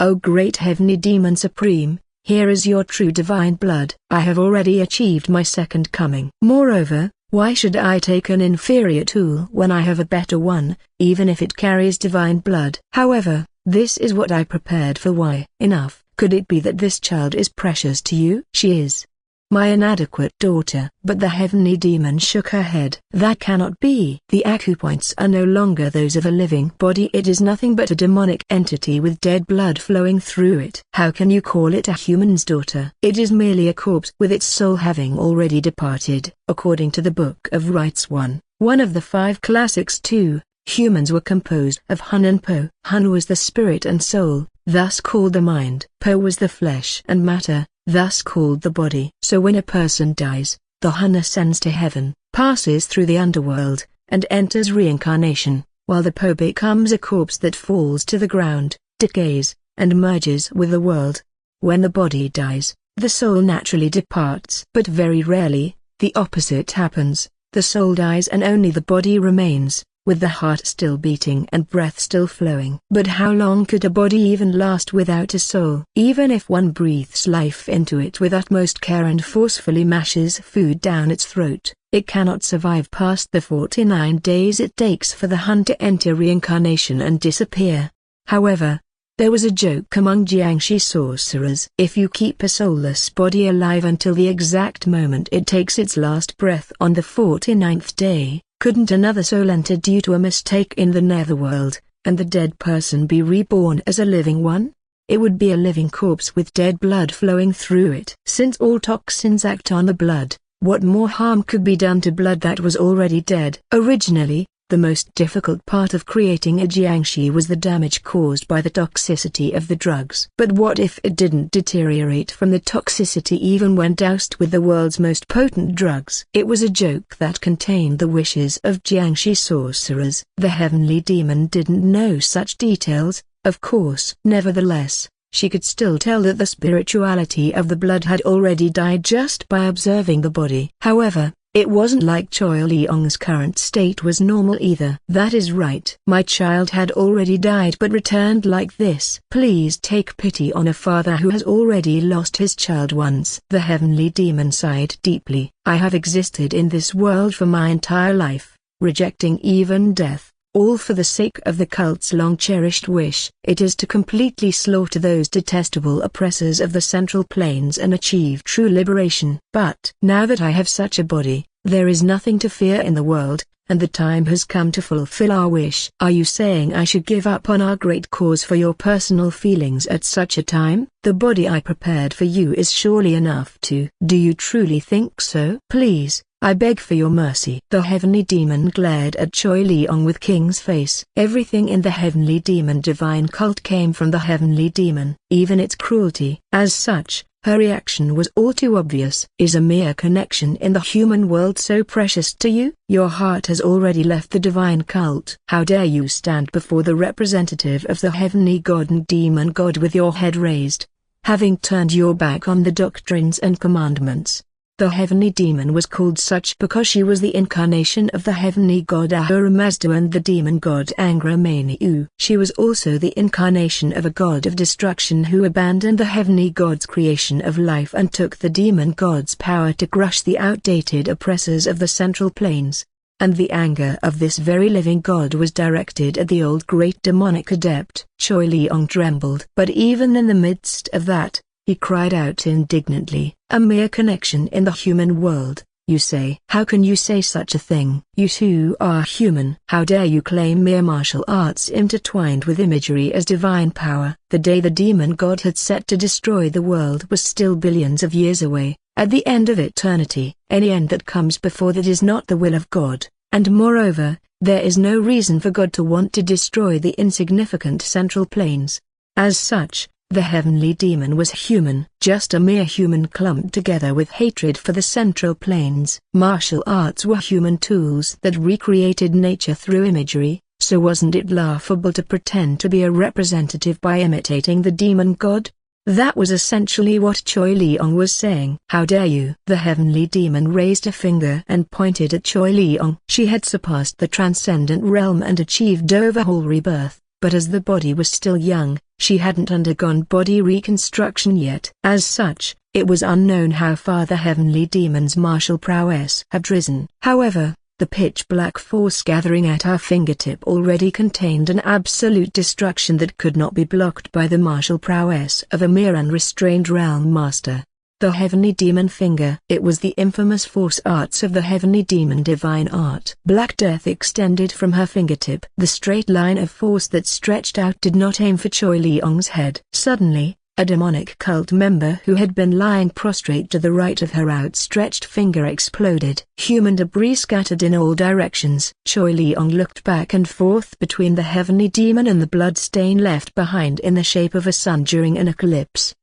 "O great heavenly demon supreme, here is your true divine blood. I have already achieved my second coming. Moreover, why should I take an inferior tool when I have a better one, even if it carries divine blood? However, this is what I prepared for. Why? Enough. Could it be that this child is precious to you?" "She is my inadequate daughter." But the heavenly demon shook her head. "That cannot be. The acupoints are no longer those of a living body. It is nothing but a demonic entity with dead blood flowing through it. How can you call it a human's daughter? It is merely a corpse with its soul having already departed." According to the Book of Rites one of the 5 classics 2, humans were composed of Hun and Po. Hun was the spirit and soul, thus called the mind. Po was the flesh and matter, thus called the body. So when a person dies, the Hun ascends to heaven, passes through the underworld, and enters reincarnation, while the Po becomes a corpse that falls to the ground, decays, and merges with the world. When the body dies, the soul naturally departs. But very rarely, the opposite happens. The soul dies and only the body remains, with the heart still beating and breath still flowing. But how long could a body even last without a soul? Even if one breathes life into it with utmost care and forcefully mashes food down its throat, it cannot survive past the 49 days it takes for the Hun to enter reincarnation and disappear. However, there was a joke among Jiangshi sorcerers. If you keep a soulless body alive until the exact moment it takes its last breath on the 49th day, couldn't another soul enter due to a mistake in the netherworld, and the dead person be reborn as a living one? It would be a living corpse with dead blood flowing through it. Since all toxins act on the blood, what more harm could be done to blood that was already dead? Originally, the most difficult part of creating a Jiangshi was the damage caused by the toxicity of the drugs. But what if it didn't deteriorate from the toxicity even when doused with the world's most potent drugs? It was a joke that contained the wishes of Jiangshi sorcerers. The heavenly demon didn't know such details, of course. Nevertheless, she could still tell that the spirituality of the blood had already died just by observing the body. However, it wasn't like Choi Leong's current state was normal either. "That is right. My child had already died but returned like this. Please take pity on a father who has already lost his child once." The heavenly demon sighed deeply. "I have existed in this world for my entire life, rejecting even death, all for the sake of the cult's long-cherished wish. It is to completely slaughter those detestable oppressors of the Central Plains and achieve true liberation. But now that I have such a body, there is nothing to fear in the world, and the time has come to fulfill our wish." "Are you saying I should give up on our great cause for your personal feelings at such a time? The body I prepared for you is surely enough to..." "Do you truly think so? Please, I beg for your mercy." The heavenly demon glared at Choi Leong with king's face. Everything in the heavenly demon divine cult came from the heavenly demon, even its cruelty. As such, her reaction was all too obvious. "Is a mere connection in the human world so precious to you? Your heart has already left the divine cult. How dare you stand before the representative of the heavenly god and demon god with your head raised, having turned your back on the doctrines and commandments?" The heavenly demon was called such because she was the incarnation of the heavenly god Ahura Mazda and the demon god Angra Mainyu. She was also the incarnation of a god of destruction who abandoned the heavenly god's creation of life and took the demon god's power to crush the outdated oppressors of the Central Plains. And the anger of this very living god was directed at the old great demonic adept. Choi Leong trembled. But even in the midst of that, he cried out indignantly, "A mere connection in the human world, you say? How can you say such a thing? You too are human. How dare you claim mere martial arts intertwined with imagery as divine power?" The day the demon god had set to destroy the world was still billions of years away, at the end of eternity. Any end that comes before that is not the will of God, and moreover, there is no reason for God to want to destroy the insignificant Central Plains. As such, the heavenly demon was human, just a mere human clumped together with hatred for the Central Plains. Martial arts were human tools that recreated nature through imagery, so wasn't it laughable to pretend to be a representative by imitating the demon god? That was essentially what Choi Leong was saying. "How dare you?" The heavenly demon raised a finger and pointed at Choi Leong. She had surpassed the transcendent realm and achieved overhaul rebirth, but as the body was still young, She hadn't undergone body reconstruction yet. As such, it was unknown how far the heavenly demon's martial prowess had risen. However, the pitch-black force gathering at her fingertip already contained an absolute destruction that could not be blocked by the martial prowess of a mere unrestrained realm master. The heavenly demon finger. It was the infamous force arts of the heavenly demon divine art. Black death extended from her fingertip. The straight line of force that stretched out did not aim for Choi Leong's head. Suddenly, a demonic cult member who had been lying prostrate to the right of her outstretched finger exploded. Human debris scattered in all directions. Choi Leong looked back and forth between the heavenly demon and the blood stain left behind in the shape of a sun during an eclipse.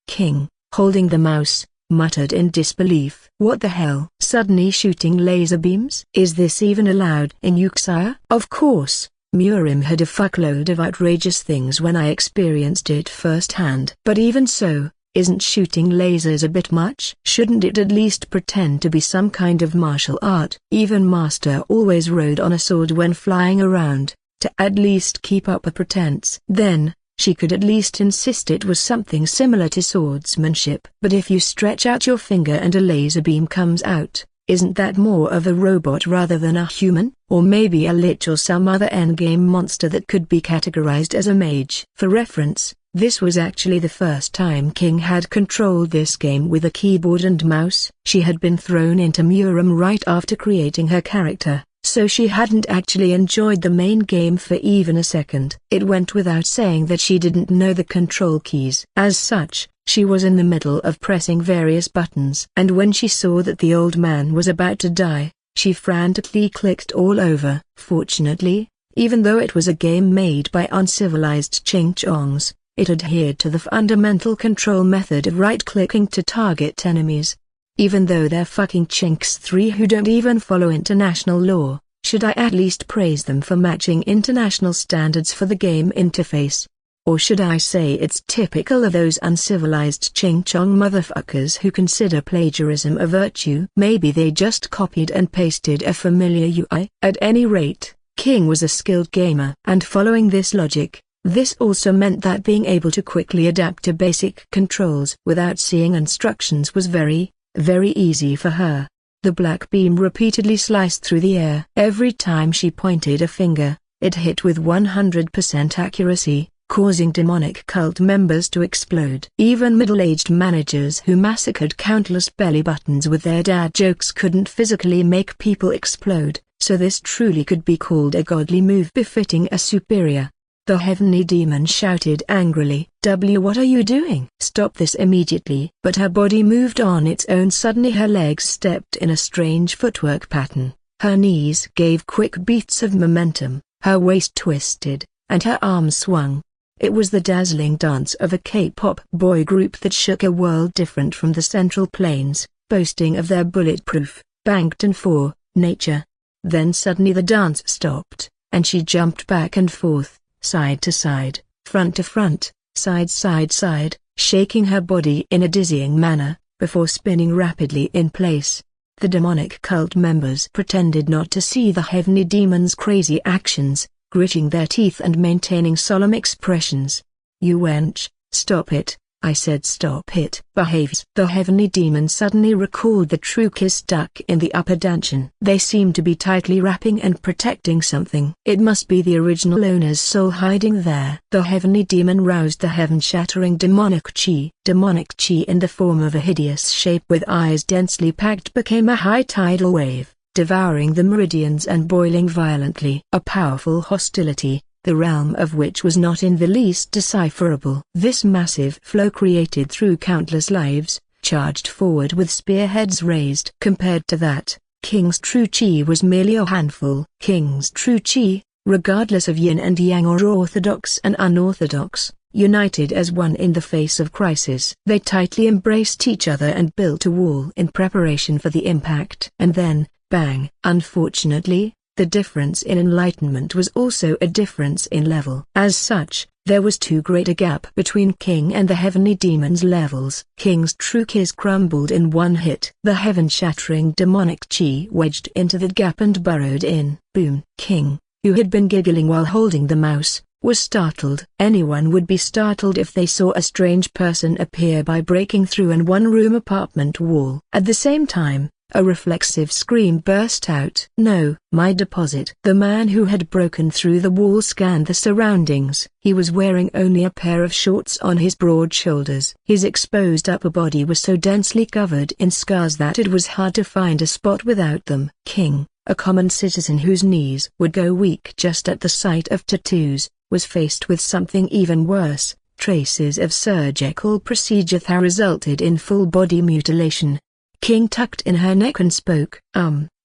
King, holding the mouse, muttered in disbelief. What the hell? Suddenly shooting laser beams? Is this even allowed in Yuksaya? Of course. Murim had a fuckload of outrageous things when I experienced it firsthand. But even so, isn't shooting lasers a bit much? Shouldn't it at least pretend to be some kind of martial art? Even Master always rode on a sword when flying around, to at least keep up a pretense. Then, she could at least insist it was something similar to swordsmanship. But if you stretch out your finger and a laser beam comes out, isn't that more of a robot rather than a human? Or maybe a lich or some other endgame monster that could be categorized as a mage? For reference, this was actually the first time King had controlled this game with a keyboard and mouse. She had been thrown into Murim right after creating her character, so she hadn't actually enjoyed the main game for even a second. It went without saying that she didn't know the control keys. As such, she was in the middle of pressing various buttons. And when she saw that the old man was about to die, she frantically clicked all over. Fortunately, even though it was a game made by uncivilized Ching-Chongs, it adhered to the fundamental control method of right-clicking to target enemies. Even though they're fucking Chinks 3 who don't even follow international law, should I at least praise them for matching international standards for the game interface? Or should I say it's typical of those uncivilized Ching-Chong motherfuckers who consider plagiarism a virtue? Maybe they just copied and pasted a familiar UI. At any rate, King was a skilled gamer. And following this logic, this also meant that being able to quickly adapt to basic controls without seeing instructions was very easy for her. The black beam repeatedly sliced through the air. Every time she pointed a finger, it hit with 100% accuracy, causing demonic cult members to explode. Even middle-aged managers who massacred countless belly buttons with their dad jokes couldn't physically make people explode, so this truly could be called a godly move befitting a superior. The heavenly demon shouted angrily, What are you doing? Stop this immediately. But her body moved on its own. Suddenly her legs stepped in a strange footwork pattern, her knees gave quick beats of momentum, her waist twisted, and her arms swung. It was the dazzling dance of a K-pop boy group that shook a world different from the Central Plains, boasting of their bulletproof, Bangtan 4, nature. Then suddenly the dance stopped, and she jumped back and forth, side to side, front to front, side, shaking her body in a dizzying manner, before spinning rapidly in place. The demonic cult members pretended not to see the heavenly demon's crazy actions, gritting their teeth and maintaining solemn expressions. You wench, stop it, I said stop it. Behaves. The heavenly demon suddenly recalled the true kiss stuck in the upper dungeon. They seemed to be tightly wrapping and protecting something. It must be the original owner's soul hiding there. The heavenly demon roused the heaven-shattering demonic chi. Demonic chi in the form of a hideous shape with eyes densely packed became a high tidal wave, devouring the meridians and boiling violently. A powerful hostility, the realm of which was not in the least decipherable. This massive flow created through countless lives, charged forward with spearheads raised. Compared to that, King's true chi was merely a handful. King's true chi, regardless of yin and yang or orthodox and unorthodox, united as one in the face of crisis. They tightly embraced each other and built a wall in preparation for the impact. And then, bang! Unfortunately, the difference in enlightenment was also a difference in level. As such, there was too great a gap between King and the heavenly demon's levels. King's true kiss crumbled in one hit. The heaven-shattering demonic chi wedged into the gap and burrowed in. Boom! King, who had been giggling while holding the mouse, was startled. Anyone would be startled if they saw a strange person appear by breaking through an one-room apartment wall. At the same time, a reflexive scream burst out. "No, my deposit!" The man who had broken through the wall scanned the surroundings. He was wearing only a pair of shorts on his broad shoulders. His exposed upper body was so densely covered in scars that it was hard to find a spot without them. King, a common citizen whose knees would go weak just at the sight of tattoos, was faced with something even worse. Traces of surgical procedure that resulted in full-body mutilation. King tucked in her neck and spoke.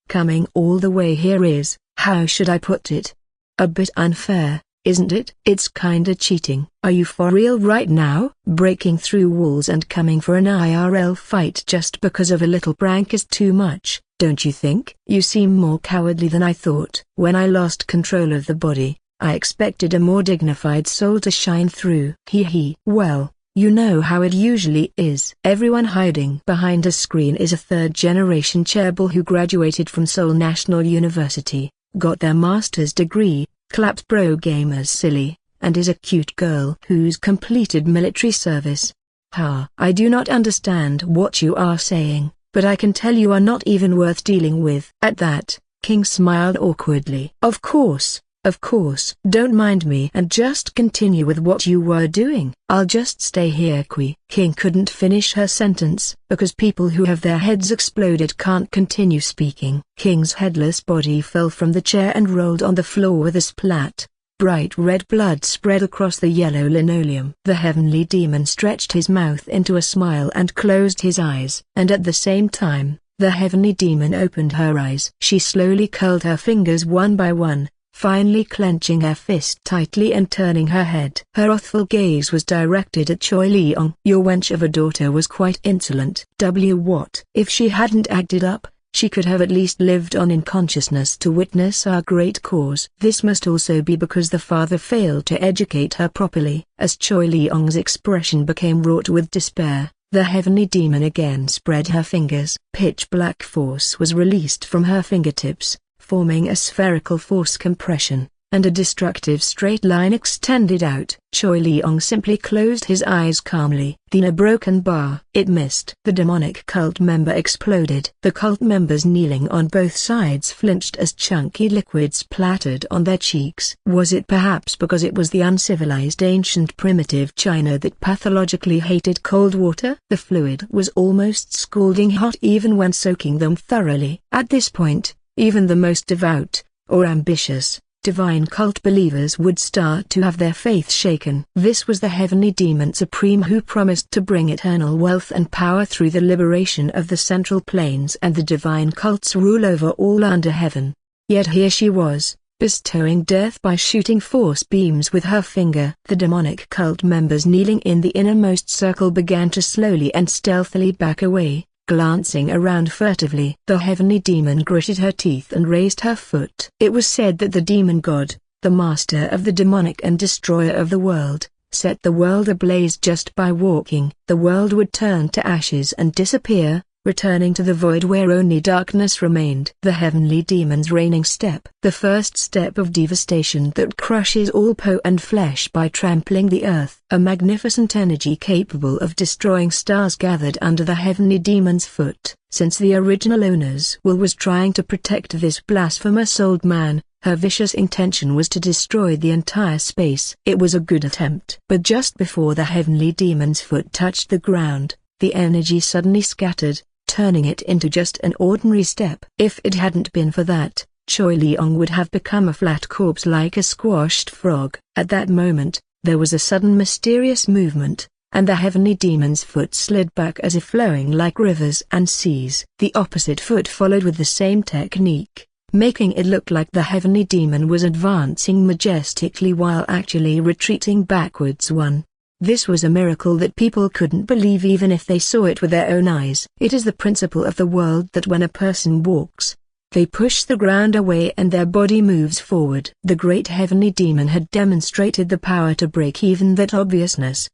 Coming all the way here is, how should I put it? A bit unfair, isn't it? It's kinda cheating." "Are you for real right now?" "Breaking through walls and coming for an IRL fight just because of a little prank is too much, don't you think?" "You seem more cowardly than I thought." "When I lost control of the body, I expected a more dignified soul to shine through." "Well, you know how it usually is." Everyone hiding behind a screen is a third-generation chaebol who graduated from Seoul National University, got their master's degree, clapped pro gamers silly, and is a cute girl who's completed military service. I do not understand what you are saying, but I can tell you are not even worth dealing with." At that, King smiled awkwardly. Of course. Don't mind me and just continue with what you were doing." "I'll just stay here." King couldn't finish her sentence, because people who have their heads exploded can't continue speaking. King's headless body fell from the chair and rolled on the floor with a splat. Bright red blood spread across the yellow linoleum. The heavenly demon stretched his mouth into a smile and closed his eyes. And at the same time, the heavenly demon opened her eyes. She slowly curled her fingers one by one, finally clenching her fist tightly and turning her head. Her wrathful gaze was directed at Choi Leong. "Your wench of a daughter was quite insolent." What? If she hadn't acted up, she could have at least lived on in consciousness to witness our great cause. This must also be because the father failed to educate her properly. As Choi Leong's expression became wrought with despair, the heavenly demon again spread her fingers. Pitch-black force was released from her fingertips, forming a spherical force compression, and a destructive straight line extended out. Choi Leong simply closed his eyes calmly. Then a broken bar. It missed. The demonic cult member exploded. The cult members kneeling on both sides flinched as chunky liquid splattered on their cheeks. Was it perhaps because it was the uncivilized ancient primitive China that pathologically hated cold water? The fluid was almost scalding hot even when soaking them thoroughly. At this point, even the most devout, or ambitious, divine cult believers would start to have their faith shaken. This was the heavenly demon supreme who promised to bring eternal wealth and power through the liberation of the central plains and the divine cult's rule over all under heaven. Yet here she was, bestowing death by shooting force beams with her finger. The demonic cult members kneeling in the innermost circle began to slowly and stealthily back away, glancing around furtively. The heavenly demon gritted her teeth and raised her foot. It was said that the demon god, the master of the demonic and destroyer of the world, set the world ablaze just by walking. The world would turn to ashes and disappear, returning to the void where only darkness remained. The heavenly demon's reigning step. The first step of devastation that crushes all and flesh by trampling the earth. A magnificent energy capable of destroying stars gathered under the heavenly demon's foot. Since the original owner's will was trying to protect this blasphemous old man, her vicious intention was to destroy the entire space. It was a good attempt. But just before the heavenly demon's foot touched the ground, the energy suddenly scattered, turning it into just an ordinary step. If it hadn't been for that, Choi Leong would have become a flat corpse like a squashed frog. At that moment, there was a sudden mysterious movement, and the heavenly demon's foot slid back as if flowing like rivers and seas. The opposite foot followed with the same technique, making it look like the heavenly demon was advancing majestically while actually retreating backwards. This was a miracle that people couldn't believe even if they saw it with their own eyes. It is the principle of the world that when a person walks, they push the ground away and their body moves forward. The great heavenly demon had demonstrated the power to break even that obviousness.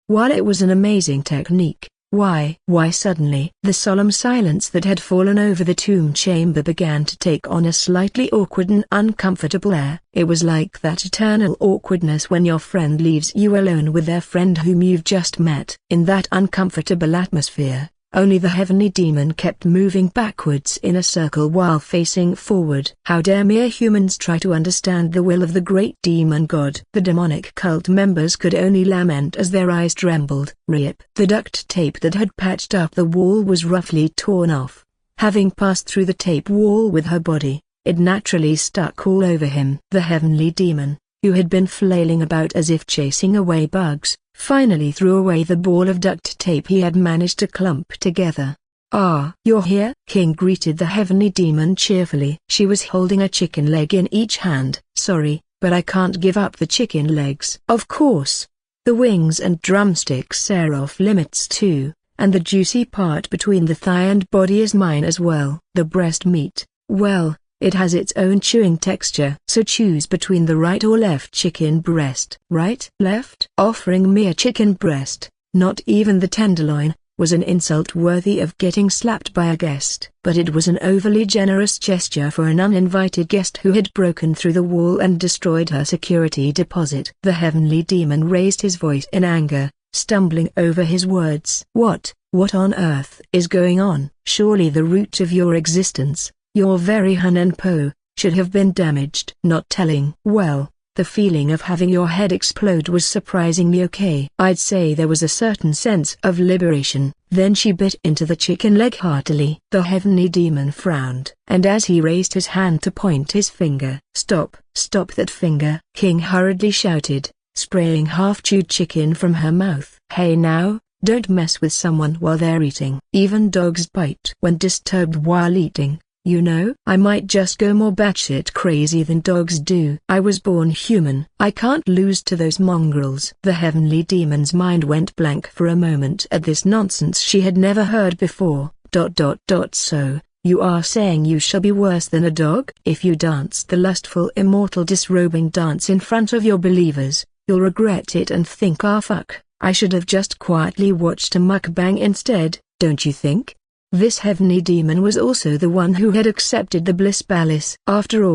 While it was an amazing technique, Why suddenly the solemn silence that had fallen over the tomb chamber began to take on a slightly awkward and uncomfortable air. It was like that eternal awkwardness when your friend leaves you alone with their friend whom you've just met. In that uncomfortable atmosphere, only the heavenly demon kept moving backwards in a circle while facing forward. How dare mere humans try to understand the will of the great demon god? The demonic cult members could only lament as their eyes trembled. Rip. The duct tape that had patched up the wall was roughly torn off. Having passed through the tape wall with her body, it naturally stuck all over him. The heavenly demon, who had been flailing about as if chasing away bugs, finally threw away the ball of duct tape he had managed to clump together. "Ah, you're here?" King greeted the heavenly demon cheerfully. She was holding a chicken leg in each hand. "Sorry, but I can't give up the chicken legs." "Of course. The wings and drumsticks are off limits too, and the juicy part between the thigh and body is mine as well. The breast meat, well, it has its own chewing texture. So choose between the right or left chicken breast." "Right? Left?" Offering me a chicken breast, not even the tenderloin, was an insult worthy of getting slapped by a guest. But it was an overly generous gesture for an uninvited guest who had broken through the wall and destroyed her security deposit. The heavenly demon raised his voice in anger, stumbling over his words. What on earth is going on? Surely the root of your existence, your very hun and po, should have been damaged." "Not telling." "Well, the feeling of having your head explode was surprisingly okay. I'd say there was a certain sense of liberation." Then she bit into the chicken leg heartily. The heavenly demon frowned, and as he raised his hand to point his finger, Stop that finger!" King hurriedly shouted, spraying half-chewed chicken from her mouth. "Hey now, don't mess with someone while they're eating. Even dogs bite when disturbed while eating. You know, I might just go more batshit crazy than dogs do. I was born human. I can't lose to those mongrels." The heavenly demon's mind went blank for a moment at this nonsense she had never heard before. So, you are saying you shall be worse than a dog? If you dance the lustful immortal disrobing dance in front of your believers, you'll regret it and think, "Ah fuck, I should have just quietly watched a mukbang instead," don't you think? This heavenly demon was also the one who had accepted the bliss palace. After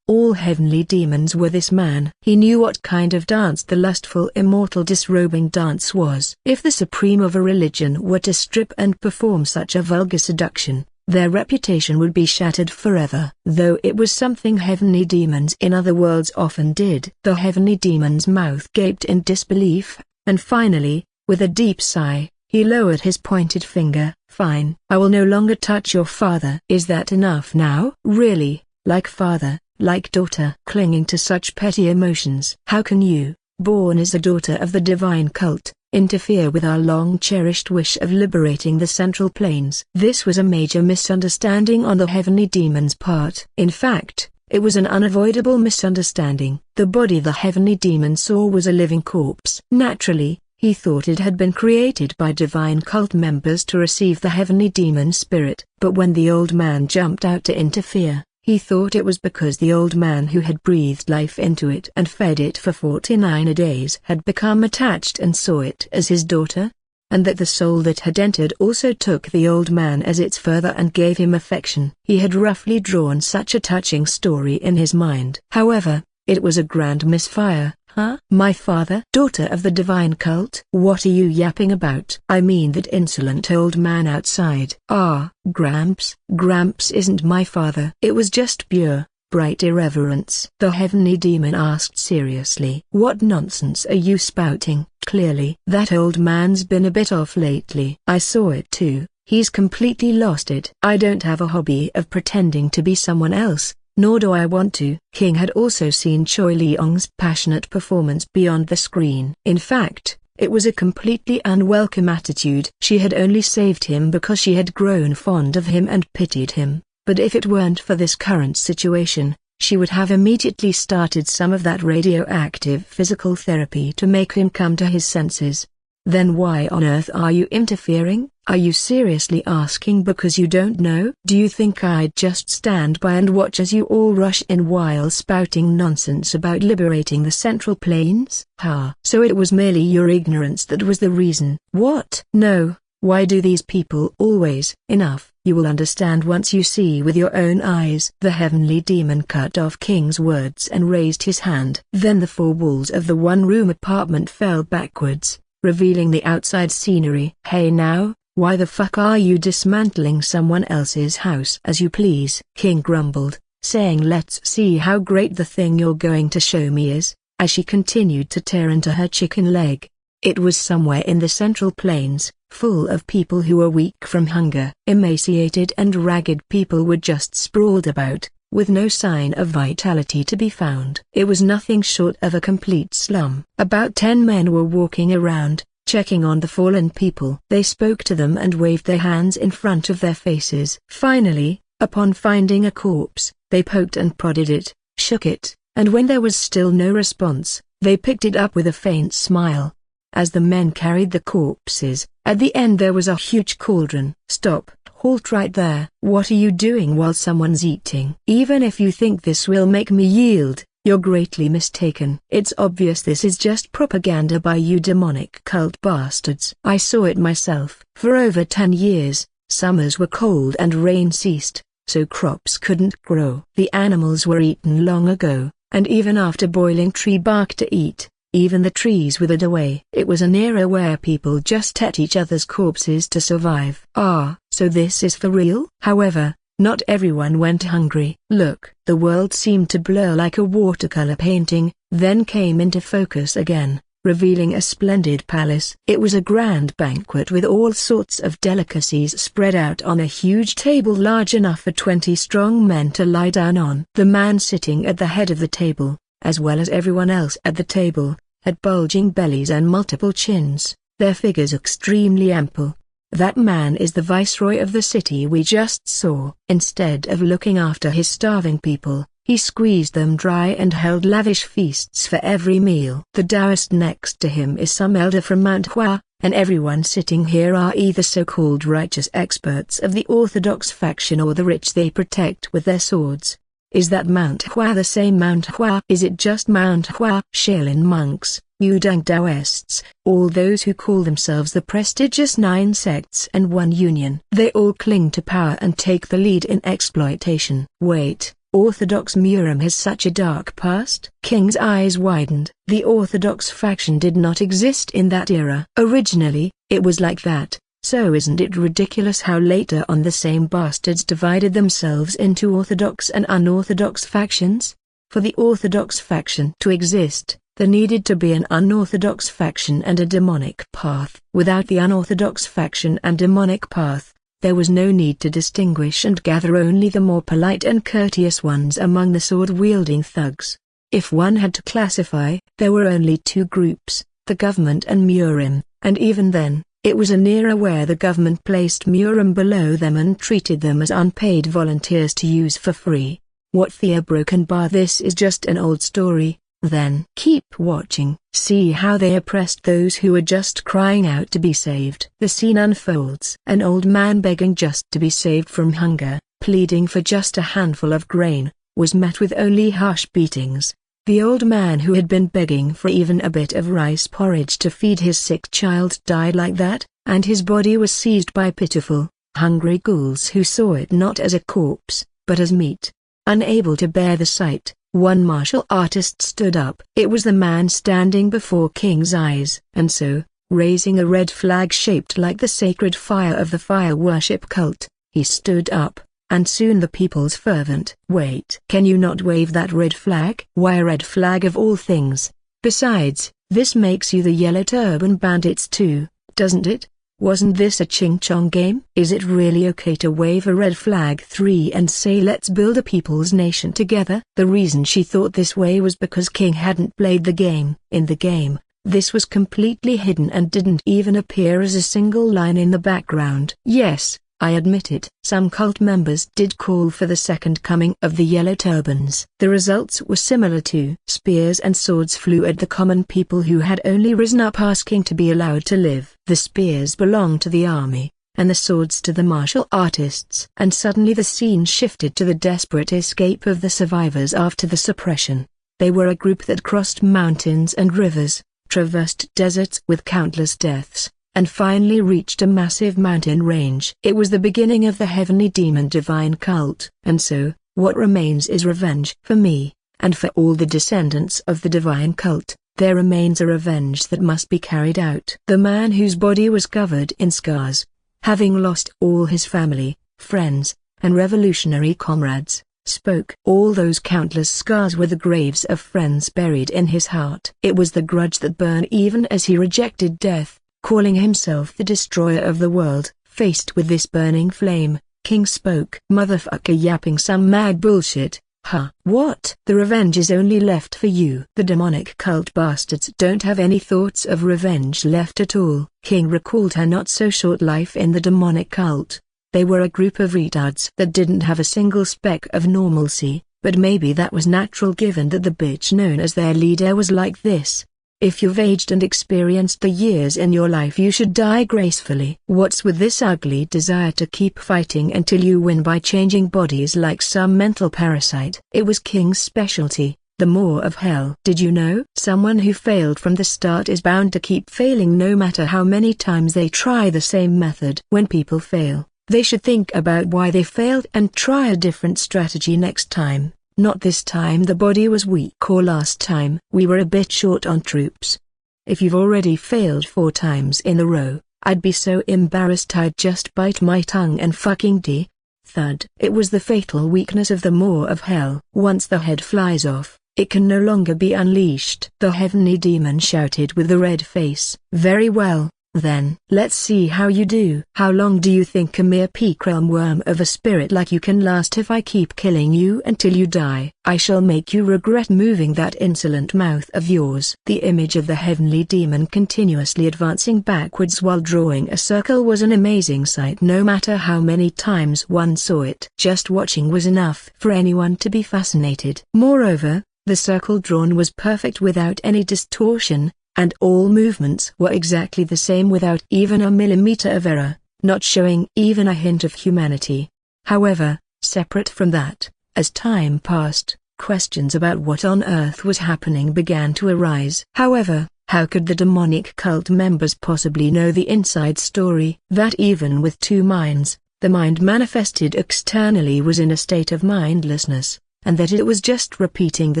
all heavenly demons were this man. He knew what kind of dance the lustful immortal disrobing dance was. If the supreme of a religion were to strip and perform such a vulgar seduction, their reputation would be shattered forever. Though it was something heavenly demons in other worlds often did. The heavenly demon's mouth gaped in disbelief, and finally, with a deep sigh, he lowered his pointed finger. "Fine. I will no longer touch your father." "Is that enough now?" "Really, like father, like daughter." Clinging to such petty emotions. "How can you, born as a daughter of the divine cult, interfere with our long-cherished wish of liberating the Central Plains?" This was a major misunderstanding on the heavenly demon's part. In fact, it was an unavoidable misunderstanding. The body the heavenly demon saw was a living corpse. Naturally, he thought it had been created by divine cult members to receive the heavenly demon spirit. But when the old man jumped out to interfere, he thought it was because the old man who had breathed life into it and fed it for 49 days had become attached and saw it as his daughter, and that the soul that had entered also took the old man as its father and gave him affection. He had roughly drawn such a touching story in his mind. However, it was a grand misfire. "Huh? My father? Daughter of the divine cult? What are you yapping about?" "I mean that insolent old man outside." "Ah, Gramps isn't my father." It was just pure, bright irreverence. The heavenly demon asked seriously. "What nonsense are you spouting?" "Clearly, that old man's been a bit off lately." "I saw it too. He's completely lost it." "I don't have a hobby of pretending to be someone else, nor do I want to." King had also seen Choi Leong's passionate performance beyond the screen. In fact, it was a completely unwelcome attitude. She had only saved him because she had grown fond of him and pitied him, but if it weren't for this current situation, she would have immediately started some of that radioactive physical therapy to make him come to his senses. "Then why on earth are you interfering? Are you seriously asking because you don't know? Do you think I'd just stand by and watch as you all rush in while spouting nonsense about liberating the Central Plains?" "Ha! So it was merely your ignorance that was the reason." "What?" "No, Why do these people always? Enough. You will understand once you see with your own eyes. The heavenly demon cut off King's words and raised his hand. Then the four walls of the one-room apartment fell backwards, revealing the outside scenery. Hey now, why the fuck are you dismantling someone else's house as you please? King grumbled, saying let's see how great the thing you're going to show me is, as she continued to tear into her chicken leg. It was somewhere in the Central Plains, full of people who were weak from hunger. Emaciated and ragged people were just sprawled about, with no sign of vitality to be found. It was nothing short of a complete slum. About 10 men were walking around, checking on the fallen people. They spoke to them and waved their hands in front of their faces. Finally, upon finding a corpse, they poked and prodded it, shook it, and when there was still no response, they picked it up with a faint smile. As the men carried the corpses, at the end there was a huge cauldron. Stop, halt right there. What are you doing while someone's eating? Even if you think this will make me yield, you're greatly mistaken. It's obvious this is just propaganda by you demonic cult bastards. I saw it myself. For over 10 years, summers were cold and rain ceased, so crops couldn't grow. The animals were eaten long ago, and even after boiling tree bark to eat, even the trees withered away. It was an era where people just ate each other's corpses to survive. Ah, so this is for real? However, not everyone went hungry. Look. The world seemed to blur like a watercolor painting, then came into focus again, revealing a splendid palace. It was a grand banquet with all sorts of delicacies spread out on a huge table large enough for 20 strong men to lie down on. The man sitting at the head of the table, as well as everyone else at the table, had bulging bellies and multiple chins, their figures extremely ample. That man is the viceroy of the city we just saw. Instead of looking after his starving people, he squeezed them dry and held lavish feasts for every meal. The Taoist next to him is some elder from Mount Hua, and everyone sitting here are either so-called righteous experts of the Orthodox faction or the rich they protect with their swords. Is that Mount Hua the same Mount Hua? Is it just Mount Hua? Shaolin monks, Wudang Taoists, all those who call themselves the prestigious 9 sects and one union. They all cling to power and take the lead in exploitation. Wait, Orthodox Murim has such a dark past? King's eyes widened. The Orthodox faction did not exist in that era. Originally, it was like that. So isn't it ridiculous how later on the same bastards divided themselves into Orthodox and unorthodox factions? For the Orthodox faction to exist, there needed to be an unorthodox faction and a demonic path. Without the unorthodox faction and demonic path, there was no need to distinguish and gather only the more polite and courteous ones among the sword-wielding thugs. If one had to classify, there were only 2 groups, the government and Murim, and even then, it was an era where the government placed Murim below them and treated them as unpaid volunteers to use for free. What the broken bar? This is just an old story. Then keep watching. See how they oppressed those who were just crying out to be saved. The scene unfolds. An old man begging just to be saved from hunger, pleading for just a handful of grain, was met with only harsh beatings. The old man who had been begging for even a bit of rice porridge to feed his sick child died like that, and his body was seized by pitiful, hungry ghouls who saw it not as a corpse, but as meat. Unable to bear the sight, one martial artist stood up. It was the man standing before King's eyes, and so, raising a red flag shaped like the sacred fire of the fire worship cult, he stood up. And soon the people's fervent "Wait! Can you not wave that red flag?" Why a red flag of all things? Besides, this makes you the Yellow Turban Bandits too, doesn't it? Wasn't this a ching-chong game? Is it really okay to wave a red flag and say let's build a people's nation together? The reason she thought this way was because King hadn't played the game. In the game, this was completely hidden and didn't even appear as a single line in the background. Yes, I admit it. Some cult members did call for the second coming of the Yellow Turbans. The results were similar too. Spears and swords flew at the common people who had only risen up asking to be allowed to live. The spears belonged to the army, and the swords to the martial artists. And suddenly the scene shifted to the desperate escape of the survivors after the suppression. They were a group that crossed mountains and rivers, traversed deserts with countless deaths, and finally reached a massive mountain range. It was the beginning of the heavenly demon divine cult. And so, what remains is revenge. For me, and for all the descendants of the divine cult, there remains a revenge that must be carried out. The man whose body was covered in scars, having lost all his family, friends, and revolutionary comrades, spoke. All those countless scars were the graves of friends buried in his heart. It was the grudge that burned even as he rejected death, calling himself the destroyer of the world. Faced with this burning flame, King spoke. Motherfucker, yapping some mad bullshit, huh? What? The revenge is only left for you. The demonic cult bastards don't have any thoughts of revenge left at all. King recalled her not so short life in the demonic cult. They were a group of retards that didn't have a single speck of normalcy, but maybe that was natural given that the bitch known as their leader was like this. If you've aged and experienced the years in your life, you should die gracefully. What's with this ugly desire to keep fighting until you win by changing bodies like some mental parasite? It was King's specialty, the maw of hell. Did you know? Someone who failed from the start is bound to keep failing no matter how many times they try the same method. When people fail, they should think about why they failed and try a different strategy next time. Not this time the body was weak, or last time we were a bit short on troops. If you've already failed 4 times in a row, I'd be so embarrassed I'd just bite my tongue and fucking die. Thud. It was the fatal weakness of the maw of hell. Once the head flies off, it can no longer be unleashed. The heavenly demon shouted with the red face. Very well. Then, let's see how you do. How long do you think a mere peak-realm worm of a spirit like you can last if I keep killing you until you die? I shall make you regret moving that insolent mouth of yours. The image of the heavenly demon continuously advancing backwards while drawing a circle was an amazing sight no matter how many times one saw it. Just watching was enough for anyone to be fascinated. Moreover, the circle drawn was perfect without any distortion, and all movements were exactly the same without even a millimeter of error, not showing even a hint of humanity. However, separate from that, as time passed, questions about what on earth was happening began to arise. However, how could the demonic cult members possibly know the inside story? That even with 2 minds, the mind manifested externally was in a state of mindlessness, and that it was just repeating the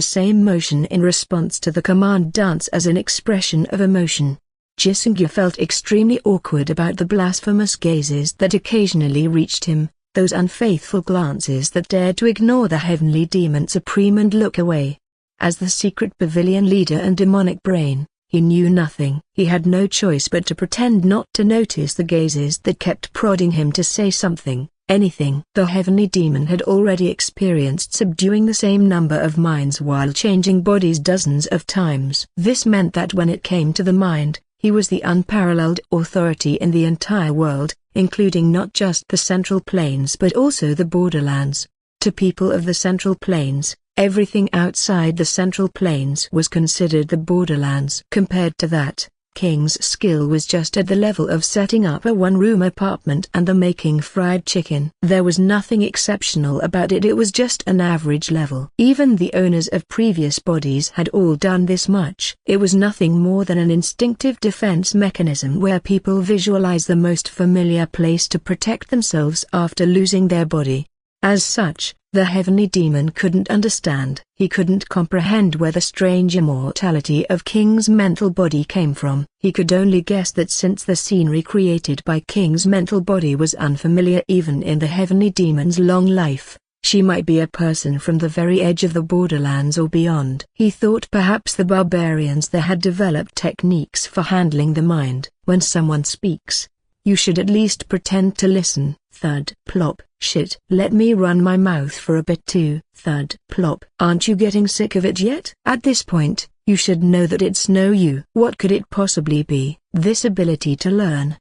same motion in response to the command dance as an expression of emotion. Jisungya felt extremely awkward about the blasphemous gazes that occasionally reached him, those unfaithful glances that dared to ignore the heavenly demon supreme and look away. As the secret pavilion leader and demonic brain, he knew nothing. He had no choice but to pretend not to notice the gazes that kept prodding him to say something. Anything. The heavenly demon had already experienced subduing the same number of minds while changing bodies dozens of times. This meant that when it came to the mind, he was the unparalleled authority in the entire world, including not just the Central Plains but also the borderlands. To people of the Central Plains, everything outside the Central Plains was considered the borderlands. Compared to that, King's skill was just at the level of setting up a 1-room apartment and the making fried chicken. There was nothing exceptional about it, it was just an average level. Even the owners of previous bodies had all done this much. It was nothing more than an instinctive defense mechanism where people visualize the most familiar place to protect themselves after losing their body. As such, the heavenly demon couldn't understand. He couldn't comprehend where the strange immortality of King's mental body came from. He could only guess that since the scenery created by King's mental body was unfamiliar even in the heavenly demon's long life, she might be a person from the very edge of the borderlands or beyond. He thought perhaps the barbarians there had developed techniques for handling the mind. When someone speaks, you should at least pretend to listen. Thud. Plop. Shit. Let me run my mouth for a bit too. Thud. Plop. Aren't you getting sick of it yet? At this point, you should know that it's no you. What could it possibly be? This ability to learn.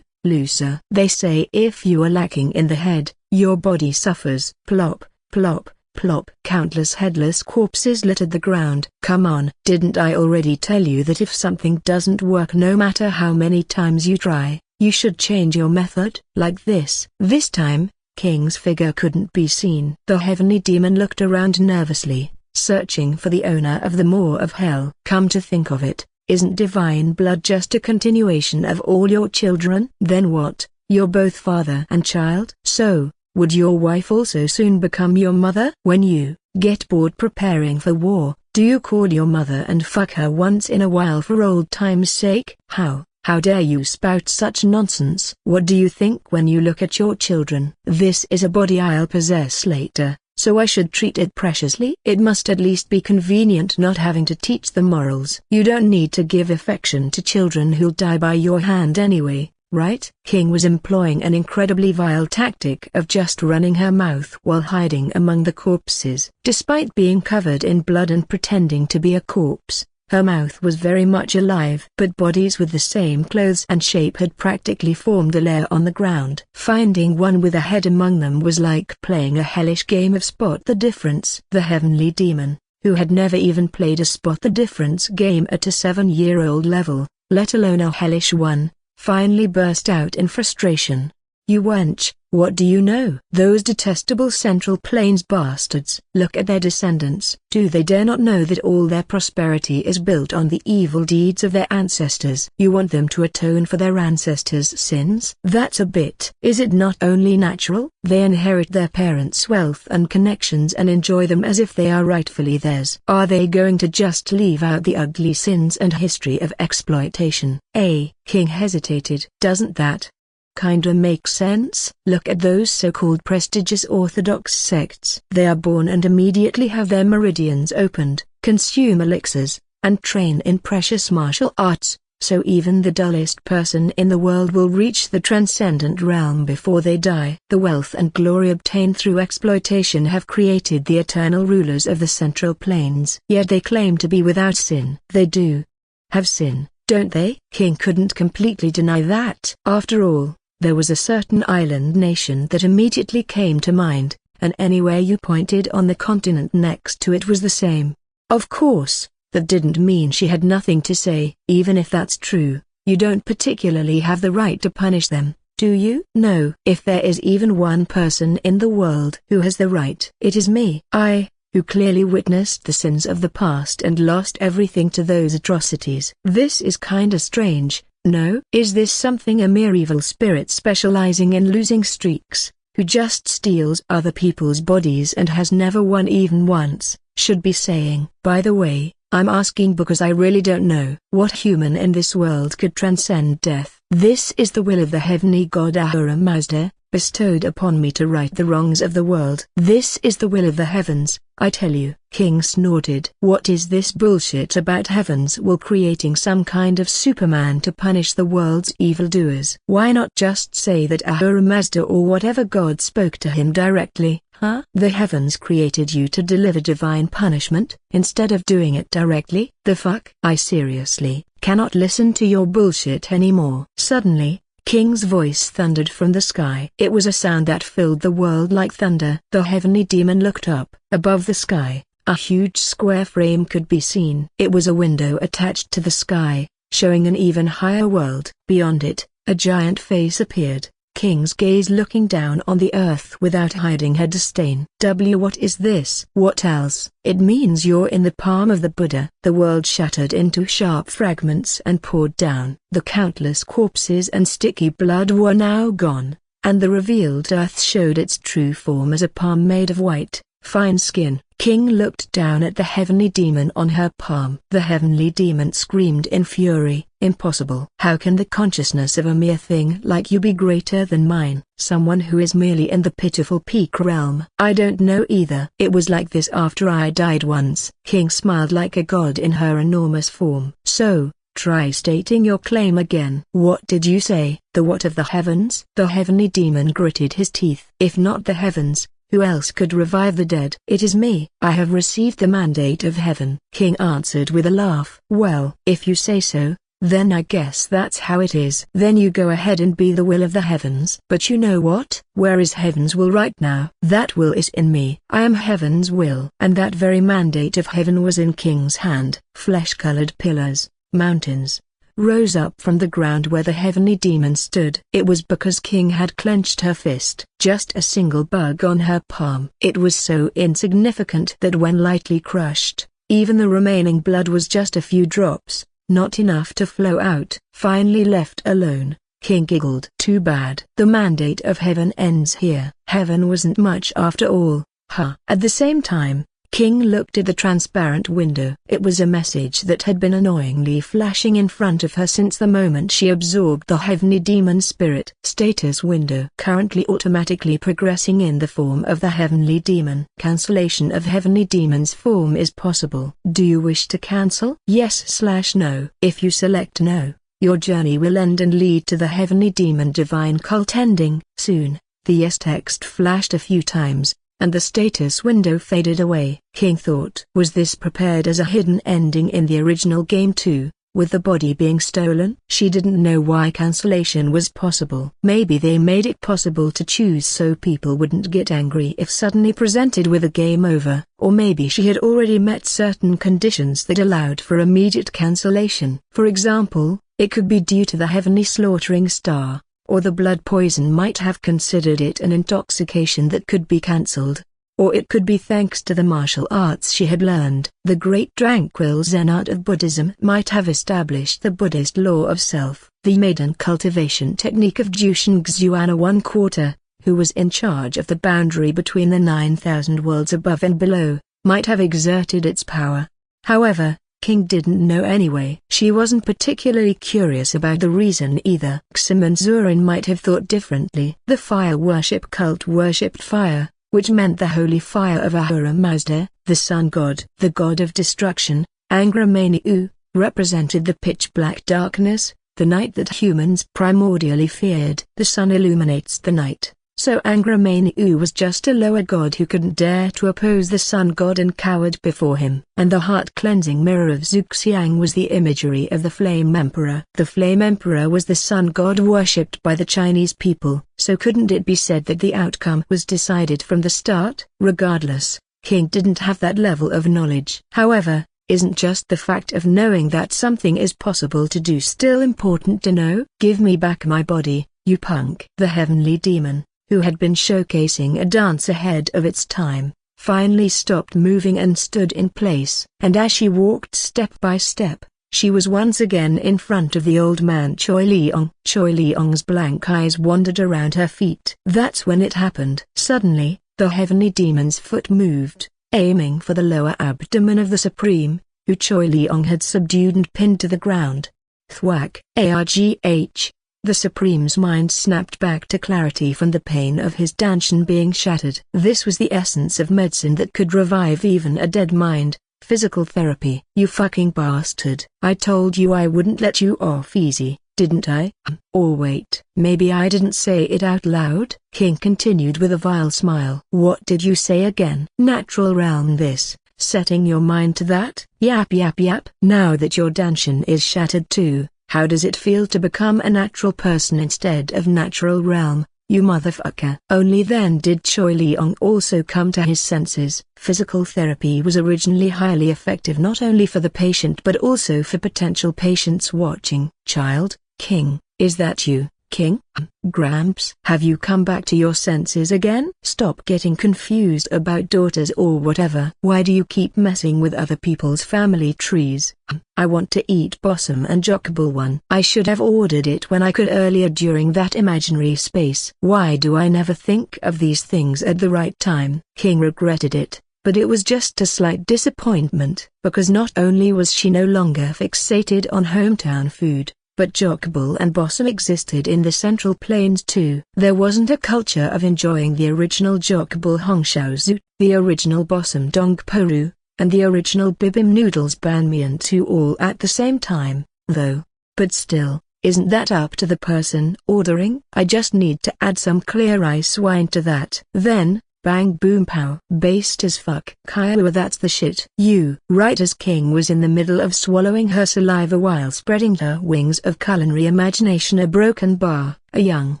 Loser. They say if you are lacking in the head, your body suffers. Plop. Plop. Plop. Countless headless corpses littered the ground. Come on. Didn't I already tell you that if something doesn't work no matter how many times you try, you should change your method? Like this. This time, King's figure couldn't be seen. The heavenly demon looked around nervously, searching for the owner of the maw of hell. Come to think of it, Isn't divine blood just a continuation of all your children? Then what? You're both father and child. So, would your wife also soon become your mother? When you get bored preparing for war, do you call your mother and fuck her once in a while for old time's sake? How dare you spout such nonsense? What do you think when you look at your children? This is a body I'll possess later, so I should treat it preciously. It must at least be convenient not having to teach them morals. You don't need to give affection to children who'll die by your hand anyway, right? King was employing an incredibly vile tactic of just running her mouth while hiding among the corpses. Despite being covered in blood and pretending to be a corpse, her mouth was very much alive. But bodies with the same clothes and shape had practically formed a lair on the ground. Finding one with a head among them was like playing a hellish game of spot the difference. The heavenly demon, who had never even played a spot the difference game at a 7-year-old level, let alone a hellish one, finally burst out in frustration. You wench, what do you know? Those detestable Central Plains bastards. Look at their descendants. Do they dare not know that all their prosperity is built on the evil deeds of their ancestors? You want them to atone for their ancestors' sins? That's a bit. Is it not only natural? They inherit their parents' wealth and connections and enjoy them as if they are rightfully theirs. Are they going to just leave out the ugly sins and history of exploitation? King hesitated. Doesn't that kinda make sense? Look at those so-called prestigious Orthodox sects. They are born and immediately have their meridians opened, consume elixirs, and train in precious martial arts, so even the dullest person in the world will reach the transcendent realm before they die. The wealth and glory obtained through exploitation have created the eternal rulers of the Central Plains. Yet they claim to be without sin. They do have sin, don't they? King couldn't completely deny that. After all, there was a certain island nation that immediately came to mind, and anywhere you pointed on the continent next to it was the same. Of course, that didn't mean she had nothing to say. Even if that's true, you don't particularly have the right to punish them, do you? No. If there is even one person in the world who has the right, it is me. I, who clearly witnessed the sins of the past and lost everything to those atrocities. This is kinda strange. No? Is this something a mere evil spirit specializing in losing streaks, who just steals other people's bodies and has never won even once, should be saying? By the way, I'm asking because I really don't know. What human in this world could transcend death? This is the will of the heavenly god Ahura Mazda, bestowed upon me to right the wrongs of the world. This is the will of the heavens, I tell you. King snorted. What is this bullshit about heaven's will creating some kind of Superman to punish the world's evildoers? Why not just say that Ahura Mazda or whatever god spoke to him directly, huh? The heavens created you to deliver divine punishment, instead of doing it directly? The fuck? I seriously cannot listen to your bullshit anymore. Suddenly, King's voice thundered from the sky. It was a sound that filled the world like thunder. The heavenly demon looked up. Above the sky, a huge square frame could be seen. It was a window attached to the sky, showing an even higher world. Beyond it, a giant face appeared, King's gaze looking down on the earth without hiding her disdain. What is this? What else? It means you're in the palm of the Buddha. The world shattered into sharp fragments and poured down. The countless corpses and sticky blood were now gone, and the revealed earth showed its true form as a palm made of white, fine skin. King looked down at the heavenly demon on her palm. The heavenly demon screamed in fury. Impossible. How can the consciousness of a mere thing like you be greater than mine? Someone who is merely in the pitiful peak realm. I don't know either. It was like this after I died once. King smiled like a god in her enormous form. So, try stating your claim again. What did you say? The what of the heavens? The heavenly demon gritted his teeth. If not the heavens, who else could revive the dead? It is me. I have received the mandate of heaven. King answered with a laugh. Well, if you say so, then I guess that's how it is. Then you go ahead and be the will of the heavens. But you know what? Where is heaven's will right now? That will is in me. I am heaven's will. And that very mandate of heaven was in King's hand. Flesh-colored pillars, mountains, rose up from the ground where the heavenly demon stood. It was because King had clenched her fist. Just a single bug on her palm. It was so insignificant that when lightly crushed, even the remaining blood was just a few drops. not enough to flow out. Finally left alone, King giggled. Too bad. The mandate of heaven ends here. Heaven wasn't much after all, huh? At the same time, King looked at the transparent window. It was a message that had been annoyingly flashing in front of her since the moment she absorbed the heavenly demon spirit. Status window currently automatically progressing in the form of the heavenly demon. Cancellation of heavenly demon's form is possible. Do you wish to cancel? Yes/no. If you select no, your journey will end and lead to the heavenly demon divine cult ending soon. The yes text flashed a few times, and the status window faded away. King thought, was this prepared as a hidden ending in the original game too, with the body being stolen? She didn't know why cancellation was possible. Maybe they made it possible to choose so people wouldn't get angry if suddenly presented with a game over, or maybe she had already met certain conditions that allowed for immediate cancellation. For example, it could be due to the heavenly slaughtering star, or the blood poison might have considered it an intoxication that could be cancelled. Or it could be thanks to the martial arts she had learned. The great tranquil Zen art of Buddhism might have established the Buddhist law of self. The maiden cultivation technique of Jushin Xuana 1/4, who was in charge of the boundary between the 9,000 worlds above and below, might have exerted its power. However, King didn't know anyway. She wasn't particularly curious about the reason either. Xim and Zurin might have thought differently. The fire worship cult worshipped fire, which meant the holy fire of Ahura Mazda, the sun god. The god of destruction, Angra Mainyu, represented the pitch-black darkness, the night that humans primordially feared. The sun illuminates the night, so Angra Mainyu was just a lower god who couldn't dare to oppose the sun god and cowered before him. And the heart-cleansing mirror of Zuxiang was the imagery of the Flame Emperor. The Flame Emperor was the sun god worshipped by the Chinese people, so couldn't it be said that the outcome was decided from the start? Regardless, King didn't have that level of knowledge. However, isn't just the fact of knowing that something is possible to do still important to know? Give me back my body, you punk. The heavenly demon, who had been showcasing a dance ahead of its time, finally stopped moving and stood in place. And as she walked step by step, she was once again in front of the old man Choi Leong. Choi Leong's blank eyes wandered around her feet. That's when it happened. Suddenly, the heavenly demon's foot moved, aiming for the lower abdomen of the Supreme, who Choi Leong had subdued and pinned to the ground. Thwack! Argh! The Supreme's mind snapped back to clarity from the pain of his danshan being shattered. This was the essence of medicine that could revive even a dead mind, physical therapy. You fucking bastard. I told you I wouldn't let you off easy, didn't I? Or wait, maybe I didn't say it out loud? King continued with a vile smile. What did you say again? Natural realm this, setting your mind to that? Yap yap yap. Now that your danshan is shattered too, how does it feel to become a natural person instead of natural realm, you motherfucker? Only then did Choi Leong also come to his senses. Physical therapy was originally highly effective not only for the patient but also for potential patients watching. Child, King, is that you, King? Gramps? Have you come back to your senses again? Stop getting confused about daughters or whatever. Why do you keep messing with other people's family trees? I want to eat Bossum and Jockable one. I should have ordered it when I could earlier during that imaginary space. Why do I never think of these things at the right time? King regretted it, but it was just a slight disappointment, because not only was she no longer fixated on hometown food, but Jockable and Bossum existed in the Central Plains too. There wasn't a culture of enjoying the original Jockable Hongshaozu, the original Bossum Dongporu, and the original Bibim Noodles Banmian too all at the same time, though. But still, isn't that up to the person ordering? I just need to add some clear ice wine to that. Then, bang boom pow. Based as fuck. Kiowa, that's the shit. You. Right as King was in the middle of swallowing her saliva while spreading her wings of culinary imagination, a broken bar, a young,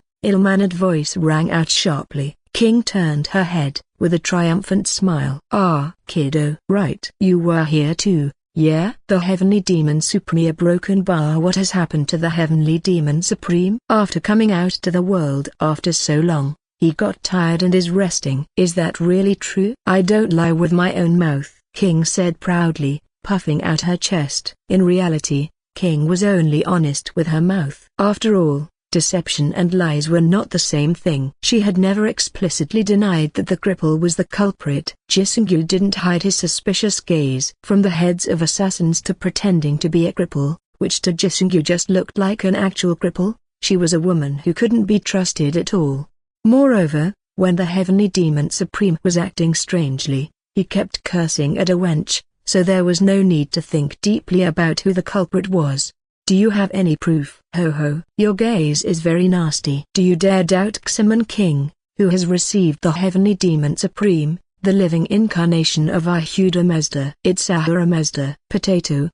ill-mannered voice rang out sharply. King turned her head, with a triumphant smile. Ah, kiddo. Right. You were here too, yeah? The Heavenly Demon Supreme. A broken bar. What has happened to the Heavenly Demon Supreme? After coming out to the world after so long, he got tired and is resting. Is that really true? I don't lie with my own mouth, King said proudly, puffing out her chest. In reality, King was only honest with her mouth. After all, deception and lies were not the same thing. She had never explicitly denied that the cripple was the culprit. Jisungyu didn't hide his suspicious gaze. From the heads of assassins to pretending to be a cripple, which to Jisungyu just looked like an actual cripple, she was a woman who couldn't be trusted at all. Moreover, when the Heavenly Demon Supreme was acting strangely, he kept cursing at a wench, so there was no need to think deeply about who the culprit was. Do you have any proof? Ho ho. Your gaze is very nasty. Do you dare doubt Ximon King, who has received the Heavenly Demon Supreme, the living incarnation of Ahura Mazda? It's Ahura Mazda. Potato.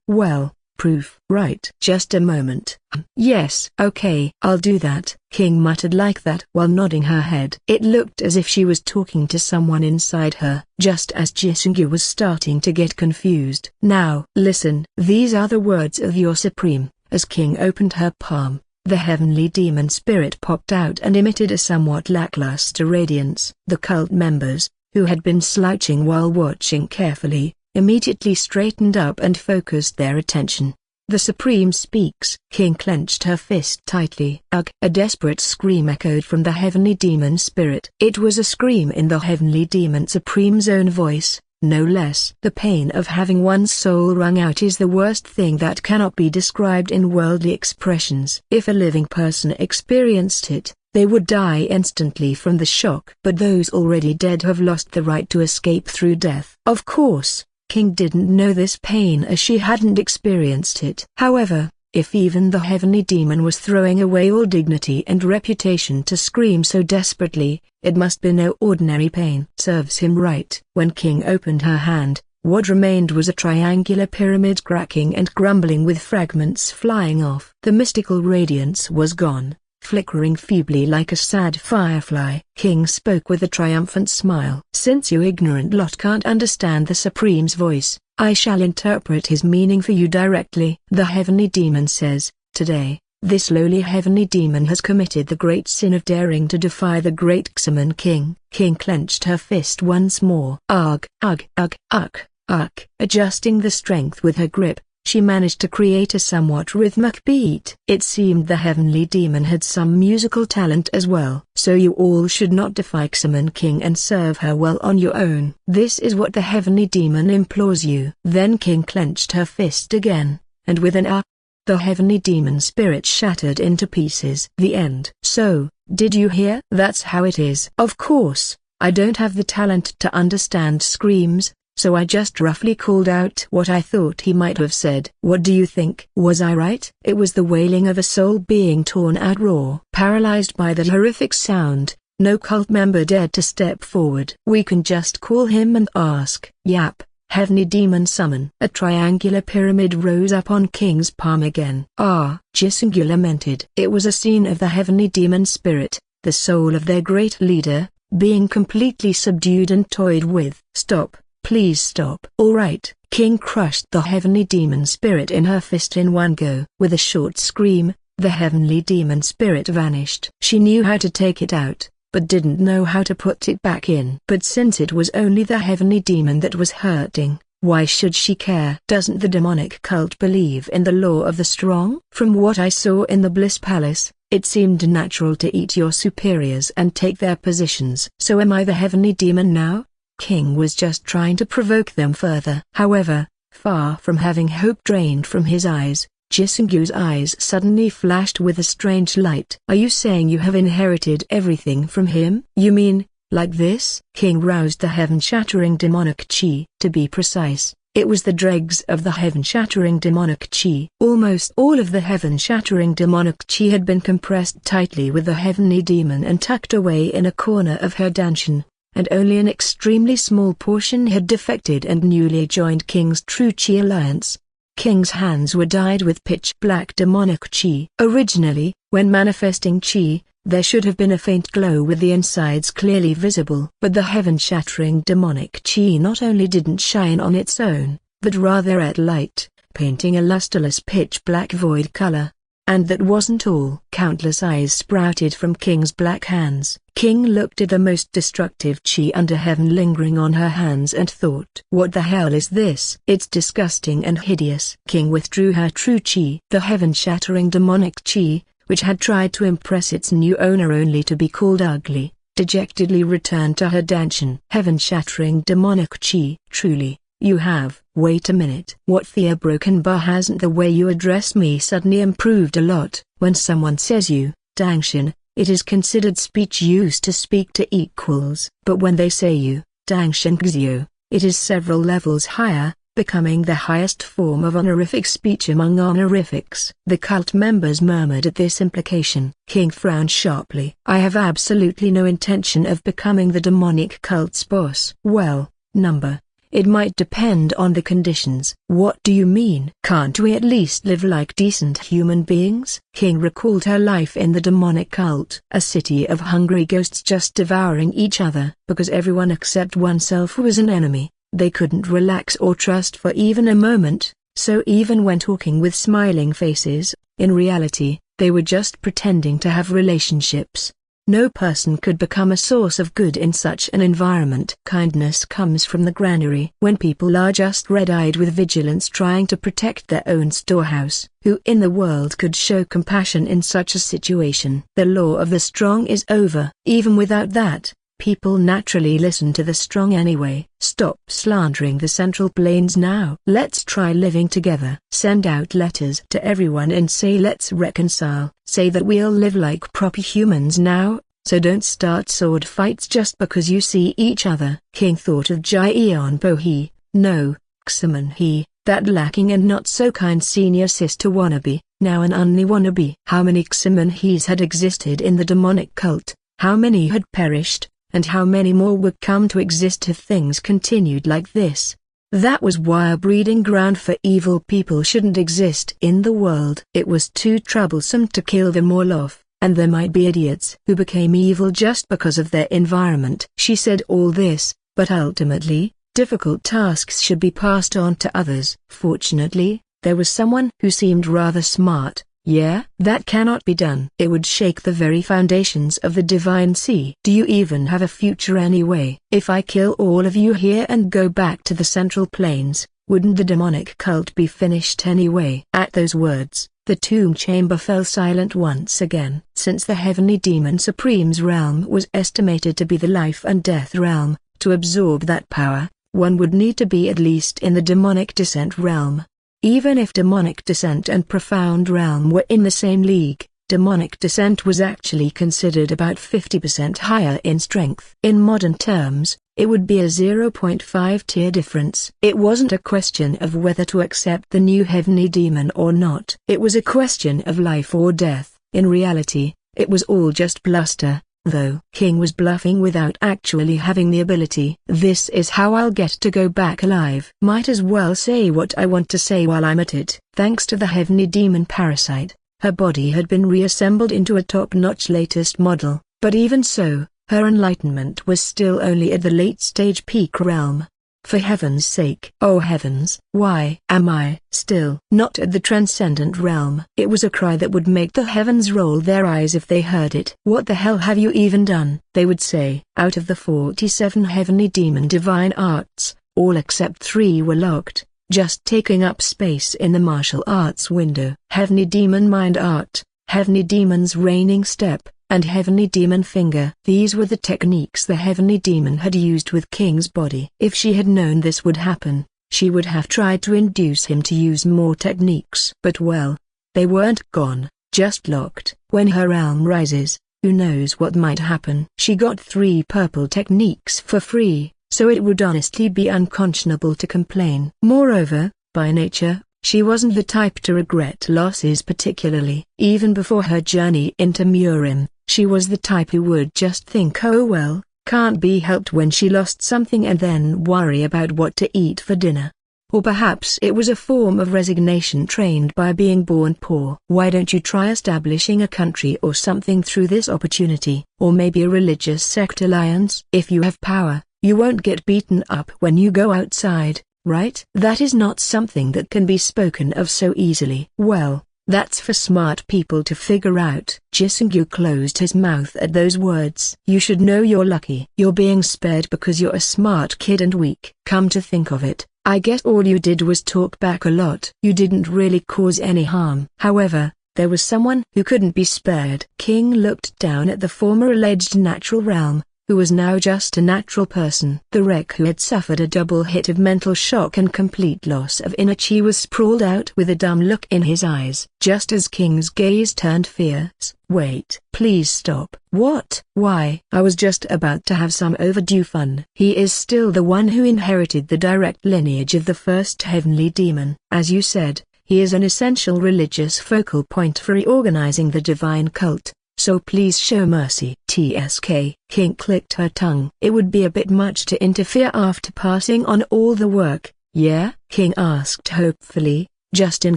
Well, proof. Right. Just a moment. Yes. Okay. I'll do that. King muttered like that while nodding her head. It looked as if she was talking to someone inside her, just as Jisungyu was starting to get confused. Now, listen. These are the words of your Supreme. As King opened her palm, the Heavenly Demon Spirit popped out and emitted a somewhat lackluster radiance. The cult members, who had been slouching while watching carefully, immediately straightened up and focused their attention. The Supreme speaks. King clenched her fist tightly. Ugh! A desperate scream echoed from the Heavenly Demon Spirit. It was a scream in the Heavenly Demon Supreme's own voice, no less. The pain of having one's soul wrung out is the worst thing that cannot be described in worldly expressions. If a living person experienced it, they would die instantly from the shock. But those already dead have lost the right to escape through death. Of course, King didn't know this pain as she hadn't experienced it. However, if even the Heavenly Demon was throwing away all dignity and reputation to scream so desperately, it must be no ordinary pain. Serves him right. When King opened her hand, what remained was a triangular pyramid cracking and crumbling with fragments flying off. The mystical radiance was gone, flickering feebly like a sad firefly. King spoke with a triumphant smile. Since you ignorant lot can't understand the Supreme's voice, I shall interpret his meaning for you directly. The Heavenly Demon says, today, this lowly Heavenly Demon has committed the great sin of daring to defy the great Ximon King. King clenched her fist once more. Ugh, ugh, ugh, ugh, ugh. Adjusting the strength with her grip, she managed to create a somewhat rhythmic beat. It seemed the Heavenly Demon had some musical talent as well. So you all should not defy Ximon King and serve her well on your own. This is what the Heavenly Demon implores you. Then King clenched her fist again, and with an ah, the Heavenly Demon Spirit shattered into pieces. The end. So, did you hear? That's how it is. Of course, I don't have the talent to understand screams, so I just roughly called out what I thought he might have said. What do you think? Was I right? It was the wailing of a soul being torn out raw. Paralyzed by the horrific sound, no cult member dared to step forward. We can just call him and ask. Yap. Heavenly Demon summon. A triangular pyramid rose up on King's palm again. Ah, Jisungyu lamented. It was a scene of the Heavenly Demon Spirit, the soul of their great leader, being completely subdued and toyed with. Stop. Please stop. All right. King crushed the Heavenly Demon Spirit in her fist in one go. With a short scream, the Heavenly Demon Spirit vanished. She knew how to take it out, but didn't know how to put it back in. But since it was only the Heavenly Demon that was hurting, why should she care? Doesn't the demonic cult believe in the law of the strong? From what I saw in the Bliss Palace, it seemed natural to eat your superiors and take their positions. So am I the Heavenly Demon now? King was just trying to provoke them further. However, far from having hope drained from his eyes, Jisungyu's eyes suddenly flashed with a strange light. Are you saying you have inherited everything from him? You mean, like this? King roused the heaven-shattering demonic chi. To be precise, it was the dregs of the heaven-shattering demonic chi. Almost all of the heaven-shattering demonic chi had been compressed tightly with the Heavenly Demon and tucked away in a corner of her danshin, and only an extremely small portion had defected and newly joined King's true chi alliance. King's hands were dyed with pitch-black demonic chi. Originally, when manifesting chi, there should have been a faint glow with the insides clearly visible. But the heaven-shattering demonic chi not only didn't shine on its own, but rather at light, painting a lusterless pitch-black void color. And that wasn't all. Countless eyes sprouted from King's black hands. King looked at the most destructive chi under heaven lingering on her hands and thought, what the hell is this? It's disgusting and hideous. King withdrew her true chi. The heaven-shattering demonic chi, which had tried to impress its new owner only to be called ugly, dejectedly returned to her danchin. Heaven-shattering demonic chi. Truly, you have. Wait a minute. What the broken bar hasn't the way you address me suddenly improved a lot. When someone says you, dangshin, it is considered speech used to speak to equals. But when they say you, dangshin gzio, it is several levels higher, becoming the highest form of honorific speech among honorifics. The cult members murmured at this implication. King frowned sharply. I have absolutely no intention of becoming the demonic cult's boss. Well, number. It might depend on the conditions. What do you mean? Can't we at least live like decent human beings? King recalled her life in the demonic cult. A city of hungry ghosts just devouring each other. Because everyone except oneself was an enemy, they couldn't relax or trust for even a moment, so even when talking with smiling faces, in reality, they were just pretending to have relationships. No person could become a source of good in such an environment. Kindness comes from the granary. When people are just red-eyed with vigilance trying to protect their own storehouse, who in the world could show compassion in such a situation? The law of the strong is over. Even without that, people naturally listen to the strong anyway. Stop slandering the Central Plains now. Let's try living together. Send out letters to everyone and say let's reconcile. Say that we'll live like proper humans now, so don't start sword fights just because you see each other. King thought of Jaion Pohi, no, Xaman He, that lacking and not so kind senior sister wannabe, now an only wannabe. How many Xaman He's had existed in the demonic cult, how many had perished, and how many more would come to exist if things continued like this? That was why a breeding ground for evil people shouldn't exist in the world. It was too troublesome to kill them all off, and there might be idiots who became evil just because of their environment. She said all this, but ultimately, difficult tasks should be passed on to others. Fortunately, there was someone who seemed rather smart. Yeah, that cannot be done. It would shake the very foundations of the divine sea. Do you even have a future anyway? If I kill all of you here and go back to the Central Plains, wouldn't the demonic cult be finished anyway? At those words, the tomb chamber fell silent once again. Since the heavenly demon supreme's realm was estimated to be the life and death realm, to absorb that power, one would need to be at least in the demonic descent realm. Even if demonic descent and profound realm were in the same league, demonic descent was actually considered about 50% higher in strength. In modern terms, it would be a 0.5 tier difference. It wasn't a question of whether to accept the new heavenly demon or not. It was a question of life or death. In reality, it was all just bluster. Though King was bluffing without actually having the ability. This is how I'll get to go back alive. Might as well say what I want to say while I'm at it. Thanks to the heavenly demon parasite, her body had been reassembled into a top-notch latest model, but even so, her enlightenment was still only at the late-stage peak realm. For heaven's sake. Oh heavens, why am I still not at the transcendent realm? It was a cry that would make the heavens roll their eyes if they heard it. What the hell have you even done? They would say. Out of the 47 heavenly demon divine arts, all except 3 were locked, just taking up space in the martial arts window. Heavenly demon mind art, heavenly demon's reigning step, and heavenly demon finger. These were the techniques the heavenly demon had used with King's body. If she had known this would happen, she would have tried to induce him to use more techniques. But well, they weren't gone, just locked. When her realm rises, who knows what might happen. She got 3 purple techniques for free, so it would honestly be unconscionable to complain. Moreover, by nature, she wasn't the type to regret losses particularly. Even before her journey into Murim, she was the type who would just think oh well, can't be helped when she lost something and then worry about what to eat for dinner. Or perhaps it was a form of resignation trained by being born poor. Why don't you try establishing a country or something through this opportunity? Or maybe a religious sect alliance? If you have power, you won't get beaten up when you go outside, right? That is not something that can be spoken of so easily. Well, That's for smart people to figure out. Jisungyu closed his mouth at those words. You should know you're lucky. You're being spared because you're a smart kid and weak. Come to think of it, I guess all you did was talk back a lot. You didn't really cause any harm. However, there was someone who couldn't be spared. King looked down at the former alleged natural realm, who was now just a natural person. The wreck who had suffered a double hit of mental shock and complete loss of inner chi was sprawled out with a dumb look in his eyes. Just as King's gaze turned fierce. Wait, please stop. What? Why? I was just about to have some overdue fun. He is still the one who inherited the direct lineage of the first heavenly demon. As you said, he is an essential religious focal point for reorganizing the divine cult. So please show mercy. TSK. King clicked her tongue. It would be a bit much to interfere after passing on all the work, yeah? King asked hopefully, just in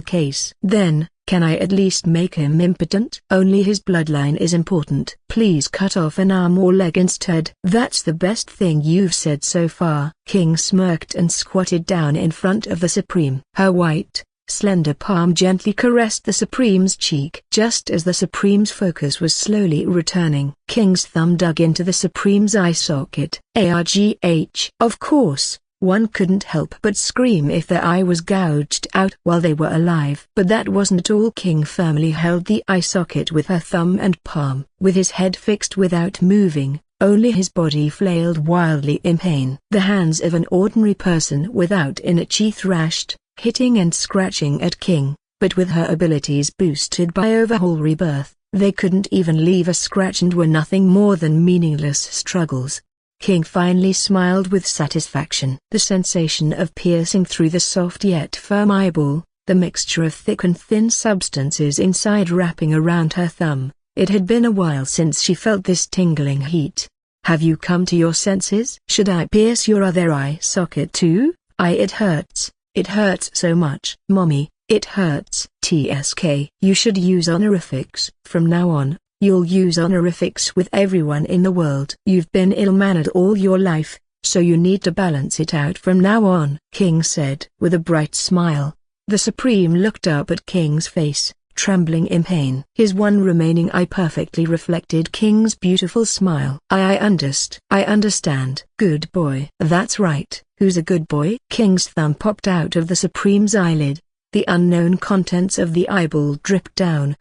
case. Then, can I at least make him impotent? Only his bloodline is important. Please cut off an arm or leg instead. That's the best thing you've said so far. King smirked and squatted down in front of the Supreme. Her white, slender palm gently caressed the Supreme's cheek. Just as the Supreme's focus was slowly returning, King's thumb dug into the Supreme's eye socket. ARGH. Of course, one couldn't help but scream if their eye was gouged out while they were alive. But that wasn't all. King firmly held the eye socket with her thumb and palm. With his head fixed without moving, only his body flailed wildly in pain. The hands of an ordinary person without inner chi thrashed, hitting and scratching at King, but with her abilities boosted by overhaul rebirth, they couldn't even leave a scratch and were nothing more than meaningless struggles. King finally smiled with satisfaction. The sensation of piercing through the soft yet firm eyeball, the mixture of thick and thin substances inside wrapping around her thumb, it had been a while since she felt this tingling heat. Have you come to your senses? Should I pierce your other eye socket too? It hurts. It hurts so much. Mommy, it hurts. TSK. You should use honorifics. From now on, you'll use honorifics with everyone in the world. You've been ill-mannered all your life, so you need to balance it out from now on, King said. With a bright smile, the Supreme looked up at King's face, trembling in pain. His one remaining eye perfectly reflected King's beautiful smile. I understand. Good boy. That's right. Who's a good boy? King's thumb popped out of the Supreme's eyelid. The unknown contents of the eyeball dripped down.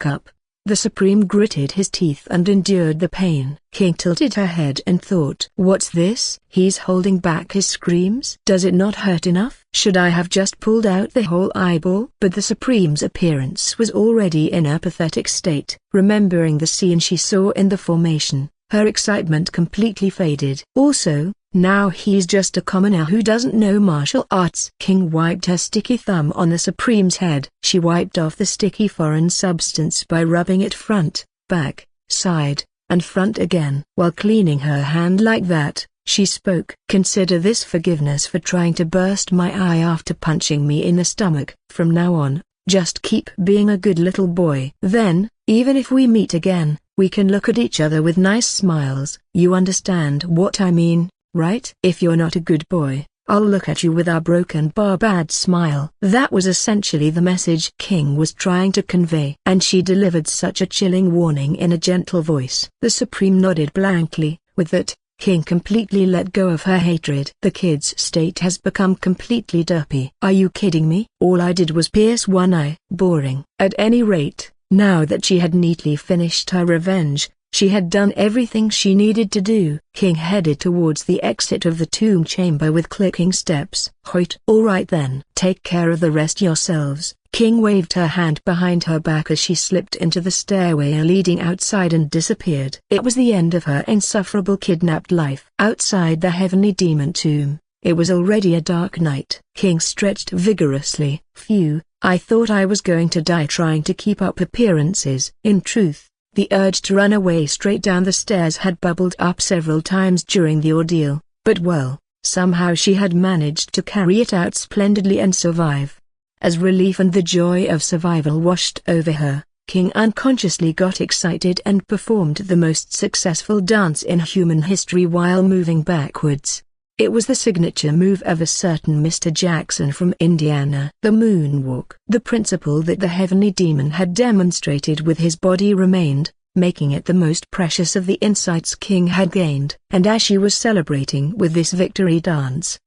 Cup. The Supreme gritted his teeth and endured the pain. King tilted her head and thought, what's this? He's holding back his screams. Does it not hurt enough? Should I have just pulled out the whole eyeball? But the Supreme's appearance was already in a pathetic state. Remembering the scene she saw in the formation, her excitement completely faded. Also, now he's just a commoner who doesn't know martial arts. King wiped her sticky thumb on the Supreme's head. She wiped off the sticky foreign substance by rubbing it front, back, side, and front again. While cleaning her hand like that, she spoke. Consider this forgiveness for trying to burst my eye after punching me in the stomach. From now on, just keep being a good little boy. Then, even if we meet again, we can look at each other with nice smiles. You understand what I mean, right? If you're not a good boy, I'll look at you with a broken barbed smile. That was essentially the message King was trying to convey. And she delivered such a chilling warning in a gentle voice. The Supreme nodded blankly. With that, King completely let go of her hatred. The kid's state has become completely derpy. Are you kidding me? All I did was pierce one eye. Boring. At any rate, now that she had neatly finished her revenge, she had done everything she needed to do. King headed towards the exit of the tomb chamber with clicking steps. Hoit. All right then. Take care of the rest yourselves. King waved her hand behind her back as she slipped into the stairway leading outside and disappeared. It was the end of her insufferable kidnapped life. Outside the heavenly demon tomb, it was already a dark night. King stretched vigorously. Phew, I thought I was going to die trying to keep up appearances. In truth, the urge to run away straight down the stairs had bubbled up several times during the ordeal, but well, somehow she had managed to carry it out splendidly and survive. As relief and the joy of survival washed over her, King unconsciously got excited and performed the most successful dance in human history while moving backwards. It was the signature move of a certain Mr. Jackson from Indiana. The moonwalk. The principle that the heavenly demon had demonstrated with his body remained, making it the most precious of the insights King had gained. And as she was celebrating with this victory dance,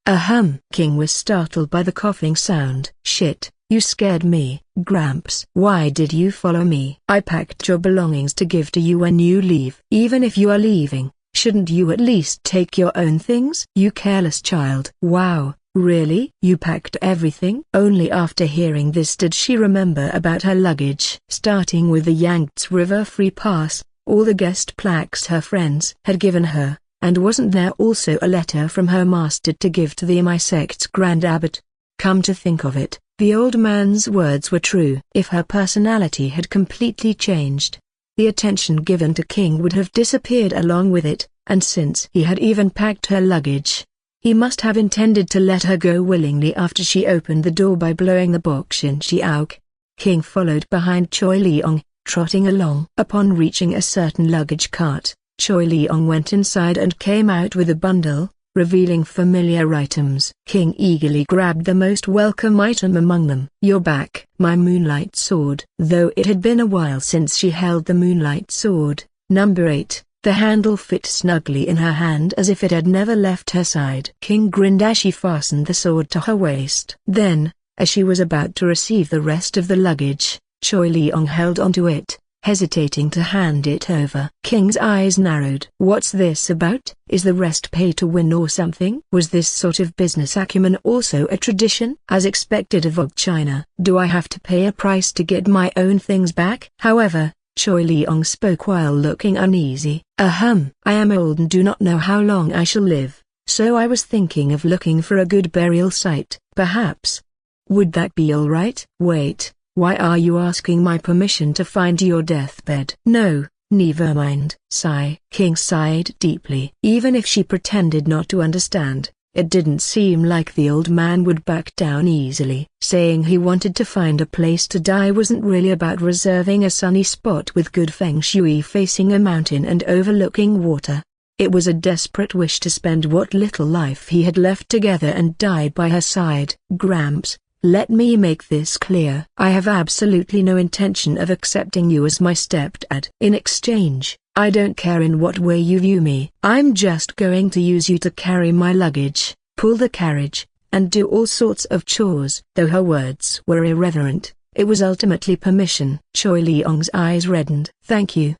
King was startled by the coughing sound. "Shit, you scared me, Gramps. Why did you follow me? I packed your belongings to give to you when you leave. Even if you are leaving, shouldn't you at least take your own things? You careless child." "Wow, really? You packed everything?" Only after hearing this did she remember about her luggage. Starting with the Yangtze River Free Pass, all the guest plaques her friends had given her, and wasn't there also a letter from her master to give to the Ami sect's Grand Abbot? Come to think of it, the old man's words were true. If her personality had completely changed, the attention given to King would have disappeared along with it, and since he had even packed her luggage, he must have intended to let her go willingly after she opened the door by blowing the boxin she out. King followed behind Choi Leong, trotting along. Upon reaching a certain luggage cart, Choi Leong went inside and came out with a bundle, revealing familiar items. King eagerly grabbed the most welcome item among them. "You're back." "My moonlight sword." Though it had been a while since she held the moonlight sword, number 8, the handle fit snugly in her hand as if it had never left her side. King grinned as she fastened the sword to her waist. Then, as she was about to receive the rest of the luggage, Choi Leong held onto it, hesitating to hand it over. King's eyes narrowed. "What's this about? Is the rest pay to win or something?" Was this sort of business acumen also a tradition? As expected of China. "Do I have to pay a price to get my own things back?" However, Choi Leong spoke while looking uneasy. I am old and do not know how long I shall live, so I was thinking of looking for a good burial site, perhaps. Would that be all right?" "Wait, why are you asking my permission to find your deathbed?" "No, never mind." Sigh. King sighed deeply. Even if she pretended not to understand, it didn't seem like the old man would back down easily. Saying he wanted to find a place to die wasn't really about reserving a sunny spot with good feng shui facing a mountain and overlooking water. It was a desperate wish to spend what little life he had left together and die by her side. "Gramps, let me make this clear. I have absolutely no intention of accepting you as my stepdad. In exchange, I don't care in what way you view me. I'm just going to use you to carry my luggage, pull the carriage, and do all sorts of chores." Though her words were irreverent, it was ultimately permission. Choi Leong's eyes reddened. Thank you,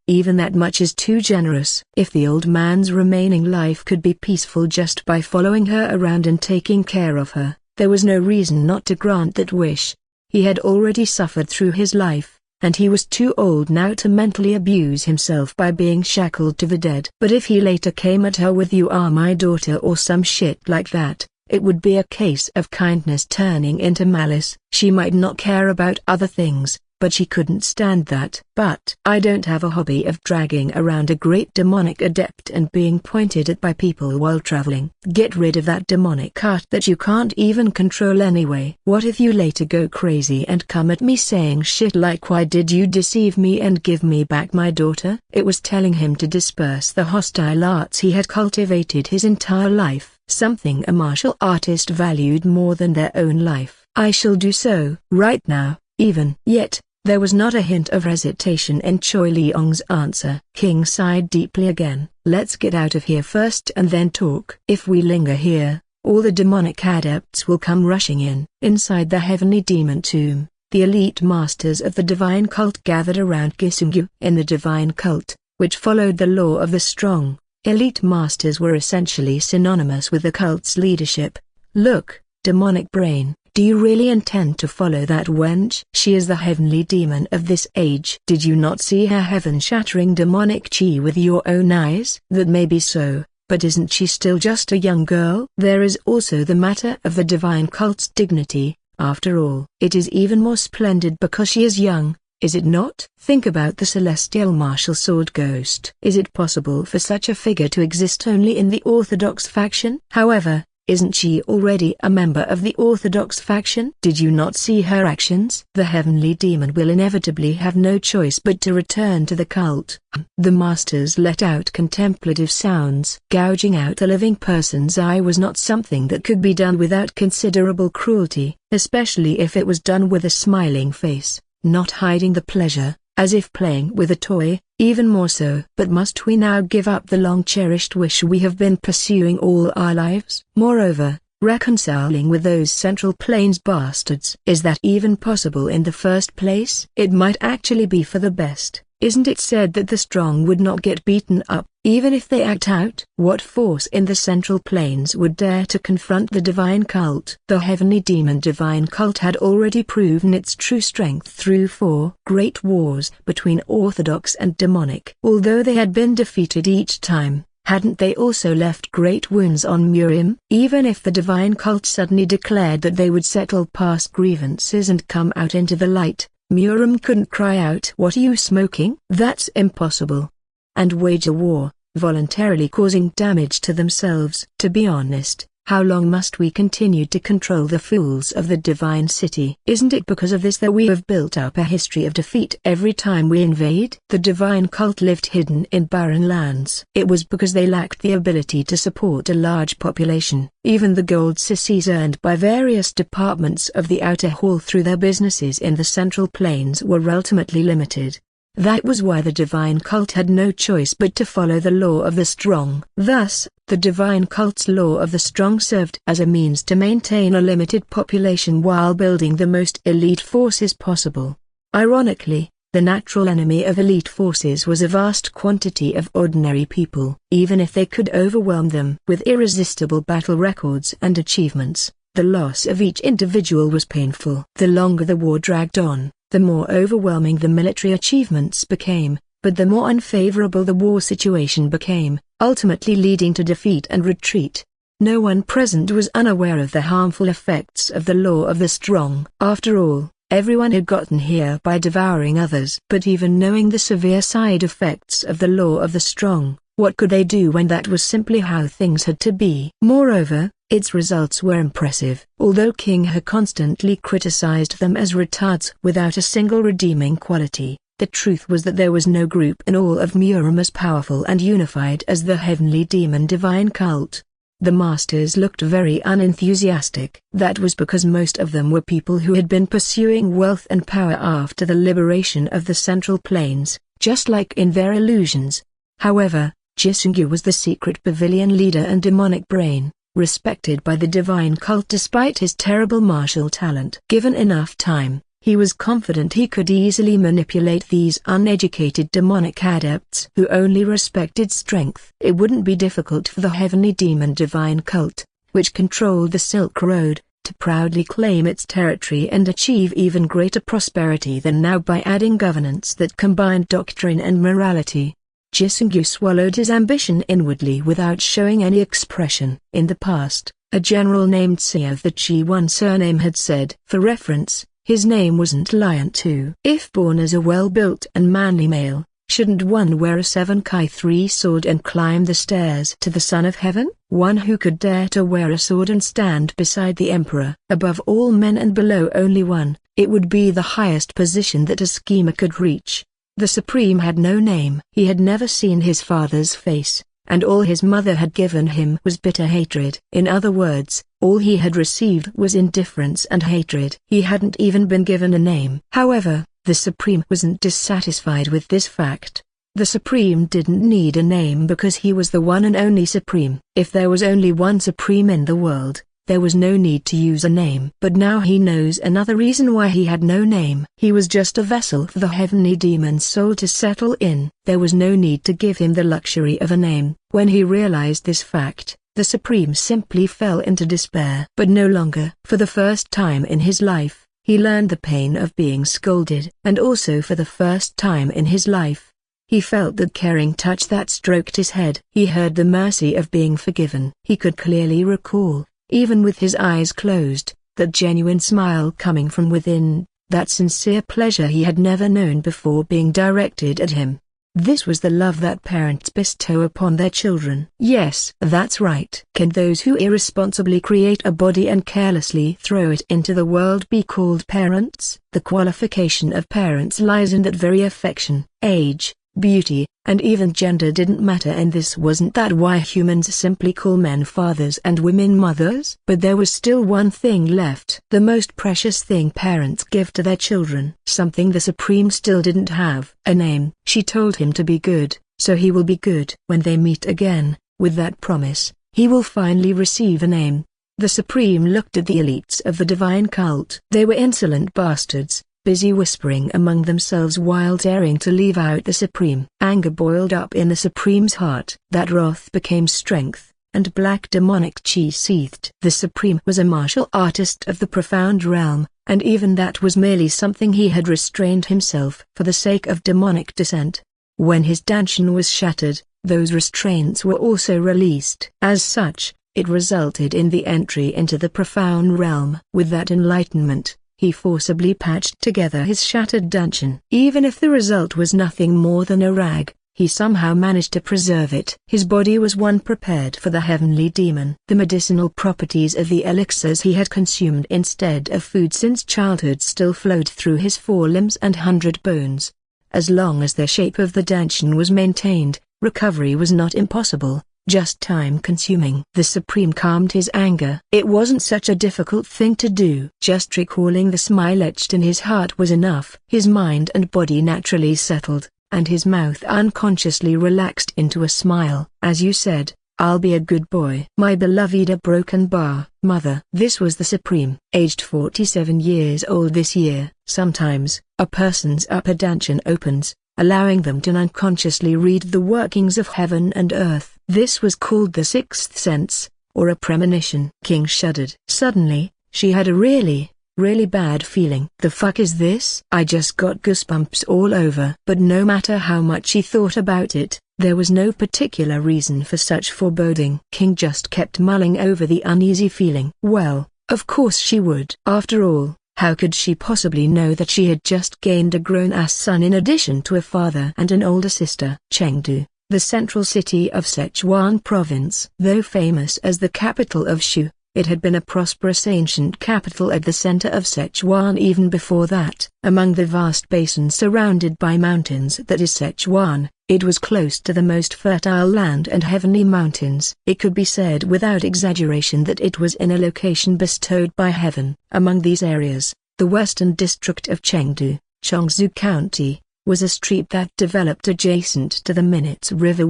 even that much is too generous." If the old man's remaining life could be peaceful just by following her around and taking care of her, there was no reason not to grant that wish. He had already suffered through his life, and he was too old now to mentally abuse himself by being shackled to the dead. But if he later came at her with "you are my daughter" or some shit like that, it would be a case of kindness turning into malice. She might not care about other things, but she couldn't stand that. "But I don't have a hobby of dragging around a great demonic adept and being pointed at by people while traveling." "Get rid of that demonic heart that you can't even control anyway. What if you later go crazy and come at me saying shit like 'why did you deceive me and give me back my daughter?'" It was telling him to disperse the hostile arts he had cultivated his entire life, something a martial artist valued more than their own life. "I shall do so right now, even." Yet, there was not a hint of hesitation in Choi Leong's answer. King sighed deeply again. "Let's get out of here first and then talk. If we linger here, all the demonic adepts will come rushing in." Inside the heavenly demon tomb, the elite masters of the divine cult gathered around Gisungyu. In the divine cult, which followed the law of the strong, elite masters were essentially synonymous with the cult's leadership. "Look, demonic brain, do you really intend to follow that wench? She is the heavenly demon of this age. Did you not see her heaven-shattering demonic chi with your own eyes?" "That may be so, but isn't she still just a young girl?" "There is also the matter of the divine cult's dignity. After all, it is even more splendid because she is young, is it not? Think about the celestial martial sword ghost. Is it possible for such a figure to exist only in the orthodox faction?" However, Isn't she already a member of the Orthodox faction? Did you not see her actions? The heavenly demon will inevitably have no choice but to return to the cult. The masters let out contemplative sounds. Gouging out a living person's eye was not something that could be done without considerable cruelty, especially if it was done with a smiling face, not hiding the pleasure, as if playing with a toy, even more so. But must we now give up the long-cherished wish we have been pursuing all our lives? Moreover, reconciling with those Central Plains bastards. Is that even possible in the first place? It might actually be for the best. Isn't it said that the strong would not get beaten up, even if they act out? What force in the Central Plains would dare to confront the divine cult? The heavenly demon divine cult had already proven its true strength through 4 great wars between Orthodox and demonic. Although they had been defeated each time, hadn't they also left great wounds on Murim? Even if the divine cult suddenly declared that they would settle past grievances and come out into the light, Murim couldn't cry out, "What are you smoking?" That's impossible. And wage a war, voluntarily causing damage to themselves. To be honest, how long must we continue to control the fools of the divine city? Isn't it because of this that we have built up a history of defeat every time we invade? The divine cult lived hidden in barren lands. It was because they lacked the ability to support a large population. Even the gold cities earned by various departments of the outer hall through their businesses in the Central Plains were ultimately limited. That was why the divine cult had no choice but to follow the law of the strong. Thus, the divine cult's law of the strong served as a means to maintain a limited population while building the most elite forces possible. Ironically, the natural enemy of elite forces was a vast quantity of ordinary people. Even if they could overwhelm them with irresistible battle records and achievements, the loss of each individual was painful. The longer the war dragged on, the more overwhelming the military achievements became, but the more unfavorable the war situation became, ultimately leading to defeat and retreat. No one present was unaware of the harmful effects of the law of the strong. After all, everyone had gotten here by devouring others. But even knowing the severe side effects of the law of the strong, what could they do when that was simply how things had to be? Moreover, its results were impressive. Although King had constantly criticized them as retards without a single redeeming quality, the truth was that there was no group in all of Murim as powerful and unified as the heavenly demon divine cult. The masters looked very unenthusiastic. That was because most of them were people who had been pursuing wealth and power after the liberation of the Central Plains, just like in their illusions. However, Jisungyu was the secret pavilion leader and demonic brain, respected by the divine cult despite his terrible martial talent. Given enough time, he was confident he could easily manipulate these uneducated demonic adepts who only respected strength. It wouldn't be difficult for the heavenly demon divine cult, which controlled the Silk Road, to proudly claim its territory and achieve even greater prosperity than now by adding governance that combined doctrine and morality. Jisungyu swallowed his ambition inwardly without showing any expression. In the past, a general named Sia of the Chi-1 surname had said, for reference, his name wasn't Lion too. If born as a well-built and manly male, shouldn't one wear a 7-kai-3 sword and climb the stairs to the Son of Heaven? One who could dare to wear a sword and stand beside the Emperor, above all men and below only one, it would be the highest position that a schemer could reach. The Supreme had no name. He had never seen his father's face, and all his mother had given him was bitter hatred. In other words, all he had received was indifference and hatred. He hadn't even been given a name. However, the Supreme wasn't dissatisfied with this fact. The Supreme didn't need a name because he was the one and only Supreme. If there was only one Supreme in the world, there was no need to use a name. But now he knows another reason why he had no name. He was just a vessel for the heavenly demon's soul to settle in. There was no need to give him the luxury of a name. When he realized this fact, the Supreme simply fell into despair. But no longer. For the first time in his life, he learned the pain of being scolded. And also for the first time in his life, he felt that caring touch that stroked his head. He heard the mercy of being forgiven. He could clearly recall, even with his eyes closed, that genuine smile coming from within, that sincere pleasure he had never known before being directed at him. This was the love that parents bestow upon their children. Yes, that's right. Can those who irresponsibly create a body and carelessly throw it into the world be called parents? The qualification of parents lies in that very affection. Age, beauty, and even gender didn't matter, and this wasn't that why humans simply call men fathers and women mothers? But there was still one thing left. The most precious thing parents give to their children. Something the Supreme still didn't have. A name. She told him to be good, so he will be good. When they meet again, with that promise, he will finally receive a name. The Supreme looked at the elites of the divine cult. They were insolent bastards, busy whispering among themselves while daring to leave out the Supreme. Anger boiled up in the Supreme's heart. That wrath became strength, and black demonic chi seethed. The Supreme was a martial artist of the profound realm, and even that was merely something he had restrained himself for the sake of demonic descent. When his dantian was shattered, those restraints were also released. As such, it resulted in the entry into the profound realm. With that enlightenment, he forcibly patched together his shattered dantian. Even if the result was nothing more than a rag, he somehow managed to preserve it. His body was one prepared for the heavenly demon. The medicinal properties of the elixirs he had consumed instead of food since childhood still flowed through his 4 limbs and 100 bones. As long as the shape of the dantian was maintained, recovery was not impossible, just time-consuming. The Supreme calmed his anger. It wasn't such a difficult thing to do. Just recalling the smile etched in his heart was enough. His mind and body naturally settled, and his mouth unconsciously relaxed into a smile. As you said, I'll be a good boy. My beloved broken bar, mother. This was the Supreme, aged 47 years old this year. Sometimes, a person's upper dantian opens, allowing them to unconsciously read the workings of heaven and earth. This was called the sixth sense, or a premonition. King shuddered. Suddenly, she had a really bad feeling. The fuck is this? I just got goosebumps all over. But no matter how much he thought about it, there was no particular reason for such foreboding. King just kept mulling over the uneasy feeling. Well, of course she would. After all, how could she possibly know that she had just gained a grown-ass son in addition to a father and an older sister? Chengdu, the central city of Sichuan province. Though famous as the capital of Shu, it had been a prosperous ancient capital at the center of Sichuan even before that. Among the vast basin surrounded by mountains that is Sichuan, it was close to the most fertile land and heavenly mountains. It could be said without exaggeration that it was in a location bestowed by heaven. Among these areas, the western district of Chengdu, Chongzhou County, was a street that developed adjacent to the Minutes River.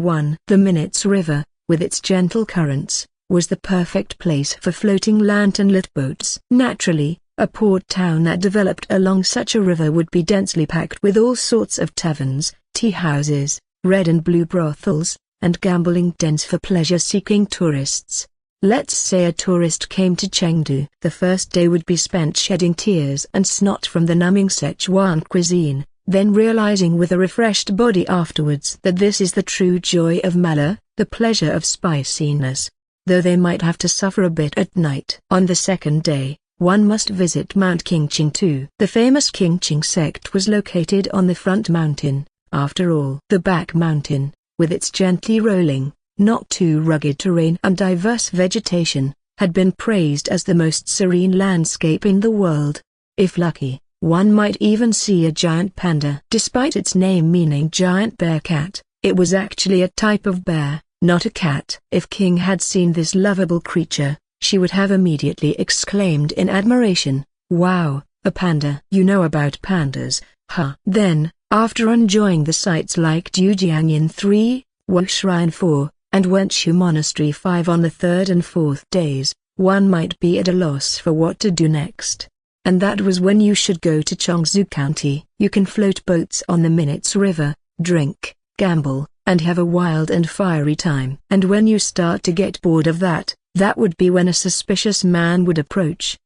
The Minutes River, with its gentle currents, was the perfect place for floating lantern-lit boats. Naturally, a port town that developed along such a river would be densely packed with all sorts of taverns, tea houses, red and blue brothels, and gambling dens for pleasure-seeking tourists. Let's say a tourist came to Chengdu. The first day would be spent shedding tears and snot from the numbing Sichuan cuisine, then realizing with a refreshed body afterwards that this is the true joy of Mala, the pleasure of spiciness, though they might have to suffer a bit at night. On the second day, one must visit Mount Qingqing too. The famous Qingqing sect was located on the front mountain. After all, the back mountain, with its gently rolling, not too rugged terrain and diverse vegetation, had been praised as the most serene landscape in the world. If lucky, one might even see a giant panda. Despite its name meaning giant bear cat, it was actually a type of bear, not a cat. If King had seen this lovable creature, she would have immediately exclaimed in admiration, "Wow, a panda!" You know about pandas, huh? Then, after enjoying the sights like Dujiangyan 3, Wu Shrine 4, and Wenshu Monastery 5 on the third and fourth days, one might be at a loss for what to do next. And that was when you should go to Chongzhou County. You can float boats on the Minutes River, drink, gamble, and have a wild and fiery time. And when you start to get bored of that, that would be when a suspicious man would approach.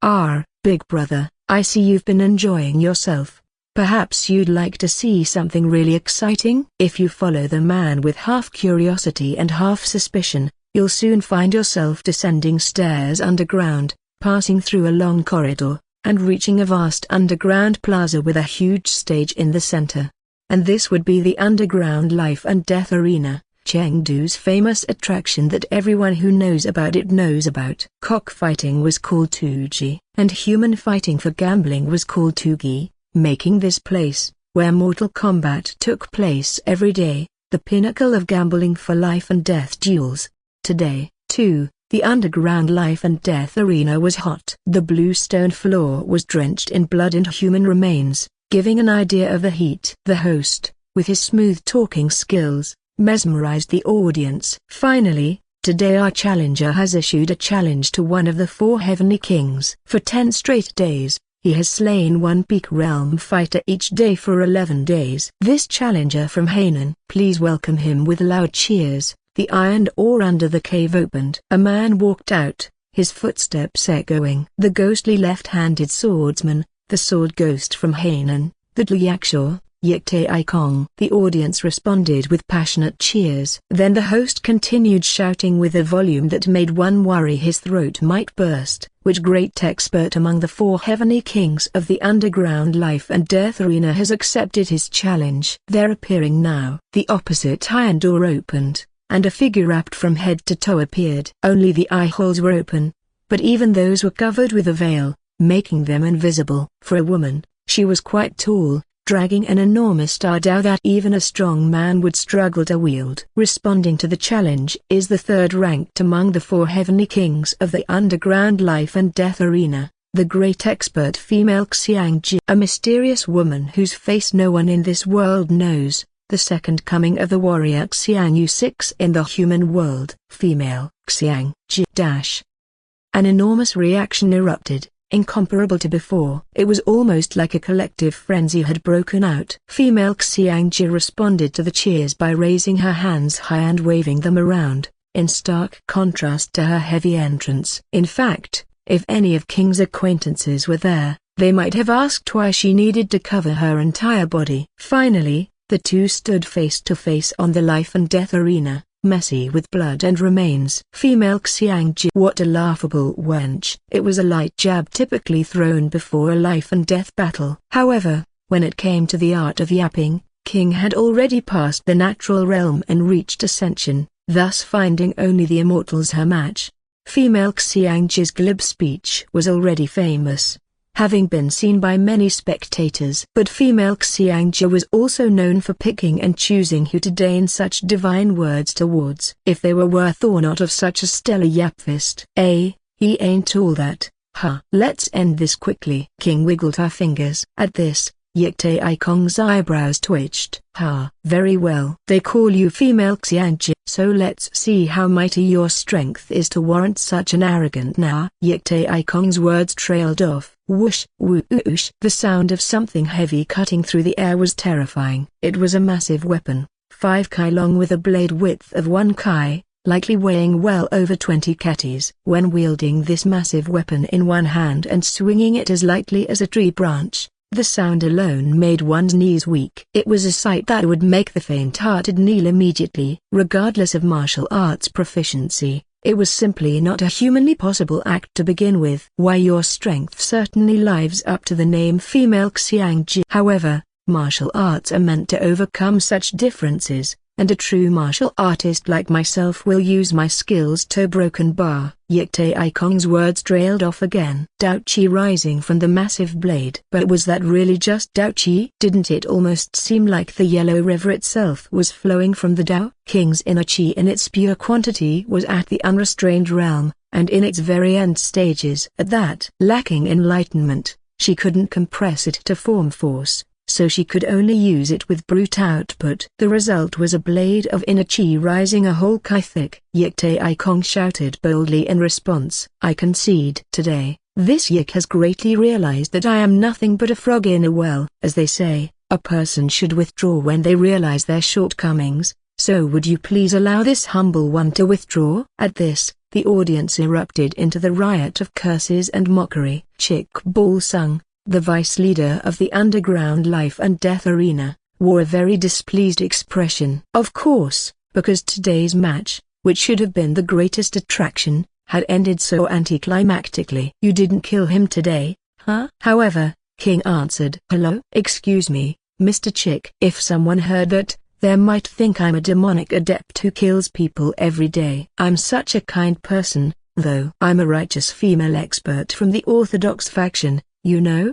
Big brother, I see you've been enjoying yourself. Perhaps you'd like to see something really exciting? If you follow the man with half curiosity and half suspicion, you'll soon find yourself descending stairs underground, passing through a long corridor, and reaching a vast underground plaza with a huge stage in the center. And this would be the underground life and death arena, Chengdu's famous attraction that everyone who knows about it knows about. Cockfighting was called Tuji, and human fighting for gambling was called Tugi, making this place, where mortal combat took place every day, the pinnacle of gambling for life and death duels. Today, too, the underground life and death arena was hot. The blue stone floor was drenched in blood and human remains, giving an idea of the heat. The host, with his smooth-talking skills, mesmerized the audience. Finally, today our challenger has issued a challenge to one of the 4 heavenly kings. For 10 straight days, he has slain one peak realm fighter each day for 11 days. This challenger from Hainan, please welcome him with loud cheers. The iron door under the cave opened. A man walked out, his footsteps echoing. The ghostly left-handed swordsman, the sword ghost from Hainan, the Dliakshaw, Yikte Ikong. The audience responded with passionate cheers. Then the host continued shouting with a volume that made one worry his throat might burst. Which great expert among the 4 heavenly kings of the underground life and death arena has accepted his challenge? They're appearing now. The opposite iron door opened, and a figure wrapped from head to toe appeared. Only the eye holes were open, but even those were covered with a veil, making them invisible. For a woman, she was quite tall, dragging an enormous dao that even a strong man would struggle to wield. Responding to the challenge is the 3rd ranked among the 4 heavenly kings of the underground life and death arena, the great expert female Xiangji, a mysterious woman whose face no one in this world knows, the second coming of the warrior Xiangyu 6 in the human world. Female Xiangji. An enormous reaction erupted, incomparable to before. It was almost like a collective frenzy had broken out. Female Xiangji responded to the cheers by raising her hands high and waving them around, in stark contrast to her heavy entrance. In fact, if any of King's acquaintances were there, they might have asked why she needed to cover her entire body. Finally, the two stood face to face on the life and death arena, messy with blood and remains. Female Xiangji. What a laughable wench. It was a light jab typically thrown before a life and death battle. However, when it came to the art of yapping, King had already passed the natural realm and reached ascension, thus finding only the immortals her match. Female Xiangji's glib speech was already famous, having been seen by many spectators. But female Xiangji was also known for picking and choosing who to deign such divine words towards. If they were worth or not of such a stellar yapfist. He ain't all that, huh? Let's end this quickly. King wiggled her fingers. At this, Yikte Ikong's eyebrows twitched. Very well. They call you female Xiangji, so let's see how mighty your strength is to warrant such an arrogant nah. Yikte Ikong's words trailed off. Whoosh, whoosh. The sound of something heavy cutting through the air was terrifying. It was a massive weapon, 5 kai long with a blade width of 1 kai, likely weighing well over 20 ketis. When wielding this massive weapon in one hand and swinging it as lightly as a tree branch, the sound alone made one's knees weak. It was a sight that would make the faint-hearted kneel immediately. Regardless of martial arts proficiency, it was simply not a humanly possible act to begin with. Why, your strength certainly lives up to the name female Xiangji. However, martial arts are meant to overcome such differences, and a true martial artist like myself will use my skills to broken bar. Yikte Ikong's words trailed off again. Daoqi rising from the massive blade. But was that really just Daoqi? Didn't it almost seem like the yellow river itself was flowing from the Dao? King's inner chi in its pure quantity was at the unrestrained realm, and in its very end stages. At that, lacking enlightenment, she couldn't compress it to form force, so she could only use it with brute output. The result was a blade of inner chi rising a whole kai thick. Yikte Ikong shouted boldly in response. I concede. Today, this yik has greatly realized that I am nothing but a frog in a well. As they say, a person should withdraw when they realize their shortcomings, so would you please allow this humble one to withdraw? At this, the audience erupted into the riot of curses and mockery. Chik Ball Sung, the vice leader of the underground life and death arena, wore a very displeased expression. Of course, because today's match, which should have been the greatest attraction, had ended so anticlimactically. You didn't kill him today, huh? However, King answered. Hello? Excuse me, Mr. Chick. If someone heard that, they might think I'm a demonic adept who kills people every day. I'm such a kind person, though. I'm a righteous female expert from the Orthodox faction, you know.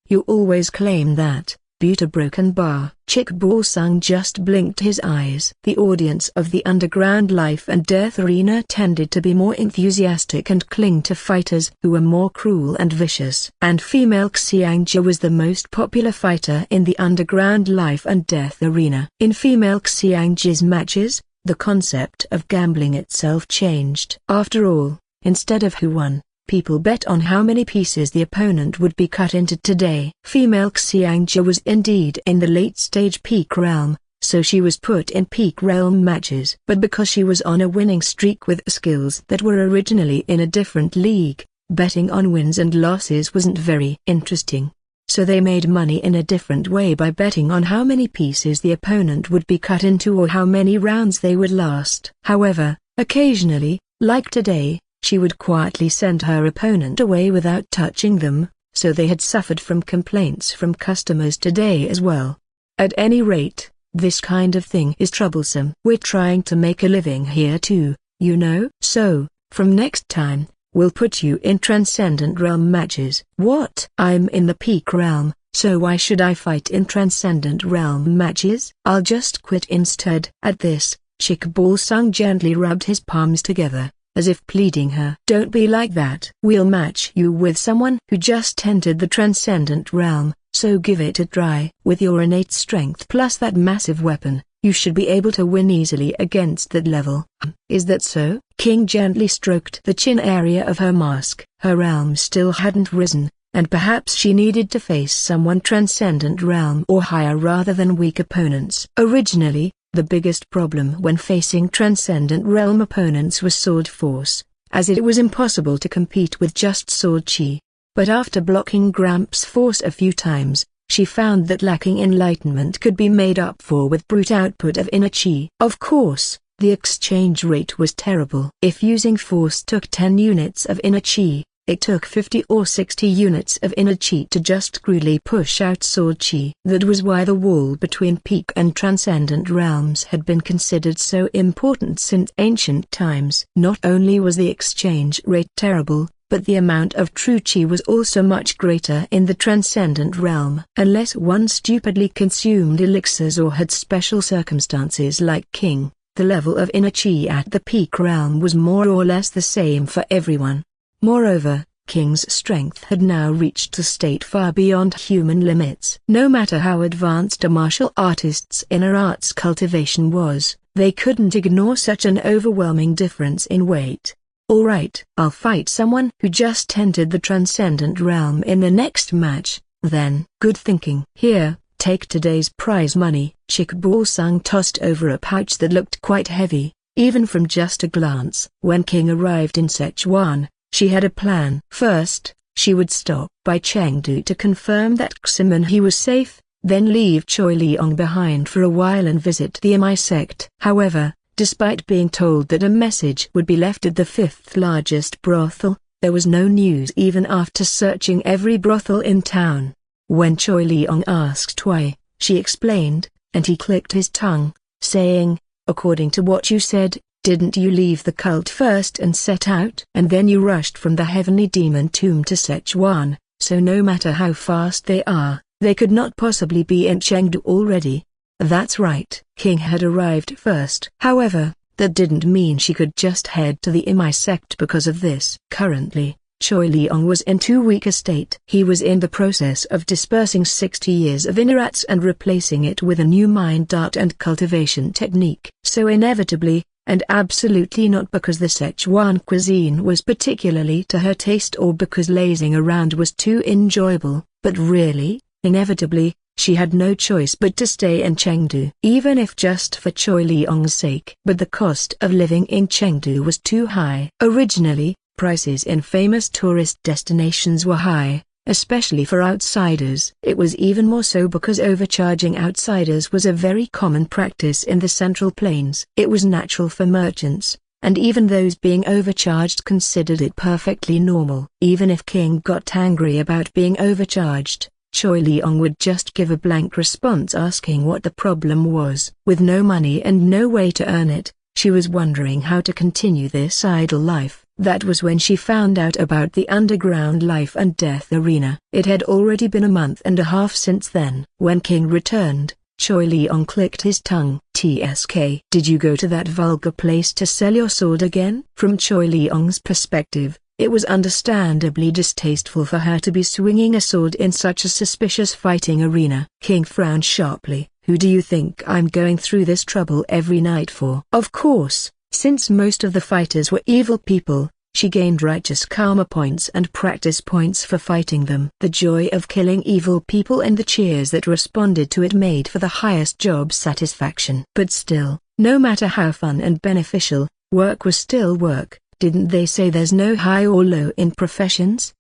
You always claim that. Buta broken bar. Chick Ball-sung just blinked his eyes. The audience of the underground life and death arena tended to be more enthusiastic and cling to fighters who were more cruel and vicious. And female Xiangja was the most popular fighter in the underground life and death arena. In female Xiangja's matches, the concept of gambling itself changed. After all, instead of who won, people bet on how many pieces the opponent would be cut into today. Female Xiangja was indeed in the late-stage peak realm, so she was put in peak realm matches. But because she was on a winning streak with skills that were originally in a different league, betting on wins and losses wasn't very interesting. So they made money in a different way by betting on how many pieces the opponent would be cut into or how many rounds they would last. However, occasionally, like today, she would quietly send her opponent away without touching them, so they had suffered from complaints from customers today as well. At any rate, this kind of thing is troublesome. We're trying to make a living here too, you know. So, from next time, we'll put you in Transcendent Realm matches. What? I'm in the Peak Realm, so why should I fight in Transcendent Realm matches? I'll just quit instead. At this, Chick Ball-sung gently rubbed his palms together, as if pleading her. Don't be like that. We'll match you with someone who just entered the Transcendent Realm, so give it a try. With your innate strength plus that massive weapon, you should be able to win easily against that level. Is that so? King gently stroked the chin area of her mask. Her realm still hadn't risen, and perhaps she needed to face someone Transcendent Realm or higher rather than weak opponents. Originally, the biggest problem when facing Transcendent Realm opponents was sword force, as it was impossible to compete with just sword chi. But after blocking Gramps' force a few times, she found that lacking enlightenment could be made up for with brute output of inner chi. Of course, the exchange rate was terrible. If using force took 10 units of inner chi, it took 50 or 60 units of inner chi to just crudely push out sword chi. That was why the wall between peak and transcendent realms had been considered so important since ancient times. Not only was the exchange rate terrible, but the amount of true chi was also much greater in the transcendent realm. Unless one stupidly consumed elixirs or had special circumstances like King, the level of inner chi at the peak realm was more or less the same for everyone. Moreover, King's strength had now reached a state far beyond human limits. No matter how advanced a martial artist's inner arts cultivation was, they couldn't ignore such an overwhelming difference in weight. Alright, I'll fight someone who just entered the transcendent realm in the next match, then. Good thinking. Here, take today's prize money. Chick Ball-sung tossed over a pouch that looked quite heavy, even from just a glance. When King arrived in Sichuan, she had a plan. First, she would stop by Chengdu to confirm that Ximen he was safe, then leave Choi Liang behind for a while and visit the Imai sect. However, despite being told that a message would be left at the fifth largest brothel, there was no news even after searching every brothel in town. When Choi Liang asked why, she explained, and he clicked his tongue, saying, "According to what you said, didn't you leave the cult first and set out? And then you rushed from the heavenly demon tomb to Sichuan, so no matter how fast they are, they could not possibly be in Chengdu already." That's right. King had arrived first. However, that didn't mean she could just head to the Imai sect because of this. Currently, Choi Liang was in too weak a state. He was in the process of dispersing 60 years of inner arts and replacing it with a new mind art and cultivation technique. So inevitably, and absolutely not because the Sichuan cuisine was particularly to her taste or because lazing around was too enjoyable, but really, inevitably, she had no choice but to stay in Chengdu. Even if just for Choi Liang's sake. But the cost of living in Chengdu was too high. Originally, prices in famous tourist destinations were high, especially for outsiders. It was even more so because overcharging outsiders was a very common practice in the Central Plains. It was natural for merchants, and even those being overcharged considered it perfectly normal. Even if King got angry about being overcharged, Choi Leong would just give a blank response asking what the problem was. With no money and no way to earn it, she was wondering how to continue this idle life. That was when she found out about the underground life and death arena. It had already been a month and a half since then. When King returned, Choi Leong clicked his tongue. "TSK. Did you go to that vulgar place to sell your sword again?" From Choi Leong's perspective, it was understandably distasteful for her to be swinging a sword in such a suspicious fighting arena. King frowned sharply. "Who do you think I'm going through this trouble every night for?" Of course, since most of the fighters were evil people, she gained righteous karma points and practice points for fighting them. The joy of killing evil people and the cheers that responded to it made for the highest job satisfaction. But still, no matter how fun and beneficial, work was still work. Didn't they say there's no high or low in professions?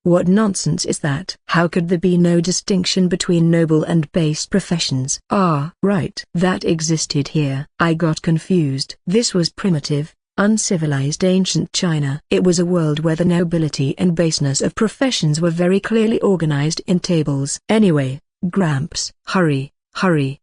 What nonsense is that? How could there be no distinction between noble and base professions? Ah, right. That existed here. I got confused. This was primitive, uncivilized ancient China. It was a world where the nobility and baseness of professions were very clearly organized in tables. Anyway, Gramps, hurry.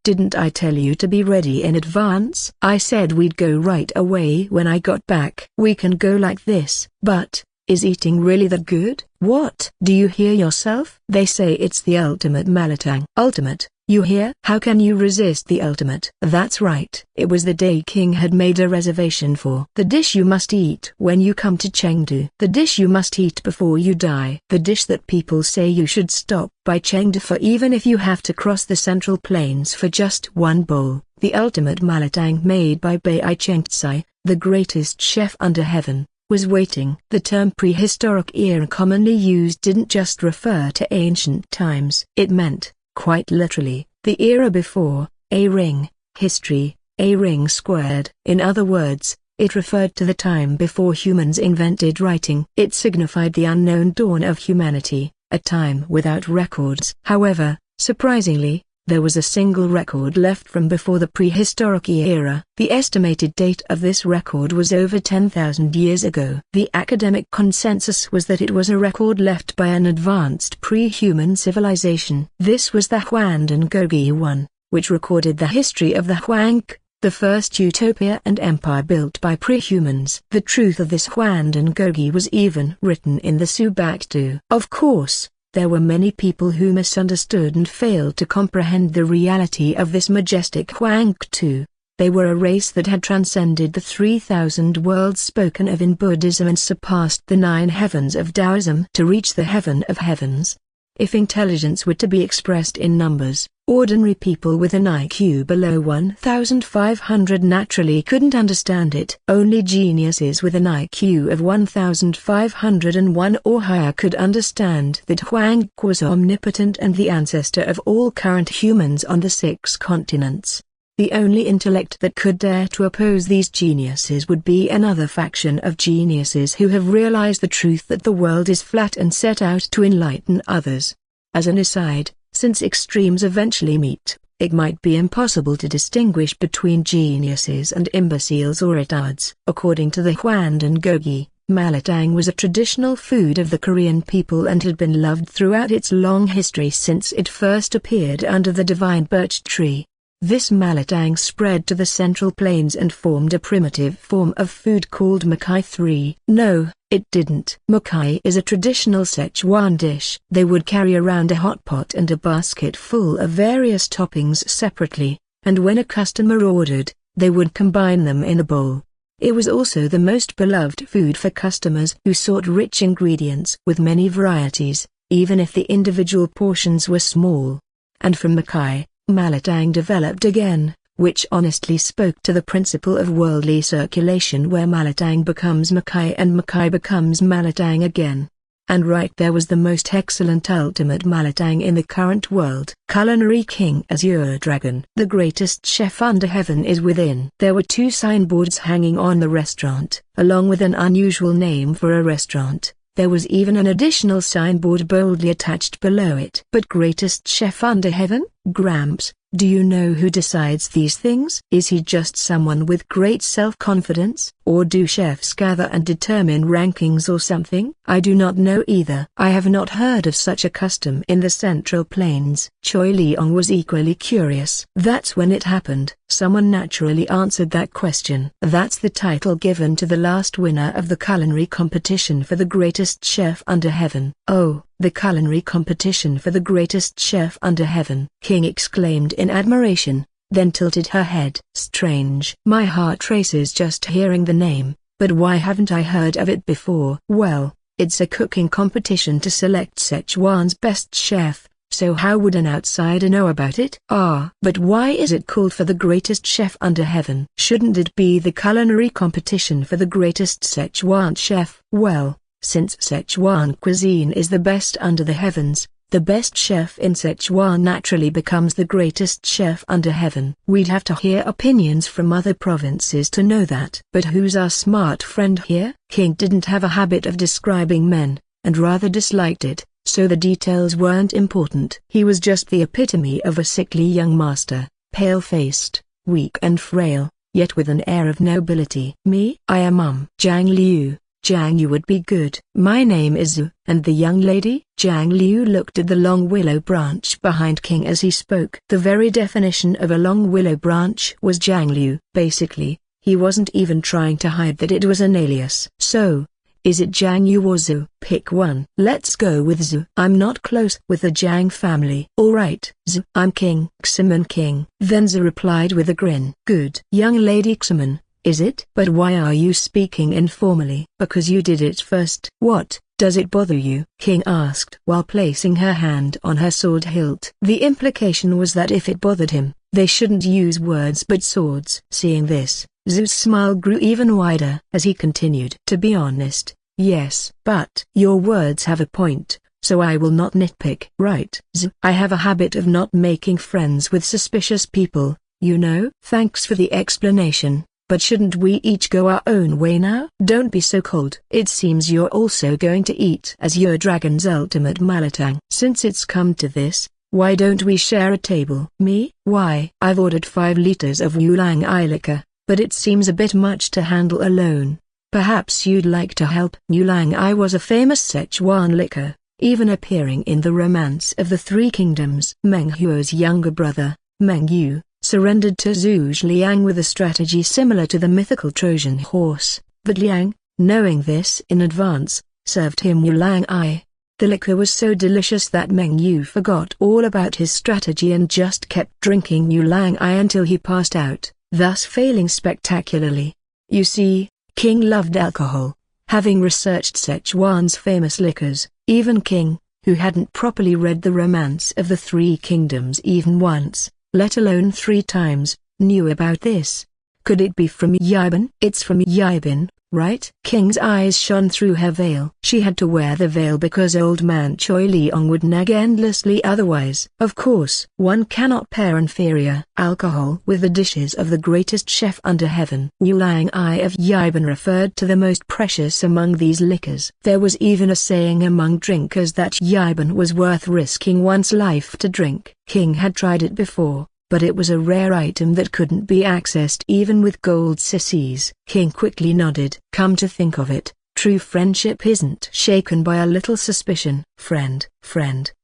Didn't I tell you to be ready in advance? I said we'd go right away when I got back. We can go like this. But, is eating really that good? What? Do you hear yourself? They say it's the ultimate malatang. Ultimate, you hear? How can you resist the ultimate? That's right. It was the day King had made a reservation for. The dish you must eat when you come to Chengdu. The dish you must eat before you die. The dish that people say you should stop by Chengdu for even if you have to cross the Central Plains for just one bowl. The ultimate malatang made by Bai Chengtsai, the greatest chef under heaven, was waiting. The term prehistoric era commonly used didn't just refer to ancient times. It meant, quite literally, the era before, a ring, history, a ring squared. In other words, it referred to the time before humans invented writing. It signified the unknown dawn of humanity, a time without records. However, surprisingly, there was a single record left from before the prehistoric era. The estimated date of this record was over 10,000 years ago. The academic consensus was that it was a record left by an advanced pre-human civilization. This was the Huangdan Gogi one, which recorded the history of the Huang, the first utopia and empire built by pre-humans. The truth of this Huangdan Gogi was even written in the Subaktu. Of course, there were many people who misunderstood and failed to comprehend the reality of this majestic Huangtu. They were a race that had transcended the 3,000 worlds spoken of in Buddhism and surpassed the 9 heavens of Taoism to reach the heaven of heavens. If intelligence were to be expressed in numbers, ordinary people with an IQ below 1,500 naturally couldn't understand it. Only geniuses with an IQ of 1,501 or higher could understand that Huang was omnipotent and the ancestor of all current humans on the 6 continents. The only intellect that could dare to oppose these geniuses would be another faction of geniuses who have realized the truth that the world is flat and set out to enlighten others. As an aside, since extremes eventually meet, it might be impossible to distinguish between geniuses and imbeciles or retards. According to the Huangdan Gogi, malatang was a traditional food of the Korean people and had been loved throughout its long history since it first appeared under the divine birch tree. This malatang spread to the Central Plains and formed a primitive form of food called makai 3. No, it didn't. Makai is a traditional Szechuan dish. They would carry around a hot pot and a basket full of various toppings separately, and when a customer ordered, they would combine them in a bowl. It was also the most beloved food for customers who sought rich ingredients with many varieties, even if the individual portions were small. And from makai, malatang developed again, which honestly spoke to the principle of worldly circulation where malatang becomes makai and makai becomes malatang again. And right there was the most excellent ultimate malatang in the current world. Culinary King Azure Dragon. The greatest chef under heaven is within. There were 2 signboards hanging on the restaurant, along with an unusual name for a restaurant. There was even an additional signboard boldly attached below it. But greatest chef under heaven? Gramps, Do you know who decides these things? Is he just someone with great self-confidence, or do chefs gather and determine rankings or something? I do not know either. I have not heard of such a custom in the Central Plains. Choi Leong was equally curious. That's when it happened. Someone naturally answered that question. That's the title given to the last winner of the culinary competition for the greatest chef under heaven. Oh, the culinary competition for the greatest chef under heaven! King exclaimed in admiration, then tilted her head. Strange. My heart races just hearing the name, but why haven't I heard of it before? Well, it's a cooking competition to select Sichuan's best chef. So how would an outsider know about it? Ah, but why is it called for the greatest chef under heaven? Shouldn't it be the culinary competition for the greatest Sichuan chef? Well, since Sichuan cuisine is the best under the heavens, the best chef in Sichuan naturally becomes the greatest chef under heaven. We'd have to hear opinions from other provinces to know that. But who's our smart friend here? King didn't have a habit of describing men, and rather disliked it, so the details weren't important. He was just the epitome of a sickly young master, pale-faced, weak and frail, yet with an air of nobility. Me? I am Jiang Liu. Jiang Yu would be good. My name is Zhu. And the young lady? Jiang Liu looked at the long willow branch behind King as he spoke. The very definition of a long willow branch was Jiang Liu. Basically, he wasn't even trying to hide that it was an alias. So, is it Jiang Yu or Zhu? Pick one. Let's go with Zhu. I'm not close with the Jiang family. Alright, Zhu. I'm King Ximen King. Then Zhu replied with a grin. Good. Young lady Ximen, is it? But why are you speaking informally? Because you did it first. What, does it bother you? King asked while placing her hand on her sword hilt. The implication was that if it bothered him, they shouldn't use words but swords. Seeing this, Zhu's smile grew even wider as he continued. To be honest, yes. But your words have a point, so I will not nitpick. Right, Zhu. I have a habit of not making friends with suspicious people, you know. Thanks for the explanation, but shouldn't we each go our own way now? Don't be so cold. It seems you're also going to eat as your dragon's ultimate malatang. Since it's come to this, why don't we share a table? Me? Why? I've ordered 5 liters of Yulang I liquor, but it seems a bit much to handle alone. Perhaps you'd like to help. Yulang I was a famous Sichuan liquor, even appearing in the Romance of the Three Kingdoms. Meng Huo's younger brother, Meng Yu, surrendered to Zhu Liang with a strategy similar to the mythical Trojan horse, but Liang, knowing this in advance, served him Yulang I. The liquor was so delicious that Meng Yu forgot all about his strategy and just kept drinking Yulang I until he passed out, thus failing spectacularly. You see, King loved alcohol. Having researched Sichuan's famous liquors, even King, who hadn't properly read the Romance of the Three Kingdoms even once, let alone 3 times, knew about this. Could it be from Yibin? It's from Yibin, right? King's eyes shone through her veil. She had to wear the veil because old man Choi Leong would nag endlessly otherwise. Of course, one cannot pair inferior alcohol with the dishes of the greatest chef under heaven. Yulang I of Yibin referred to the most precious among these liquors. There was even a saying among drinkers that Yibin was worth risking one's life to drink. King had tried it before, but it was a rare item that couldn't be accessed even with gold sissies. King quickly nodded. Come to think of it, true friendship isn't shaken by a little suspicion. Friend.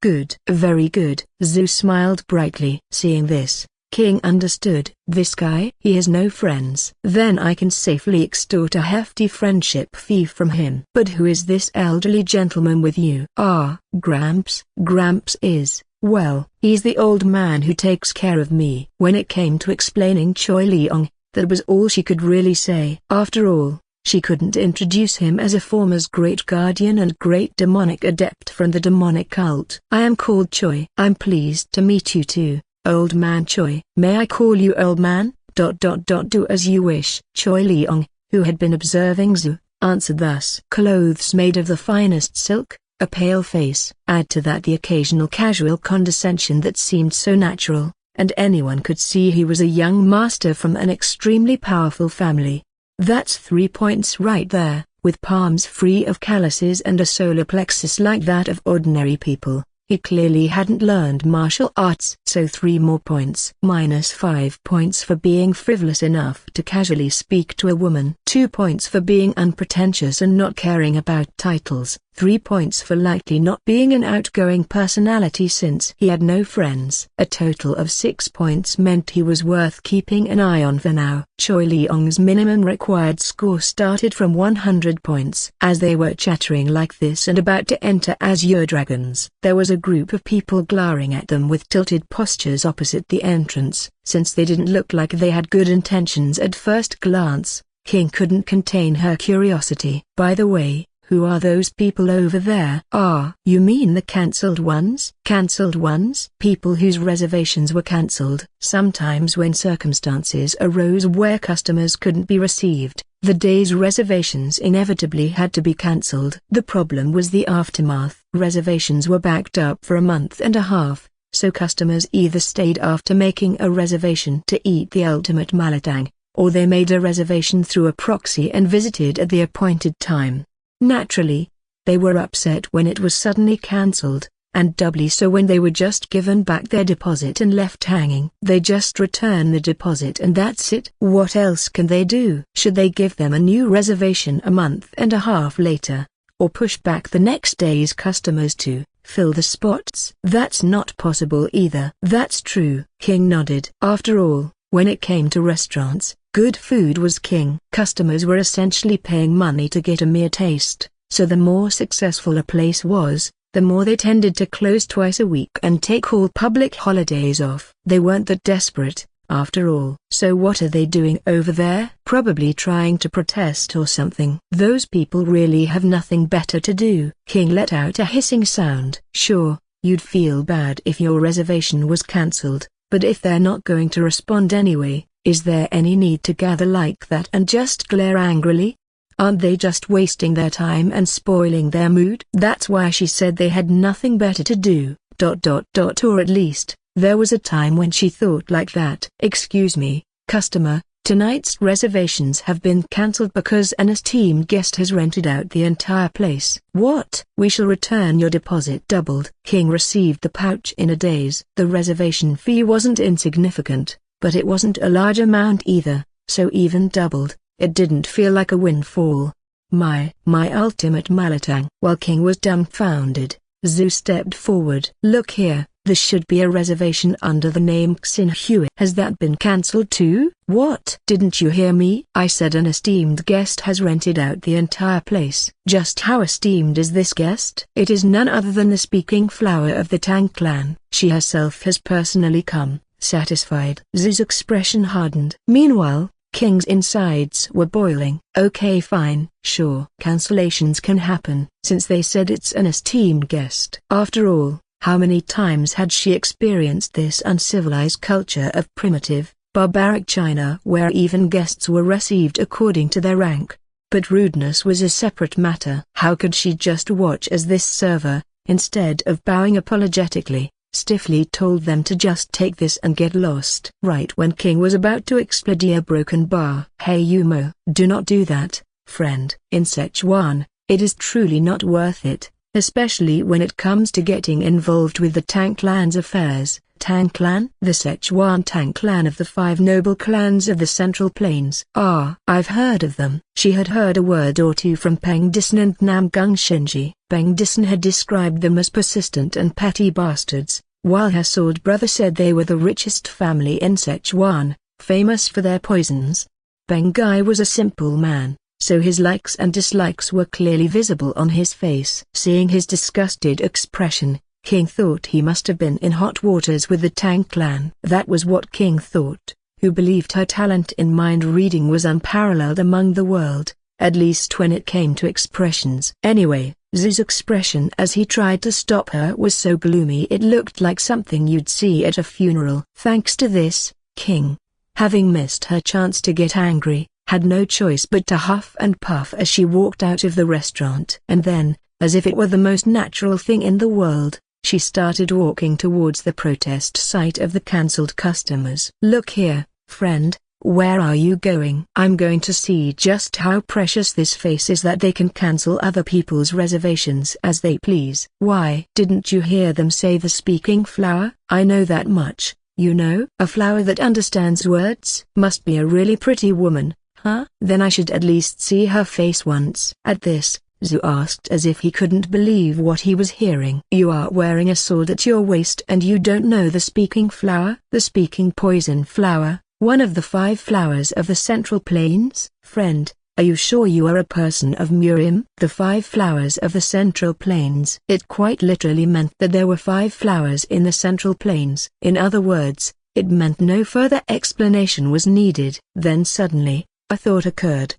Good. Very good. Zhu smiled brightly. Seeing this, King understood. This guy? He has no friends. Then I can safely extort a hefty friendship fee from him. But who is this elderly gentleman with you? Ah, Gramps. Gramps is, well, he's the old man who takes care of me. When it came to explaining Choi Leong, that was all she could really say. After all, she couldn't introduce him as a former great guardian and great demonic adept from the demonic cult. I am called Choi. I'm pleased to meet you too, old man Choi. May I call you old man? Do as you wish. Choi Leong, who had been observing Zhu, answered thus. Clothes made of the finest silk, a pale face. Add to that the occasional casual condescension that seemed so natural, and anyone could see he was a young master from an extremely powerful family. That's 3 points right there. With palms free of calluses and a solar plexus like that of ordinary people, He clearly hadn't learned martial arts. So 3 more points. -5 points for being frivolous enough to casually speak to a woman. 2 points for being unpretentious and not caring about titles. 3 points for likely not being an outgoing personality since he had no friends. A total of 6 points meant he was worth keeping an eye on for now. Choi Leong's minimum required score started from 100 points. As they were chattering like this and about to enter Azure Dragons, there was a group of people glaring at them with tilted postures opposite the entrance. Since they didn't look like they had good intentions at first glance, King couldn't contain her curiosity. By the way, who are those people over there? Ah, you mean the cancelled ones? Cancelled ones? People whose reservations were cancelled. Sometimes when circumstances arose where customers couldn't be received, the day's reservations inevitably had to be cancelled. The problem was the aftermath. Reservations were backed up for a month and a half, so customers either stayed after making a reservation to eat the ultimate malatang, or they made a reservation through a proxy and visited at the appointed time. Naturally, they were upset when it was suddenly cancelled, and doubly so when they were just given back their deposit and left hanging. They just return the deposit and that's it. What else can they do? Should they give them a new reservation a month and a half later, or push back the next day's customers to fill the spots? That's not possible either. That's true. King nodded. After all, when it came to restaurants, good food was king. Customers were essentially paying money to get a mere taste, so the more successful a place was, the more they tended to close twice a week and take all public holidays off. They weren't that desperate, after all. So what are they doing over there? Probably trying to protest or something. Those people really have nothing better to do. King let out a hissing sound. Sure, you'd feel bad if your reservation was cancelled, but if they're not going to respond anyway, is there any need to gather like that and just glare angrily? Aren't they just wasting their time and spoiling their mood? That's why she said they had nothing better to do, ... Or at least, there was a time when she thought like that. Excuse me, customer, tonight's reservations have been cancelled because an esteemed guest has rented out the entire place. What? We shall return your deposit doubled. King received the pouch in a daze. The reservation fee wasn't insignificant, but it wasn't a large amount either, so even doubled, it didn't feel like a windfall. My ultimate malatang. While King was dumbfounded, Zhu stepped forward. Look here, there should be a reservation under the name Xin Hui. Has that been cancelled too? What? Didn't you hear me? I said an esteemed guest has rented out the entire place. Just how esteemed is this guest? It is none other than the speaking flower of the Tang clan. She herself has personally come. Satisfied. Zhu's expression hardened. Meanwhile, King's insides were boiling. Okay, fine, sure. Cancellations can happen, since they said it's an esteemed guest. After all, how many times had she experienced this uncivilized culture of primitive, barbaric China where even guests were received according to their rank? But rudeness was a separate matter. How could she just watch as this server, instead of bowing apologetically, stiffly told them to just take this and get lost? Right when King was about to explode a broken bar. Hey Yumo, do not do that, friend. In Sichuan, it is truly not worth it, especially when it comes to getting involved with the Tang clan's affairs. Tang clan? The Sichuan Tang clan of the 5 noble clans of the Central Plains. Ah, I've heard of them. She had heard a word or two from Peng Disan and Namgung Shinji. Peng Disan had described them as persistent and petty bastards, while her sword brother said they were the richest family in Sichuan, famous for their poisons. Peng Gai was a simple man, so his likes and dislikes were clearly visible on his face. Seeing his disgusted expression, King thought he must have been in hot waters with the Tang clan. That was what King thought, who believed her talent in mind reading was unparalleled among the world, at least when it came to expressions. Anyway, Zhu's expression as he tried to stop her was so gloomy it looked like something you'd see at a funeral. Thanks to this, King, having missed her chance to get angry, had no choice but to huff and puff as she walked out of the restaurant. And then, as if it were the most natural thing in the world, she started walking towards the protest site of the cancelled customers. Look here, friend, Where are you going? I'm going to see just how precious this face is that they can cancel other people's reservations as they please. Why didn't you hear them say the speaking flower? I know that much, you know. A flower that understands words must be a really pretty woman, huh? Then I should at least see her face once. At this, Zhu asked as if he couldn't believe what he was hearing. You are wearing a sword at your waist and you don't know the speaking flower? The speaking poison flower, one of the 5 flowers of the Central Plains? Friend, are you sure you are a person of Murim? The 5 flowers of the Central Plains. It quite literally meant that there were 5 flowers in the Central Plains. In other words, it meant no further explanation was needed. Then suddenly, a thought occurred.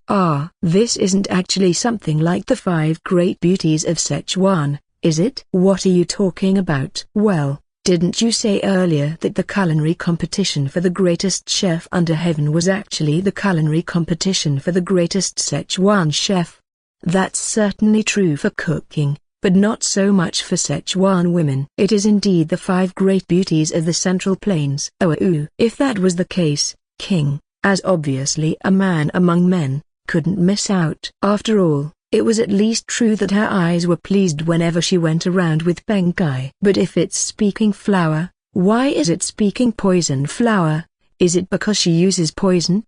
This isn't actually something like the 5 great beauties of Sichuan, is it? What are you talking about? Well, didn't you say earlier that the culinary competition for the greatest chef under heaven was actually the culinary competition for the greatest Sichuan chef? That's certainly true for cooking, but not so much for Sichuan women. It is indeed the 5 great beauties of the Central Plains. If that was the case, King, as obviously a man among men, couldn't miss out. After all, it was at least true that her eyes were pleased whenever she went around with Bengai. But if it's speaking flower, why is it speaking poison flower? Is it because she uses poison?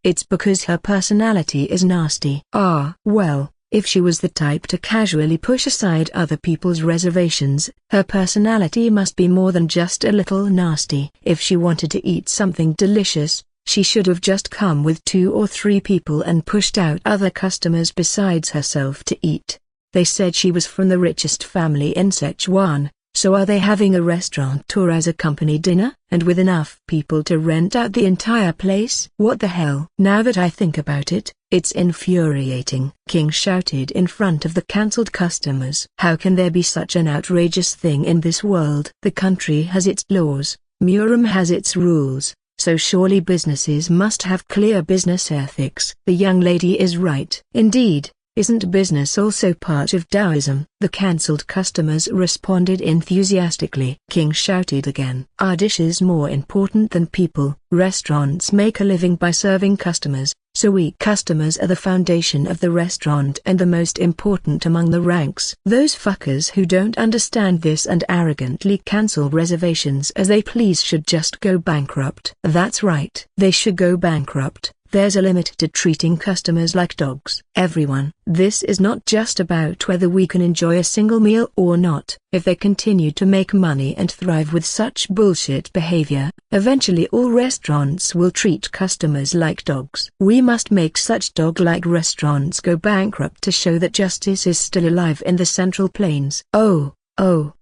It's because her personality is nasty. Well, if she was the type to casually push aside other people's reservations, her personality must be more than just a little nasty. If she wanted to eat something delicious, she should have just come with 2 or 3 people and pushed out other customers besides herself to eat. They said she was from the richest family in Sichuan, so are they having a restaurant tour as a company dinner? And with enough people to rent out the entire place? What the hell? Now that I think about it, it's infuriating. King shouted in front of the cancelled customers. How can there be such an outrageous thing in this world? The country has its laws, Murim has its rules. So surely businesses must have clear business ethics. The young lady is right. Indeed, isn't business also part of Taoism? The cancelled customers responded enthusiastically. King shouted again. Are dishes more important than people? Restaurants make a living by serving customers, so we customers are the foundation of the restaurant and the most important among the ranks. Those fuckers who don't understand this and arrogantly cancel reservations as they please should just go bankrupt. That's right. They should go bankrupt. There's a limit to treating customers like dogs. Everyone, this is not just about whether we can enjoy a single meal or not. If they continue to make money and thrive with such bullshit behavior, eventually all restaurants will treat customers like dogs. We must make such dog-like restaurants go bankrupt to show that justice is still alive in the Central Plains. Oh,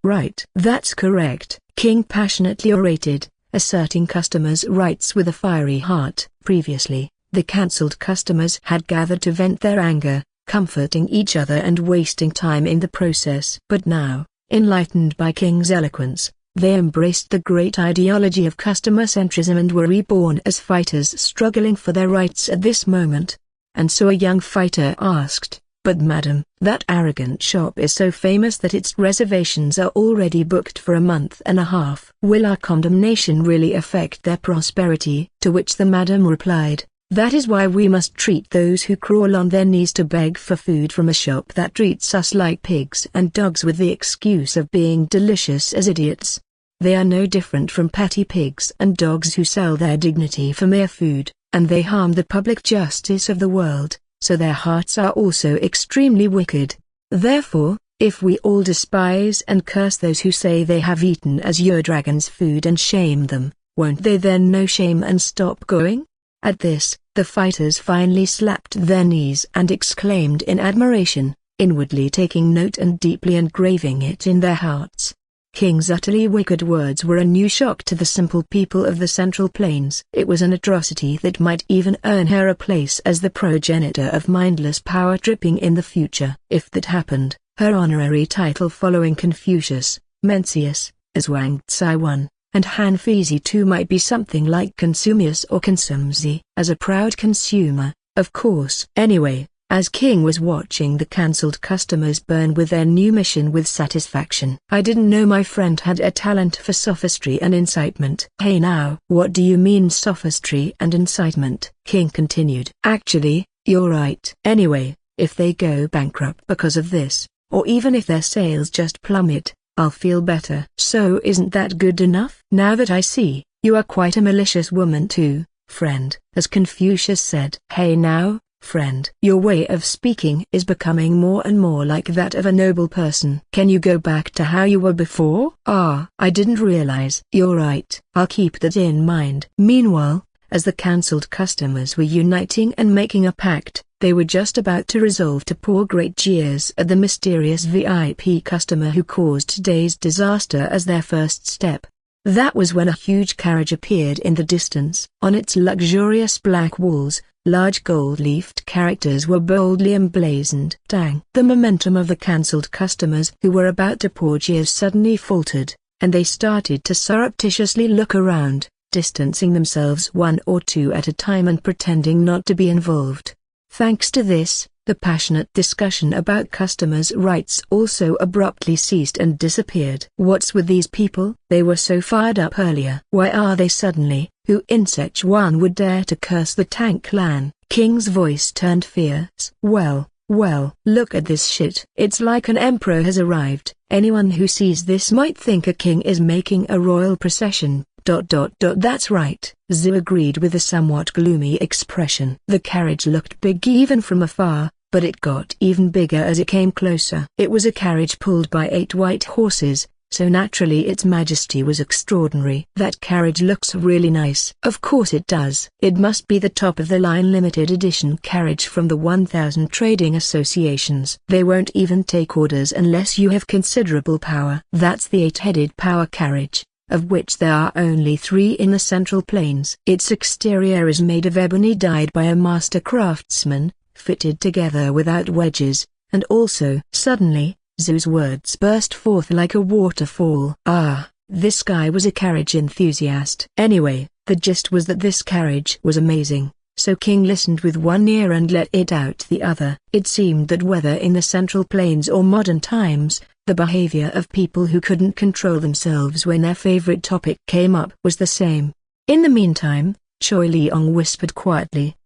right. That's correct, King passionately orated, asserting customers' rights with a fiery heart. Previously, the cancelled customers had gathered to vent their anger, comforting each other and wasting time in the process. But now, enlightened by King's eloquence, they embraced the great ideology of customer-centrism and were reborn as fighters struggling for their rights at this moment. And so a young fighter asked, "But madam, that arrogant shop is so famous that its reservations are already booked for a month and a half. Will our condemnation really affect their prosperity?" To which the madam replied, "That is why we must treat those who crawl on their knees to beg for food from a shop that treats us like pigs and dogs with the excuse of being delicious as idiots. They are no different from petty pigs and dogs who sell their dignity for mere food, and they harm the public justice of the world, so their hearts are also extremely wicked. Therefore, if we all despise and curse those who say they have eaten Azure Dragon's food and shame them, won't they then know shame and stop going?" At this, the fighters finally slapped their knees and exclaimed in admiration, inwardly taking note and deeply engraving it in their hearts. King's utterly wicked words were a new shock to the simple people of the Central Plains. It was an atrocity that might even earn her a place as the progenitor of mindless power tripping in the future. If that happened, her honorary title following Confucius, Mencius, as Wang Tsai and Han Fizi too might be something like Consumius or Consumzi. As a proud consumer, of course. Anyway, as King was watching the cancelled customers burn with their new mission with satisfaction. I didn't know my friend had a talent for sophistry and incitement. Hey now, what do you mean sophistry and incitement? King continued. Actually, you're right. Anyway, if they go bankrupt because of this, or even if their sales just plummet, I'll feel better. So isn't that good enough? Now that I see, you are quite a malicious woman too, friend, as Confucius said. Hey now, friend. Your way of speaking is becoming more and more like that of a noble person. Can you go back to how you were before? Ah, I didn't realize. You're right. I'll keep that in mind. Meanwhile, as the cancelled customers were uniting and making a pact, they were just about to resolve to pour great jeers at the mysterious VIP customer who caused today's disaster as their first step. That was when a huge carriage appeared in the distance. On its luxurious black walls, large gold-leafed characters were boldly emblazoned. Dang! The momentum of the cancelled customers who were about to pour jeers suddenly faltered, and they started to surreptitiously look around, distancing themselves one or two at a time and pretending not to be involved. Thanks to this, the passionate discussion about customers' rights also abruptly ceased and disappeared. What's with these people? They were so fired up earlier. Why are they suddenly? Who in Sichuan would dare to curse the Tang clan? King's voice turned fierce. Well, look at this shit. It's like an emperor has arrived. Anyone who sees this might think a king is making a royal procession. That's right, Zhu agreed with a somewhat gloomy expression. The carriage looked big even from afar, but it got even bigger as it came closer. It was a carriage pulled by 8 white horses, so naturally its majesty was extraordinary. That carriage looks really nice. Of course it does. It must be the top-of-the-line limited edition carriage from the 1000 trading associations. They won't even take orders unless you have considerable power. That's the 8-headed power carriage, of which there are only 3 in the Central Plains. Its exterior is made of ebony dyed by a master craftsman, fitted together without wedges, and also. Suddenly, Zhu's words burst forth like a waterfall. Ah, this guy was a carriage enthusiast. Anyway, the gist was that this carriage was amazing, so King listened with one ear and let it out the other. It seemed that whether in the Central Plains or modern times, the behavior of people who couldn't control themselves when their favorite topic came up was the same. In the meantime, Choi Leong whispered quietly,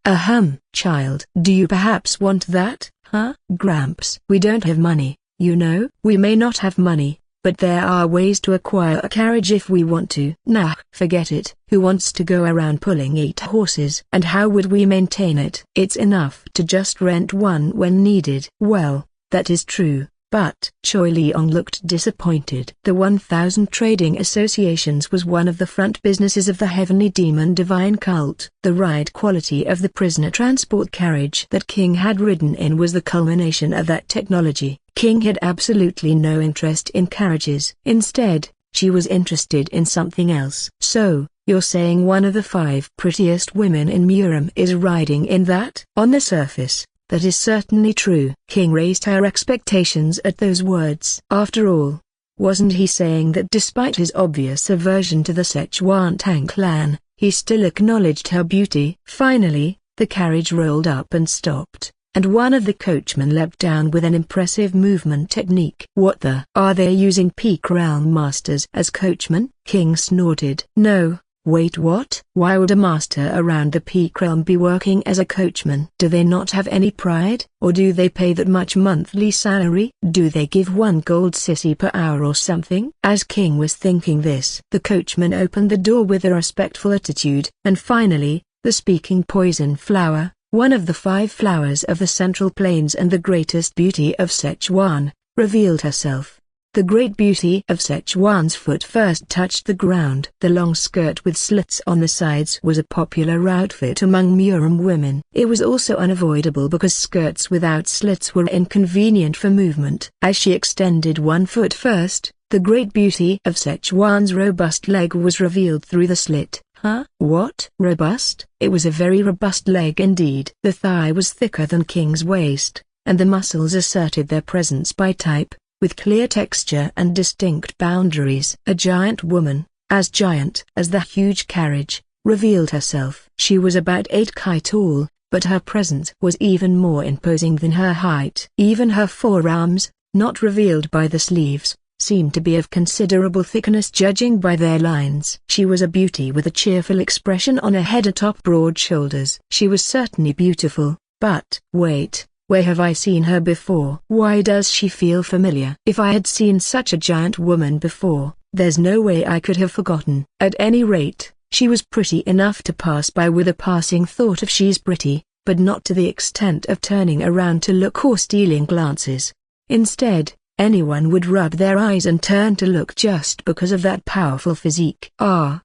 child. Do you perhaps want that, huh? Gramps. We don't have money, you know. We may not have money, but there are ways to acquire a carriage if we want to. Nah, forget it. Who wants to go around pulling 8 horses? And how would we maintain it? It's enough to just rent one when needed. Well, that is true. But Choi Leong looked disappointed. The 1000 Trading Associations was one of the front businesses of the Heavenly Demon Divine Cult. The ride quality of the prisoner transport carriage that King had ridden in was the culmination of that technology. King had absolutely no interest in carriages. Instead, she was interested in something else. So, you're saying one of the 5 prettiest women in Murim is riding in that? On the surface, that is certainly true. King raised her expectations at those words. After all, wasn't he saying that despite his obvious aversion to the Sichuan Tang clan, he still acknowledged her beauty? Finally, the carriage rolled up and stopped, and one of the coachmen leapt down with an impressive movement technique. What the? Are they using Peak Realm masters as coachmen? King snorted. No. Wait, what? Why would a master around the Peak Realm be working as a coachman? Do they not have any pride? Or do they pay that much monthly salary? Do they give 1 gold sissy per hour or something? As King was thinking this, the coachman opened the door with a respectful attitude, and finally, the speaking poison flower, one of the 5 flowers of the Central Plains and the greatest beauty of Sichuan, revealed herself. The great beauty of Sichuan's foot first touched the ground. The long skirt with slits on the sides was a popular outfit among Murim women. It was also unavoidable because skirts without slits were inconvenient for movement. As she extended one foot first, the great beauty of Sichuan's robust leg was revealed through the slit. Huh? What? Robust? It was a very robust leg indeed. The thigh was thicker than King's waist, and the muscles asserted their presence by type, with clear texture and distinct boundaries. A giant woman, as giant as the huge carriage, revealed herself. She was about 8 kai tall, but her presence was even more imposing than her height. Even her forearms, not revealed by the sleeves, seemed to be of considerable thickness judging by their lines. She was a beauty with a cheerful expression on her head atop broad shoulders. She was certainly beautiful, but wait, where have I seen her before? Why does she feel familiar? If I had seen such a giant woman before, there's no way I could have forgotten. At any rate, she was pretty enough to pass by with a passing thought of she's pretty, but not to the extent of turning around to look or stealing glances. Instead, anyone would rub their eyes and turn to look just because of that powerful physique.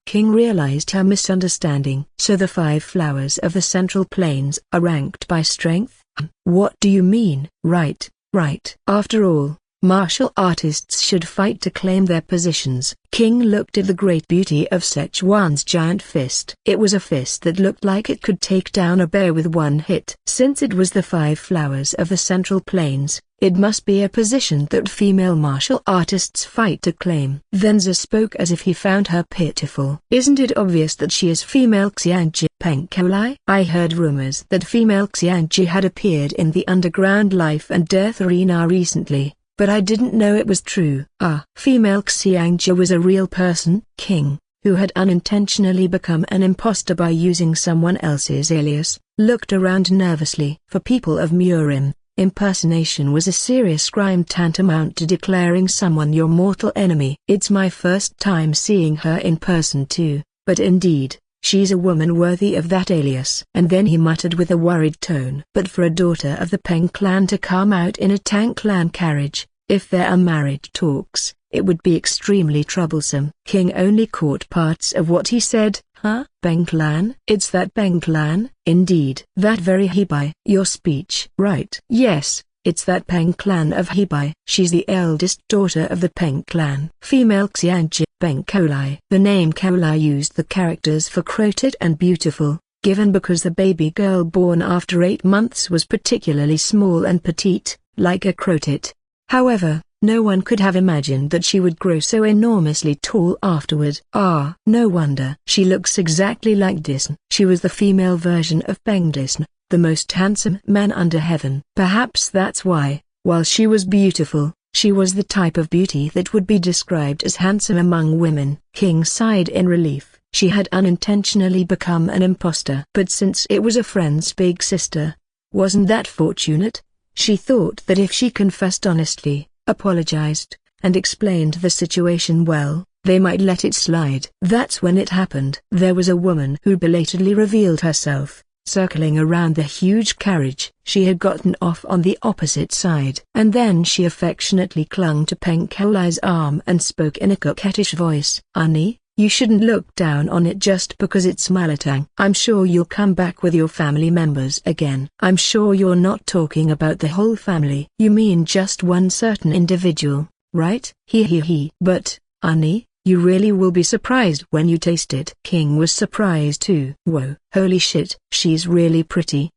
King realized her misunderstanding. So the 5 flowers of the Central Plains are ranked by strength? What do you mean? Right. After all, martial artists should fight to claim their positions. King looked at the great beauty of Sichuan's giant fist. It was a fist that looked like it could take down a bear with one hit. Since it was the 5 flowers of the Central Plains, it must be a position that female martial artists fight to claim. Venza spoke as if he found her pitiful. Isn't it obvious that she is female Xiangji Penkolai? I heard rumors that female Xiangji had appeared in the underground life and death arena recently, but I didn't know it was true. Female Xiangji was a real person? King, who had unintentionally become an imposter by using someone else's alias, looked around nervously. For people of Murim, impersonation was a serious crime tantamount to declaring someone your mortal enemy. It's my first time seeing her in person too, but indeed, she's a woman worthy of that alias. And then he muttered with a worried tone. But for a daughter of the Peng clan to come out in a Tang clan carriage, if there are marriage talks, it would be extremely troublesome. King only caught parts of what he said. Peng clan? It's that Peng clan? Indeed. That very Hebai. Your speech. Right. Yes, it's that Peng clan of Hebai. She's the eldest daughter of the Peng clan. Female Xiangji Peng Kolai. The name Kolai used the characters for crowded and beautiful, given because the baby girl born after 8 months was particularly small and petite, like a crowded. However, no one could have imagined that she would grow so enormously tall afterward. No wonder. She looks exactly like Disn. She was the female version of Peng Disn, the most handsome man under heaven. Perhaps that's why, while she was beautiful, she was the type of beauty that would be described as handsome among women. King sighed in relief. She had unintentionally become an imposter. But since it was a friend's big sister, wasn't that fortunate? She thought that if she confessed honestly, apologized, and explained the situation well, they might let it slide. That's when it happened. There was a woman who belatedly revealed herself, circling around the huge carriage. She had gotten off on the opposite side. And then she affectionately clung to Peng Kolai's arm and spoke in a coquettish voice. "Honey, you shouldn't look down on it just because it's Malatang. I'm sure you'll come back with your family members again. I'm sure you're not talking about the whole family. You mean just one certain individual, right? He. But, honey, you really will be surprised when you taste it." King was surprised too. Whoa, holy shit, she's really pretty.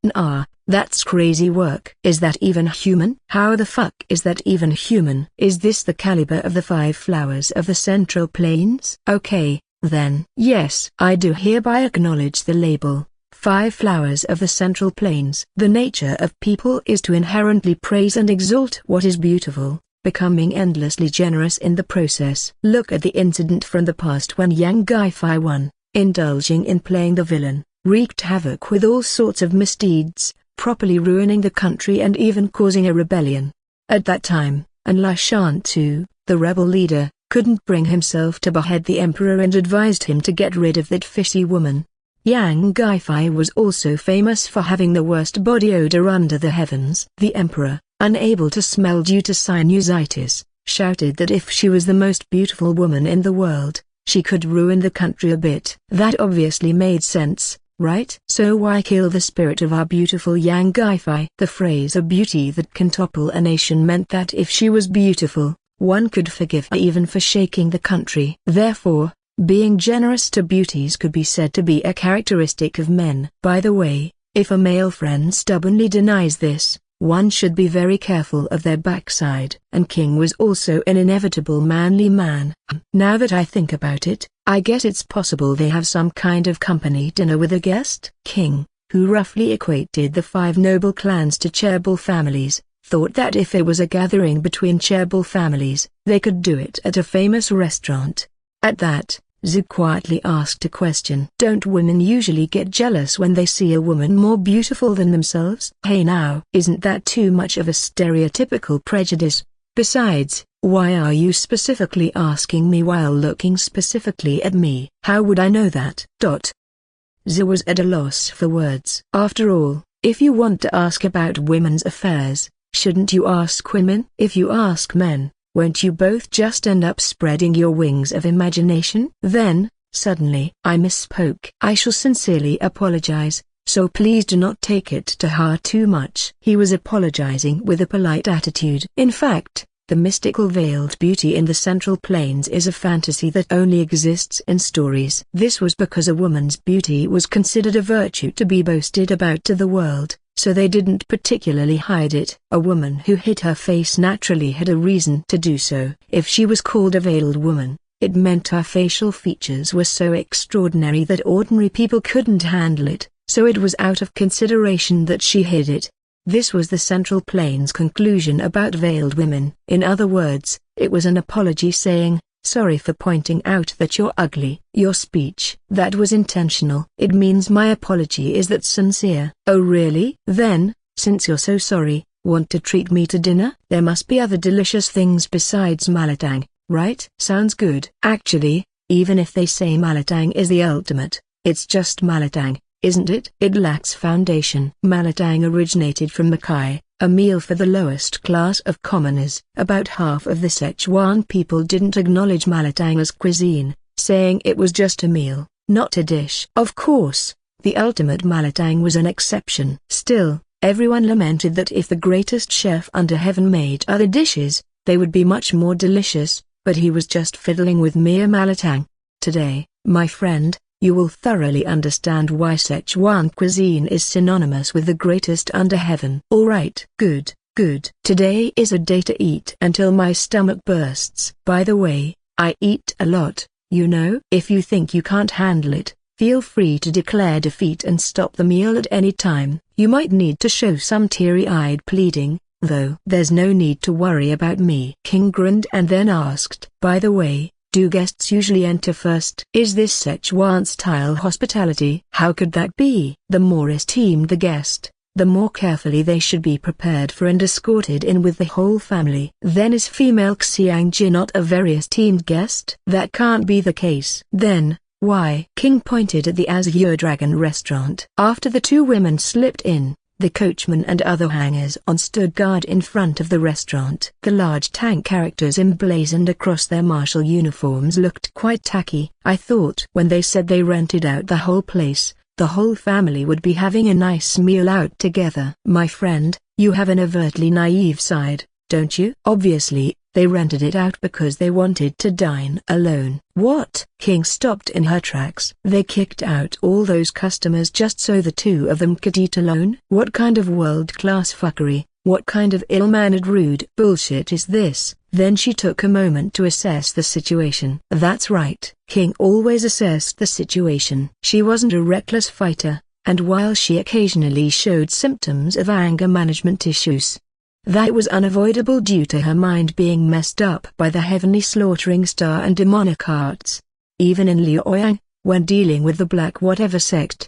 That's crazy work. Is that even human? How the fuck is that even human? Is this the caliber of the 5 flowers of the Central Plains? Okay, then. Yes, I do hereby acknowledge the label, 5 flowers of the Central Plains. The nature of people is to inherently praise and exalt what is beautiful, becoming endlessly generous in the process. Look at the incident from the past when Yang Gaifai won, indulging in playing the villain, wreaked havoc with all sorts of misdeeds, properly ruining the country and even causing a rebellion. At that time, and La Shantu, the rebel leader, couldn't bring himself to behead the emperor and advised him to get rid of that fishy woman. Yang Gaifai was also famous for having the worst body odor under the heavens. The emperor, unable to smell due to sinusitis, shouted that if she was the most beautiful woman in the world, she could ruin the country a bit. That obviously made sense, right? So why kill the spirit of our beautiful Yang Gaifai? The phrase "a beauty that can topple a nation" meant that if she was beautiful, one could forgive her even for shaking the country. Therefore, being generous to beauties could be said to be a characteristic of men. By the way, if a male friend stubbornly denies this, one should be very careful of their backside. And King was also an inevitable manly man. Now that I think about it, I guess it's possible they have some kind of company dinner with a guest. King, who roughly equated the 5 noble clans to charitable families, thought that if it was a gathering between charitable families, they could do it at a famous restaurant. At that, Zhu quietly asked a question. Don't women usually get jealous when they see a woman more beautiful than themselves? Hey now, isn't that too much of a stereotypical prejudice? Besides, why are you specifically asking me while looking specifically at me? How would I know that? Zhu was at a loss for words. After all, if you want to ask about women's affairs, shouldn't you ask women? If you ask men, won't you both just end up spreading your wings of imagination? Then, suddenly, I misspoke. I shall sincerely apologize, so please do not take it to heart too much. He was apologizing with a polite attitude. In fact, the mystical veiled beauty in the Central Plains is a fantasy that only exists in stories. This was because a woman's beauty was considered a virtue to be boasted about to the world, so they didn't particularly hide it. A woman who hid her face naturally had a reason to do so. If she was called a veiled woman, it meant her facial features were so extraordinary that ordinary people couldn't handle it, so it was out of consideration that she hid it. This was the Central Plains' conclusion about veiled women. In other words, it was an apology saying, sorry for pointing out that you're ugly. Your speech. That was intentional. It means my apology is that sincere. Oh really? Then, since you're so sorry, want to treat me to dinner? There must be other delicious things besides malatang, right? Sounds good. Actually, even if they say malatang is the ultimate, it's just malatang, isn't it? It lacks foundation. Malatang originated from Makai, a meal for the lowest class of commoners. About half of the Sichuan people didn't acknowledge malatang as cuisine, saying it was just a meal, not a dish. Of course, the ultimate malatang was an exception. Still, everyone lamented that if the greatest chef under heaven made other dishes, they would be much more delicious, but he was just fiddling with mere malatang. Today, my friend, you will thoroughly understand why Sichuan cuisine is synonymous with the greatest under heaven. Alright. Good, good. Today is a day to eat until my stomach bursts. By the way, I eat a lot, you know. If you think you can't handle it, feel free to declare defeat and stop the meal at any time. You might need to show some teary-eyed pleading, though. There's no need to worry about me. King grinned and then asked, by the way, do guests usually enter first? Is this Sichuan-style hospitality? How could that be? The more esteemed the guest, the more carefully they should be prepared for and escorted in with the whole family. Then is female Xiangji not a very esteemed guest? That can't be the case. Then, why? King pointed at the Azure Dragon restaurant. After the 2 women slipped in, the coachman and other hangers-on stood guard in front of the restaurant. The large tank characters emblazoned across their martial uniforms looked quite tacky. I thought when they said they rented out the whole place, the whole family would be having a nice meal out together. My friend, you have an overtly naive side, don't you? Obviously, they rented it out because they wanted to dine alone. What? King stopped in her tracks. They kicked out all those customers just so the 2 of them could eat alone? What kind of world-class fuckery, what kind of ill-mannered rude bullshit is this? Then she took a moment to assess the situation. That's right. King always assessed the situation. She wasn't a reckless fighter, and while she occasionally showed symptoms of anger management issues, that was unavoidable due to her mind being messed up by the heavenly slaughtering star and demonic arts. Even in Liaoyang, when dealing with the black whatever sect,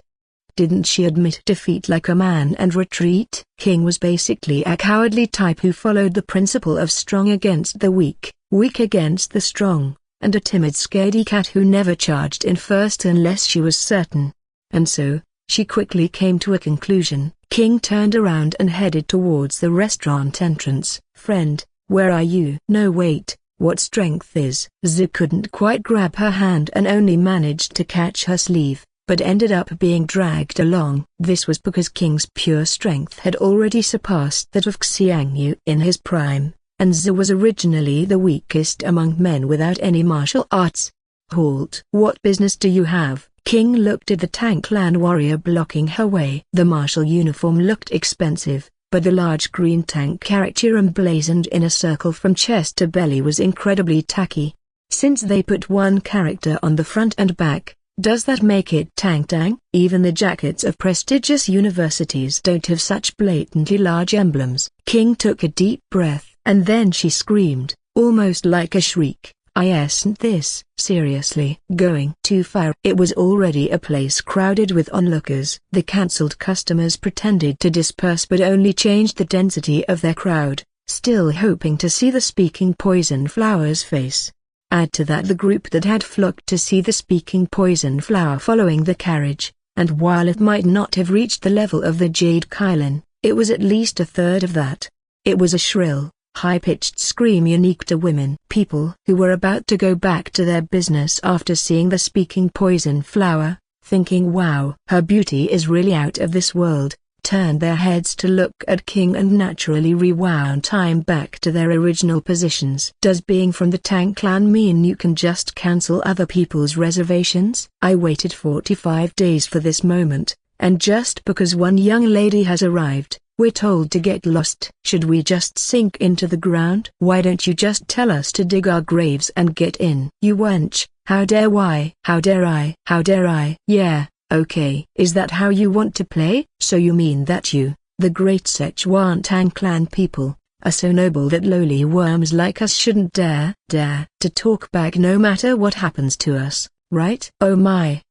didn't she admit defeat like a man and retreat? King was basically a cowardly type who followed the principle of strong against the weak, weak against the strong, and a timid scaredy cat who never charged in first unless she was certain. And so, she quickly came to a conclusion. King turned around and headed towards the restaurant entrance. Friend, where are you? No wait, what strength is? Zhu couldn't quite grab her hand and only managed to catch her sleeve, but ended up being dragged along. This was because King's pure strength had already surpassed that of Xiangyu in his prime, and Zhu was originally the weakest among men without any martial arts. Halt! What business do you have? King looked at the tank clan warrior blocking her way. The martial uniform looked expensive, but the large green tank character emblazoned in a circle from chest to belly was incredibly tacky. Since they put one character on the front and back, Does that make it Tang? Even the jackets of prestigious universities don't have such blatantly large emblems. King took a deep breath, and then she screamed, almost like a shriek. Isn't this, seriously, going too far? It was already a place crowded with onlookers. The cancelled customers pretended to disperse but only changed the density of their crowd, still hoping to see the speaking poison flower's face. Add to that the group that had flocked to see the speaking poison flower following the carriage, and while it might not have reached the level of the jade Kylin, it was at least a third of that. It was a shrill, high-pitched scream unique to women. People who were about to go back to their business after seeing the speaking poison flower, thinking wow, her beauty is really out of this world, turned their heads to look at King and naturally rewound time back to their original positions. Does being from the Tang clan mean you can just cancel other people's reservations? I waited 45 days for this moment, and just because one young lady has arrived, we're told to get lost. Should we just sink into the ground? Why don't you just tell us to dig our graves and get in? You wench, how dare I? How dare I? How dare I? Yeah, okay. Is that how you want to play? So you mean that you, the great Sichuan Tang clan people, are so noble that lowly worms like us shouldn't dare to talk back no matter what happens to us, right? Oh my,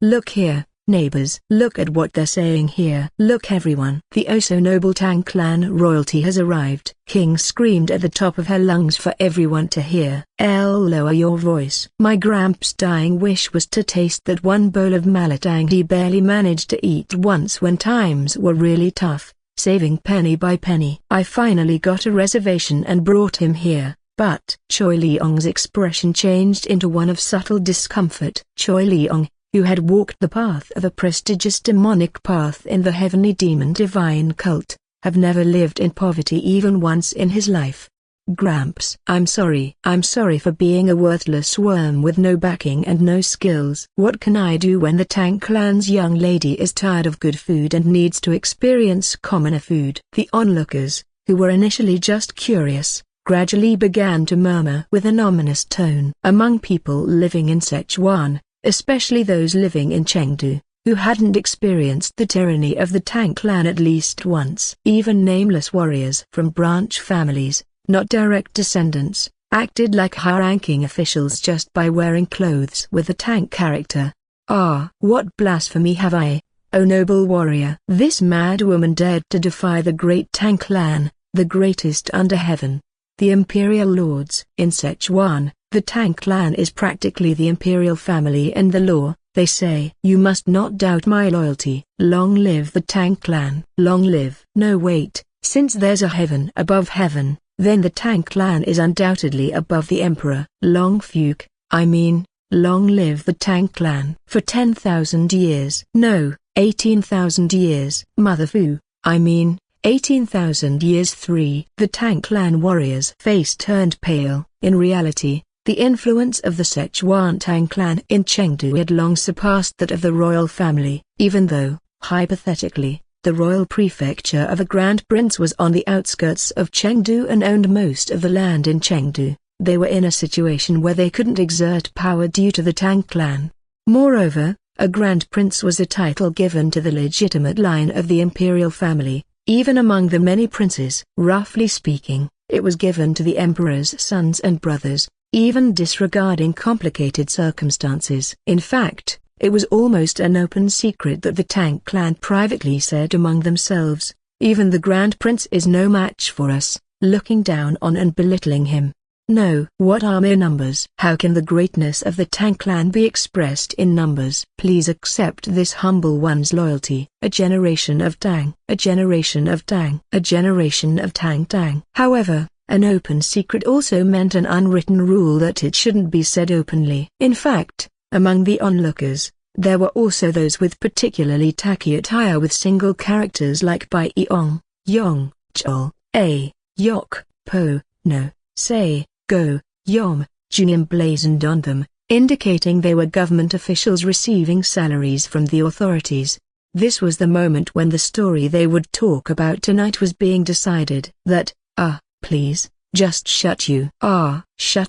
look here. Neighbors, look at what they're saying here. Look everyone. The oh so noble Tang clan royalty has arrived. King screamed at the top of her lungs for everyone to hear. Lower your voice. My Gramps' dying wish was to taste that one bowl of malatang he barely managed to eat once when times were really tough, saving penny by penny. I finally got a reservation and brought him here. But Choi Leong's expression changed into one of subtle discomfort. Choi Leong, who had walked the path of a prestigious demonic path in the heavenly demon divine cult, have never lived in poverty even once in his life. Gramps, I'm sorry for being a worthless worm with no backing and no skills. What can I do when the Tang clan's young lady is tired of good food and needs to experience commoner food? The onlookers, who were initially just curious, gradually began to murmur with an ominous tone. Among people living in Sichuan, especially those living in Chengdu, who hadn't experienced the tyranny of the Tang clan at least once. Even nameless warriors from branch families, not direct descendants, acted like high-ranking officials just by wearing clothes with a Tang character. Ah, what blasphemy have I, O noble warrior! This mad woman dared to defy the great Tang clan, the greatest under heaven. The imperial lords. In Sichuan, the Tang clan is practically the imperial family and the law, they say. You must not doubt my loyalty. Long live the Tang clan. Long live. No wait, since there's a heaven above heaven, then the Tang clan is undoubtedly above the emperor. Long live the Tang clan. For 10,000 years. No, 18,000 years. Mother Fu, 18,000 years. 3. The Tang clan warrior's face turned pale. In reality, the influence of the Sichuan Tang clan in Chengdu had long surpassed that of the royal family. Even though, hypothetically, the royal prefecture of a grand prince was on the outskirts of Chengdu and owned most of the land in Chengdu, they were in a situation where they couldn't exert power due to the Tang clan. Moreover, a grand prince was a title given to the legitimate line of the imperial family. Even among the many princes, roughly speaking, it was given to the emperor's sons and brothers, even disregarding complicated circumstances. In fact, it was almost an open secret that the Tang clan privately said among themselves, even the Grand Prince is no match for us, looking down on and belittling him. No. What are mere numbers? How can the greatness of the Tang clan be expressed in numbers? Please accept this humble one's loyalty. A generation of Tang. A generation of Tang. A generation of Tang. However, an open secret also meant an unwritten rule that it shouldn't be said openly. In fact, among the onlookers, there were also those with particularly tacky attire with single characters like Bai Yong, Yong, Chol, A, Yok, Po, No, Say, Go, Yom, Jun emblazoned on them, indicating they were government officials receiving salaries from the authorities. This was the moment when the story they would talk about tonight was being decided. Please, just shut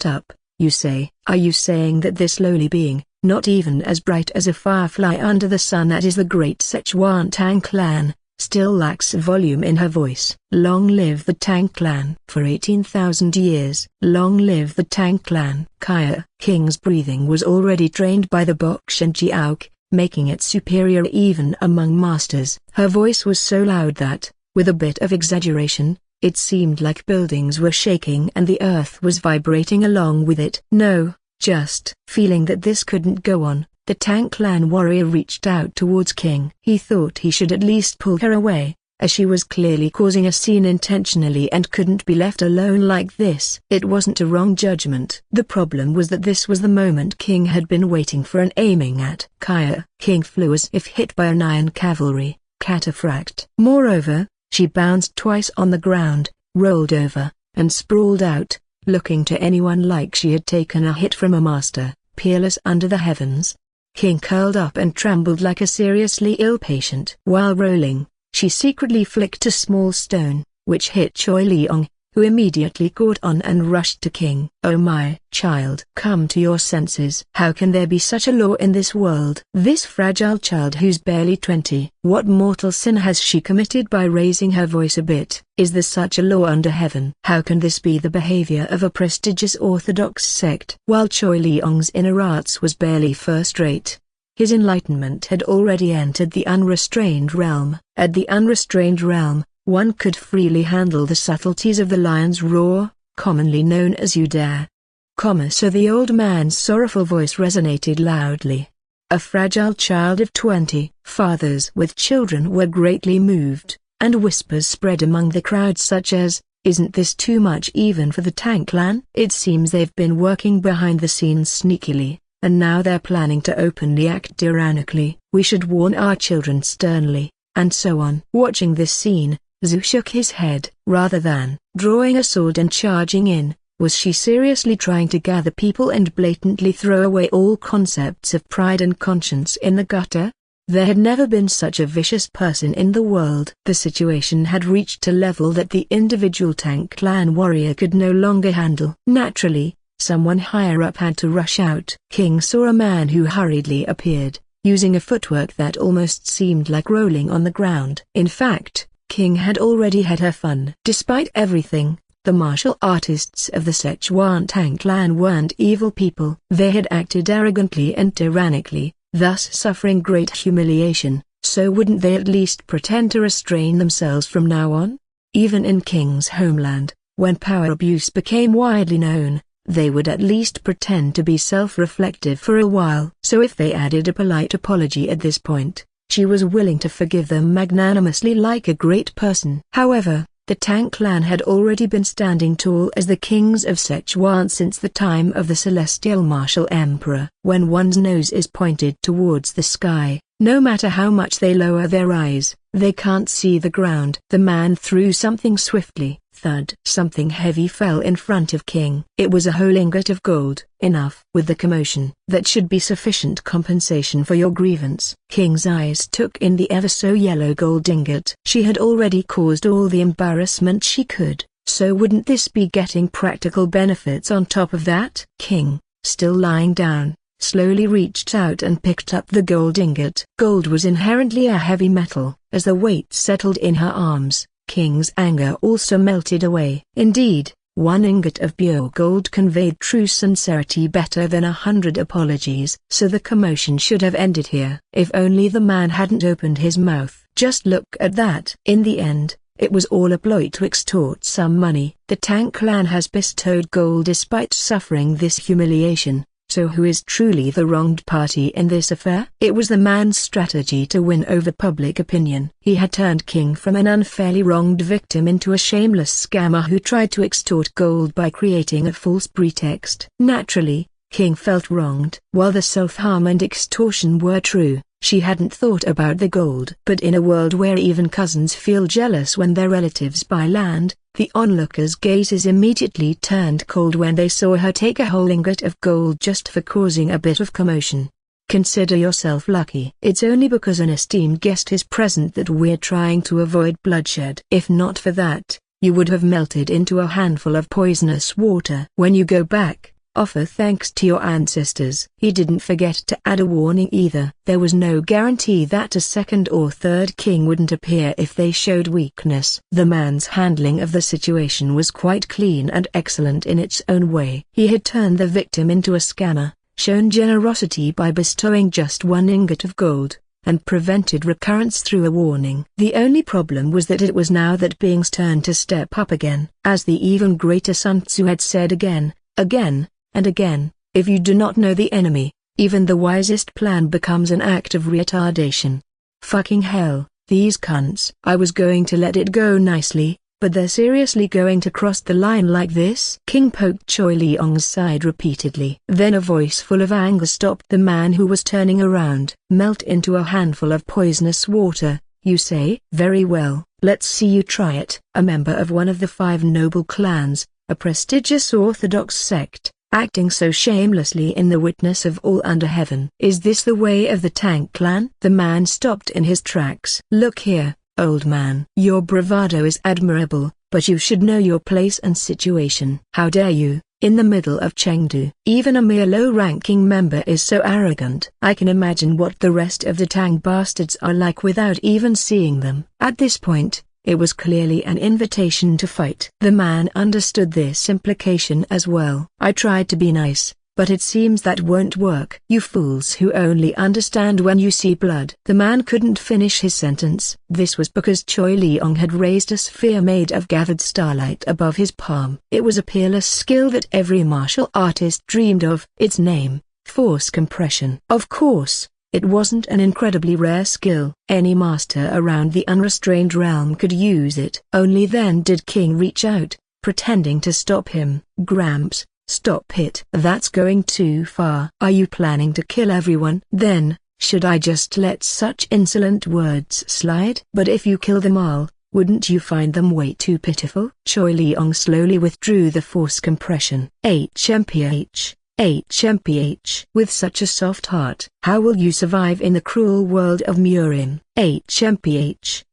up, you say. Are you saying that this lowly being, not even as bright as a firefly under the sun as the great Szechuan Tang clan, still lacks volume in her voice. Long live the Tang clan. For 18,000 years. Long live the Tang clan. Kaya. King's breathing was already trained by the Bokshan Jiaok, making it superior even among masters. Her voice was so loud that, with a bit of exaggeration, it seemed like buildings were shaking and the earth was vibrating along with it. No, just feeling that this couldn't go on, the Tang clan warrior reached out towards King. He thought he should at least pull her away, as she was clearly causing a scene intentionally and couldn't be left alone like this. It wasn't a wrong judgment. The problem was that this was the moment King had been waiting for and aiming at. Kaya. King flew as if hit by an iron cavalry, cataphract. Moreover, she bounced twice on the ground, rolled over, and sprawled out, looking to anyone like she had taken a hit from a master, peerless under the heavens. King curled up and trembled like a seriously ill patient. While rolling, she secretly flicked a small stone, which hit Choi Leong, who immediately caught on and rushed to King. "Oh my child, come to your senses. How can there be such a law in this world? This fragile child who's barely 20. What mortal sin has she committed by raising her voice a bit? Is there such a law under heaven? How can this be the behavior of a prestigious orthodox sect?" While Choi Leong's inner arts was barely first-rate, his enlightenment had already entered the unrestrained realm. At the unrestrained realm, one could freely handle the subtleties of the lion's roar, commonly known as "you dare." So the old man's sorrowful voice resonated loudly. A fragile child of 20. Fathers with children were greatly moved, and whispers spread among the crowd such as, "Isn't this too much even for the Tang clan? It seems they've been working behind the scenes sneakily, and now they're planning to openly act tyrannically. We should warn our children sternly," and so on. Watching this scene, Zhu shook his head. Rather than drawing a sword and charging in, was she seriously trying to gather people and blatantly throw away all concepts of pride and conscience in the gutter? There had never been such a vicious person in the world. The situation had reached a level that the individual Tang clan warrior could no longer handle. Naturally, someone higher up had to rush out. King saw a man who hurriedly appeared, using a footwork that almost seemed like rolling on the ground. In fact, King had already had her fun. Despite everything, the martial artists of the Szechuan Tang clan weren't evil people. They had acted arrogantly and tyrannically, thus suffering great humiliation, so wouldn't they at least pretend to restrain themselves from now on? Even in King's homeland, when power abuse became widely known, they would at least pretend to be self-reflective for a while. So if they added a polite apology at this point, she was willing to forgive them magnanimously like a great person. However, the Tang clan had already been standing tall as the kings of Szechuan since the time of the celestial martial emperor. When one's nose is pointed towards the sky, no matter how much they lower their eyes, they can't see the ground. The man threw something swiftly. Thud. Something heavy fell in front of King. It was a whole ingot of gold. Enough. With the commotion, that should be sufficient compensation for your grievance. King's eyes took in the ever-so-yellow gold ingot. She had already caused all the embarrassment she could, so wouldn't this be getting practical benefits on top of that? King, still lying down, slowly reached out and picked up the gold ingot. Gold was inherently a heavy metal. As the weight settled in her arms, King's anger also melted away. Indeed, one ingot of pure gold conveyed true sincerity better than 100 apologies. So the commotion should have ended here. If only the man hadn't opened his mouth. Just look at that. In the end, it was all a ploy to extort some money. The Tang clan has bestowed gold despite suffering this humiliation. So who is truly the wronged party in this affair? It was the man's strategy to win over public opinion. He had turned King from an unfairly wronged victim into a shameless scammer who tried to extort gold by creating a false pretext. Naturally, King felt wronged. While the self-harm and extortion were true, she hadn't thought about the gold. But in a world where even cousins feel jealous when their relatives buy land, the onlookers' gazes immediately turned cold when they saw her take a whole ingot of gold just for causing a bit of commotion. Consider yourself lucky. It's only because an esteemed guest is present that we're trying to avoid bloodshed. If not for that, you would have melted into a handful of poisonous water. When you go back, Offer thanks to your ancestors. He didn't forget to add a warning either. There was no guarantee that a second or third king wouldn't appear if they showed weakness. The man's handling of the situation was quite clean and excellent in its own way. He had turned the victim into a scammer, shown generosity by bestowing just 1 ingot of gold, and prevented recurrence through a warning. The only problem was that it was now that being's turn to step up again. As the even greater Sun Tzu had said again, and again, if you do not know the enemy, even the wisest plan becomes an act of retardation. Fucking hell, these cunts. I was going to let it go nicely, but they're seriously going to cross the line like this? King poked Choi Leong's side repeatedly. Then a voice full of anger stopped the man who was turning around. Melt into a handful of poisonous water, you say? Very well, let's see you try it. A member of one of the 5 noble clans, a prestigious orthodox sect, acting so shamelessly in the witness of all under heaven. Is this the way of the Tank clan? The man stopped in his tracks. Look here, old man. Your bravado is admirable, but you should know your place and situation. How dare you, in the middle of Chengdu? Even a mere low-ranking member is so arrogant. I can imagine what the rest of the Tang bastards are like without even seeing them. At this point, it was clearly an invitation to fight. The man understood this implication as well. I tried to be nice, but it seems that won't work. You fools who only understand when you see blood. The man couldn't finish his sentence. This was because Choi Leong had raised a sphere made of gathered starlight above his palm. It was a peerless skill that every martial artist dreamed of. Its name, force compression. Of course, it wasn't an incredibly rare skill. Any master around the unrestrained realm could use it. Only then did King reach out, pretending to stop him. Gramps, stop it. That's going too far. Are you planning to kill everyone? Then, should I just let such insolent words slide? But if you kill them all, wouldn't you find them way too pitiful? Choi Leong slowly withdrew the force compression. HMPH. With such a soft heart. How will you survive in the cruel world of Murim?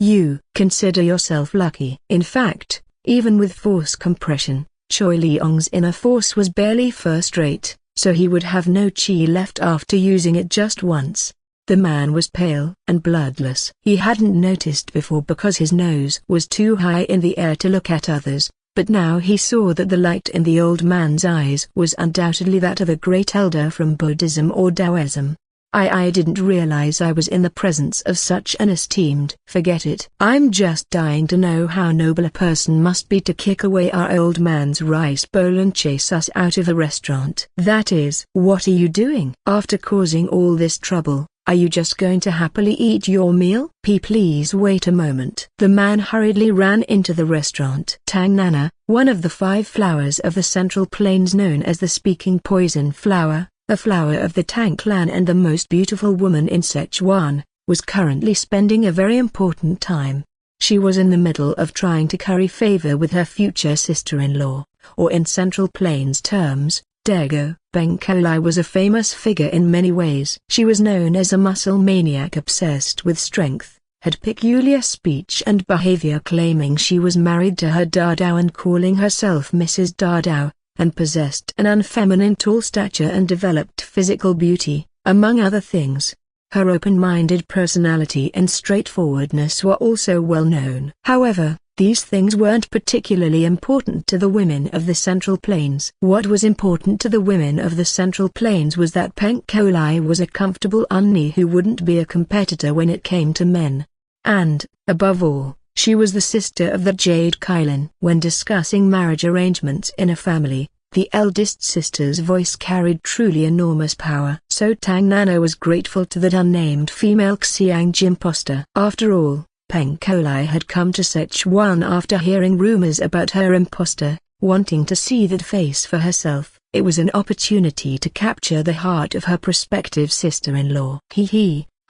You consider yourself lucky. In fact, even with force compression, Choi Leong's inner force was barely first rate, so he would have no chi left after using it just once. The man was pale and bloodless. He hadn't noticed before because his nose was too high in the air to look at others. But now he saw that the light in the old man's eyes was undoubtedly that of a great elder from Buddhism or Taoism. I didn't realize I was in the presence of such an esteemed. Forget it. I'm just dying to know how noble a person must be to kick away our old man's rice bowl and chase us out of a restaurant. That is. What are you doing? After causing all this trouble, are you just going to happily eat your meal? Please wait a moment. The man hurriedly ran into the restaurant. Tang Nana, one of the 5 flowers of the Central Plains known as the Speaking Poison Flower, a flower of the Tang clan and the most beautiful woman in Sichuan, was currently spending a very important time. She was in the middle of trying to curry favor with her future sister-in-law, or in Central Plains terms, Dago. Peng Kolai was a famous figure in many ways. She was known as a muscle maniac obsessed with strength, had peculiar speech and behavior claiming she was married to her Dadao and calling herself Mrs. Dadao, and possessed an unfeminine tall stature and developed physical beauty, among other things. Her open-minded personality and straightforwardness were also well known. However, these things weren't particularly important to the women of the Central Plains. What was important to the women of the Central Plains was that Peng Kolai was a comfortable unni who wouldn't be a competitor when it came to men. And, above all, she was the sister of the Jade Kylin. When discussing marriage arrangements in a family, the eldest sister's voice carried truly enormous power. So Tang Nana was grateful to that unnamed female Xiang imposter. After all, Peng Kolai had come to Sichuan after hearing rumors about her imposter, wanting to see that face for herself. It was an opportunity to capture the heart of her prospective sister-in-law.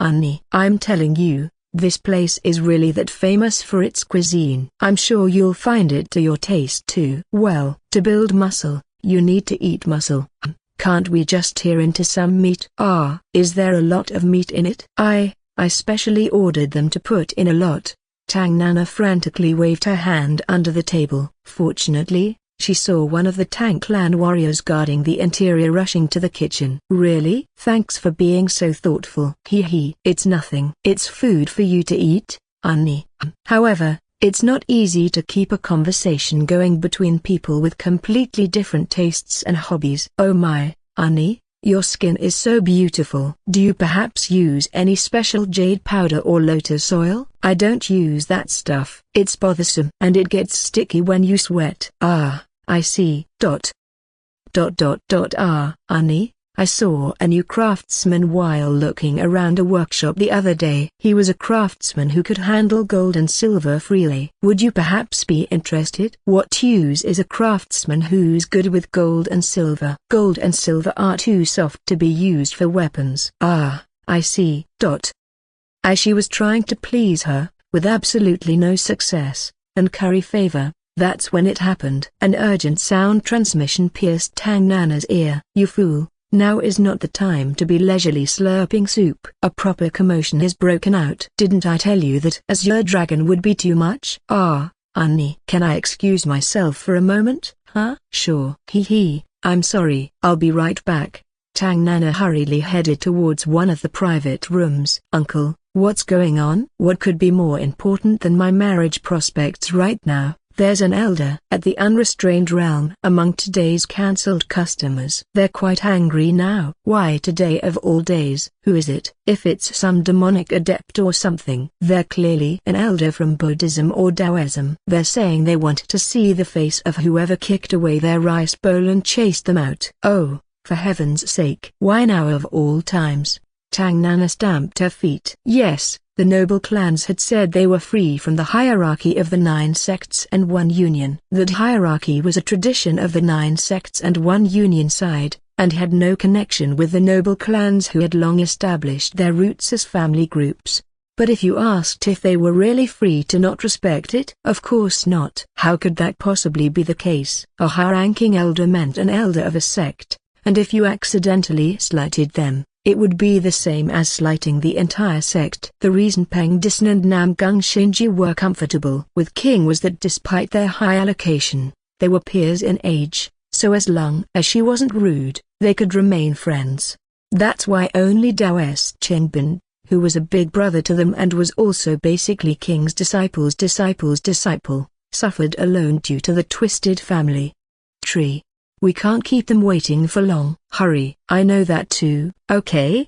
Unni. I'm telling you, this place is really that famous for its cuisine. I'm sure you'll find it to your taste too. Well, to build muscle, you need to eat muscle. Can't we just tear into some meat? Is there a lot of meat in it? I specially ordered them to put in a lot. Tang Nana frantically waved her hand under the table. Fortunately, she saw one of the Tang clan warriors guarding the interior rushing to the kitchen. "Really? Thanks for being so thoughtful." "Hee. It's nothing. It's food for you to eat, Annie." However, it's not easy to keep a conversation going between people with completely different tastes and hobbies. "Oh my, Annie, your skin is so beautiful. Do you perhaps use any special jade powder or lotus oil?" "I don't use that stuff. It's bothersome and it gets sticky when you sweat." "Ah, I see. Annie, I saw a new craftsman while looking around a workshop the other day. He was a craftsman who could handle gold and silver freely. Would you perhaps be interested?" "What use is a craftsman who's good with gold and silver?" "Gold and silver are too soft to be used for weapons." "Ah, I see." As she was trying to please her, with absolutely no success, and curry favor, that's when it happened. An urgent sound transmission pierced Tang Nana's ear. "You fool. Now is not the time to be leisurely slurping soup." A proper commotion is broken out. "Didn't I tell you that Azure Dragon would be too much?" "Ah, Annie. Can I excuse myself for a moment?" "Huh? Sure." "Hee. I'm sorry." "I'll be right back." Tang Nana hurriedly headed towards one of the private rooms. "Uncle, what's going on?" "What could be more important than my marriage prospects right now? There's an elder at the unrestrained realm among today's cancelled customers. They're quite angry now." "Why today of all days?" "Who is it?" "If it's some demonic adept or something." "They're clearly an elder from Buddhism or Taoism." "They're saying they want to see the face of whoever kicked away their rice bowl and chased them out." "Oh, for heaven's sake." "Why now of all times?" Tang Nana stamped her feet. Yes, the noble clans had said they were free from the hierarchy of the 9 sects and 1 union. That hierarchy was a tradition of the 9 sects and 1 union side, and had no connection with the noble clans who had long established their roots as family groups. But if you asked if they were really free to not respect it, of course not. How could that possibly be the case? A high-ranking elder meant an elder of a sect, and if you accidentally slighted them, it would be the same as slighting the entire sect. The reason Peng Disan and Namgung Shinji were comfortable with King was that despite their high allocation, they were peers in age, so as long as she wasn't rude, they could remain friends. That's why only Daoist Chengbin, who was a big brother to them and was also basically King's disciple's disciple, suffered alone due to the twisted family tree. "We can't keep them waiting for long." "Hurry." "I know that too." "Okay,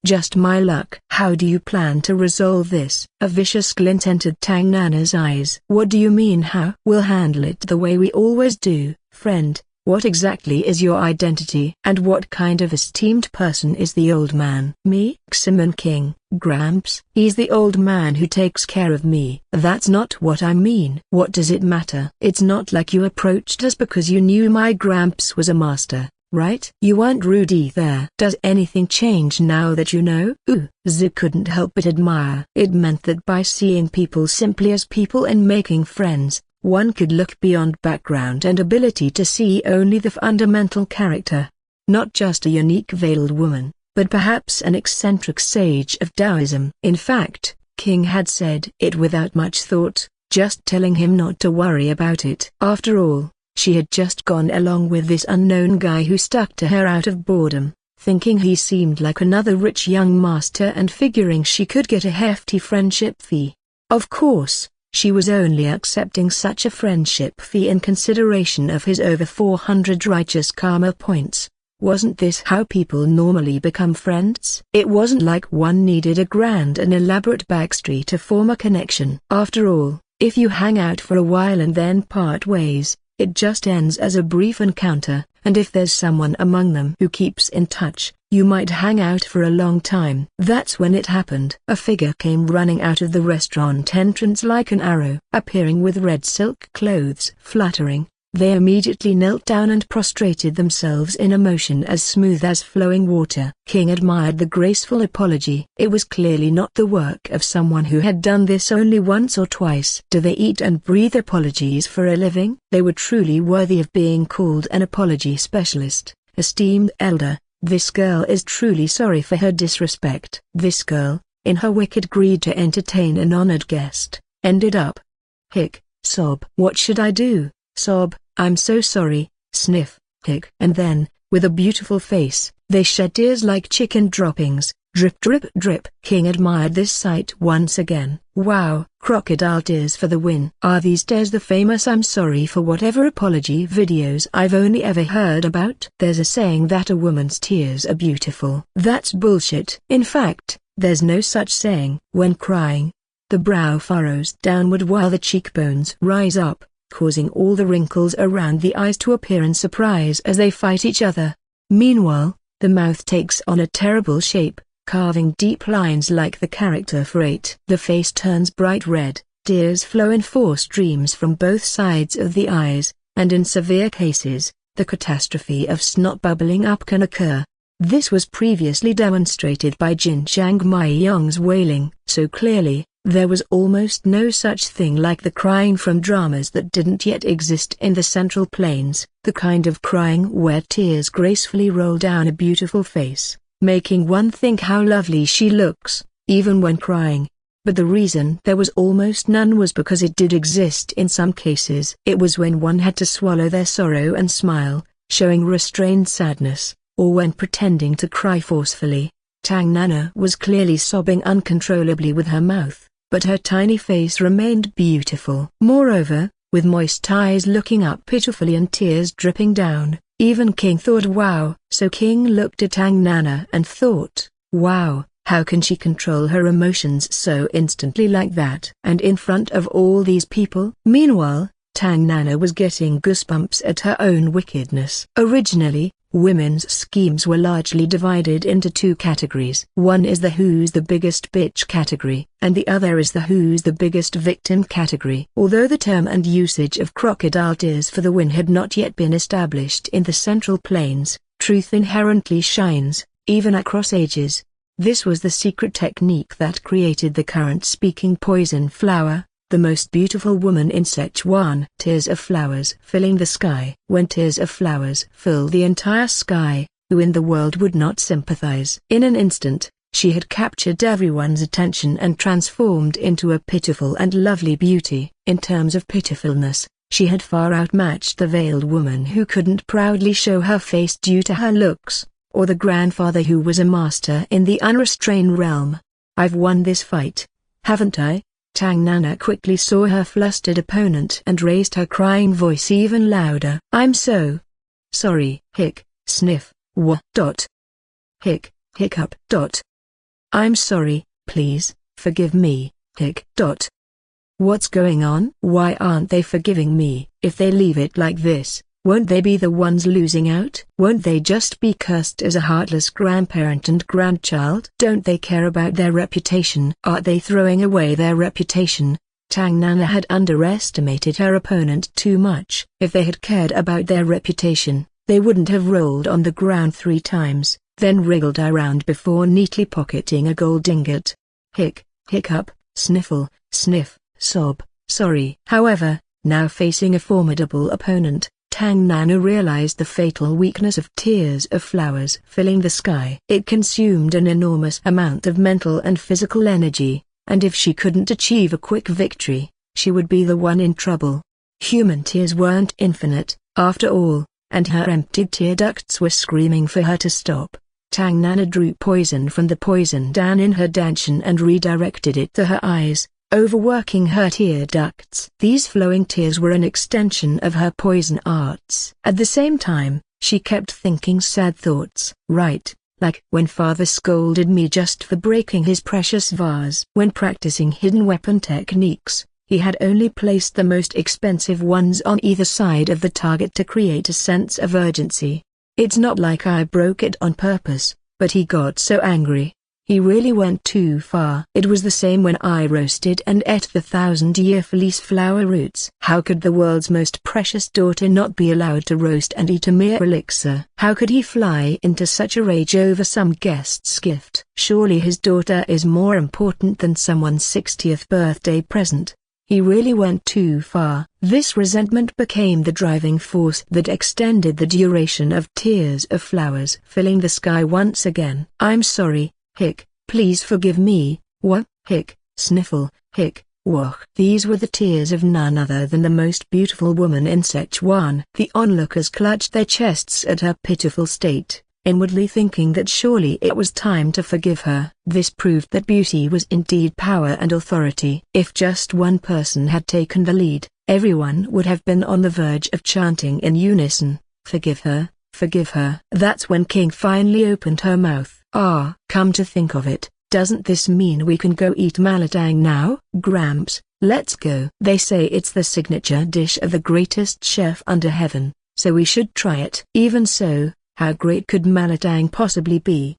just my luck." "How do you plan to resolve this?" A vicious glint entered Tang Nana's eyes. "What do you mean how?" "We'll handle it the way we always do, friend. What exactly is your identity? And what kind of esteemed person is the old man?" "Me? Ximon King, Gramps." "He's the old man who takes care of me." "That's not what I mean." "What does it matter? It's not like you approached us because you knew my Gramps was a master, right? You weren't rude either." "Does anything change now that you know?" Zi couldn't help but admire. It meant that by seeing people simply as people and making friends, one could look beyond background and ability to see only the fundamental character. Not just a unique veiled woman, but perhaps an eccentric sage of Taoism. In fact, King had said it without much thought, just telling him not to worry about it. After all, she had just gone along with this unknown guy who stuck to her out of boredom, thinking he seemed like another rich young master and figuring she could get a hefty friendship fee. Of course, she was only accepting such a friendship fee in consideration of his over 400 righteous karma points. Wasn't this how people normally become friends? It wasn't like one needed a grand and elaborate backstory to form a connection. After all, if you hang out for a while and then part ways, it just ends as a brief encounter, and if there's someone among them who keeps in touch, you might hang out for a long time. That's when it happened. A figure came running out of the restaurant entrance like an arrow. Appearing with red silk clothes fluttering, they immediately knelt down and prostrated themselves in a motion as smooth as flowing water. King admired the graceful apology. It was clearly not the work of someone who had done this only once or twice. Do they eat and breathe apologies for a living? They were truly worthy of being called an apology specialist. Esteemed elder, this girl is truly sorry for her disrespect. This girl, in her wicked greed to entertain an honored guest, ended up. Sob. What should I do? Sob. I'm so sorry, sniff, hic. And then, with a beautiful face, they shed tears like chicken droppings. Drip drip drip. King admired this sight once again. Wow, crocodile tears for the win. Are these tears the famous I'm sorry for whatever apology videos I've only ever heard about? There's a saying that a woman's tears are beautiful. That's bullshit. In fact, there's no such saying. When crying, the brow furrows downward while the cheekbones rise up, causing all the wrinkles around the eyes to appear in surprise as they fight each other. Meanwhile, the mouth takes on a terrible shape, carving deep lines like the character for it. The face turns bright red, tears flow in four streams from both sides of the eyes, and in severe cases, the catastrophe of snot bubbling up can occur. This was previously demonstrated by Jin Chang Myong's wailing so clearly. There was almost no such thing like the crying from dramas that didn't yet exist in the Central Plains, the kind of crying where tears gracefully roll down a beautiful face, making one think how lovely she looks, even when crying. But the reason there was almost none was because it did exist in some cases. It was when one had to swallow their sorrow and smile, showing restrained sadness, or when pretending to cry forcefully. Tang Nana was clearly sobbing uncontrollably with her mouth, but her tiny face remained beautiful. Moreover, with moist eyes looking up pitifully and tears dripping down, even King thought wow. So King looked at Tang Nana and thought, wow, how can she control her emotions so instantly like that? And in front of all these people? Meanwhile, Tang Nana was getting goosebumps at her own wickedness. Originally, women's schemes were largely divided into two categories. One is the who's the biggest bitch category, and the other is the who's the biggest victim category. Although the term and usage of crocodile tears for the win had not yet been established in the Central Plains, truth inherently shines, even across ages. This was the secret technique that created the current speaking poison flower, the most beautiful woman in Sichuan. Tears of flowers filling the sky. When tears of flowers fill the entire sky, who in the world would not sympathize? In an instant, she had captured everyone's attention and transformed into a pitiful and lovely beauty. In terms of pitifulness, she had far outmatched the veiled woman who couldn't proudly show her face due to her looks, or the grandfather who was a master in the unrestrained realm. I've won this fight, haven't I? Tang Nana quickly saw her flustered opponent and raised her crying voice even louder. I'm so sorry. Hic, sniff, hic, hiccup. I'm sorry, please, forgive me. Hic. What's going on? Why aren't they forgiving me? If they leave it like this, won't they be the ones losing out? Won't they just be cursed as a heartless grandparent and grandchild? Don't they care about their reputation? Aren't they throwing away their reputation? Tang Nana had underestimated her opponent too much. If they had cared about their reputation, they wouldn't have rolled on the ground 3 times, then wriggled around before neatly pocketing a gold ingot. Hic, hiccup, sniffle, sniff, sob, sorry. However, now facing a formidable opponent, Tang Nana realized the fatal weakness of tears of flowers filling the sky. It consumed an enormous amount of mental and physical energy, and if she couldn't achieve a quick victory, she would be the one in trouble. Human tears weren't infinite, after all, and her emptied tear ducts were screaming for her to stop. Tang Nana drew poison from the poison down in her dantian and redirected it to her eyes, overworking her tear ducts. These flowing tears were an extension of her poison arts. At the same time, she kept thinking sad thoughts. Right, like when father scolded me just for breaking his precious vase. When practicing hidden weapon techniques, he had only placed the most expensive ones on either side of the target to create a sense of urgency. It's not like I broke it on purpose, but he got so angry. He really went too far. It was the same when I roasted and ate the 1000-year felice flower roots. How could the world's most precious daughter not be allowed to roast and eat a mere elixir? How could he fly into such a rage over some guest's gift? Surely his daughter is more important than someone's 60th birthday present. He really went too far. This resentment became the driving force that extended the duration of tears of flowers filling the sky once again. I'm sorry. Hic, please forgive me. What? Hic, sniffle, hic, Whoa! These were the tears of none other than the most beautiful woman in Sichuan. The onlookers clutched their chests at her pitiful state, inwardly thinking that surely it was time to forgive her. This proved that beauty was indeed power and authority. If just one person had taken the lead, everyone would have been on the verge of chanting in unison, "Forgive her, forgive her." That's when King finally opened her mouth. "Ah, come to think of it, doesn't this mean we can go eat malatang now?" "Gramps, let's go. They say it's the signature dish of the greatest chef under heaven, so we should try it." "Even so, how great could malatang possibly be?"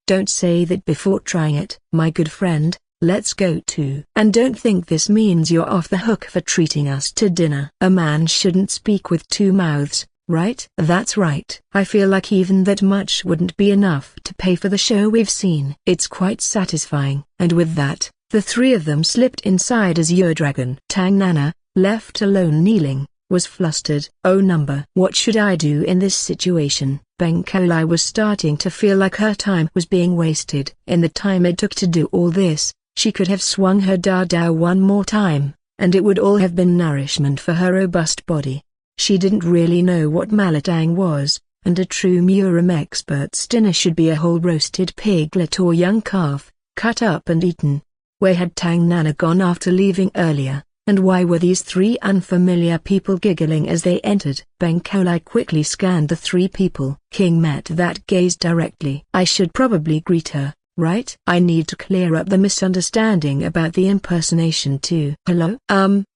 Don't say that before trying it." "My good friend, let's go too. And don't think this means you're off the hook for treating us to dinner." "A man shouldn't speak with two mouths, right?" "That's right. I feel like even that much wouldn't be enough to pay for the show we've seen. It's quite satisfying." And with that, the three of them slipped inside as Dragon. Tang Nana, left alone kneeling, was flustered. "Oh number. What should I do in this situation?" Beng Kaolai was starting to feel like her time was being wasted. In the time it took to do all this, she could have swung her dao one more time, and it would all have been nourishment for her robust body. She didn't really know what malatang was, and a true Murim expert's dinner should be a whole roasted piglet or young calf, cut up and eaten. Where had Tang Nana gone after leaving earlier? And why were these three unfamiliar people giggling as they entered? Beng Kaolai quickly scanned the three people. King met that gaze directly. "I should probably greet her, right? I need to clear up the misunderstanding about the impersonation too." "Hello?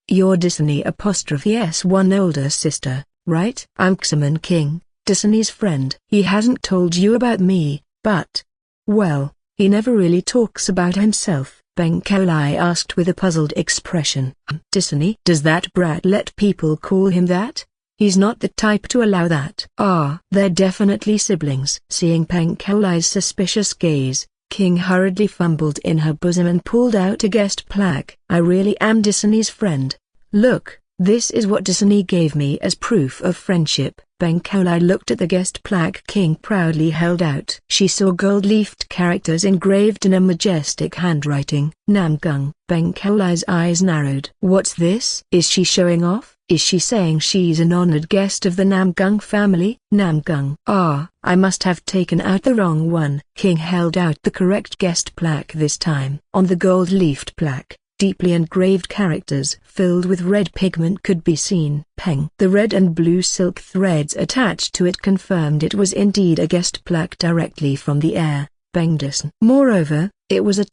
You're Disney''s one older sister, right?" "I'm Xaman King, Disney's friend." "He hasn't told you about me, but... well, he never really talks about himself," Beng Kaolai asked with a puzzled expression. "Disney? Does that brat let people call him that? He's not the type to allow that." "Ah, they're definitely siblings." Seeing Beng Kaolai's suspicious gaze, King hurriedly fumbled in her bosom and pulled out a guest plaque. "I really am Disney's friend. Look, this is what Disney gave me as proof of friendship." Beng Kaolai looked at the guest plaque King proudly held out. She saw gold-leafed characters engraved in a majestic handwriting. "Namgung." Beng Kaolai's eyes narrowed. "What's this? Is she showing off? Is she saying she's an honored guest of the Namgung family?" "Namgung. Ah, I must have taken out the wrong one." King held out the correct guest plaque this time. On the gold-leafed plaque, deeply engraved characters filled with red pigment could be seen. Peng. The red and blue silk threads attached to it confirmed it was indeed a guest plaque directly from the air, Bengdison. Moreover, it was a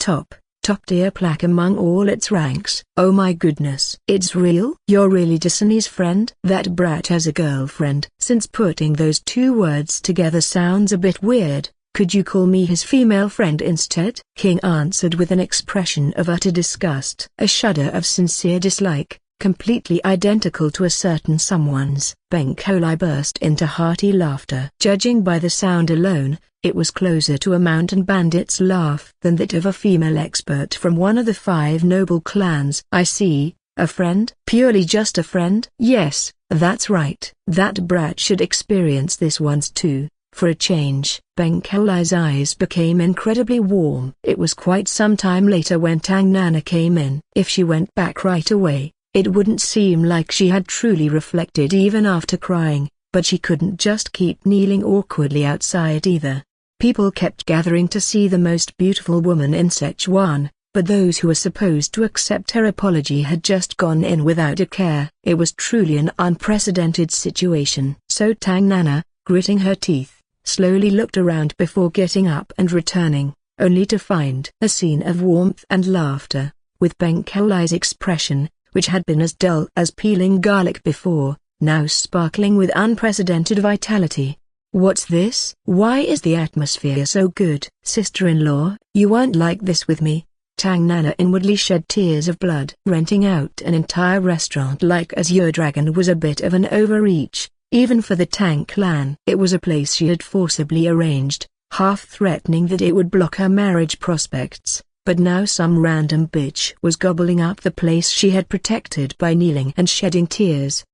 top-tier plaque among all its ranks. "Oh my goodness. It's real? You're really Disney's friend?" "That brat has a girlfriend." "Since putting those two words together sounds a bit weird, could you call me his female friend instead?" King answered with an expression of utter disgust. A shudder of sincere dislike, completely identical to a certain someone's. Beng Kaolai burst into hearty laughter. Judging by the sound alone, it was closer to a mountain bandit's laugh than that of a female expert from one of the 5 noble clans. "I see, a friend? Purely just a friend?" "Yes, that's right. That brat should experience this once too. For a change." Beng Kaolai's eyes became incredibly warm. It was quite some time later when Tang Nana came in. If she went back right away, it wouldn't seem like she had truly reflected even after crying, but she couldn't just keep kneeling awkwardly outside either. People kept gathering to see the most beautiful woman in Sichuan, but those who were supposed to accept her apology had just gone in without a care. It was truly an unprecedented situation. So Tang Nana, gritting her teeth, slowly looked around before getting up and returning, only to find a scene of warmth and laughter, with Beng Kaolai's expression, which had been as dull as peeling garlic before, now sparkling with unprecedented vitality. "What's this? Why is the atmosphere so good?" "Sister-in-law, you weren't like this with me." Tang Nana inwardly shed tears of blood. Renting out an entire restaurant like Azure Dragon was a bit of an overreach, even for the Tang clan. It was a place she had forcibly arranged, half threatening that it would block her marriage prospects, but now some random bitch was gobbling up the place she had protected by kneeling and shedding tears.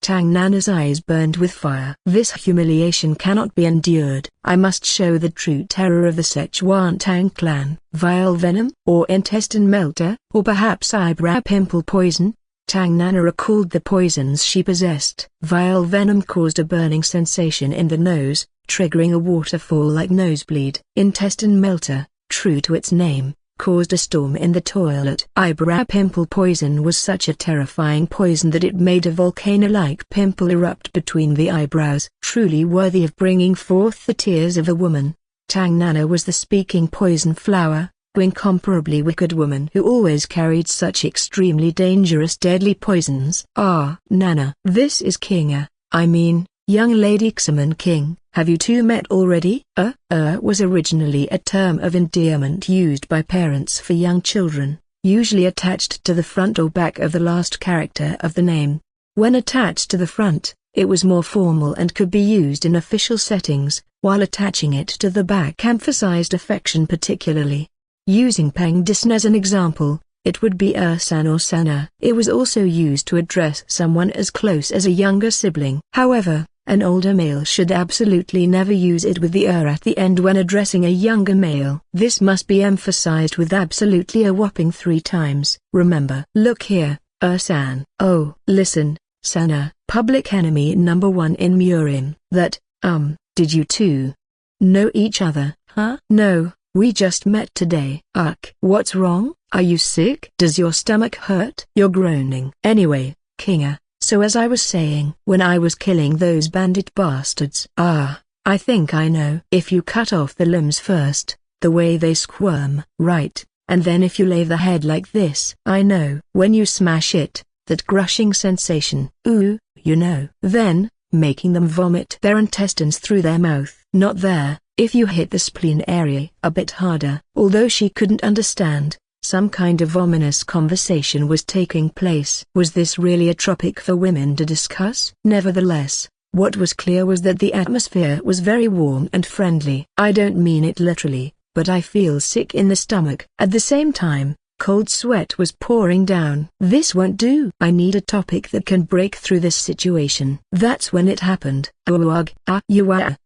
Tang Nana's eyes burned with fire. This humiliation cannot be endured. I must show the true terror of the Sichuan Tang clan. Vile venom, or intestine melter, or perhaps eyebrow pimple poison? Tang Nana recalled the poisons she possessed. Vile venom caused a burning sensation in the nose, triggering a waterfall-like nosebleed. Intestine melter, true to its name, caused a storm in the toilet. Eyebrow pimple poison was such a terrifying poison that it made a volcano-like pimple erupt between the eyebrows. Truly worthy of bringing forth the tears of a woman, Tang Nana was the speaking poison flower, incomparably wicked woman who always carried such extremely dangerous deadly poisons. Ah, Nana. This is Kinga, I mean, young Lady Xaman King. Have you two met already? Was originally a term of endearment used by parents for young children, usually attached to the front or back of the last character of the name. When attached to the front, it was more formal and could be used in official settings, while attaching it to the back emphasized affection particularly. Using Pang Disan as an example, it would be San or Sana. It was also used to address someone as close as a younger sibling. However, an older male should absolutely never use it with the at the end when addressing a younger male. This must be emphasized with absolutely a whopping 3 times. Remember. Look here, San. Oh, listen, Sana, public enemy number 1 in Murim. Did you two know each other? Huh? No, we just met today. Ugh. What's wrong? Are you sick? Does your stomach hurt? You're groaning. Anyway, Kinga. So as I was saying, when I was killing those bandit bastards. I think I know. If you cut off the limbs first, the way they squirm. Right, and then if you lay the head like this. I know. When you smash it, that crushing sensation. Ooh, you know. Then, making them vomit their intestines through their mouth. Not there, if you hit the spleen area a bit harder. Although she couldn't understand, some kind of ominous conversation was taking place. Was this really a topic for women to discuss? Nevertheless, what was clear was that the atmosphere was very warm and friendly. I don't mean it literally, but I feel sick in the stomach. At the same time, cold sweat was pouring down. This won't do. I need a topic that can break through this situation. That's when it happened.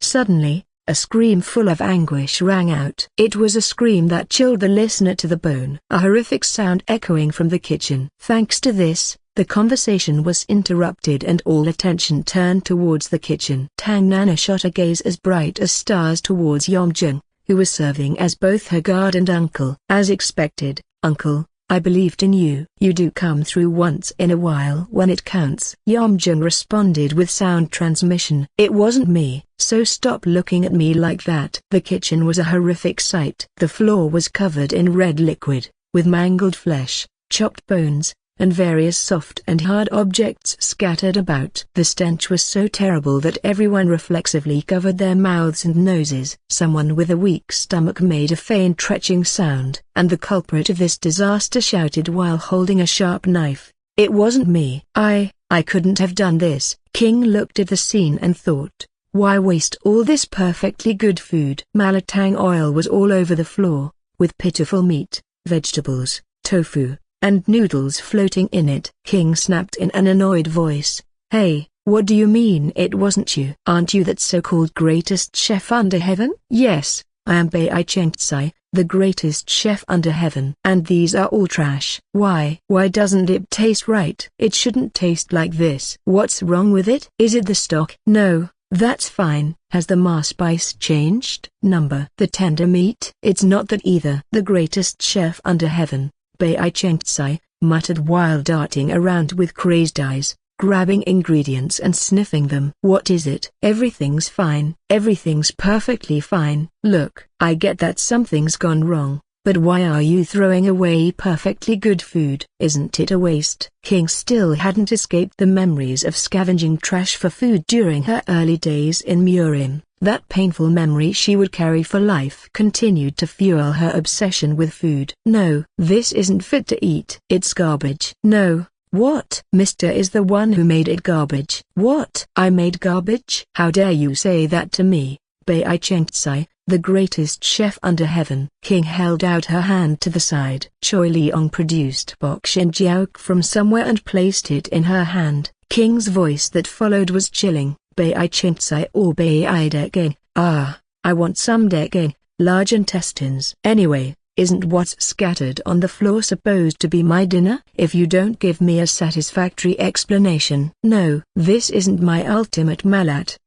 Suddenly, a scream full of anguish rang out. It was a scream that chilled the listener to the bone. A horrific sound echoing from the kitchen. Thanks to this, the conversation was interrupted and all attention turned towards the kitchen. Tang Nana shot a gaze as bright as stars towards Yomjung, who was serving as both her guard and uncle. As expected, Uncle, I believed in you. You do come through once in a while when it counts. Yomjung responded with sound transmission. It wasn't me, so stop looking at me like that. The kitchen was a horrific sight. The floor was covered in red liquid, with mangled flesh, chopped bones, and various soft and hard objects scattered about. The stench was so terrible that everyone reflexively covered their mouths and noses. Someone with a weak stomach made a faint retching sound, and the culprit of this disaster shouted while holding a sharp knife, "It wasn't me. I couldn't have done this." King looked at the scene and thought, why waste all this perfectly good food? Malatang oil was all over the floor, with pitiful meat, vegetables, tofu, and noodles floating in it. King snapped in an annoyed voice, "Hey, what do you mean it wasn't you? Aren't you that so-called greatest chef under heaven?" "Yes, I am Bai Chengtsai, the greatest chef under heaven. And these are all trash." Why doesn't it taste right?" "It shouldn't taste like this." "What's wrong with it?" "Is it the stock?" "No, that's fine." "Has the marspice changed?" "The tender meat?" "It's not that either." "The greatest chef under heaven, Bai Chengtsai," muttered while darting around with crazed eyes, grabbing ingredients and sniffing them. "What is it?" "Everything's fine. Everything's perfectly fine." "Look, I get that something's gone wrong, but why are you throwing away perfectly good food? Isn't it a waste?" King still hadn't escaped the memories of scavenging trash for food during her early days in Murim. That painful memory she would carry for life continued to fuel her obsession with food. "No, this isn't fit to eat. It's garbage." "No, what? Mister is the one who made it garbage." "What? I made garbage? How dare you say that to me, Bai Chengtsai, the greatest chef under heaven?" King held out her hand to the side. Choi Leong produced Bok Shin Jiaok from somewhere and placed it in her hand. King's voice that followed was chilling. Bei Chingsai or Bei Dekeng. Ah, I want some dekeng, large intestines. Anyway, isn't what's scattered on the floor supposed to be my dinner? If you don't give me a satisfactory explanation. No, this isn't my ultimate malat.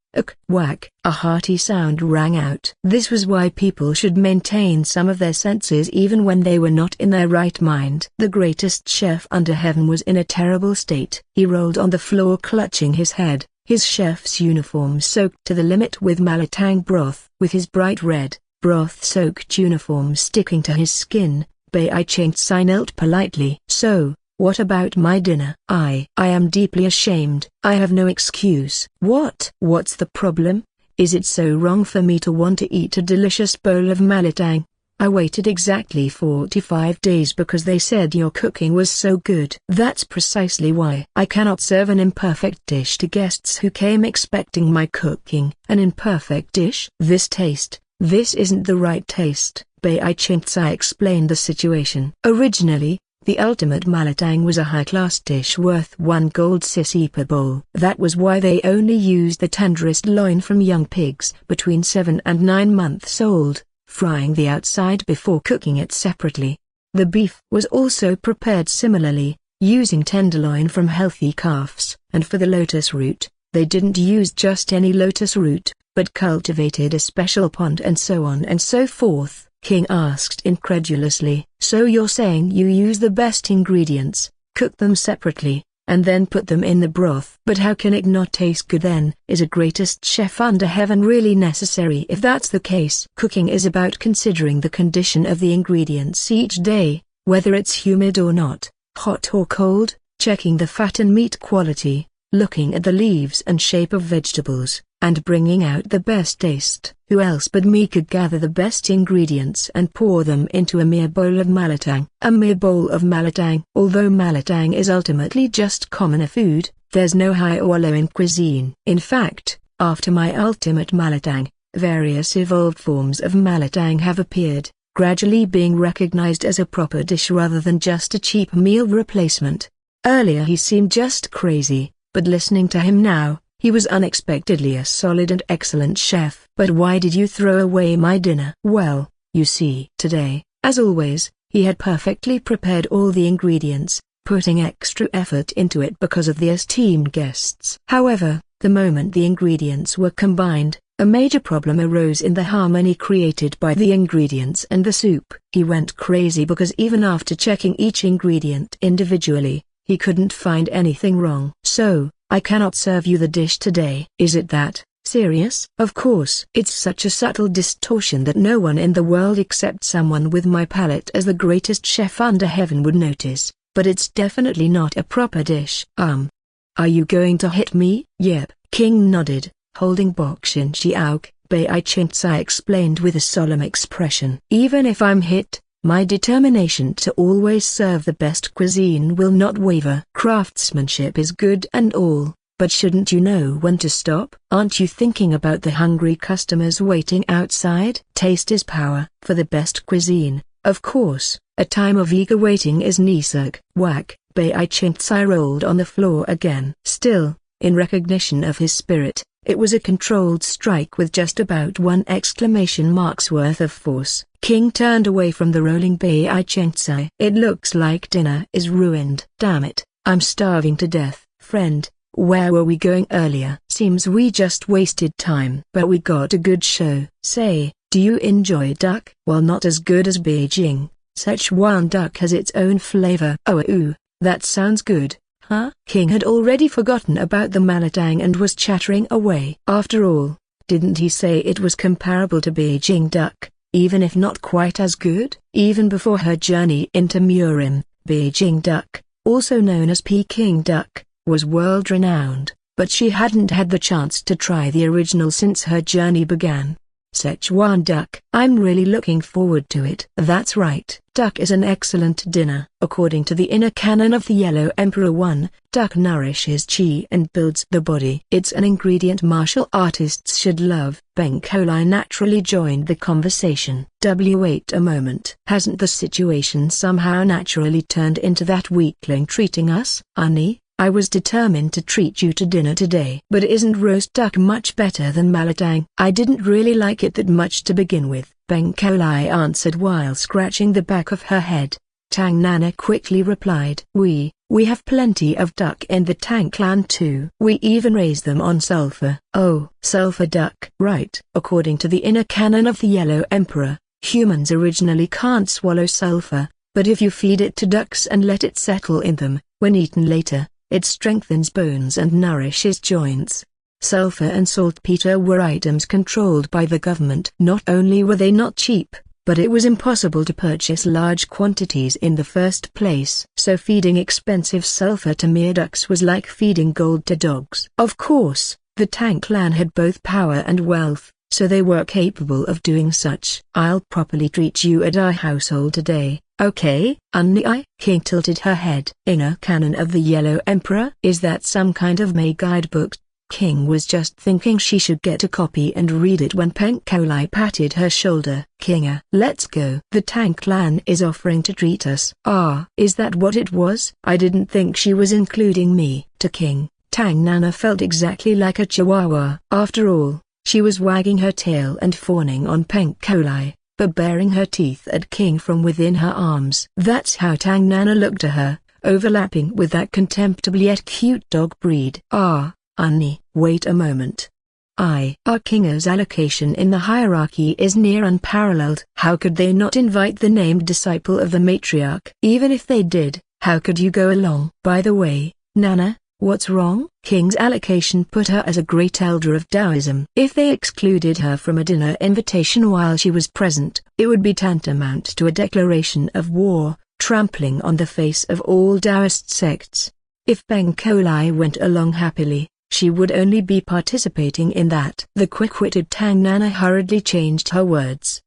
Whack. A hearty sound rang out. This was why people should maintain some of their senses even when they were not in their right mind. The greatest chef under heaven was in a terrible state. He rolled on the floor clutching his head, his chef's uniform soaked to the limit with malatang broth. With his bright red, broth-soaked uniform sticking to his skin, Bei Chingsai knelt politely. So, what about my dinner? I am deeply ashamed. I have no excuse. What's the problem? Is it so wrong for me to want to eat a delicious bowl of malatang? I waited exactly 45 days because they said your cooking was so good. That's precisely why. I cannot serve an imperfect dish to guests who came expecting my cooking. An imperfect dish? This isn't the right taste. Bei Chingsai explained the situation. Originally, the ultimate malatang was a high-class dish worth 1 gold sissy per bowl. That was why they only used the tenderest loin from young pigs between 7 and 9 months old, frying the outside before cooking it separately. The beef was also prepared similarly, using tenderloin from healthy calves. And for the lotus root, they didn't use just any lotus root, but cultivated a special pond and so on and so forth. King asked incredulously. So you're saying you use the best ingredients, cook them separately, and then put them in the broth? But how can it not taste good then? Is a greatest chef under heaven really necessary? If that's the case, cooking is about considering the condition of the ingredients each day, whether it's humid or not, hot or cold, checking the fat and meat quality, looking at the leaves and shape of vegetables, and bringing out the best taste. Who else but me could gather the best ingredients and pour them into a mere bowl of malatang? A mere bowl of malatang. Although malatang is ultimately just commoner food, there's no high or low in cuisine. In fact, after my ultimate malatang, various evolved forms of malatang have appeared, gradually being recognized as a proper dish rather than just a cheap meal replacement. Earlier he seemed just crazy, but listening to him now, he was unexpectedly a solid and excellent chef. But why did you throw away my dinner? Well, you see, today, as always, he had perfectly prepared all the ingredients, putting extra effort into it because of the esteemed guests. However, the moment the ingredients were combined, a major problem arose in the harmony created by the ingredients and the soup. He went crazy because even after checking each ingredient individually, he couldn't find anything wrong. So, I cannot serve you the dish today. Is it that serious? Of course. It's such a subtle distortion that no one in the world except someone with my palate as the greatest chef under heaven would notice, but it's definitely not a proper dish. Are you going to hit me? Yep. King nodded, holding Bokshin Xiaok. Bei Chingsai explained with a solemn expression. Even if I'm hit, my determination to always serve the best cuisine will not waver. Craftsmanship is good and all, but shouldn't you know when to stop? Aren't you thinking about the hungry customers waiting outside? Taste is power. For the best cuisine, of course, a time of eager waiting is Nisag. Whack. Bei Chingsai rolled on the floor again. Still, in recognition of his spirit, it was a controlled strike with just about 1 exclamation mark's worth of force. King turned away from the rolling Bei Chingsai. It looks like dinner is ruined. Damn it, I'm starving to death. Friend, where were we going earlier? Seems we just wasted time. But we got a good show. Say, do you enjoy duck? Well, not as good as Beijing. Szechuan duck has its own flavor. Oh, ooh, that sounds good. Huh? King had already forgotten about the malatang and was chattering away. After all, didn't he say it was comparable to Beijing duck, even if not quite as good? Even before her journey into Murim, Beijing duck, also known as Peking duck, was world-renowned, but she hadn't had the chance to try the original since her journey began. Szechuan duck. I'm really looking forward to it. That's right. Duck is an excellent dinner. According to the inner canon of the Yellow Emperor 1, duck nourishes qi and builds the body. It's an ingredient martial artists should love. Beng Kolai naturally joined the conversation. Wait a moment. Hasn't the situation somehow naturally turned into that weakling treating us? Ani, I was determined to treat you to dinner today. But isn't roast duck much better than malatang? I didn't really like it that much to begin with, Bengkolai answered while scratching the back of her head. Tang Nana quickly replied. We have plenty of duck in the Tang clan too. We even raise them on sulfur. Oh, sulfur duck. Right. According to the inner canon of the Yellow Emperor, humans originally can't swallow sulfur, but if you feed it to ducks and let it settle in them, when eaten later, it strengthens bones and nourishes joints. Sulfur and saltpeter were items controlled by the government. Not only were they not cheap, but it was impossible to purchase large quantities in the first place. So feeding expensive sulfur to mere ducks was like feeding gold to dogs. Of course, the Tang clan had both power and wealth, so they were capable of doing such. I'll properly treat you at our household today, okay? Unni King tilted her head. Inner canon of the Yellow Emperor? Is that some kind of May guidebook? King was just thinking she should get a copy and read it when Bengkolai patted her shoulder. Kinga, let's go. The Tang clan is offering to treat us. Ah, is that what it was? I didn't think she was including me. To King, Tang Nana felt exactly like a chihuahua. After all, she was wagging her tail and fawning on Bengkolai, but baring her teeth at King from within her arms. That's how Tang Nana looked to her, overlapping with that contemptible yet cute dog breed. Ah. Unni, wait a moment. Our Kinga's allocation in the hierarchy is near unparalleled. How could they not invite the named disciple of the matriarch? Even if they did, how could you go along? By the way, Nana, what's wrong? King's allocation put her as a great elder of Taoism. If they excluded her from a dinner invitation while she was present, it would be tantamount to a declaration of war, trampling on the face of all Taoist sects. If Bengkolai went along happily, she would only be participating in that. The quick-witted Tang Nana hurriedly changed her words.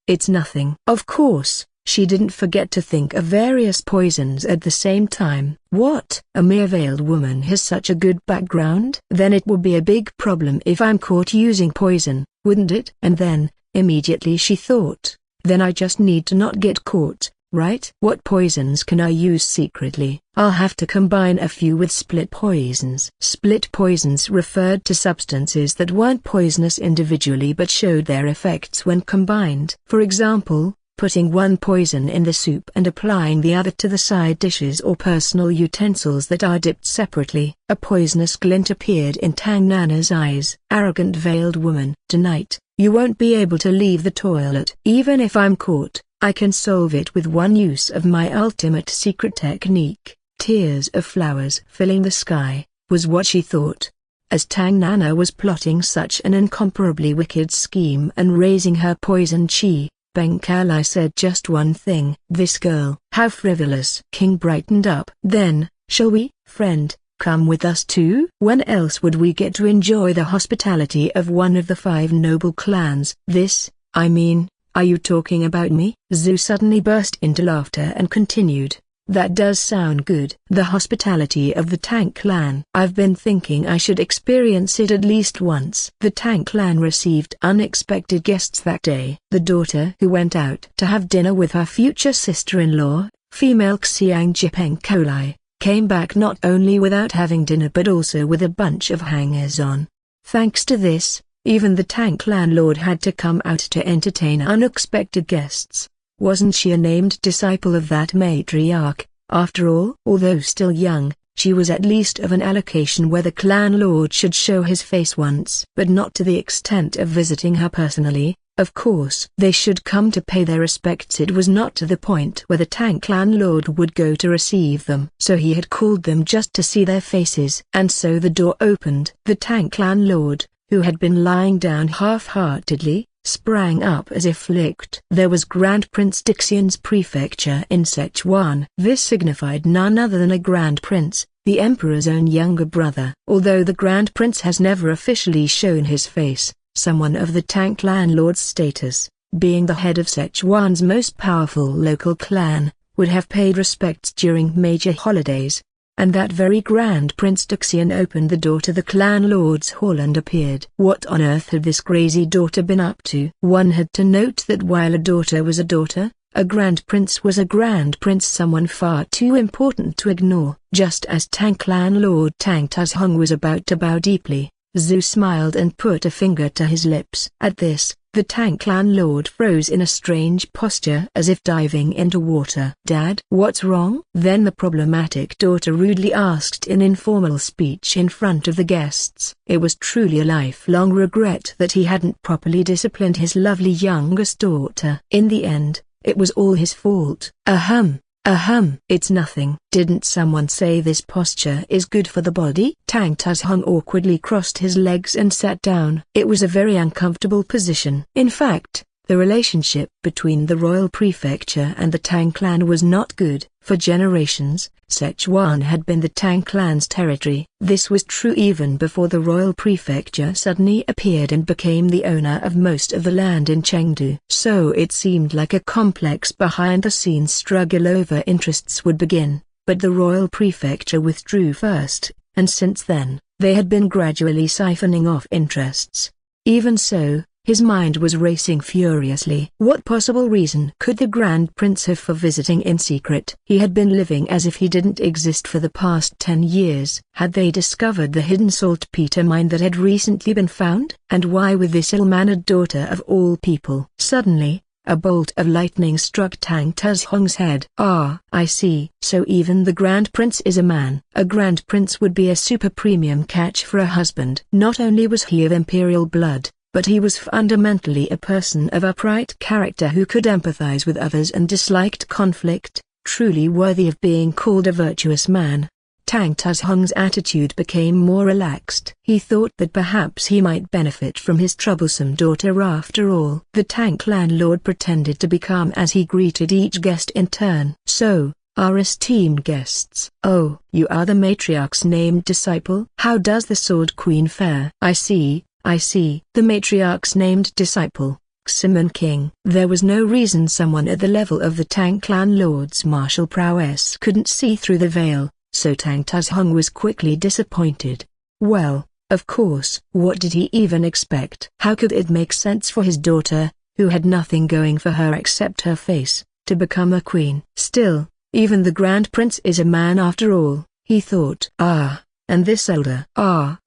It's nothing. Of course, she didn't forget to think of various poisons at the same time. What? A mere veiled woman has such a good background? Then it will be a big problem if I'm caught using poison, wouldn't it? And then, immediately she thought, then I just need to not get caught. Right? What poisons can I use secretly? I'll have to combine a few with split poisons. Split poisons referred to substances that weren't poisonous individually but showed their effects when combined. For example, putting one poison in the soup and applying the other to the side dishes or personal utensils that are dipped separately. A poisonous glint appeared in Tang Nana's eyes. Arrogant veiled woman. Tonight, you won't be able to leave the toilet. Even if I'm caught, I can solve it with one use of my ultimate secret technique. Tears of flowers filling the sky, was what she thought. As Tang Nana was plotting such an incomparably wicked scheme and raising her poison chi, Bengkolai said just one thing. This girl. How frivolous. King brightened up. Then, shall we, friend, come with us too? When else would we get to enjoy the hospitality of one of the 5 noble clans? Are you talking about me? Zhu suddenly burst into laughter and continued. That does sound good. The hospitality of the Tang clan. I've been thinking I should experience it at least once. The Tang clan received unexpected guests that day. The daughter who went out to have dinner with her future sister-in-law, female Xiangji Bengkolai, came back not only without having dinner but also with a bunch of hangers-on. Thanks to this, even the Tang clan lord had to come out to entertain unexpected guests. Wasn't she a named disciple of that matriarch, after all? Although still young, she was at least of an allocation where the clan lord should show his face once. But not to the extent of visiting her personally. Of course they should come to pay their respects. It was not to the point where the Tang clan lord would go to receive them. So he had called them just to see their faces. And so the door opened. The Tang clan lord, who had been lying down half-heartedly, sprang up as if licked. There was Grand Prince Dixian's prefecture in Sichuan. This signified none other than a Grand Prince, the Emperor's own younger brother. Although the Grand Prince has never officially shown his face, someone of the Tang clan lord's status, being the head of Sichuan's most powerful local clan, would have paid respects during major holidays. And that very Grand Prince Dixian opened the door to the clan lord's hall and appeared. What on earth had this crazy daughter been up to? One had to note that while a daughter was a daughter, A grand prince was a grand prince, someone far too important to ignore. Just as Tang Clan Lord Tang Tuzhong was about to bow deeply, Zhu smiled and put a finger to his lips. At this, the Tang Clan Lord froze in a strange posture as if diving into water. "Dad, what's wrong?" Then the problematic daughter rudely asked in informal speech in front of the guests. It was truly a lifelong regret that he hadn't properly disciplined his lovely youngest daughter. In the end, it was all his fault. It's nothing. Didn't someone say this posture is good for the body? Tang Tuzhong awkwardly crossed his legs and sat down. It was a very uncomfortable position. In fact, the relationship between the royal prefecture and the Tang clan was not good. For generations, Sichuan had been the Tang clan's territory. This was true even before the royal prefecture suddenly appeared and became the owner of most of the land in Chengdu. So it seemed like a complex behind-the-scenes struggle over interests would begin, but the royal prefecture withdrew first, and since then, they had been gradually siphoning off interests. Even so, his mind was racing furiously. What possible reason could the Grand Prince have for visiting in secret? He had been living as if he didn't exist for the past 10 years. Had they discovered the hidden saltpeter mine that had recently been found? And why with this ill-mannered daughter of all people? Suddenly, a bolt of lightning struck Tang Tuzhong's head. "Ah, I see. So even the Grand Prince is a man." A Grand Prince would be a super premium catch for a husband. Not only was he of imperial blood, but he was fundamentally a person of upright character who could empathize with others and disliked conflict, truly worthy of being called a virtuous man. Tang Tuzhong's attitude became more relaxed. He thought that perhaps he might benefit from his troublesome daughter after all. The Tang clan lord pretended to be calm as he greeted each guest in turn. "So, our esteemed guests. Oh, you are the matriarch's named disciple? How does the Sword Queen fare?" I see. The matriarch's named disciple, Ximon King. There was no reason someone at the level of the Tang clan lord's martial prowess couldn't see through the veil, so Tang Tuzhong was quickly disappointed. Well, of course, what did he even expect? How could it make sense for his daughter, who had nothing going for her except her face, to become a queen? Still, even the Grand Prince is a man after all, he thought. And this elder?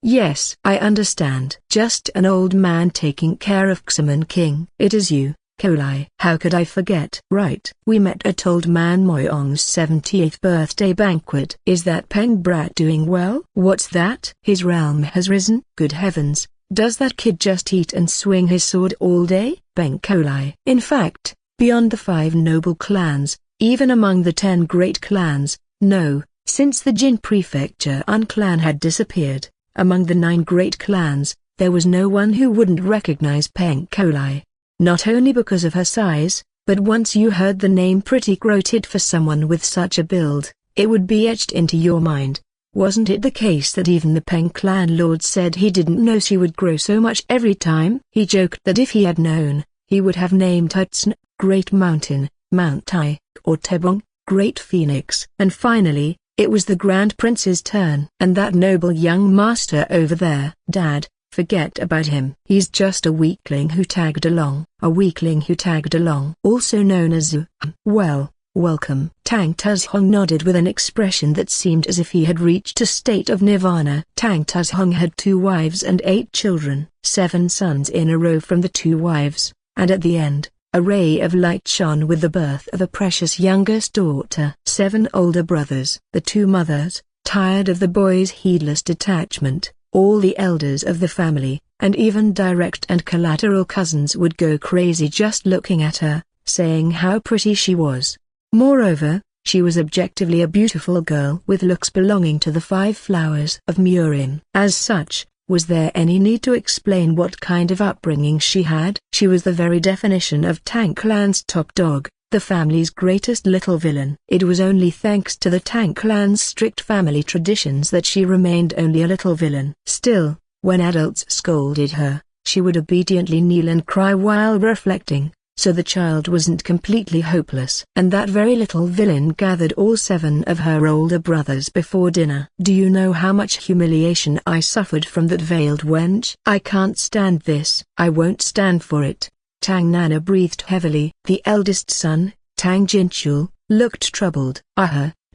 Yes, I understand. Just an old man taking care of Ximon King. It is you, Kolai. How could I forget? Right. We met at Old Man Moyong's 70th birthday banquet. Is that Peng brat doing well? What's that? His realm has risen? Good heavens, does that kid just eat and swing his sword all day? Peng Kolai. In fact, beyond the 5 noble clans, even among the 10 great clans, no. Since the Jin Prefecture clan had disappeared, among the 9 great clans, there was no one who wouldn't recognize Peng Kolai. Not only because of her size, but once you heard the name Pretty Groated for someone with such a build, it would be etched into your mind. Wasn't it the case that even the Peng clan lord said he didn't know she would grow so much every time? He joked that if he had known, he would have named her Tsn, Great Mountain, Mount Tai, or Tebong, Great Phoenix. And finally, it was the Grand Prince's turn. And that noble young master over there. Dad, forget about him. He's just a weakling who tagged along. A weakling who tagged along. Also known as Zhu. Well, welcome. Tang Tuzhong nodded with an expression that seemed as if he had reached a state of nirvana. Tang Tuzhong had 2 wives and 8 children. 7 sons in a row from the 2 wives, and at the end, a ray of light shone with the birth of a precious youngest daughter. 7 older brothers. The 2 mothers, tired of the boy's heedless detachment, all the elders of the family, and even direct and collateral cousins would go crazy just looking at her, saying how pretty she was. Moreover, she was objectively a beautiful girl with looks belonging to the 5 flowers of Murim. As such, was there any need to explain what kind of upbringing she had? She was the very definition of Tang clan's top dog, the family's greatest little villain. It was only thanks to the Tang clan's strict family traditions that she remained only a little villain. Still, when adults scolded her, she would obediently kneel and cry while reflecting, so the child wasn't completely hopeless. And that very little villain gathered all 7 of her older brothers before dinner. Do you know how much humiliation I suffered from that veiled wench? I can't stand this. I won't stand for it. Tang Nana breathed heavily. The eldest son, Tang Jinchul looked troubled.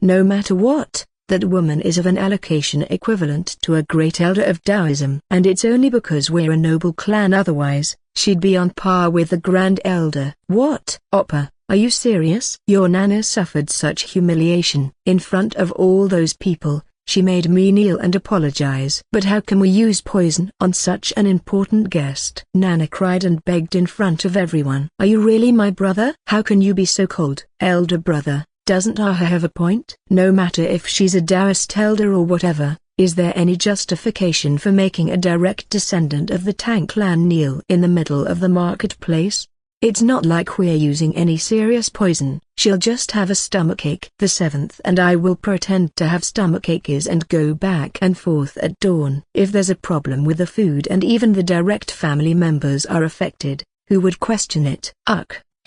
No matter what, that woman is of an allocation equivalent to a great elder of Taoism. And it's only because we're a noble clan, otherwise, she'd be on par with the grand elder. What? Oppa, are you serious? Your Nana suffered such humiliation. In front of all those people, she made me kneel and apologize. But how can we use poison on such an important guest? Nana cried and begged in front of everyone. Are you really my brother? How can you be so cold? Elder brother, doesn't Aha have a point? No matter if she's a Taoist elder or whatever, is there any justification for making a direct descendant of the Tang clan kneel in the middle of the marketplace? It's not like we're using any serious poison. She'll just have a stomachache. The 7th and I will pretend to have stomachaches and go back and forth at dawn. If there's a problem with the food and even the direct family members are affected, who would question it?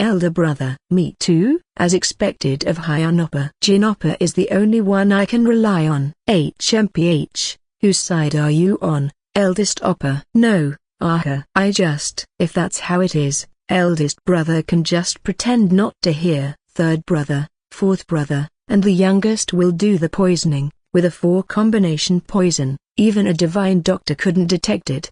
Elder brother. Me too, as expected of Hyanoppa. Jinoppa is the only one I can rely on. HMPH, whose side are you on, eldest Oppa? No, Aha. If that's how it is, eldest brother can just pretend not to hear. Third brother, fourth brother, and the youngest will do the poisoning. With a 4-combination poison, even a divine doctor couldn't detect it.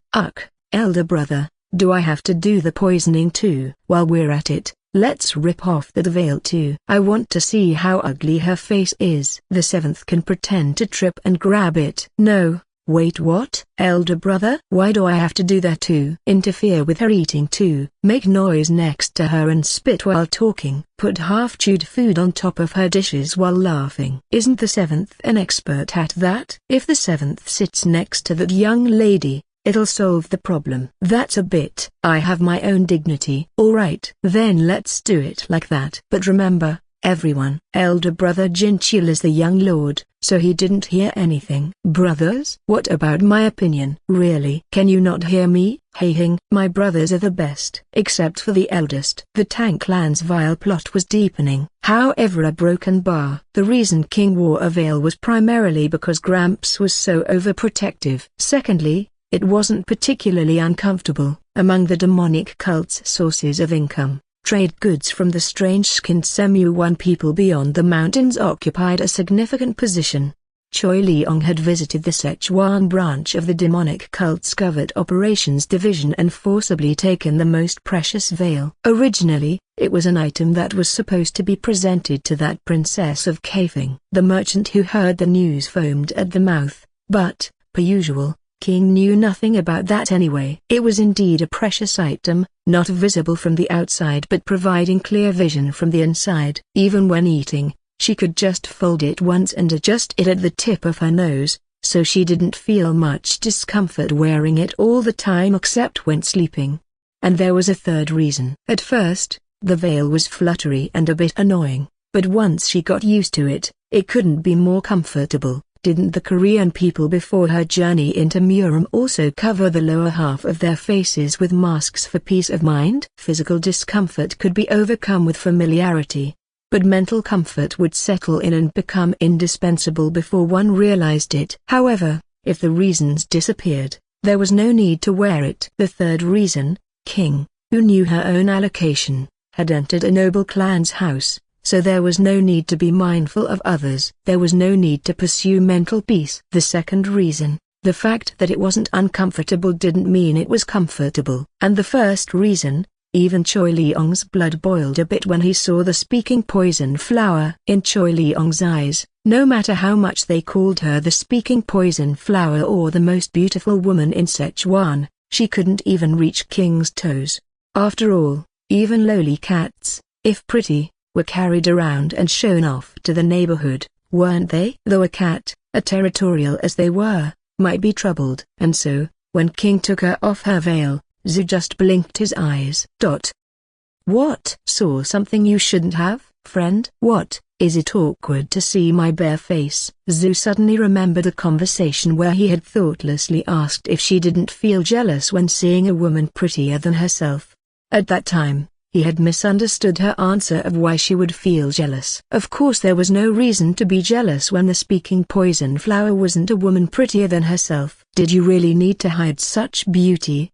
Elder brother, do I have to do the poisoning too? While we're at it, let's rip off that veil too. I want to see how ugly her face is. The 7th can pretend to trip and grab it. No, wait, what? Elder brother? Why do I have to do that too? Interfere with her eating too? Make noise next to her and spit while talking? Put half-chewed food on top of her dishes while laughing? Isn't the 7th an expert at that? If the 7th sits next to that young lady, it'll solve the problem. That's a bit. I have my own dignity. Alright. Then let's do it like that. But remember, everyone, elder brother Jinchul is the young lord, so he didn't hear anything. Brothers? What about my opinion? Really? Can you not hear me? Hey, my brothers are the best. Except for the eldest. The Tang clan's vile plot was deepening. However, a broken bar. The reason King wore a veil was primarily because Gramps was so overprotective. Secondly, it wasn't particularly uncomfortable. Among the demonic cult's sources of income, trade goods from the strange-skinned Semu-1 people beyond the mountains occupied a significant position. Choi Leong had visited the Sichuan branch of the demonic cult's covert operations division and forcibly taken the most precious veil. Originally, it was an item that was supposed to be presented to that princess of Kafing. The merchant who heard the news foamed at the mouth, but, per usual, King knew nothing about that anyway. It was indeed a precious item, not visible from the outside but providing clear vision from the inside. Even when eating, she could just fold it once and adjust it at the tip of her nose, so she didn't feel much discomfort wearing it all the time except when sleeping. And there was a third reason. At first, the veil was fluttery and a bit annoying, but once she got used to it, it couldn't be more comfortable. Didn't the Korean people before her journey into Murim also cover the lower half of their faces with masks for peace of mind? Physical discomfort could be overcome with familiarity, but mental comfort would settle in and become indispensable before one realized it. However, if the reasons disappeared, there was no need to wear it. The third reason, King, who knew her own allocation, had entered a noble clan's house. So there was no need to be mindful of others. There was no need to pursue mental peace. The second reason, the fact that it wasn't uncomfortable didn't mean it was comfortable. And the first reason, even Choi Leong's blood boiled a bit when he saw the speaking poison flower. In Choi Leong's eyes, no matter how much they called her the speaking poison flower or the most beautiful woman in Sichuan, she couldn't even reach King's toes. After all, even lowly cats, if pretty, were carried around and shown off to the neighborhood, weren't they? Though a cat, territorial as they were, might be troubled. And so, when King took her off her veil, Zhu just blinked his eyes. What? Saw something you shouldn't have, friend? What? Is it awkward to see my bare face? Zhu suddenly remembered a conversation where he had thoughtlessly asked if she didn't feel jealous when seeing a woman prettier than herself. At that time, he had misunderstood her answer of why she would feel jealous. Of course there was no reason to be jealous when the speaking poison flower wasn't a woman prettier than herself. Did you really need to hide such beauty?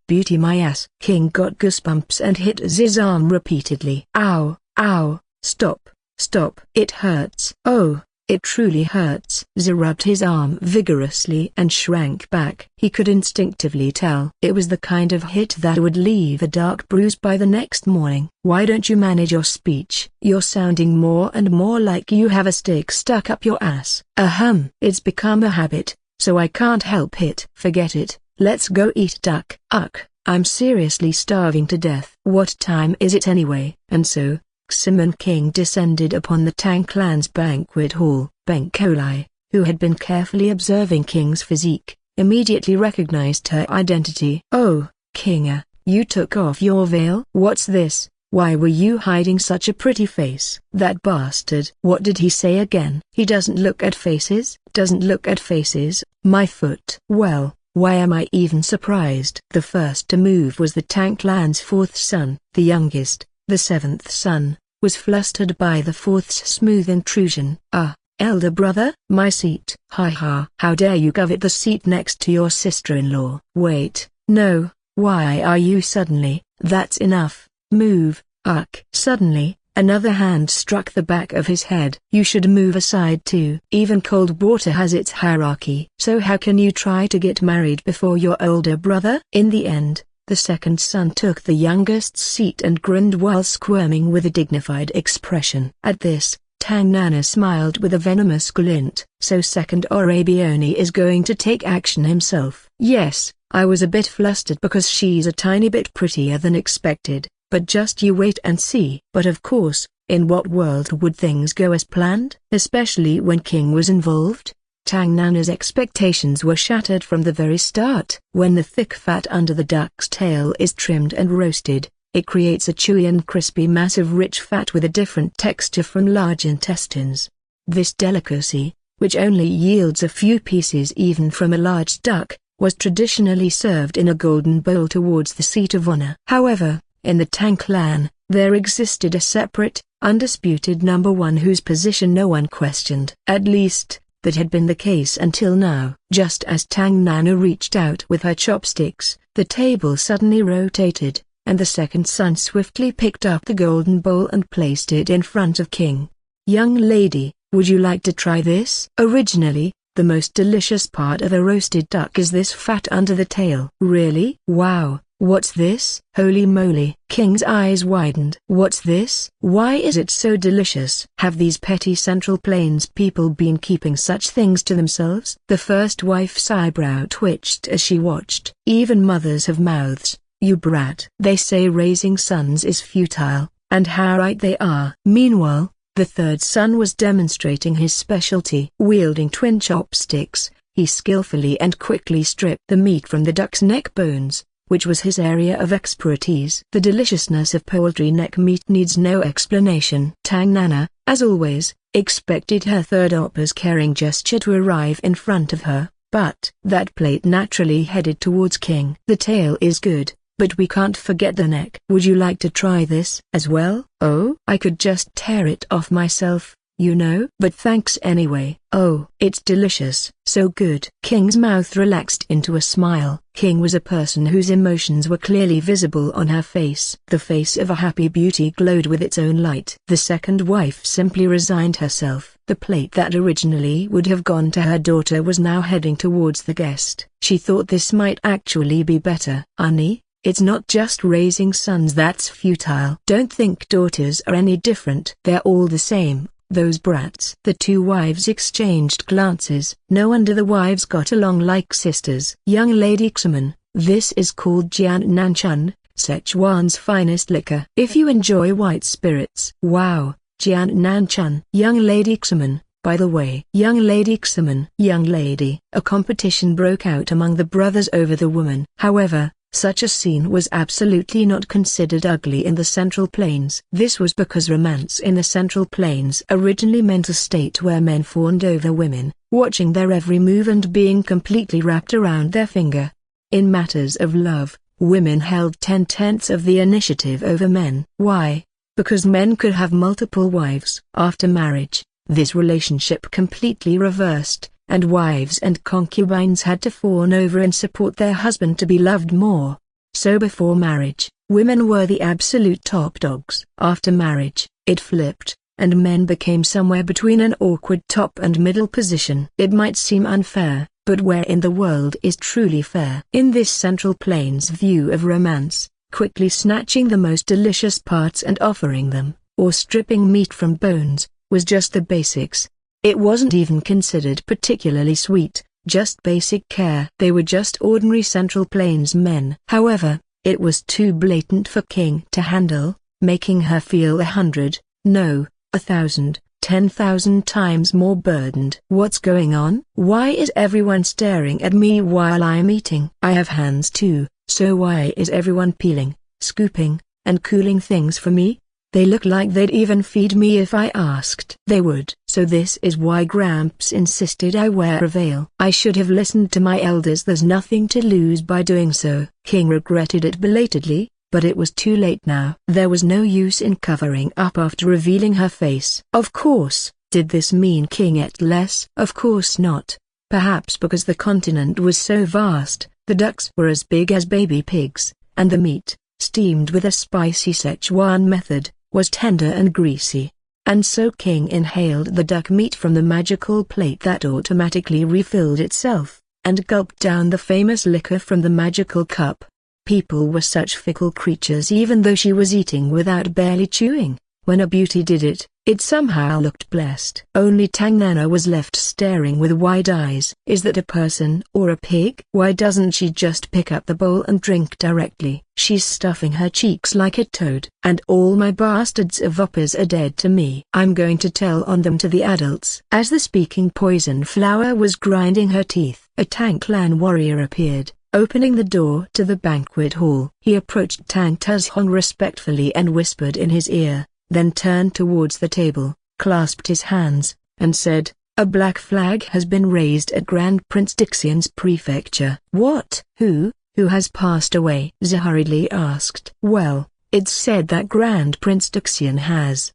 Beauty my ass. King got goosebumps and hit Z's arm repeatedly. Ow, ow, Stop, stop. It hurts. Oh, it truly hurts. Ze rubbed his arm vigorously and shrank back. He could instinctively tell it was the kind of hit that would leave a dark bruise by the next morning. Why don't you manage your speech? You're sounding more and more like you have a stake stuck up your ass. Ahem. It's become a habit, so I can't help it. Forget it. Let's go eat duck. Ugh, I'm seriously starving to death. What time is it anyway? And so, Ximon King descended upon the Tang clan's banquet hall. Benkolai, who had been carefully observing King's physique, immediately recognized her identity. Oh, Kinga, you took off your veil? What's this? Why were you hiding such a pretty face? That bastard. What did he say again? He doesn't look at faces? Doesn't look at faces. My foot. Well, why am I even surprised? The first to move was the Tang clan's fourth son. The youngest, the seventh son, was flustered by the fourth's smooth intrusion. Ah, elder brother? My seat. Ha ha. How dare you covet the seat next to your sister-in-law? Wait, no, why are you suddenly? That's enough, move. Ugh. Suddenly, another hand struck the back of his head. You should move aside too. Even cold water has its hierarchy. So how can you try to get married before your older brother? In the end, the second son took the youngest's seat and grinned while squirming with a dignified expression. At this, Tang Nana smiled with a venomous glint. So second Arabioni is going to take action himself. Yes, I was a bit flustered because she's a tiny bit prettier than expected, but just you wait and see. But of course, in what world would things go as planned? Especially when King was involved? Tang Nana's expectations were shattered from the very start. When the thick fat under the duck's tail is trimmed and roasted, it creates a chewy and crispy mass of rich fat with a different texture from large intestines. This delicacy, which only yields a few pieces even from a large duck, was traditionally served in a golden bowl towards the seat of honor. However, in the Tang clan, there existed a separate, undisputed number one whose position no one questioned. At least, that had been the case until now. Just as Tang Nana reached out with her chopsticks, the table suddenly rotated, and the second son swiftly picked up the golden bowl and placed it in front of King. Young lady, would you like to try this? Originally, the most delicious part of a roasted duck is this fat under the tail. Really? Wow. What's this? Holy moly! King's eyes widened. What's this? Why is it so delicious? Have these petty Central Plains people been keeping such things to themselves? The first wife's eyebrow twitched as she watched. Even mothers have mouths, you brat. They say raising sons is futile, and how right they are. Meanwhile, the third son was demonstrating his specialty. Wielding twin chopsticks, he skillfully and quickly stripped the meat from the duck's neck bones, which was his area of expertise. The deliciousness of poultry neck meat needs no explanation. Tang Nana, as always, expected her third oppa's caring gesture to arrive in front of her, but that plate naturally headed towards King. The tail is good, but we can't forget the neck. Would you like to try this as well? Oh, I could just tear it off myself, you know. But thanks anyway. Oh, it's delicious. So good. King's mouth relaxed into a smile. King was a person whose emotions were clearly visible on her face. The face of a happy beauty glowed with its own light. The second wife simply resigned herself. The plate that originally would have gone to her daughter was now heading towards the guest. She thought this might actually be better. Honey, it's not just raising sons that's futile. Don't think daughters are any different. They're all the same. Those brats. The two wives exchanged glances. No wonder the wives got along like sisters. Young Lady Ximon, this is called Jian Nanchun, Sichuan's finest liquor. If you enjoy white spirits. Wow, Jian Nanchun. Young Lady Ximon, by the way. Young Lady Ximon. Young lady. A competition broke out among the brothers over the woman. However, such a scene was absolutely not considered ugly in the Central Plains. This was because romance in the Central Plains originally meant a state where men fawned over women, watching their every move and being completely wrapped around their finger. In matters of love, women held 10/10 of the initiative over men. Why? Because men could have multiple wives. After marriage, this relationship completely reversed, and wives and concubines had to fawn over and support their husband to be loved more. So before marriage, Women were the absolute top dogs. After marriage, it flipped, and men became somewhere between an awkward top and middle position. It might seem unfair, but where in the world is truly fair? In this Central Plains view of romance, quickly snatching the most delicious parts and offering them, or stripping meat from bones, was just the basics. It wasn't even considered particularly sweet, just basic care. They were just ordinary Central Plains men. However, it was too blatant for King to handle, making her feel 100, no, 1,000, 10,000 times more burdened. What's going on? Why is everyone staring at me while I'm eating? I have hands too, so why is everyone peeling, scooping, and cooling things for me? They look like they'd even feed me if I asked. They would. So this is why Gramps insisted I wear a veil. I should have listened to my elders. There's nothing to lose by doing so. King regretted it belatedly, but it was too late now. There was no use in covering up after revealing her face. Of course, did this mean King ate less? Of course not. Perhaps because the continent was so vast, the ducks were as big as baby pigs, and the meat, steamed with a spicy Szechuan method, was tender and greasy. And so King inhaled the duck meat from the magical plate that automatically refilled itself, and gulped down the famous liquor from the magical cup. People were such fickle creatures. Even though she was eating without barely chewing, when a beauty did it, it somehow looked blessed. Only Tangnana was left staring with wide eyes. Is that a person or a pig? Why doesn't she just pick up the bowl and drink directly? She's stuffing her cheeks like a toad. And all my bastards of uppers are dead to me. I'm going to tell on them to the adults. As the speaking poison flower was grinding her teeth, a Tangklan warrior appeared, opening the door to the banquet hall. He approached Tang Tuzhong respectfully and whispered in his ear, then turned towards the table, clasped his hands, and said, "A black flag has been raised at Grand Prince Dixian's prefecture." "What? Who has passed away?" Zhe hurriedly asked. "Well, it's said that Grand Prince Dixian has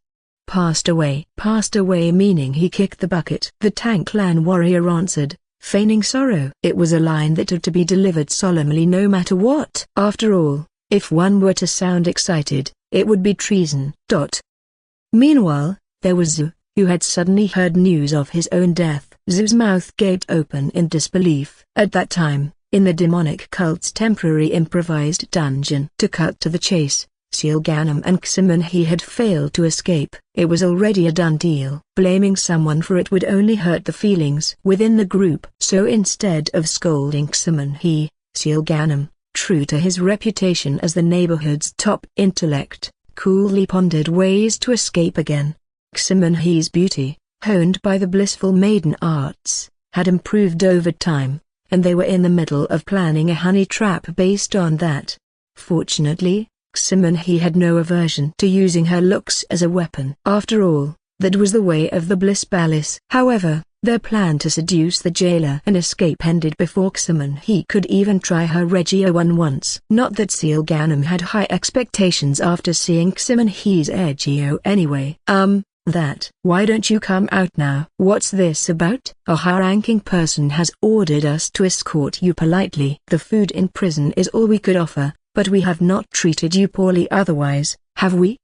passed away." "Passed away meaning he kicked the bucket?" the Tangklan warrior answered, feigning sorrow. It was a line that had to be delivered solemnly no matter what. After all, if one were to sound excited, it would be treason. Meanwhile, there was Zhu, who had suddenly heard news of his own death. Zhu's mouth gaped open in disbelief. At that time, in the demonic cult's temporary improvised dungeon. To cut to the chase, Silganum and Ximen he had failed to escape. It was already a done deal. Blaming someone for it would only hurt the feelings within the group. So instead of scolding Ximen he, Silganum, true to his reputation as the neighborhood's top intellect, coolly pondered ways to escape again. Ximen he's beauty, honed by the blissful maiden arts, had improved over time, and they were in the middle of planning a honey trap based on that. Fortunately, Ximen he had no aversion to using her looks as a weapon. After all, that was the way of the Bliss Palace. However, their plan to seduce the jailer and escape ended before Ximen he could even try her Regio one once. Not that Silganum had high expectations after seeing Ximen he's Egio anyway. Why don't you come out now? What's this about? A high-ranking person has ordered us to escort you politely. The food in prison is all we could offer, but we have not treated you poorly otherwise, have we?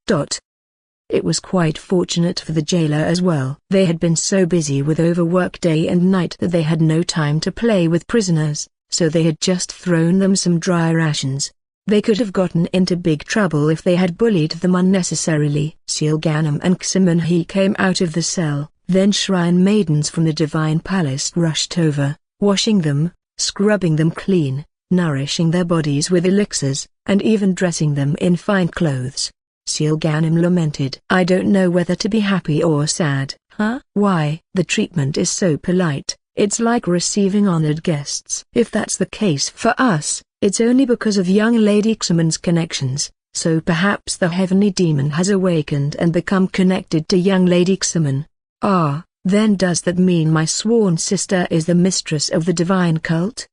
It was quite fortunate for the jailer as well. They had been so busy with overwork day and night that they had no time to play with prisoners, so they had just thrown them some dry rations. They could have gotten into big trouble if they had bullied them unnecessarily. Silganum and Ximen he came out of the cell, then shrine maidens from the Divine Palace rushed over, washing them, scrubbing them clean, nourishing their bodies with elixirs, and even dressing them in fine clothes. Silganum lamented. "I don't know whether to be happy or sad." "Huh? Why? The treatment is so polite, it's like receiving honored guests." "If that's the case for us, it's only because of young Lady Ximen's connections, so perhaps the heavenly demon has awakened and become connected to young Lady Ximen." "Ah, then does that mean my sworn sister is the mistress of the divine cult?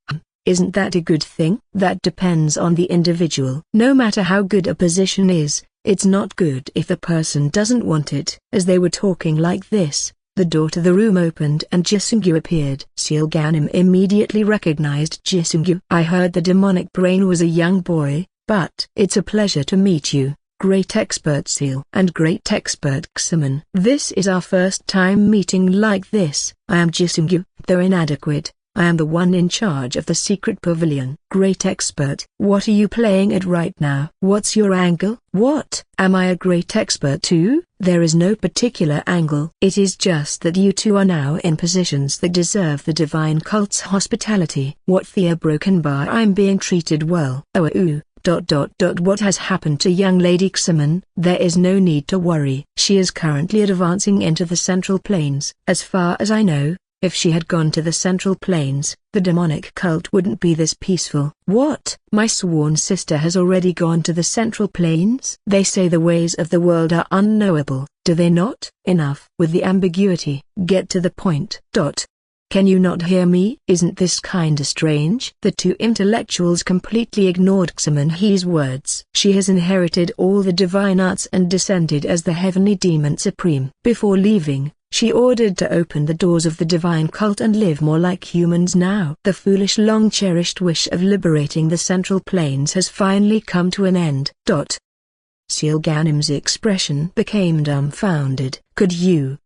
Isn't that a good thing?" "That depends on the individual. No matter how good a position is, it's not good if the person doesn't want it." As they were talking like this, the door to the room opened and Jisungyu appeared. Silganum immediately recognized Jisungyu. "I heard the demonic brain was a young boy, But it's a pleasure to meet you, Great Expert Seal and Great Expert Ximon. This is our first time meeting like this. I am Jisungyu, though inadequate. I am the one in charge of the secret pavilion. Great Expert. What are you playing at right now? What's your angle? What? Am I a great expert too? There is no particular angle. It is just that you two are now in positions that deserve the divine cult's hospitality. What fear broken bar? I'm being treated well. What has happened to young Lady Ximon? There is no need to worry. She is currently advancing into the Central Plains. As far as I know, if she had gone to the Central Plains, the demonic cult wouldn't be this peaceful. What? My sworn sister has already gone to the Central Plains? They say the ways of the world are unknowable, do they not? Enough with the ambiguity. Get to the point. Can you not hear me? Isn't this kinda strange? The two intellectuals completely ignored Ximon He's words. She has inherited all the divine arts and descended as the heavenly demon supreme. Before leaving, she ordered to open the doors of the divine cult and live more like humans now. The foolish long-cherished wish of liberating the Central Plains has finally come to an end. Seal Ganim's expression became dumbfounded. Could you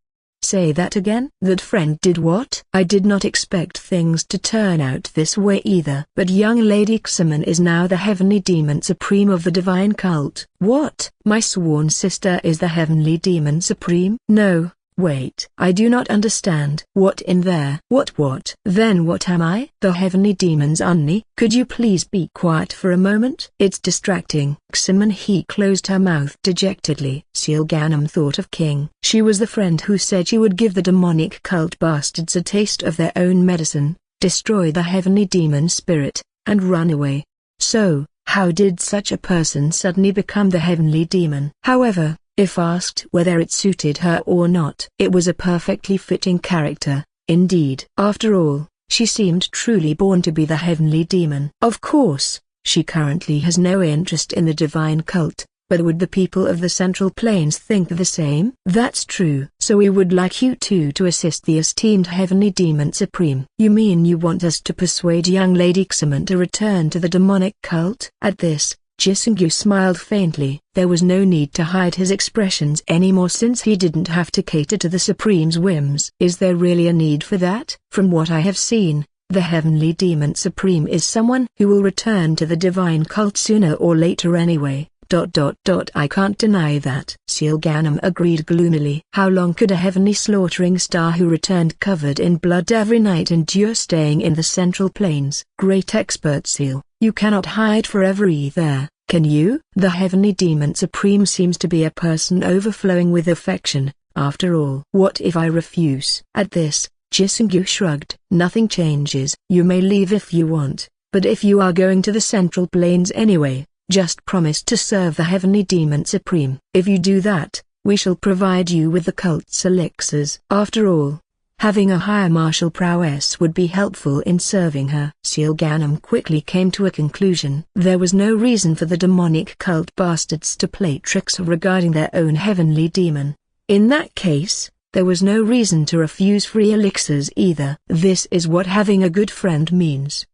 say that again? That friend did what? I did not expect things to turn out this way either. But young Lady Ximon is now the heavenly demon supreme of the divine cult. What? My sworn sister is the heavenly demon supreme? No. Wait. I do not understand. What in there? What? Then what am I? The heavenly demon's Unni. Could you please be quiet for a moment? It's distracting. Ximon He closed her mouth dejectedly. Seal Ganim thought of King. She was the friend who said she would give the demonic cult bastards a taste of their own medicine, destroy the heavenly demon spirit, and run away. So, how did such a person suddenly become the heavenly demon? However, if asked whether it suited her or not, it was a perfectly fitting character, indeed. After all, she seemed truly born to be the heavenly demon. Of course, she currently has no interest in the divine cult, but would the people of the Central Plains think the same? That's true. So we would like you two to assist the esteemed heavenly demon supreme. You mean you want us to persuade young Lady Ximon to return to the demonic cult? At this, Jisungyu smiled faintly. There was no need to hide his expressions anymore since he didn't have to cater to the Supreme's whims. Is there really a need for that? From what I have seen, the heavenly demon supreme is someone who will return to the divine cult sooner or later anyway. I can't deny that. Seal Ganim agreed gloomily. How long could a heavenly slaughtering star who returned covered in blood every night endure staying in the Central Plains? Great Expert Seal, you cannot hide forever either, can you? The heavenly demon supreme seems to be a person overflowing with affection, after all. What if I refuse? At this, Jisungyu shrugged. Nothing changes. You may leave if you want, but if you are going to the Central Plains anyway, just promise to serve the heavenly demon supreme. If you do that, we shall provide you with the cult's elixirs. After all, having a higher martial prowess would be helpful in serving her. Seal Ganim quickly came to a conclusion. There was no reason for the demonic cult bastards to play tricks regarding their own heavenly demon. In that case, there was no reason to refuse free elixirs either. This is what having a good friend means.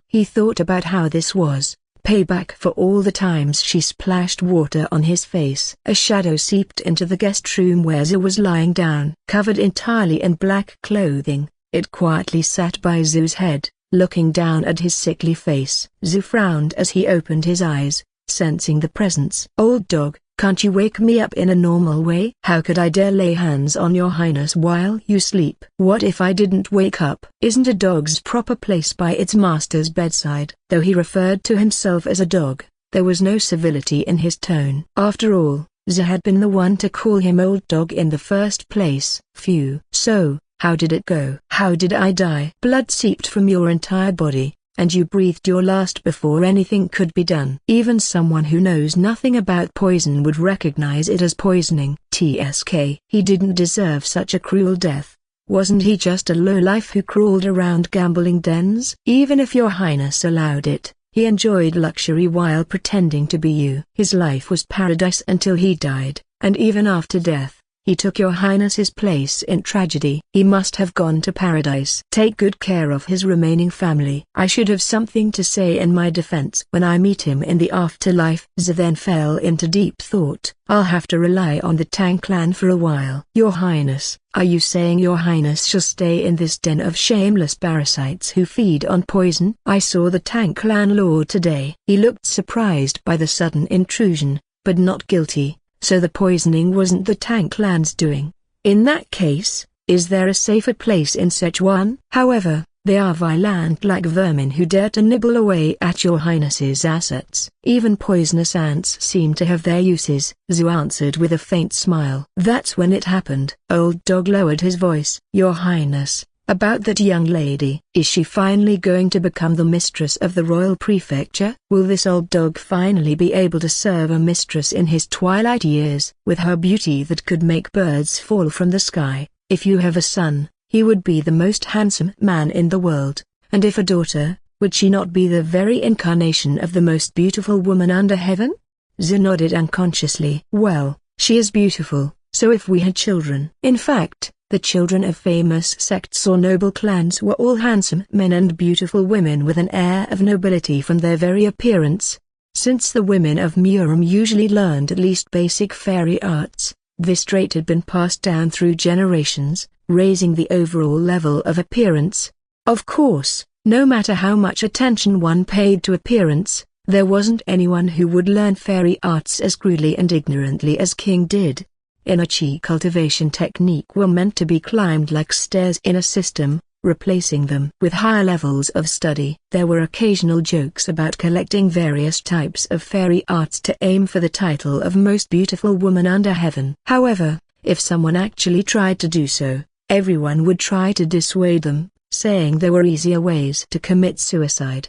He thought about how this was payback for all the times she splashed water on his face. A shadow seeped into the guest room where Zhu was lying down. Covered entirely in black clothing, it quietly sat by Zhu's head, looking down at his sickly face. Zhu frowned as he opened his eyes, sensing the presence. Old dog, can't you wake me up in a normal way? How could I dare lay hands on your highness while you sleep? What if I didn't wake up? Isn't a dog's proper place by its master's bedside? Though he referred to himself as a dog, there was no civility in his tone. After all, Zhu had been the one to call him old dog in the first place. Phew. So, how did it go? How did I die? Blood seeped from your entire body, and you breathed your last before anything could be done. Even someone who knows nothing about poison would recognize it as poisoning. TSK. He didn't deserve such a cruel death. Wasn't he just a lowlife who crawled around gambling dens? Even if your highness allowed it, he enjoyed luxury while pretending to be you. His life was paradise until he died, and even after death, He took your highness's place in tragedy. He must have gone to paradise. Take good care of his remaining family. I should have something to say in my defense when I meet him in the afterlife. Zhu then fell into deep thought. I'll have to rely on the Tang clan for a while. Your highness, are you saying your highness shall stay in this den of shameless parasites who feed on poison? I saw the Tang clan lord today. He looked surprised by the sudden intrusion, but not guilty. So the poisoning wasn't the Tang clan's doing. In that case, is there a safer place in Sichuan? However, they are vile ant-like vermin who dare to nibble away at your highness's assets. Even poisonous ants seem to have their uses, Zhu answered with a faint smile. That's when it happened. Old Dog lowered his voice. Your highness, about that young lady. Is she finally going to become the mistress of the royal prefecture? Will this old dog finally be able to serve a mistress in his twilight years? With her beauty that could make birds fall from the sky, if you have a son, he would be the most handsome man in the world, and if a daughter, would she not be the very incarnation of the most beautiful woman under heaven? Zhu nodded unconsciously. Well, she is beautiful, so if we had children. In fact, the children of famous sects or noble clans were all handsome men and beautiful women with an air of nobility from their very appearance. Since the women of Murim usually learned at least basic fairy arts, this trait had been passed down through generations, raising the overall level of appearance. Of course, no matter how much attention one paid to appearance, there wasn't anyone who would learn fairy arts as crudely and ignorantly as King did. Inner chi cultivation technique were meant to be climbed like stairs in a system, replacing them with higher levels of study. There were occasional jokes about collecting various types of fairy arts to aim for the title of most beautiful woman under heaven. However, if someone actually tried to do so, everyone would try to dissuade them, saying there were easier ways to commit suicide.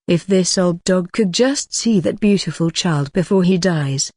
If this old dog could just see that beautiful child before he dies.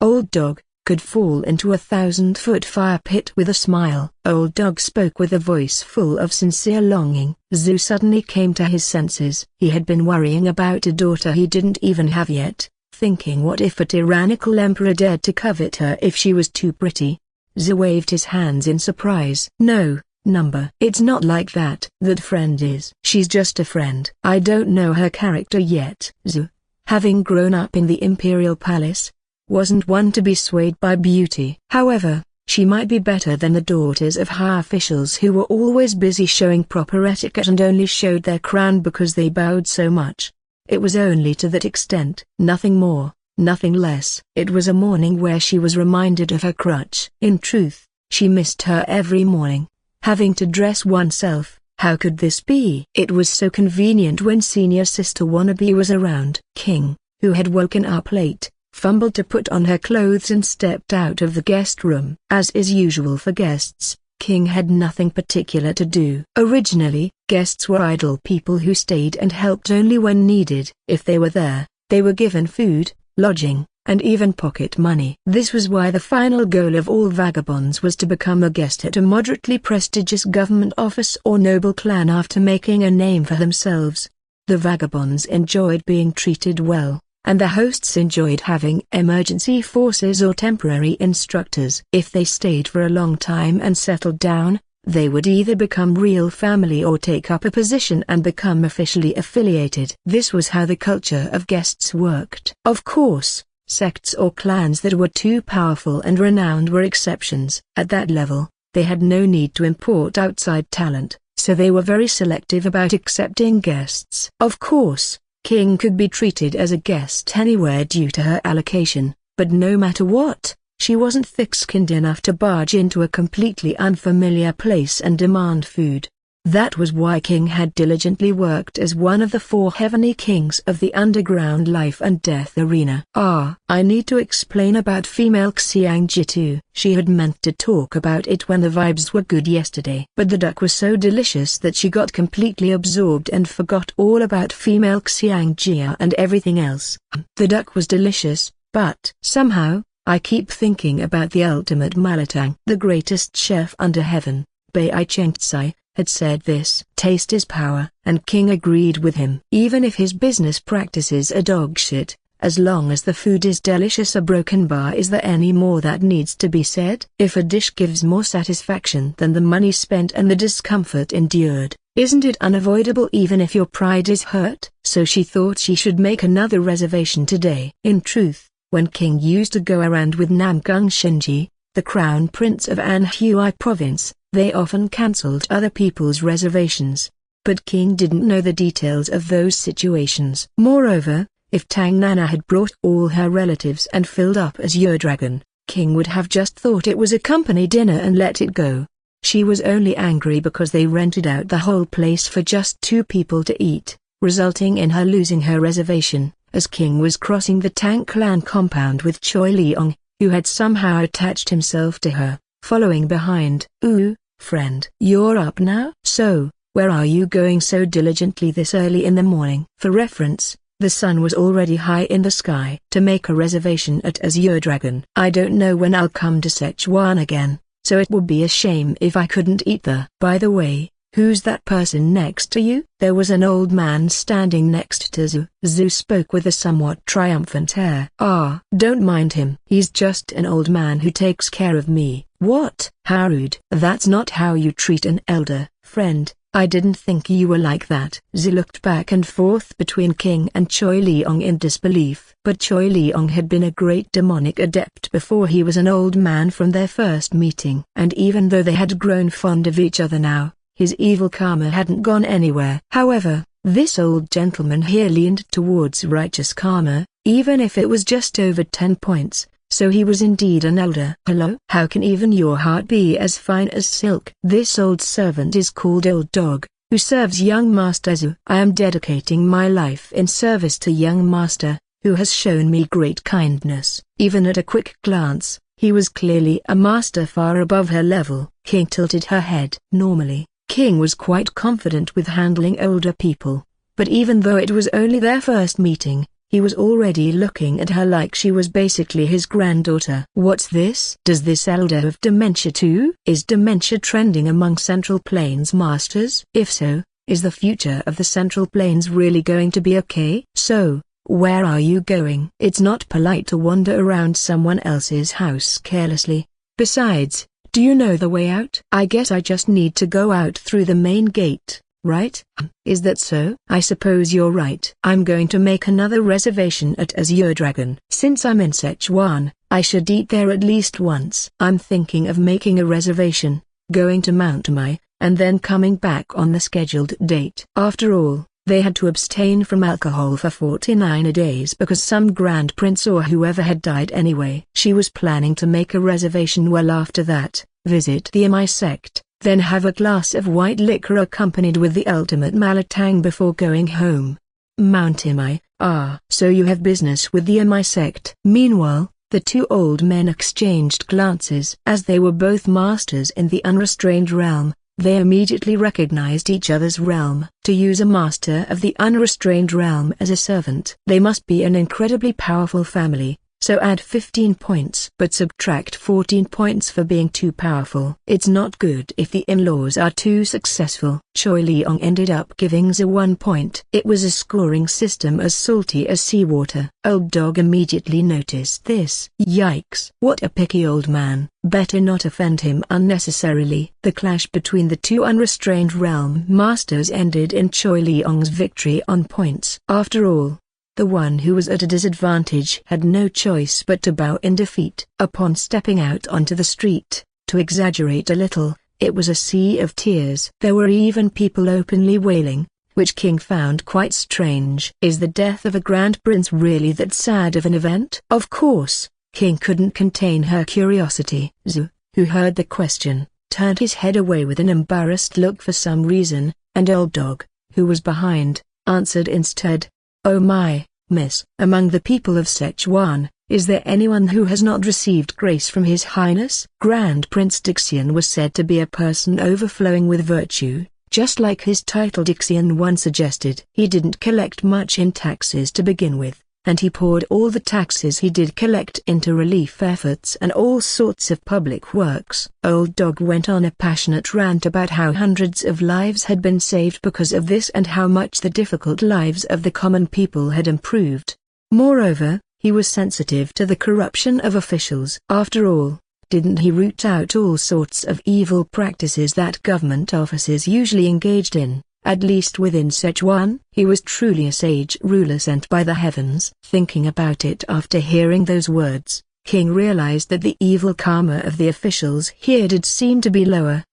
Old dog, could fall into a 1,000-foot fire pit with a smile. Old Dog spoke with a voice full of sincere longing. Zhu suddenly came to his senses. He had been worrying about a daughter he didn't even have yet, thinking what if a tyrannical emperor dared to covet her if she was too pretty. Zhu waved his hands in surprise. No, number. It's not like that. That friend is. She's just a friend. I don't know her character yet. Zhu, having grown up in the imperial palace, wasn't one to be swayed by beauty. However, she might be better than the daughters of high officials who were always busy showing proper etiquette and only showed their crown because they bowed so much. It was only to that extent, nothing more, nothing less. It was a morning where she was reminded of her crutch. In truth, she missed her every morning. Having to dress oneself, how could this be? It was so convenient when senior sister wannabe was around. King, who had woken up late, fumbled to put on her clothes and stepped out of the guest room. As is usual for guests, King had nothing particular to do. Originally, guests were idle people who stayed and helped only when needed. If they were there, they were given food, lodging, and even pocket money. This was why the final goal of all vagabonds was to become a guest at a moderately prestigious government office or noble clan after making a name for themselves. The vagabonds enjoyed being treated well, and the hosts enjoyed having emergency forces or temporary instructors. If they stayed for a long time and settled down, they would either become real family or take up a position and become officially affiliated. This was how the culture of guests worked. Of course, sects or clans that were too powerful and renowned were exceptions. At that level, they had no need to import outside talent, so they were very selective about accepting guests. Of course, King could be treated as a guest anywhere due to her allocation, but no matter what, she wasn't thick-skinned enough to barge into a completely unfamiliar place and demand food. That was why King had diligently worked as one of the 4 heavenly kings of the underground life and death arena. I need to explain about female Xiangji too. She had meant to talk about it when the vibes were good yesterday. But the duck was so delicious that she got completely absorbed and forgot all about female Xiangji and everything else. The duck was delicious, but somehow, I keep thinking about the ultimate Malatang. The greatest chef under heaven, Bai Chengtsai, had said this. Taste is power, and King agreed with him. Even if his business practices are dog shit, as long as the food is delicious. A broken bar. Is there any more that needs to be said? If a dish gives more satisfaction than the money spent and the discomfort endured, isn't it unavoidable even if your pride is hurt? So she thought she should make another reservation today. In truth, when King used to go around with Namgung Shinji, the crown prince of Anhui province, they often cancelled other people's reservations. But King didn't know the details of those situations. Moreover, if Tang Nana had brought all her relatives and filled up as Dragon, King would have just thought it was a company dinner and let it go. She was only angry because they rented out the whole place for just 2 people to eat, resulting in her losing her reservation, as King was crossing the Tang clan compound with Choi Leong, who had somehow attached himself to her, following behind. "Ooh, friend. You're up now? So, where are you going so diligently this early in the morning?" For reference, the sun was already high in the sky. "To make a reservation at Azure Dragon. I don't know when I'll come to Sichuan again, so it would be a shame if I couldn't eat there." "By the way, who's that person next to you?" There was an old man standing next to Zhu. Zhu spoke with a somewhat triumphant air. "Ah, don't mind him. He's just an old man who takes care of me." "What? How rude." "That's not how you treat an elder." "Friend, I didn't think you were like that." Zhu looked back and forth between King and Choi Leong in disbelief. But Choi Leong had been a great demonic adept before he was an old man from their first meeting. And even though they had grown fond of each other now, his evil karma hadn't gone anywhere. However, this old gentleman here leaned towards righteous karma, even if it was just over 10 points. So he was indeed an elder. "Hello? How can even your heart be as fine as silk?" "This old servant is called Old Dog, who serves young Master Zhu. I am dedicating my life in service to young Master, who has shown me great kindness." Even at a quick glance, he was clearly a master far above her level. King tilted her head. Normally, King was quite confident with handling older people, but even though it was only their first meeting, he was already looking at her like she was basically his granddaughter. "What's this? Does this elder have dementia too?" "Is dementia trending among Central Plains masters? If so, is the future of the Central Plains really going to be okay?" "So, where are you going?" "It's not polite to wander around someone else's house carelessly. Besides, do you know the way out?" "I guess I just need to go out through the main gate, right?" "Is that so?" "I suppose you're right. I'm going to make another reservation at Azure Dragon. Since I'm in Sichuan, I should eat there at least once." "I'm thinking of making a reservation, going to Mount Mai, and then coming back on the scheduled date." After all, they had to abstain from alcohol for 49 days because some grand prince or whoever had died anyway. She was planning to make a reservation well after that, visit the Amai sect, then have a glass of white liquor accompanied with the ultimate malatang before going home. Mount Imai, ah. "So you have business with the Imai sect." Meanwhile, the 2 old men exchanged glances. As they were both masters in the unrestrained realm, they immediately recognized each other's realm. To use a master of the unrestrained realm as a servant, they must be an incredibly powerful family. So add 15 points but subtract 14 points for being too powerful. It's not good if the in-laws are too successful. Choi Leong ended up giving Zhu 1 point. It was a scoring system as salty as seawater. Old Dog immediately noticed this. Yikes. What a picky old man. Better not offend him unnecessarily. The clash between the 2 unrestrained realm masters ended in Choi Leong's victory on points. After all, the one who was at a disadvantage had no choice but to bow in defeat. Upon stepping out onto the street, to exaggerate a little, it was a sea of tears. There were even people openly wailing, which King found quite strange. Is the death of a grand prince really that sad of an event? Of course, King couldn't contain her curiosity. Zhu, who heard the question, turned his head away with an embarrassed look for some reason, and Old Dog, who was behind, answered instead. "Oh my, miss." Among the people of Sichuan, is there anyone who has not received grace from His Highness? Grand Prince Dixian was said to be a person overflowing with virtue, just like his title Dixian once suggested. He didn't collect much in taxes to begin with, and he poured all the taxes he did collect into relief efforts and all sorts of public works. Old Dog went on a passionate rant about how hundreds of lives had been saved because of this and how much the difficult lives of the common people had improved. Moreover, he was sensitive to the corruption of officials. After all, didn't he root out all sorts of evil practices that government officers usually engaged in, at least within Szechuan? He was truly a sage ruler sent by the heavens. Thinking about it after hearing those words, King realized that the evil karma of the officials here did seem to be lower.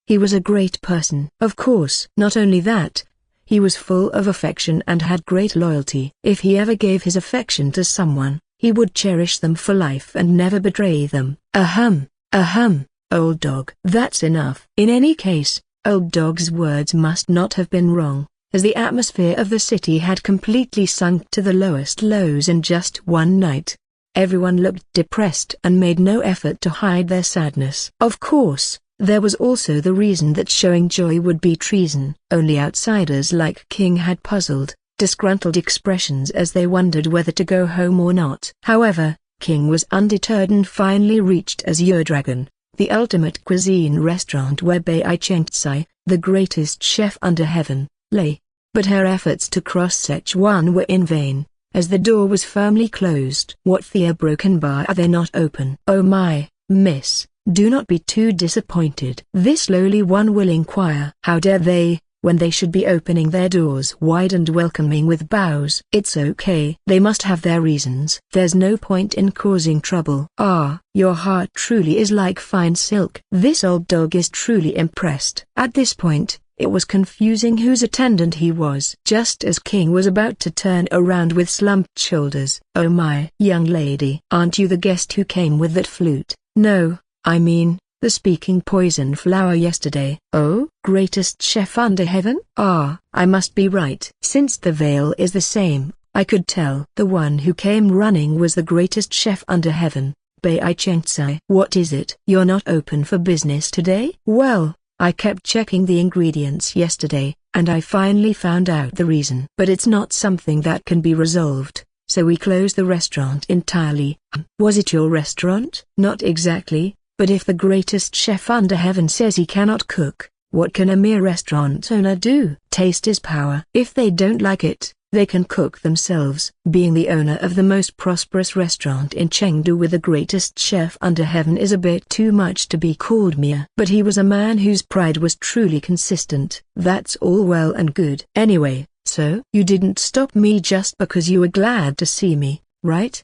He was a great person. Of course. Not only that, he was full of affection and had great loyalty. If he ever gave his affection to someone, he would cherish them for life and never betray them. Old dog. That's enough. In any case, old dog's words must not have been wrong, as the atmosphere of the city had completely sunk to the lowest lows in just one night. Everyone looked depressed and made no effort to hide their sadness. Of course, there was also the reason that showing joy would be treason. Only outsiders like King had puzzled, disgruntled expressions as they wondered whether to go home or not. However, King was undeterred and finally reached Azure Dragon, the ultimate cuisine restaurant where Bai Chengtsai, the greatest chef under heaven, lay. But her efforts to cross Szechuan were in vain, as the door was firmly closed. What the broken bar are they not open? Oh my, miss, do not be too disappointed. This lowly one will inquire. How dare they, when they should be opening their doors wide and welcoming with bows? It's okay. They must have their reasons. There's no point in causing trouble. Your heart truly is like fine silk. This old dog is truly impressed. At this point, it was confusing whose attendant he was. Just as King was about to turn around with slumped shoulders. Oh my. Young lady, aren't you the guest who came with that flute? No, I mean, the speaking poison flower yesterday. Oh, greatest chef under heaven? I must be right. Since the veil is the same, I could tell. The one who came running was the greatest chef under heaven, Bai Chengtsai. What is it? You're not open for business today? Well, I kept checking the ingredients yesterday, and I finally found out the reason. But it's not something that can be resolved, so we closed the restaurant entirely. Was it your restaurant? Not exactly. But if the greatest chef under heaven says he cannot cook, what can a mere restaurant owner do? Taste is power. If they don't like it, they can cook themselves. Being the owner of the most prosperous restaurant in Chengdu with the greatest chef under heaven is a bit too much to be called mere. But he was a man whose pride was truly consistent. That's all well and good. Anyway, so you didn't stop me just because you were glad to see me, right?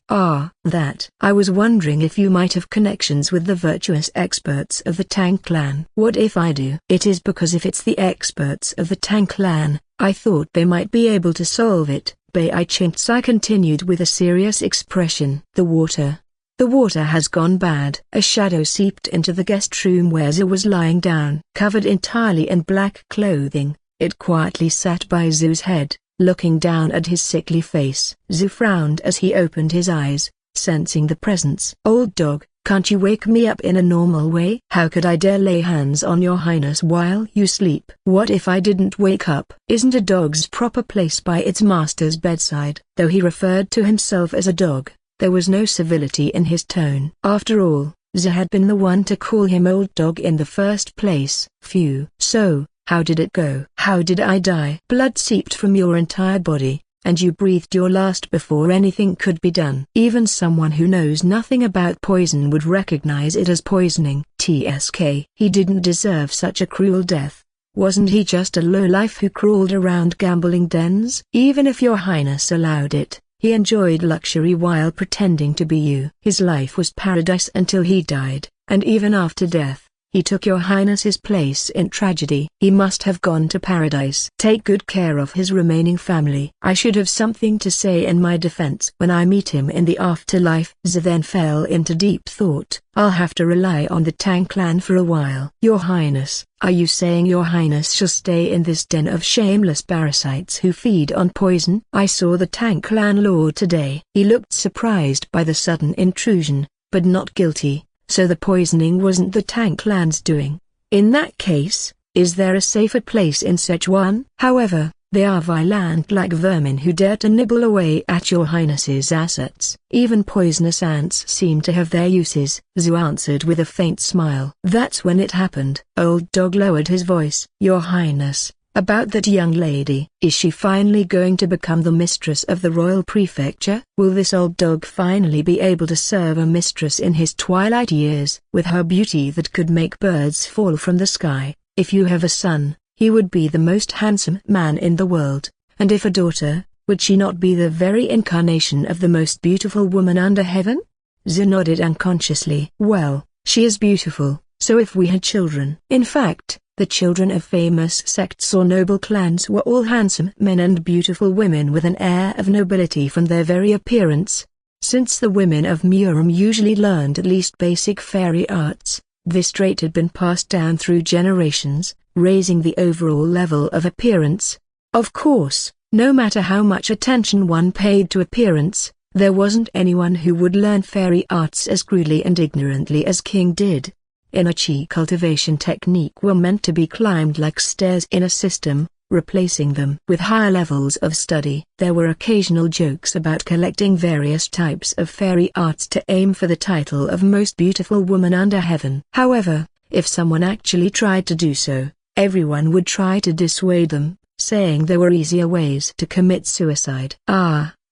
That. I was wondering if you might have connections with the virtuous experts of the Tang clan. What if I do? It is because if it's the experts of the Tang clan, I thought they might be able to solve it. Bai Chengtsai continued with a serious expression. The water has gone bad. A shadow seeped into the guest room where Zhu was lying down. Covered entirely in black clothing, it quietly sat by Zhu's head, looking down at his sickly face. Zhu frowned as he opened his eyes, sensing the presence. Old dog, can't you wake me up in a normal way? How could I dare lay hands on your highness while you sleep? What if I didn't wake up? Isn't a dog's proper place by its master's bedside? Though he referred to himself as a dog, there was no civility in his tone. After all, Zhu had been the one to call him old dog in the first place. Phew. So, how did it go? How did I die? Blood seeped from your entire body, and you breathed your last before anything could be done. Even someone who knows nothing about poison would recognize it as poisoning. TSK. He didn't deserve such a cruel death. Wasn't he just a lowlife who crawled around gambling dens? Even if your highness allowed it, he enjoyed luxury while pretending to be you. His life was paradise until he died, and even after death, he took your highness's place in tragedy. He must have gone to paradise. Take good care of his remaining family. I should have something to say in my defense when I meet him in the afterlife. Zhu then fell into deep thought. I'll have to rely on the Tang clan for a while. Your highness, are you saying your highness shall stay in this den of shameless parasites who feed on poison? I saw the Tang clan lord today. He looked surprised by the sudden intrusion, but not guilty. So the poisoning wasn't the Tang clan's doing. In that case, is there a safer place in Szechuan? However, they are vile ant-like vermin who dare to nibble away at your highness's assets. Even poisonous ants seem to have their uses, Zhu answered with a faint smile. That's when it happened. Old dog lowered his voice. Your highness, About that young lady. Is she finally going to become the mistress of the royal prefecture? Will this old dog finally be able to serve a mistress in his twilight years? With her beauty that could make birds fall from the sky, if you have a son, he would be the most handsome man in the world, and if a daughter, would she not be the very incarnation of the most beautiful woman under heaven? Zhu nodded unconsciously. Well, she is beautiful, so if we had children. In fact, the children of famous sects or noble clans were all handsome men and beautiful women with an air of nobility from their very appearance. Since the women of Murim usually learned at least basic fairy arts, this trait had been passed down through generations, raising the overall level of appearance. Of course, no matter how much attention one paid to appearance, there wasn't anyone who would learn fairy arts as crudely and ignorantly as King did. Inner chi cultivation technique were meant to be climbed like stairs in a system, replacing them with higher levels of study. There were occasional jokes about collecting various types of fairy arts to aim for the title of most beautiful woman under heaven. However, if someone actually tried to do so, everyone would try to dissuade them, saying there were easier ways to commit suicide.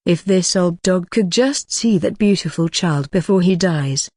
If this old dog could just see that beautiful child before he dies.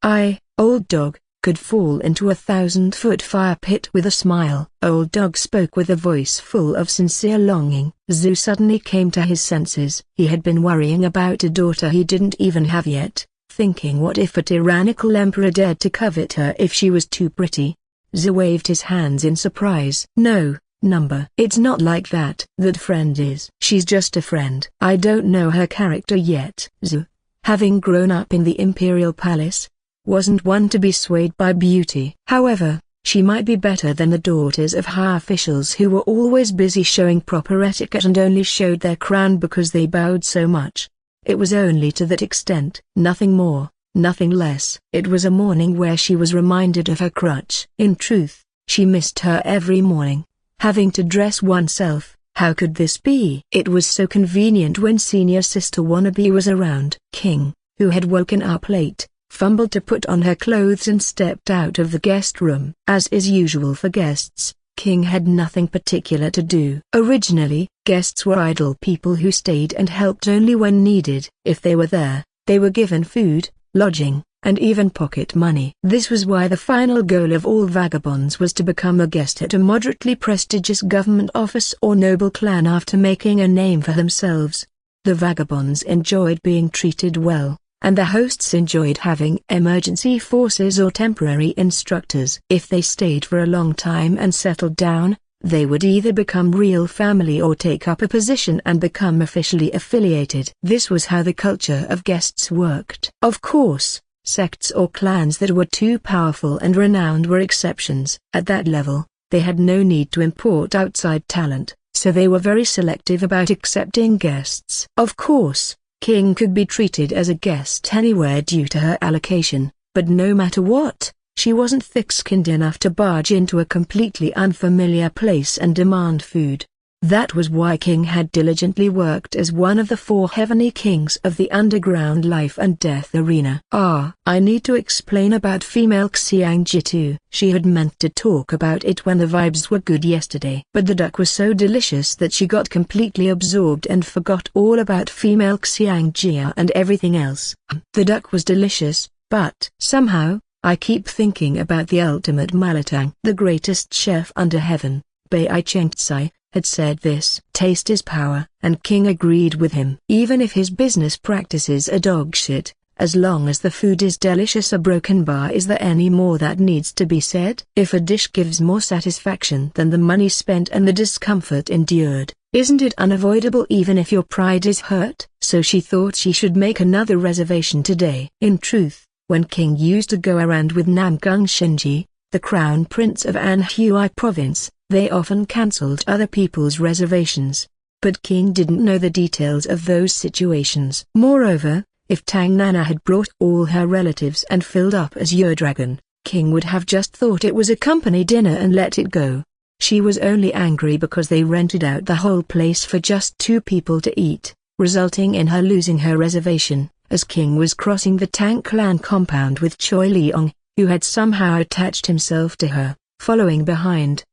Old dog, could fall into a 1,000-foot fire pit with a smile. Old dog spoke with a voice full of sincere longing. Zhu suddenly came to his senses. He had been worrying about a daughter he didn't even have yet, thinking what if a tyrannical emperor dared to covet her if she was too pretty. Zhu waved his hands in surprise. No, number. It's not like that. That friend is. She's just a friend. I don't know her character yet. Zhu, having grown up in the imperial palace, wasn't one to be swayed by beauty. However, she might be better than the daughters of high officials who were always busy showing proper etiquette and only showed their crown because they bowed so much. It was only to that extent. Nothing more, nothing less. It was a morning where she was reminded of her crutch. In truth, she missed her every morning. Having to dress oneself, how could this be? It was so convenient when senior sister wannabe was around. King, who had woken up late, fumbled to put on her clothes and stepped out of the guest room. As is usual for guests, King had nothing particular to do. Originally, guests were idle people who stayed and helped only when needed. If they were there, they were given food, lodging, and even pocket money. This was why the final goal of all vagabonds was to become a guest at a moderately prestigious government office or noble clan after making a name for themselves. The vagabonds enjoyed being treated well, and the hosts enjoyed having emergency forces or temporary instructors. If they stayed for a long time and settled down, they would either become real family or take up a position and become officially affiliated. This was how the culture of guests worked. Of course, sects or clans that were too powerful and renowned were exceptions. At that level, they had no need to import outside talent, so they were very selective about accepting guests. Of course, King could be treated as a guest anywhere due to her allocation, but no matter what, she wasn't thick-skinned enough to barge into a completely unfamiliar place and demand food. That was why King had diligently worked as one of the 4 heavenly kings of the underground life and death arena. I need to explain about female Xiangji too. She had meant to talk about it when the vibes were good yesterday. But the duck was so delicious that she got completely absorbed and forgot all about female Xiangji and everything else. The duck was delicious, but somehow, I keep thinking about the ultimate Malatang. The greatest chef under heaven, Bai Chengtsai, had said this. Taste is power, and King agreed with him. Even if his business practices are dog shit, as long as the food is delicious, a broken bar. Is there any more that needs to be said? If a dish gives more satisfaction than the money spent and the discomfort endured, isn't it unavoidable even if your pride is hurt? So she thought she should make another reservation today. In truth, when King used to go around with Namgung Shinji, the crown prince of Anhui province, they often cancelled other people's reservations. But King didn't know the details of those situations. Moreover, if Tang Nana had brought all her relatives and filled up as your dragon, King would have just thought it was a company dinner and let it go. She was only angry because they rented out the whole place for just 2 people to eat, resulting in her losing her reservation, as King was crossing the Tang clan compound with Choi Leong, who had somehow attached himself to her, following behind.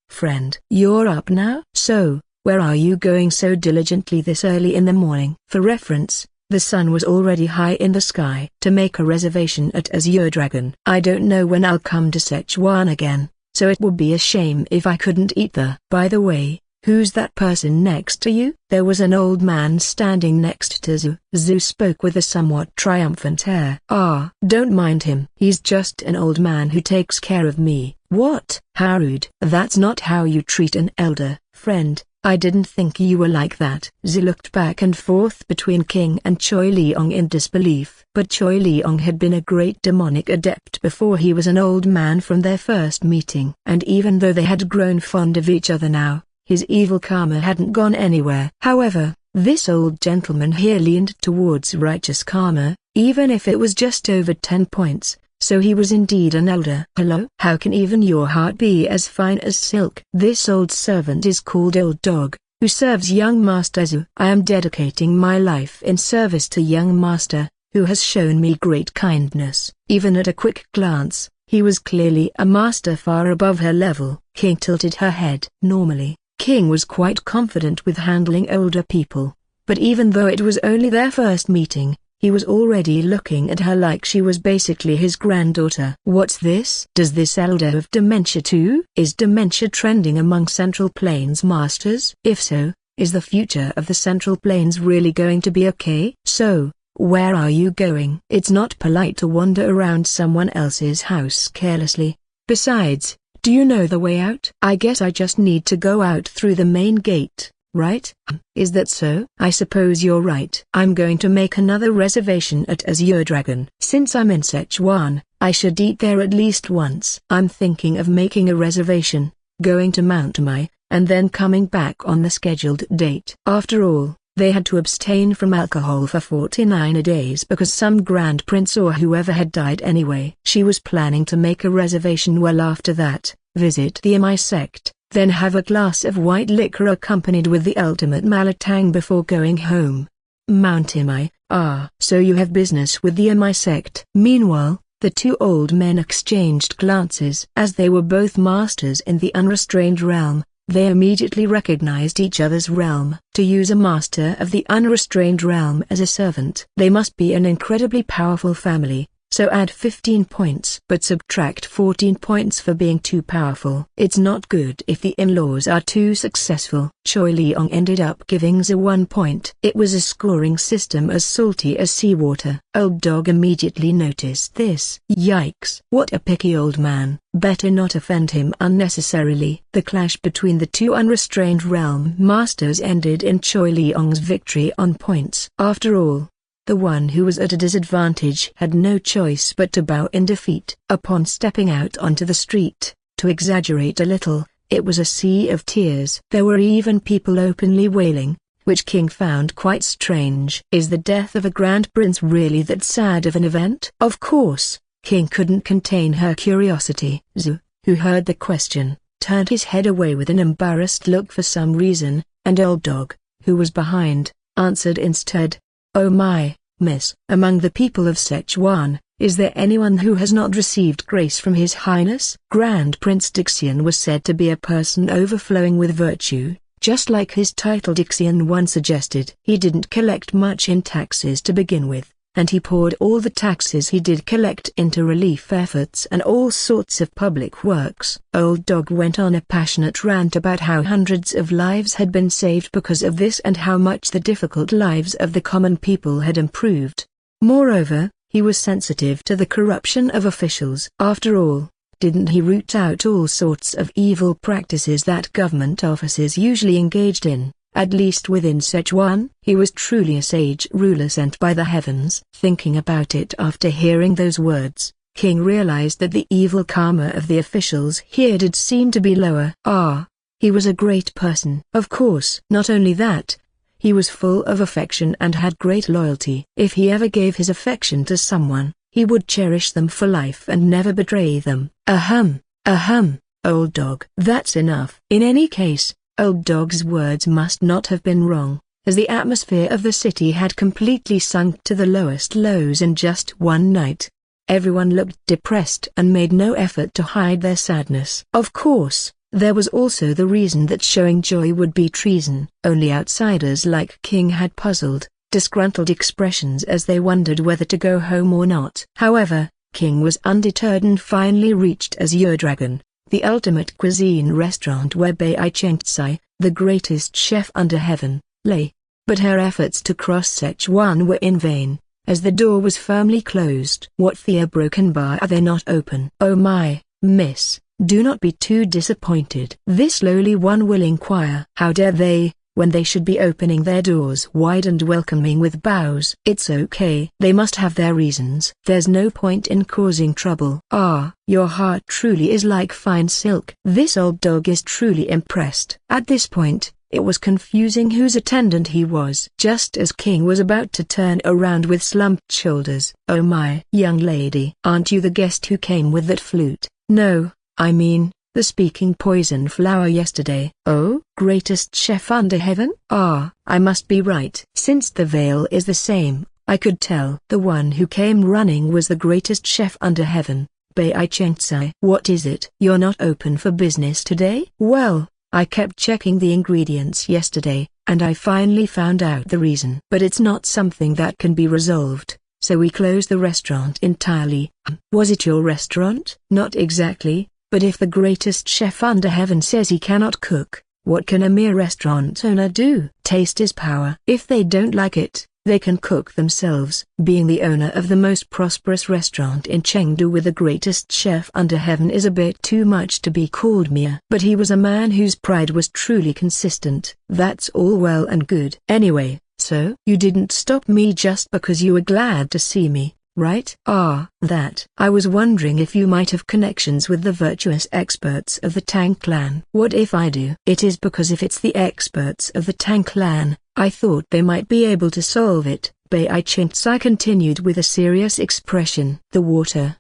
friend. You're up now? So, where are you going so diligently this early in the morning? For reference, the sun was already high in the sky. To make a reservation at Azure Dragon. I don't know when I'll come to Sichuan again, so it would be a shame if I couldn't eat the. By the way, who's that person next to you? There was an old man standing next to Zhu. Zhu spoke with a somewhat triumphant air. Ah, don't mind him. He's just an old man who takes care of me. What? How rude. That's not how you treat an elder, friend. I didn't think you were like that. Zhu looked back and forth between King and Choi Leong in disbelief. But Choi Leong had been a great demonic adept before he was an old man from their first meeting. And even though they had grown fond of each other now, his evil karma hadn't gone anywhere. However, this old gentleman here leaned towards righteous karma, even if it was just over 10 points. So he was indeed an elder. Hello? How can even your heart be as fine as silk? This old servant is called Old Dog, who serves young Master Zhu. I am dedicating my life in service to young Master, who has shown me great kindness. Even at a quick glance, he was clearly a master far above her level. King tilted her head. Normally, King was quite confident with handling older people, but even though it was only their first meeting, he was already looking at her like she was basically his granddaughter. What's this? Does this elder have dementia too? Is dementia trending among Central Plains masters? If so, is the future of the Central Plains really going to be okay? So, where are you going? It's not polite to wander around someone else's house carelessly. Besides, do you know the way out? I guess I just need to go out through the main gate. Right? Is that so? I suppose you're right. I'm going to make another reservation at Azure Dragon. Since I'm in Sichuan, I should eat there at least once. I'm thinking of making a reservation, going to Mount Mai, and then coming back on the scheduled date. After all, they had to abstain from alcohol for 49 days because some grand prince or whoever had died anyway. She was planning to make a reservation well after that, visit the Mi sect, then have a glass of white liquor accompanied with the ultimate malatang before going home. Mount Imai, so you have business with the Imai sect. Meanwhile, the two old men exchanged glances. As they were both masters in the unrestrained realm, they immediately recognized each other's realm. To use a master of the unrestrained realm as a servant, they must be an incredibly powerful family. So add 15 points but subtract 14 points for being too powerful. It's not good if the in-laws are too successful. Choi Leong ended up giving Zhu 1 point. It was a scoring system as salty as seawater. Old Dog immediately noticed this. Yikes. What a picky old man. Better not offend him unnecessarily. The clash between the two unrestrained realm masters ended in Choi Leong's victory on points. After all, the one who was at a disadvantage had no choice but to bow in defeat. Upon stepping out onto the street, to exaggerate a little, it was a sea of tears. There were even people openly wailing, which King found quite strange. Is the death of a grand prince really that sad of an event? Of course, King couldn't contain her curiosity. Zhu, who heard the question, turned his head away with an embarrassed look for some reason, and Old Dog, who was behind, answered instead. Oh my, miss. Among the people of Sichuan, is there anyone who has not received grace from His Highness? Grand Prince Dixian was said to be a person overflowing with virtue, just like his title Dixian one suggested. He didn't collect much in taxes to begin with, and he poured all the taxes he did collect into relief efforts and all sorts of public works. Old Dog went on a passionate rant about how hundreds of lives had been saved because of this and how much the difficult lives of the common people had improved. Moreover, he was sensitive to the corruption of officials. After all, didn't he root out all sorts of evil practices that government officers usually engaged in? At least within Sichuan, he was truly a sage ruler sent by the heavens. Thinking about it after hearing those words, King realized that the evil karma of the officials here did seem to be lower. He was a great person. Of course. Not only that, he was full of affection and had great loyalty. If he ever gave his affection to someone, he would cherish them for life and never betray them. Old Dog. That's enough. In any case, Old Dog's words must not have been wrong, as the atmosphere of the city had completely sunk to the lowest lows in just one night. Everyone looked depressed and made no effort to hide their sadness. Of course, There was also the reason that showing joy would be treason. Only outsiders like King had puzzled, disgruntled expressions as they wondered whether to go home or not. However, King was undeterred and finally reached Azure Dragon, the ultimate cuisine restaurant where Bai Chengtsai, the greatest chef under heaven, lay. But her efforts to cross Sichuan were in vain, as the door was firmly closed. What the broken bar are they not open? Oh my, miss, do not be too disappointed. This lowly one will inquire. How dare they, when they should be opening their doors wide and welcoming with bows? It's okay. They must have their reasons. There's no point in causing trouble. Ah, your heart truly is like fine silk. This old dog is truly impressed. At this point, it was confusing whose attendant he was. Just as King was about to turn around with slumped shoulders. Oh my. Young lady, aren't you the guest who came with that flute? No, I mean, the speaking poison flower yesterday. Oh, greatest chef under heaven? Ah, I must be right. Since the veil is the same, I could tell. The one who came running was the greatest chef under heaven, Bai Chengtsai. What is it? You're not open for business today? Well, I kept checking the ingredients yesterday, and I finally found out the reason. But it's not something that can be resolved, so we closed the restaurant entirely. Was it your restaurant? Not exactly, but if the greatest chef under heaven says he cannot cook, what can a mere restaurant owner do? Taste is power. If they don't like it, they can cook themselves. Being the owner of the most prosperous restaurant in Chengdu with the greatest chef under heaven is a bit too much to be called mere. But he was a man whose pride was truly consistent. That's all well and good. Anyway, so you didn't stop me just because you were glad to see me, right? Ah, that. I was wondering if you might have connections with the virtuous experts of the Tang clan. What if I do? It is because if it's the experts of the Tang clan, I thought they might be able to solve it. Bai Chengtsai continued with a serious expression. The water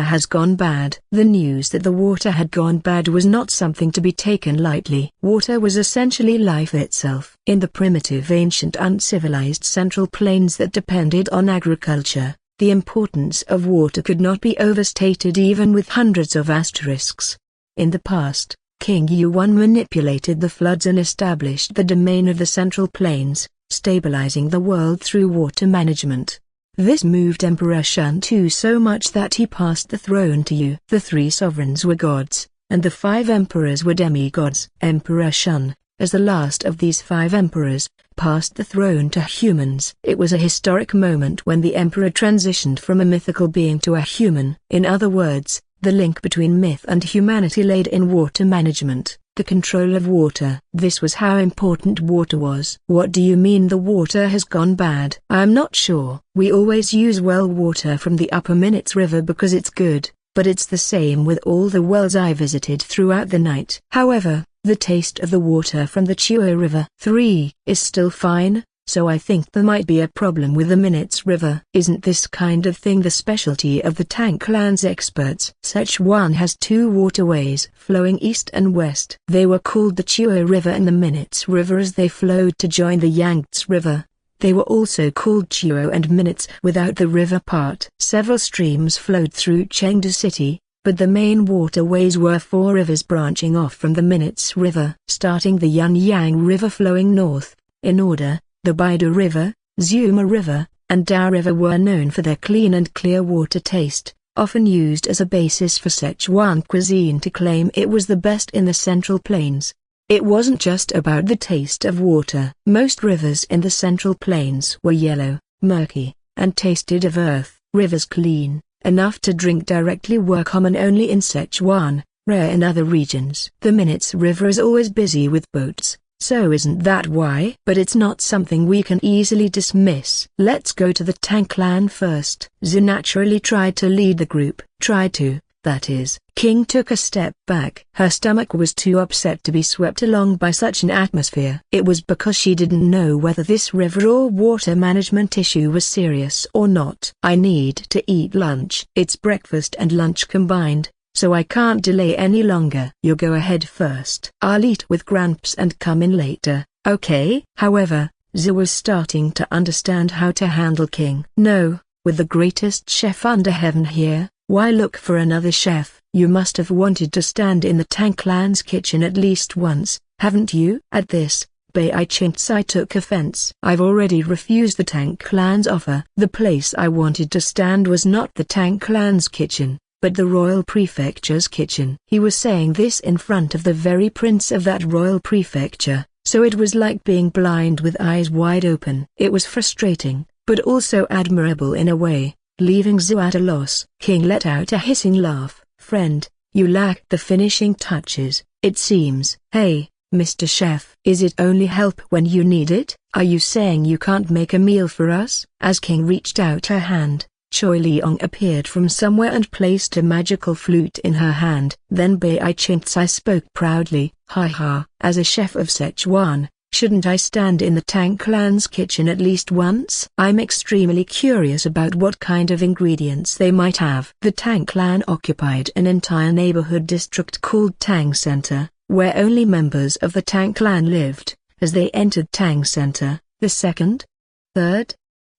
has gone bad. The news that the water had gone bad was not something to be taken lightly. Water was essentially life itself. In the primitive ancient uncivilized Central Plains that depended on agriculture, the importance of water could not be overstated even with hundreds of asterisks. In the past, King Yuan manipulated the floods and established the domain of the Central Plains, stabilizing the world through water management. This moved Emperor Shun too so much that he passed the throne to you. The 3 sovereigns were gods, and the 5 emperors were demigods. Emperor Shun, as the last of these 5 emperors, passed the throne to humans. It was a historic moment when the emperor transitioned from a mythical being to a human. In other words, the link between myth and humanity laid in water management, the control of water. This was how important water was. What do you mean the water has gone bad? I'm not sure. We always use well water from the Upper Minutes River because it's good, but it's the same with all the wells I visited throughout the night. However, the taste of the water from the Chuo River 3 is still fine, so I think there might be a problem with the Minutes River. Isn't this kind of thing the specialty of the Tang clan's experts? Sichuan has 2 waterways flowing east and west. They were called the Chuo River and the Minutes River as they flowed to join the Yangtze River. They were also called Chuo and Minutes without the river part. Several streams flowed through Chengdu city, but the main waterways were 4 rivers branching off from the Minutes River. Starting the Yunyang River flowing north, in order, the Baidu River, Zuma River, and Dao River were known for their clean and clear water taste, often used as a basis for Sichuan cuisine to claim it was the best in the Central Plains. It wasn't just about the taste of water. Most rivers in the Central Plains were yellow, murky, and tasted of earth. Rivers clean, enough to drink directly were common only in Sichuan, rare in other regions. The Minutes River is always busy with boats. So isn't that why? But it's not something we can easily dismiss. Let's go to the Tang clan first. Zhu naturally tried to lead the group. That is. King took a step back. Her stomach was too upset to be swept along by such an atmosphere. It was because she didn't know whether this river or water management issue was serious or not. I need to eat lunch. It's breakfast and lunch combined, so I can't delay any longer. You go ahead first. I'll eat with Gramps and come in later, okay? However, Zhu was starting to understand how to handle King. No, with the greatest chef under heaven here, why look for another chef? You must have wanted to stand in the Tang clan's kitchen at least once, haven't you? At this, Bai Qingcai took offense. I've already refused the Tang clan's offer. The place I wanted to stand was not the Tang clan's kitchen, but the royal prefecture's kitchen. He was saying this in front of the very prince of that royal prefecture, so it was like being blind with eyes wide open. It was frustrating, but also admirable in a way, leaving Zhou at a loss. King let out a hissing laugh. Friend, you lack the finishing touches, it seems. Hey, Mr. Chef. Is it only help when you need it? Are you saying you can't make a meal for us? As King reached out her hand, Choi Leong appeared from somewhere and placed a magical flute in her hand. Then Bai Qingcai spoke proudly, ha ha. As a chef of Sichuan, shouldn't I stand in the Tang clan's kitchen at least once? I'm extremely curious about what kind of ingredients they might have. The Tang clan occupied an entire neighborhood district called Tang Center, where only members of the Tang clan lived. As they entered Tang Center, the second, third,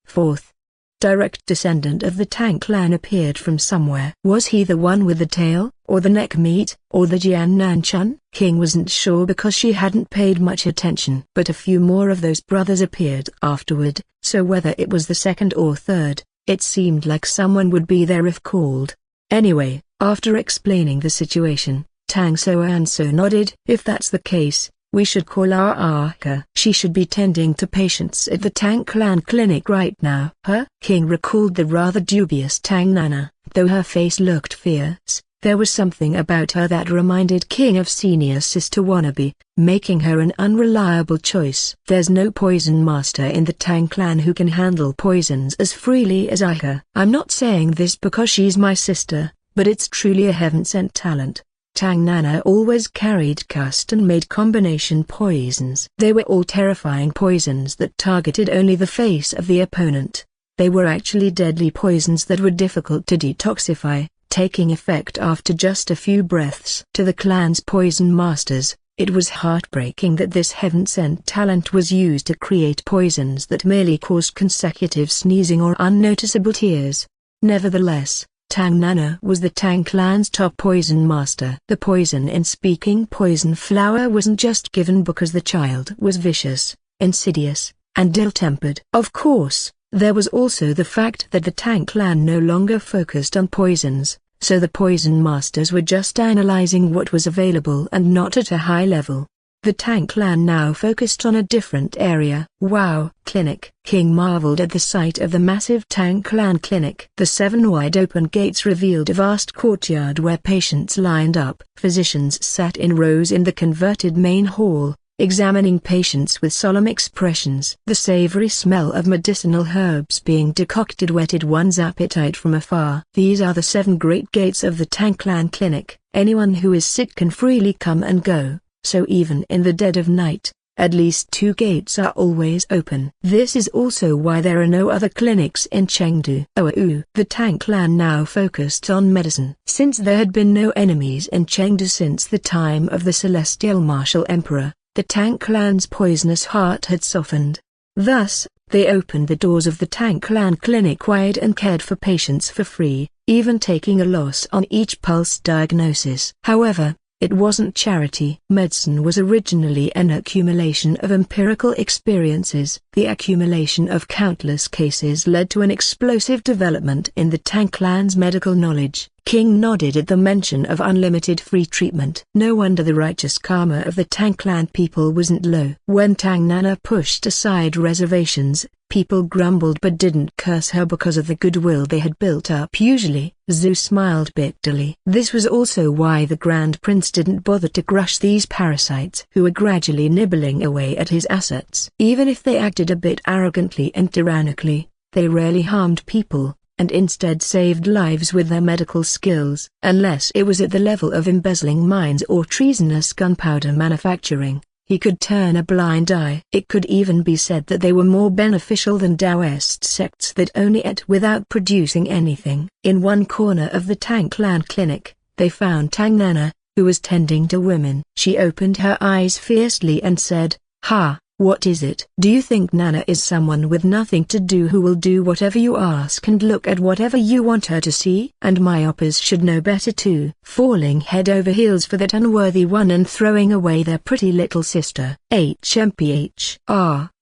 fourth direct descendant of the Tang clan appeared from somewhere. Was he the one with the tail, or the neck meat, or the Jian Nanchun? King wasn't sure because she hadn't paid much attention. But a few more of those brothers appeared afterward, so whether it was the second or third, it seemed like someone would be there if called. Anyway, after explaining the situation, Tang So nodded. If that's the case, we should call our Arca. She should be tending to patients at the Tang clan clinic right now. King recalled the rather dubious Tang Nana. Though her face looked fierce, there was something about her that reminded King of senior sister wannabe, making her an unreliable choice. There's no poison master in the Tang clan who can handle poisons as freely as Ika. I'm not saying this because she's my sister, but it's truly a heaven-sent talent. Tang Nana always carried custom-made combination poisons. They were all terrifying poisons that targeted only the face of the opponent. They were actually deadly poisons that were difficult to detoxify, taking effect after just a few breaths. To the clan's poison masters, it was heartbreaking that this heaven-sent talent was used to create poisons that merely caused consecutive sneezing or unnoticeable tears. Nevertheless, Tang Nana was the Tang clan's top poison master. The poison in speaking poison flower wasn't just given because the child was vicious, insidious, and ill-tempered. Of course, there was also the fact that the Tang clan no longer focused on poisons, so the poison masters were just analyzing what was available and not at a high level. The Tang clan now focused on a different area. Wow! Clinic. King marveled at the sight of the massive Tang clan clinic. The 7 wide-open gates revealed a vast courtyard where patients lined up. Physicians sat in rows in the converted main hall, examining patients with solemn expressions. The savory smell of medicinal herbs being decocted whetted one's appetite from afar. These are the 7 great gates of the Tang clan clinic. Anyone who is sick can freely come and go. So even in the dead of night, at least 2 gates are always open. This is also why there are no other clinics in Chengdu. The Tang clan now focused on medicine. Since there had been no enemies in Chengdu since the time of the Celestial Martial Emperor, the Tang clan's poisonous heart had softened. Thus, they opened the doors of the Tang clan clinic wide and cared for patients for free, even taking a loss on each pulse diagnosis. However, it wasn't charity. Medicine was originally an accumulation of empirical experiences. The accumulation of countless cases led to an explosive development in the Tang clan's medical knowledge. King nodded at the mention of unlimited free treatment. No wonder the righteous karma of the Tang clan people wasn't low. When Tang Nana pushed aside reservations, people grumbled but didn't curse her because of the goodwill they had built up. Usually, Zhu smiled bitterly. This was also why the Grand Prince didn't bother to crush these parasites who were gradually nibbling away at his assets. Even if they acted a bit arrogantly and tyrannically, they rarely harmed people, and instead saved lives with their medical skills. Unless it was at the level of embezzling mines or treasonous gunpowder manufacturing, he could turn a blind eye. It could even be said that they were more beneficial than Taoist sects that only ate without producing anything. In one corner of the Tang clan clinic, they found Tang Nana, who was tending to women. She opened her eyes fiercely and said, "Ha, What is it? Do you think Nana is someone with nothing to do who will do whatever you ask and look at whatever you want her to see? And myopies should know better too. Falling head over heels for that unworthy one and throwing away their pretty little sister. HMPH.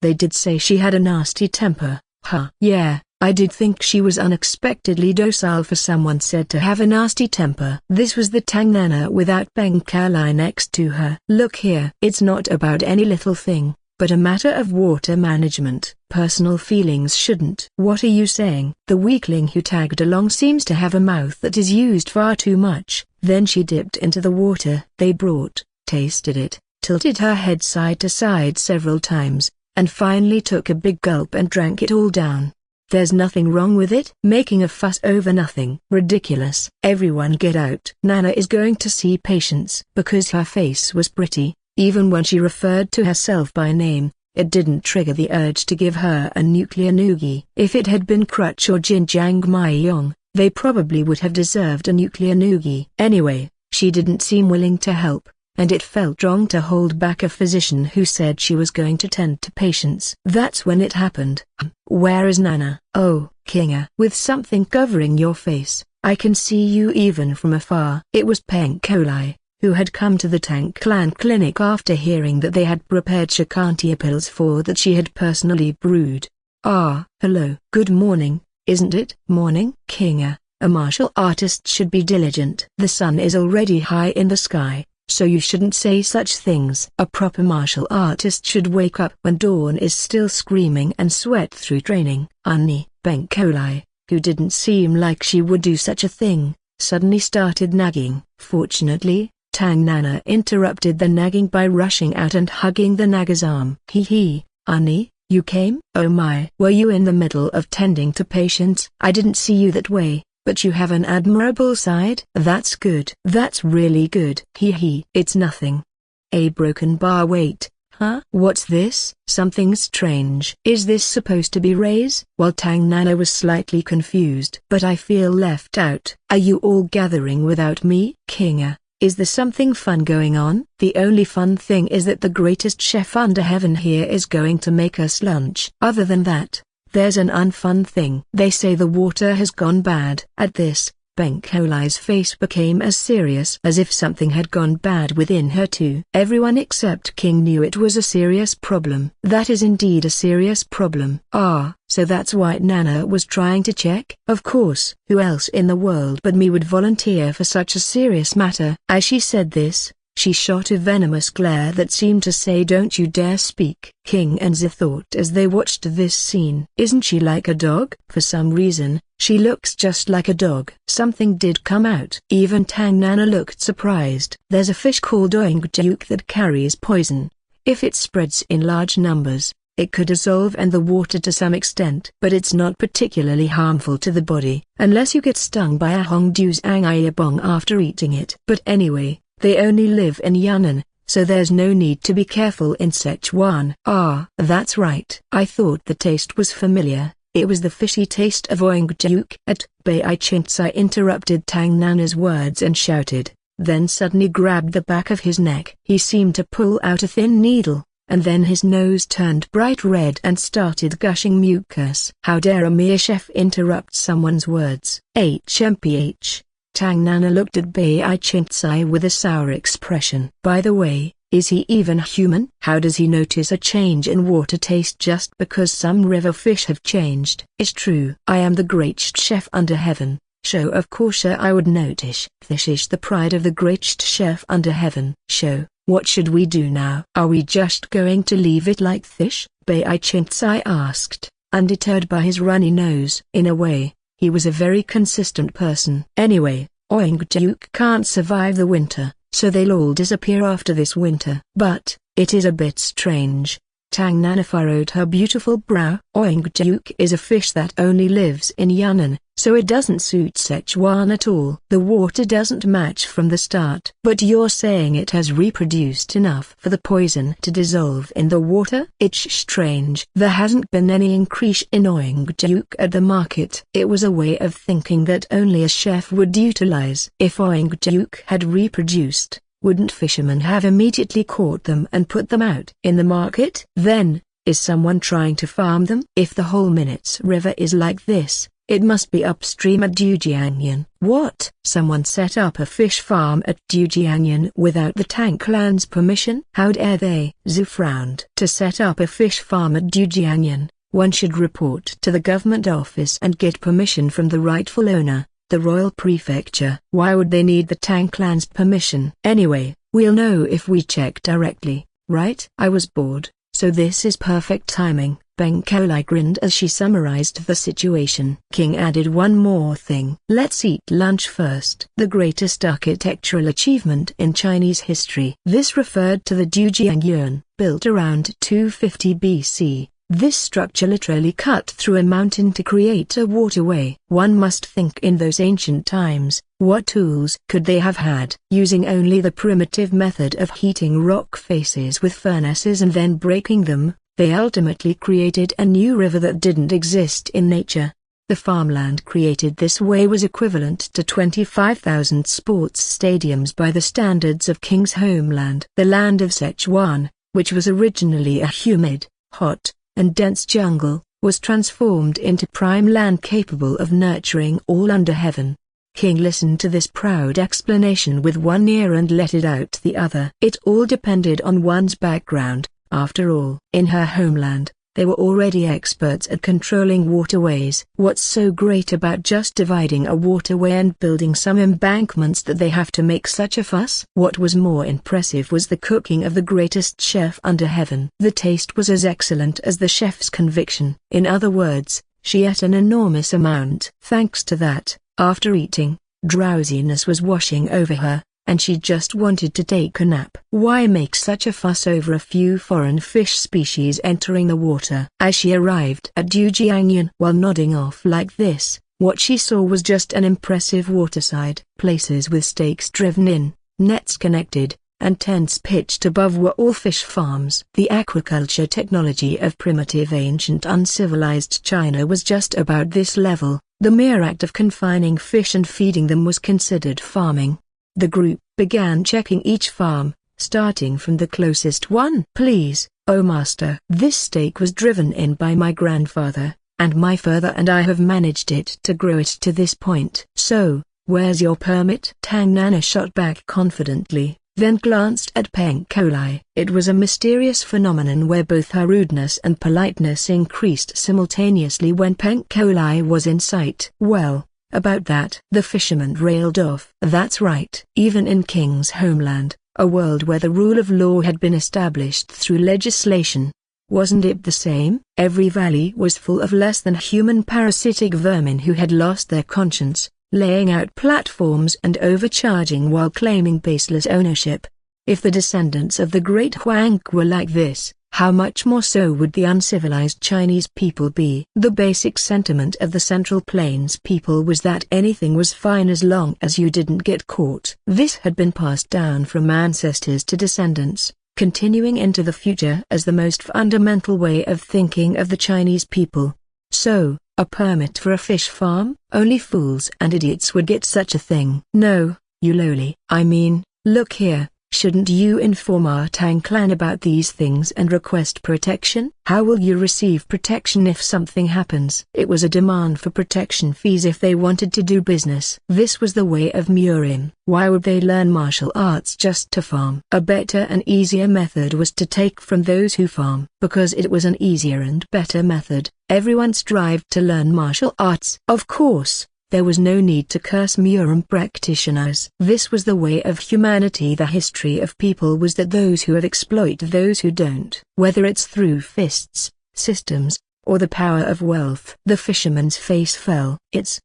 They did say she had a nasty temper. Huh. Yeah, I did think she was unexpectedly docile for someone said to have a nasty temper. This was the Tang Nana without Peng Kaolai next to her. Look here. It's not about any little thing, but a matter of water management. Personal feelings shouldn't. What are you saying? The weakling who tagged along seems to have a mouth that is used far too much. Then she dipped into the water they brought, tasted it, tilted her head side to side several times, and finally took a big gulp and drank it all down. There's nothing wrong with it. Making a fuss over nothing. Ridiculous. Everyone get out. Nana is going to see patients. Because her face was pretty, even when she referred to herself by name, it didn't trigger the urge to give her a nuclear noogie. If it had been Crutch or Jinjiang Maiyong, they probably would have deserved a nuclear noogie. Anyway, she didn't seem willing to help, and it felt wrong to hold back a physician who said she was going to tend to patients. That's when it happened. Where is Nana? Oh, Kinga. With something covering your face, I can see you even from afar. It was Peng Kaolai, who had come to the Tank Clan clinic after hearing that they had prepared Shikantia pills for that she had personally brewed. Hello. Good morning, isn't it? Morning. Kinga, a martial artist should be diligent. The sun is already high in the sky, so you shouldn't say such things. A proper martial artist should wake up when dawn is still screaming and sweat through training. Annie, Peng Kaolai, who didn't seem like she would do such a thing, suddenly started nagging. Fortunately, Tang Nana interrupted the nagging by rushing out and hugging the nagger's arm. Annie, you came? Oh my. Were you in the middle of tending to patients? I didn't see you that way, but you have an admirable side. That's good. That's really good. It's nothing. A broken bar. Wait. Huh? What's this? Something strange. Is this supposed to be Ray's? While Tang Nana was slightly confused. But I feel left out. Are you all gathering without me? Kinga, is there something fun going on? The only fun thing is that the greatest chef under heaven here is going to make us lunch. Other than that, there's an unfun thing. They say the water has gone bad. At this, Peng Kaolai's face became as serious as if something had gone bad within her too. Everyone except King knew it was a serious problem. That is indeed a serious problem. So that's why Nana was trying to check? Of course. Who else in the world but me would volunteer for such a serious matter? As she said this, she shot a venomous glare that seemed to say don't you dare speak. King and Zi thought as they watched this scene. Isn't she like a dog? For some reason, she looks just like a dog. Something did come out. Even Tang Nana looked surprised. There's a fish called oingjuk that carries poison. If it spreads in large numbers, it could dissolve in the water to some extent. But it's not particularly harmful to the body, unless you get stung by a hongdu's angayabong after eating it. But anyway, they only live in Yunnan, so there's no need to be careful in Sichuan. That's right. I thought the taste was familiar. It was the fishy taste of oingjuk. At Bai Chintsai interrupted Tang Nana's words and shouted, then suddenly grabbed the back of his neck. He seemed to pull out a thin needle, and then his nose turned bright red and started gushing mucus. How dare a mere chef interrupt someone's words? HMPH. Tang Nana looked at Bai Chintsai with a sour expression. By the way, is he even human? How does he notice a change in water taste just because some river fish have changed? It's true. I am the greatest chef under heaven, so of course I would notice. This is the pride of the greatest chef under heaven. So, what should we do now? Are we just going to leave it like this? Bai Chintsai asked, undeterred by his runny nose. In a way, he was a very consistent person. Anyway, oingjuk can't survive the winter, so they'll all disappear after this winter. But, it is a bit strange. Tang Nana furrowed her beautiful brow. Oingjuk is a fish that only lives in Yunnan, so it doesn't suit Sichuan at all. The water doesn't match from the start. But you're saying it has reproduced enough for the poison to dissolve in the water? It's strange. There hasn't been any increase in oingjuk at the market. It was a way of thinking that only a chef would utilize. If oingjuk had reproduced, wouldn't fishermen have immediately caught them and put them out in the market? Then, is someone trying to farm them? If the whole Minutes River is like this, it must be upstream at Dujiangyan. What? Someone set up a fish farm at Dujiangyan without the Tang clan's permission? How dare they? Zhu frowned. To set up a fish farm at Dujiangyan, one should report to the government office and get permission from the rightful owner, the royal prefecture. Why would they need the Tang clan's permission? Anyway, we'll know if we check directly, right? I was bored, so this is perfect timing. Peng Kaolai grinned as she summarized the situation. King added one more thing. Let's eat lunch first. The greatest architectural achievement in Chinese history. This referred to the Dujiangyuan, built around 250 BC. This structure literally cut through a mountain to create a waterway. One must think in those ancient times, what tools could they have had? Using only the primitive method of heating rock faces with furnaces and then breaking them, they ultimately created a new river that didn't exist in nature. The farmland created this way was equivalent to 25,000 sports stadiums by the standards of King's homeland. The land of Sichuan, which was originally a humid, hot, and dense jungle, was transformed into prime land capable of nurturing all under heaven. King listened to this proud explanation with one ear and let it out the other. It all depended on one's background. After all, in her homeland, they were already experts at controlling waterways. What's so great about just dividing a waterway and building some embankments that they have to make such a fuss? What was more impressive was the cooking of the greatest chef under heaven. The taste was as excellent as the chef's conviction. In other words, she ate an enormous amount. Thanks to that, after eating, drowsiness was washing over her, and she just wanted to take a nap. Why make such a fuss over a few foreign fish species entering the water? As she arrived at Dujiangyan while nodding off like this, what she saw was just an impressive waterside. Places with stakes driven in, nets connected, and tents pitched above were all fish farms. The aquaculture technology of primitive ancient uncivilized China was just about this level. The mere act of confining fish and feeding them was considered farming. The group began checking each farm, starting from the closest one. Please, oh master. This stake was driven in by my grandfather, and my father and I have managed it to grow it to this point. So, where's your permit? Tang Nana shot back confidently, then glanced at Peng Kaolai. It was a mysterious phenomenon where both her rudeness and politeness increased simultaneously when Peng Kaolai was in sight. Well, about that, the fisherman railed off. That's right. Even in King's homeland, a world where the rule of law had been established through legislation, wasn't it the same? Every valley was full of less than human parasitic vermin who had lost their conscience, laying out platforms and overcharging while claiming baseless ownership. If the descendants of the great Huang were like this, how much more so would the uncivilized Chinese people be? The basic sentiment of the Central Plains people was that anything was fine as long as you didn't get caught. This had been passed down from ancestors to descendants, continuing into the future as the most fundamental way of thinking of the Chinese people. So, a permit for a fish farm? Only fools and idiots would get such a thing. No, you lowly. I mean, look here. Shouldn't you inform our Tang clan about these things and request protection? How will you receive protection if something happens? It was a demand for protection fees if they wanted to do business. This was the way of Murim. Why would they learn martial arts just to farm? A better and easier method was to take from those who farm. Because it was an easier and better method, everyone strived to learn martial arts. Of course, there was no need to curse Murim practitioners. This was the way of humanity. The history of people was that those who have exploit those who don't. Whether it's through fists, systems, or the power of wealth. The fisherman's face fell. It's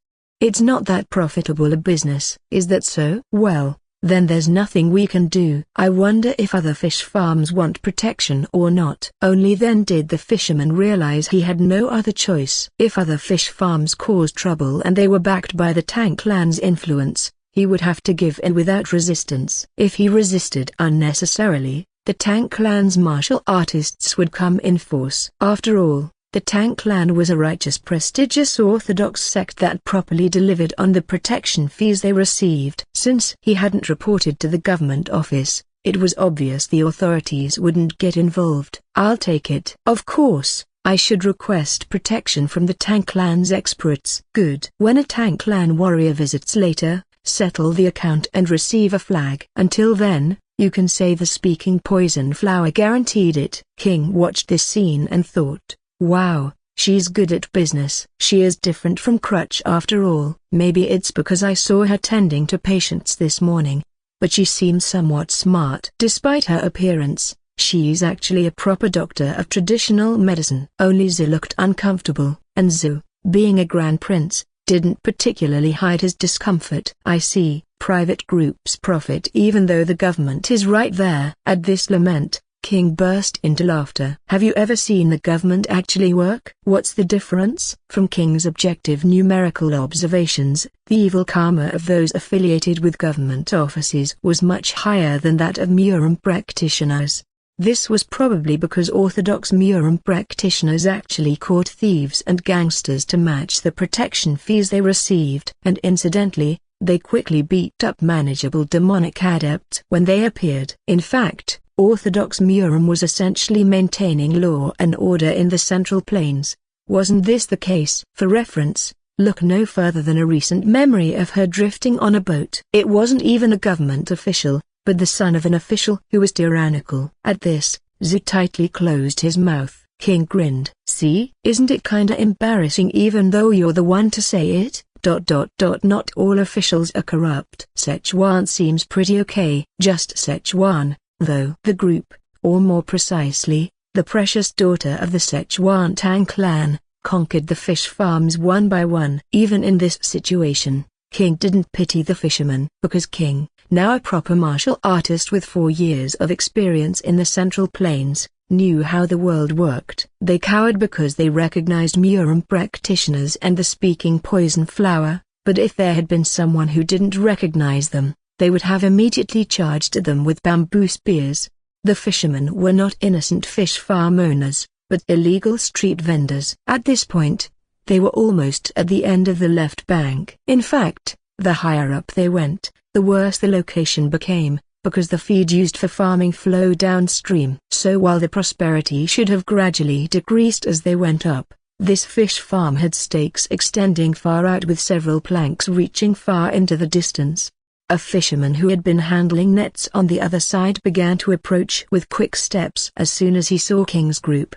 not that profitable a business. Is that so? Well, then there's nothing we can do. I wonder if other fish farms want protection or not. Only then did the fisherman realize he had no other choice. If other fish farms caused trouble and they were backed by the Tang clan's influence, he would have to give in without resistance. If he resisted unnecessarily, the Tang clan's martial artists would come in force. After all, The Tang clan was a righteous, prestigious Orthodox sect that properly delivered on the protection fees they received. Since he hadn't reported to the government office, it was obvious the authorities wouldn't get involved. I'll take it. Of course, I should request protection from the Tang clan's experts. Good. When a Tang clan warrior visits later, settle the account and receive a flag. Until then, you can say the speaking poison flower guaranteed it. King watched this scene and thought, wow, she's good at business. She is different from Crutch after all. Maybe it's because I saw her tending to patients this morning. But she seems somewhat smart. Despite her appearance, she's actually a proper doctor of traditional medicine. Only Zhu looked uncomfortable, and Zhu, being a grand prince, didn't particularly hide his discomfort. I see, private groups profit even though the government is right there. At this lament, King burst into laughter. Have you ever seen the government actually work? What's the difference? From King's objective numerical observations, the evil karma of those affiliated with government offices was much higher than that of Murim practitioners. This was probably because Orthodox Murim practitioners actually caught thieves and gangsters to match the protection fees they received. And incidentally, they quickly beat up manageable demonic adepts when they appeared. In fact, Orthodox Murim was essentially maintaining law and order in the Central Plains. Wasn't this the case? For reference, look no further than a recent memory of her drifting on a boat. It wasn't even a government official, but the son of an official who was tyrannical. At this, Zhu tightly closed his mouth. King grinned. See? Isn't it kinda embarrassing even though you're the one to say it? Not all officials are corrupt. Szechuan seems pretty okay. Just Szechuan, though. The group, or more precisely, the precious daughter of the Szechuan Tang clan, conquered the fish farms one by one. Even in this situation, King didn't pity the fishermen, because King, now a proper martial artist with 4 years of experience in the Central Plains, knew how the world worked. They cowered because they recognized Murim practitioners and the speaking poison flower, but if there had been someone who didn't recognize them, they would have immediately charged them with bamboo spears. The fishermen were not innocent fish farm owners, but illegal street vendors. At this point, they were almost at the end of the left bank. In fact, the higher up they went, the worse the location became, because the feed used for farming flowed downstream. So while the prosperity should have gradually decreased as they went up, this fish farm had stakes extending far out with several planks reaching far into the distance. A fisherman who had been handling nets on the other side began to approach with quick steps as soon as he saw King's group.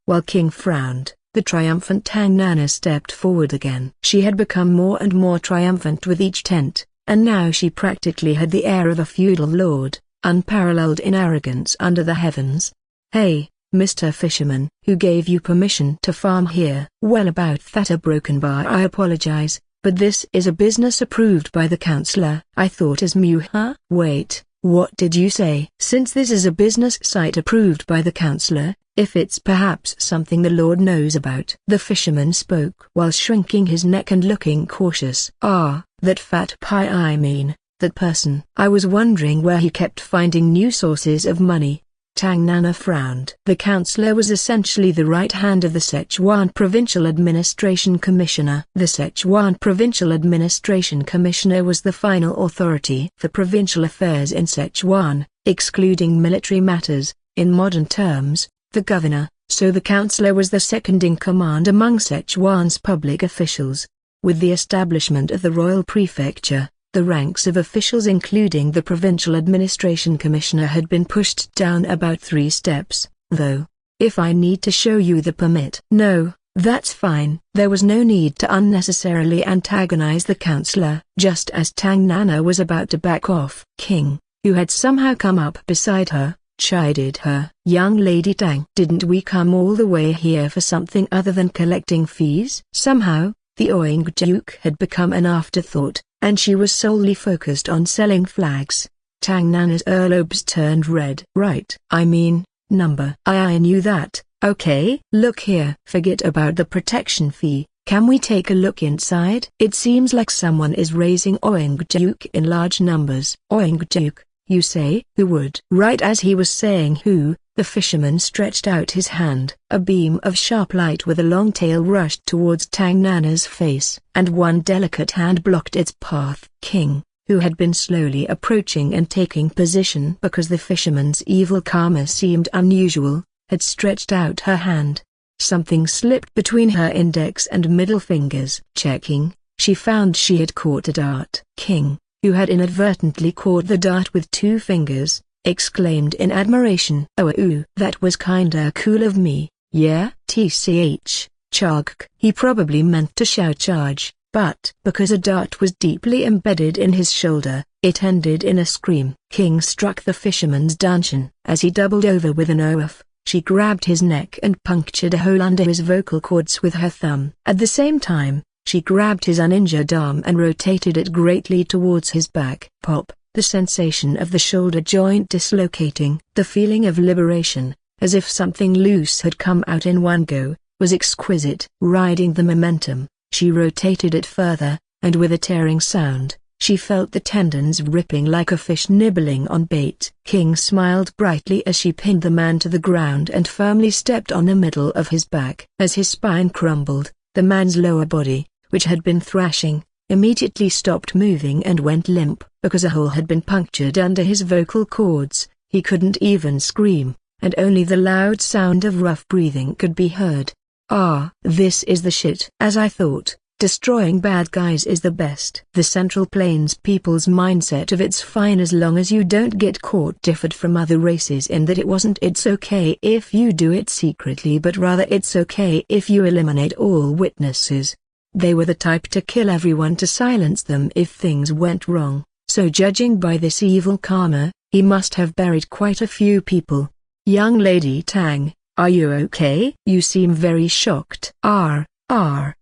While King frowned, the triumphant Tang Nana stepped forward again. She had become more and more triumphant with each tent, and now she practically had the air of a feudal lord, unparalleled in arrogance under the heavens. Hey, Mr. Fisherman, who gave you permission to farm here? Well, about that a broken bar. I apologize, but this is a business approved by the councillor. I thought as Mew. Huh? Wait, what did you say? Since this is a business site approved by the councillor, if it's perhaps something the Lord knows about. The fisherman spoke while shrinking his neck and looking cautious. Ah, that fat pie, I mean, that person. I was wondering where he kept finding new sources of money. Tang Nana frowned. The councillor was essentially the right hand of the Szechuan Provincial Administration Commissioner. The Szechuan Provincial Administration Commissioner was the final authority for provincial affairs in Szechuan, excluding military matters, in modern terms, the governor, so the councillor was the second in command among Szechuan's public officials. With the establishment of the royal prefecture, the ranks of officials including the provincial administration commissioner had been pushed down about 3 steps, though. If I need to show you the permit. No, that's fine. There was no need to unnecessarily antagonize the councillor. Just as Tang Nana was about to back off, King, who had somehow come up beside her, chided her. Young Lady Tang, didn't we come all the way here for something other than collecting fees? Somehow, the Oing Duke had become an afterthought, and she was solely focused on selling flags. Tang Nana's earlobes turned red. Right. I mean, number. I knew that. Okay. Look here. Forget about the protection fee. Can we take a look inside? It seems like someone is raising Oing Duke in large numbers. Oing Duke, you say? Who would? Right as he was saying who, The fisherman stretched out his hand. A beam of sharp light with a long tail rushed towards Tang Nana's face, and one delicate hand blocked its path. King, who had been slowly approaching and taking position because the fisherman's evil karma seemed unusual, had stretched out her hand. Something slipped between her index and middle fingers. Checking, she found she had caught a dart. King, who had inadvertently caught the dart with 2 fingers, exclaimed in admiration. "Oh, that was kinda cool of me, yeah? Tch, charg." He probably meant to shout charge, but because a dart was deeply embedded in his shoulder, it ended in a scream. King struck the fisherman's dantian. As he doubled over with an oath, she grabbed his neck and punctured a hole under his vocal cords with her thumb. At the same time, she grabbed his uninjured arm and rotated it greatly towards his back. Pop, the sensation of the shoulder joint dislocating, the feeling of liberation, as if something loose had come out in one go, was exquisite. Riding the momentum, she rotated it further, and with a tearing sound, she felt the tendons ripping like a fish nibbling on bait. King smiled brightly as she pinned the man to the ground and firmly stepped on the middle of his back. As his spine crumbled, the man's lower body, which had been thrashing, immediately stopped moving and went limp. Because a hole had been punctured under his vocal cords, he couldn't even scream, and only the loud sound of rough breathing could be heard. "Ah, this is the shit." "As I thought, destroying bad guys is the best." The Central Plains people's mindset of "it's fine as long as you don't get caught" differed from other races in that it wasn't "it's okay if you do it secretly" but rather "it's okay if you eliminate all witnesses." They were the type to kill everyone to silence them if things went wrong. So judging by this evil karma, he must have buried quite a few people. "Young lady Tang, are you okay? You seem very shocked."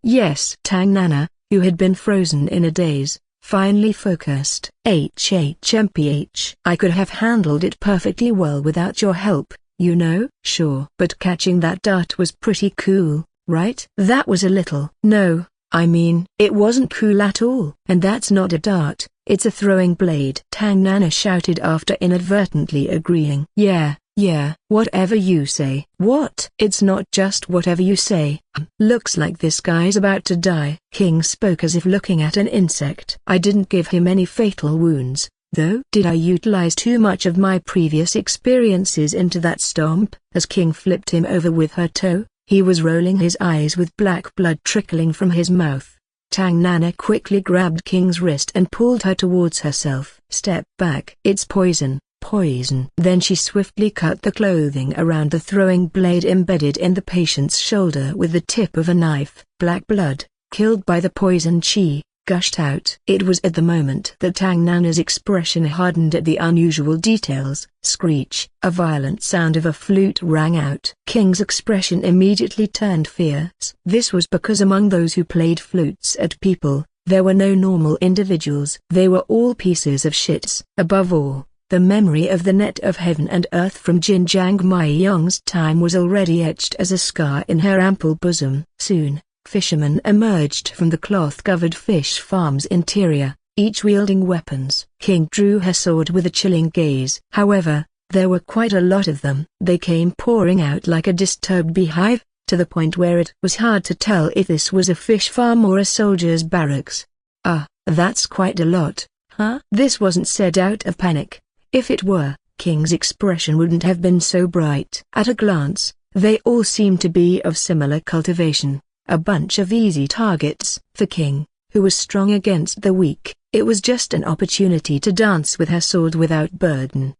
Yes." Tang Nana, who had been frozen in a daze, finally focused. "HHMPH. I could have handled it perfectly well without your help, you know." "Sure. But catching that dart was pretty cool, right?" "That was a little." "No, I mean, it wasn't cool at all." "And that's not a dart, it's a throwing blade," Tang Nana shouted after inadvertently agreeing. Yeah, whatever you say." "What?" "It's not just whatever you say. Looks like this guy's about to die." King spoke as if looking at an insect. "I didn't give him any fatal wounds, though." "Did I utilize too much of my previous experiences into that stomp?" As King flipped him over with her toe, he was rolling his eyes with black blood trickling from his mouth. Tang Nana quickly grabbed King's wrist and pulled her towards herself. "Step back. It's poison." "Poison." Then she swiftly cut the clothing around the throwing blade embedded in the patient's shoulder with the tip of a knife. Black blood, killed by the poison chi, gushed out. It was at the moment that Tang Nana's expression hardened at the unusual details. Screech! A violent sound of a flute rang out. King's expression immediately turned fierce. This was because among those who played flutes at people, there were no normal individuals. They were all pieces of shits. Above all, the memory of the net of heaven and earth from Jinjiang Maiyong's time was already etched as a scar in her ample bosom. Soon, fishermen emerged from the cloth-covered fish farm's interior, each wielding weapons. King drew her sword with a chilling gaze. However, there were quite a lot of them. They came pouring out like a disturbed beehive, to the point where it was hard to tell if this was a fish farm or a soldier's barracks. "Ah, that's quite a lot, huh?" This wasn't said out of panic. If it were, King's expression wouldn't have been so bright. At a glance, they all seemed to be of similar cultivation, a bunch of easy targets. For King, who was strong against the weak, it was just an opportunity to dance with her sword without burden.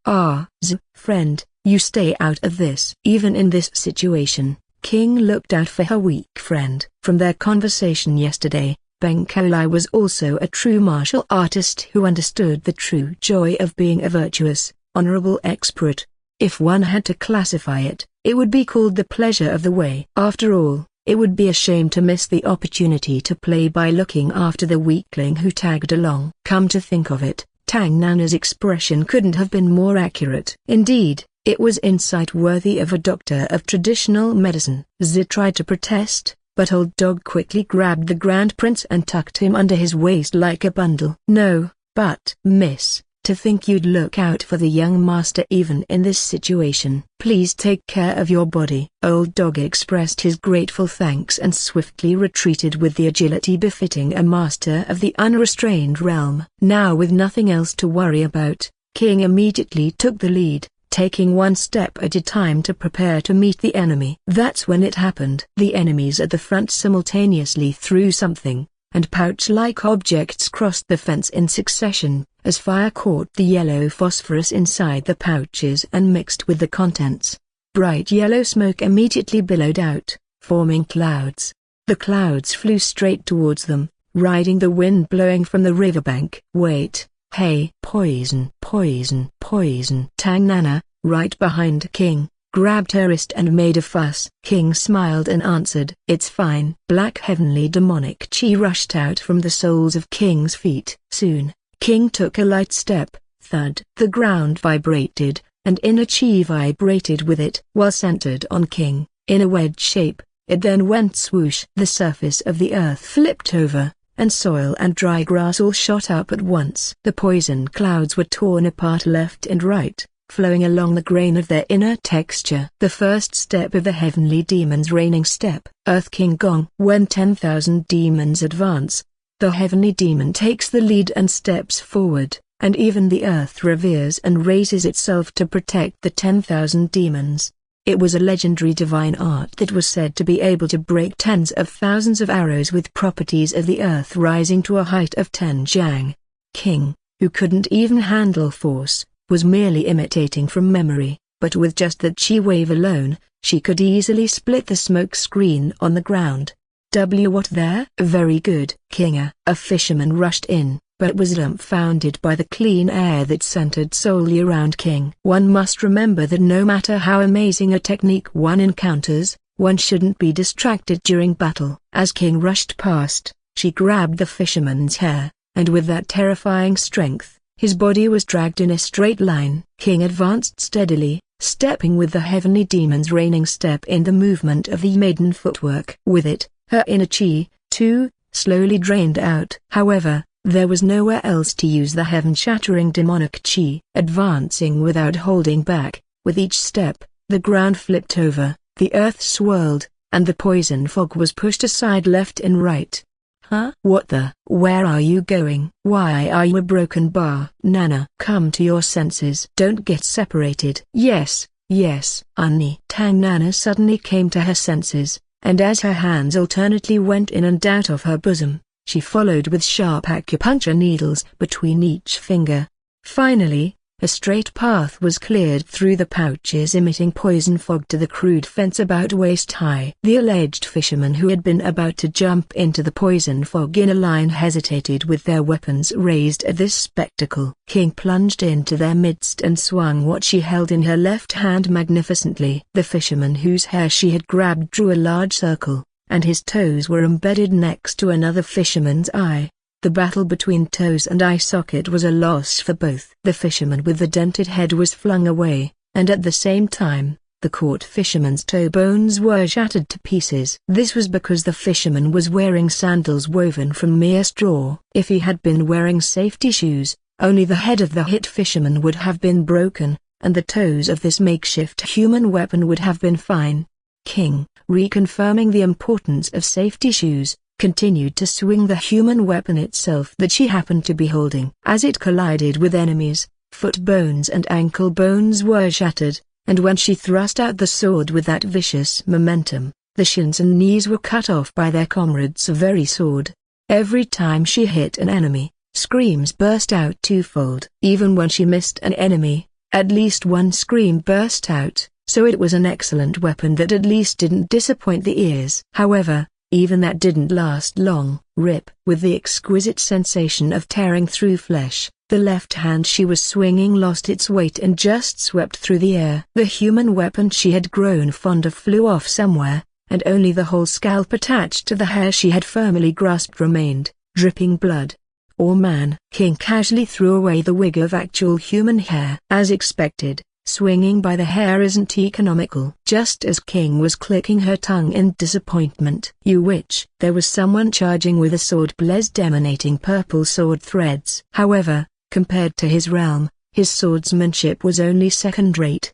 Friend, you stay out of this." Even in this situation, King looked out for her weak friend. From their conversation yesterday, Beng Kaolai was also a true martial artist who understood the true joy of being a virtuous, honorable expert. If one had to classify it, it would be called the pleasure of the way. After all, it would be a shame to miss the opportunity to play by looking after the weakling who tagged along. Come to think of it, Tang Nana's expression couldn't have been more accurate. Indeed, it was insight worthy of a doctor of traditional medicine. Zi tried to protest, but Old Dog quickly grabbed the Grand Prince and tucked him under his waist like a bundle. "No, but Miss, To think you'd look out for the young master even in this situation. Please take care of your body. Old Dog expressed his grateful thanks and swiftly retreated with the agility befitting a master of the unrestrained realm. Now with nothing else to worry about, King immediately took the lead, taking one step at a time to prepare to meet the enemy. That's when it happened. The enemies at the front simultaneously threw something, and pouch-like objects crossed the fence in succession, as fire caught the yellow phosphorus inside the pouches and mixed with the contents. Bright yellow smoke immediately billowed out, forming clouds. The clouds flew straight towards them, riding the wind blowing from the riverbank. Wait, hey! Poison, poison, poison! Tang Nana, right behind King, grabbed her wrist and made a fuss. King smiled and answered, "It's fine." Black heavenly demonic chi rushed out from the soles of King's feet. Soon, King took a light step. Thud! The ground vibrated, and inner chi vibrated with it. While centered on King, in a wedge shape, it then went swoosh. The surface of the earth flipped over, and soil and dry grass all shot up at once. The poison clouds were torn apart left and right, flowing along the grain of their inner texture. The first step of the heavenly demon's reigning step. Earth King Gong. When 10,000 demons advance, the heavenly demon takes the lead and steps forward, and even the earth reveres and raises itself to protect the 10,000 demons. It was a legendary divine art that was said to be able to break tens of thousands of arrows with properties of the earth rising to a height of 10 jang. King, who couldn't even handle force, was merely imitating from memory, but with just that chi wave alone, she could easily split the smoke screen on the ground. What there? Very good. Kinga. A fisherman rushed in, but was dumbfounded by the clean air that centered solely around King. One must remember that no matter how amazing a technique one encounters, one shouldn't be distracted during battle. As King rushed past, she grabbed the fisherman's hair, and with that terrifying strength, his body was dragged in a straight line. King advanced steadily, stepping with the heavenly demon's reigning step in the movement of the maiden footwork. With it, her inner chi, too, slowly drained out. However, there was nowhere else to use the heaven-shattering demonic chi. Advancing without holding back, with each step, the ground flipped over, the earth swirled, and the poison fog was pushed aside left and right. Huh? What the? Where are you going? Why are you a broken bar? Nana, come to your senses. Don't get separated. Yes, yes. Annie. Tang Nana suddenly came to her senses, and as her hands alternately went in and out of her bosom, she followed with sharp acupuncture needles between each finger. Finally, a straight path was cleared through the pouches emitting poison fog to the crude fence about waist high. The alleged fishermen who had been about to jump into the poison fog in a line hesitated with their weapons raised at this spectacle. King plunged into their midst and swung what she held in her left hand magnificently. The fisherman whose hair she had grabbed drew a large circle, and his toes were embedded next to another fisherman's eye. The battle between toes and eye socket was a loss for both. The fisherman with the dented head was flung away, and at the same time, the caught fisherman's toe bones were shattered to pieces. This was because the fisherman was wearing sandals woven from mere straw. If he had been wearing safety shoes, only the head of the hit fisherman would have been broken, and the toes of this makeshift human weapon would have been fine. King, reconfirming the importance of safety shoes, continued to swing the human weapon itself that she happened to be holding. As it collided with enemies, foot bones and ankle bones were shattered, and when she thrust out the sword with that vicious momentum, the shins and knees were cut off by their comrade's very sword. Every time she hit an enemy, screams burst out twofold. Even when she missed an enemy, at least one scream burst out, so it was an excellent weapon that at least didn't disappoint the ears. However, even that didn't last long. Rip! With the exquisite sensation of tearing through flesh, the left hand she was swinging lost its weight and just swept through the air. The human weapon she had grown fond of flew off somewhere, and only the whole scalp attached to the hair she had firmly grasped remained, dripping blood. Oh man! King casually threw away the wig of actual human hair. As expected, swinging by the hair isn't economical. Just as King was clicking her tongue in disappointment, you witch! There was someone charging with a sword blazed emanating purple sword threads. However, Compared to his realm, his swordsmanship was only second-rate.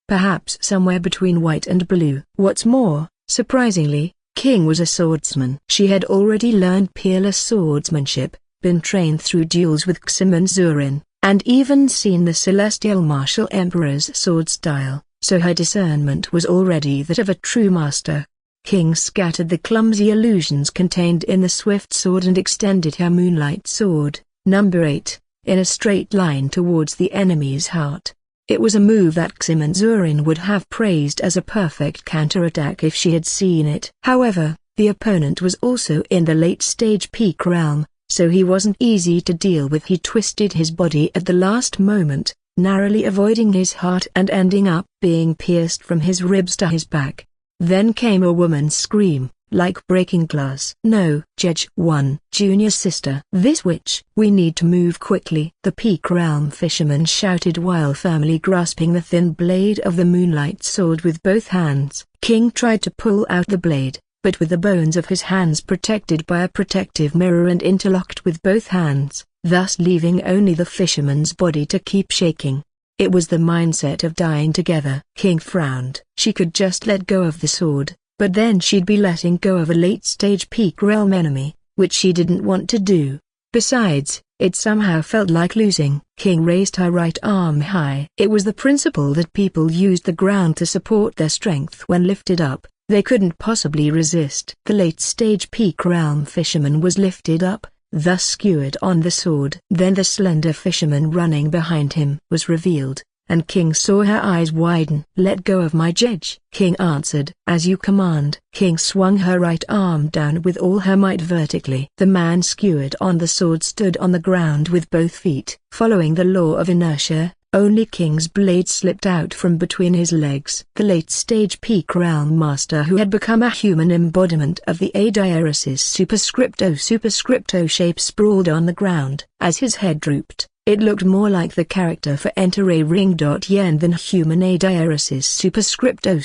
Perhaps somewhere between white and blue. What's more, surprisingly, King was a swordsman. She had already learned peerless swordsmanship, been trained through duels with Xim and Zurin, and even seen the celestial martial emperor's sword style, so her discernment was already that of a true master. King scattered the clumsy illusions contained in the swift sword and extended her moonlight sword, number 8, in a straight line towards the enemy's heart. It was a move that Xim and Zurin would have praised as a perfect counterattack if she had seen it. However, the opponent was also in the late-stage peak realm, so he wasn't easy to deal with. He twisted his body at the last moment, narrowly avoiding his heart and ending up being pierced from his ribs to his back. Then came a woman's scream, like breaking glass. "No, Judge 1, junior sister." "This witch." "We need to move quickly," the Peak Realm fisherman shouted while firmly grasping the thin blade of the moonlight sword with both hands. King tried to pull out the blade, but with the bones of his hands protected by a protective mirror and interlocked with both hands, thus leaving only the fisherman's body to keep shaking. It was the mindset of dying together. King frowned. She could just let go of the sword, but then she'd be letting go of a late-stage peak realm enemy, which she didn't want to do. Besides, it somehow felt like losing. King raised her right arm high. It was the principle that people used the ground to support their strength. When lifted up, they couldn't possibly resist. The late-stage peak realm fisherman was lifted up, thus skewered on the sword. Then the slender fisherman running behind him was revealed, and King saw her eyes widen. "Let go of my judge," King answered. "As you command." King swung her right arm down with all her might vertically. The man skewered on the sword stood on the ground with both feet. Following the law of inertia, only King's blade slipped out from between his legs. The late-stage peak realm master, who had become a human embodiment of the Adiaris's superscripto shape, sprawled on the ground. As his head drooped, it looked more like the character for Enter a Ring. Yen than human Adiaris's superscripto.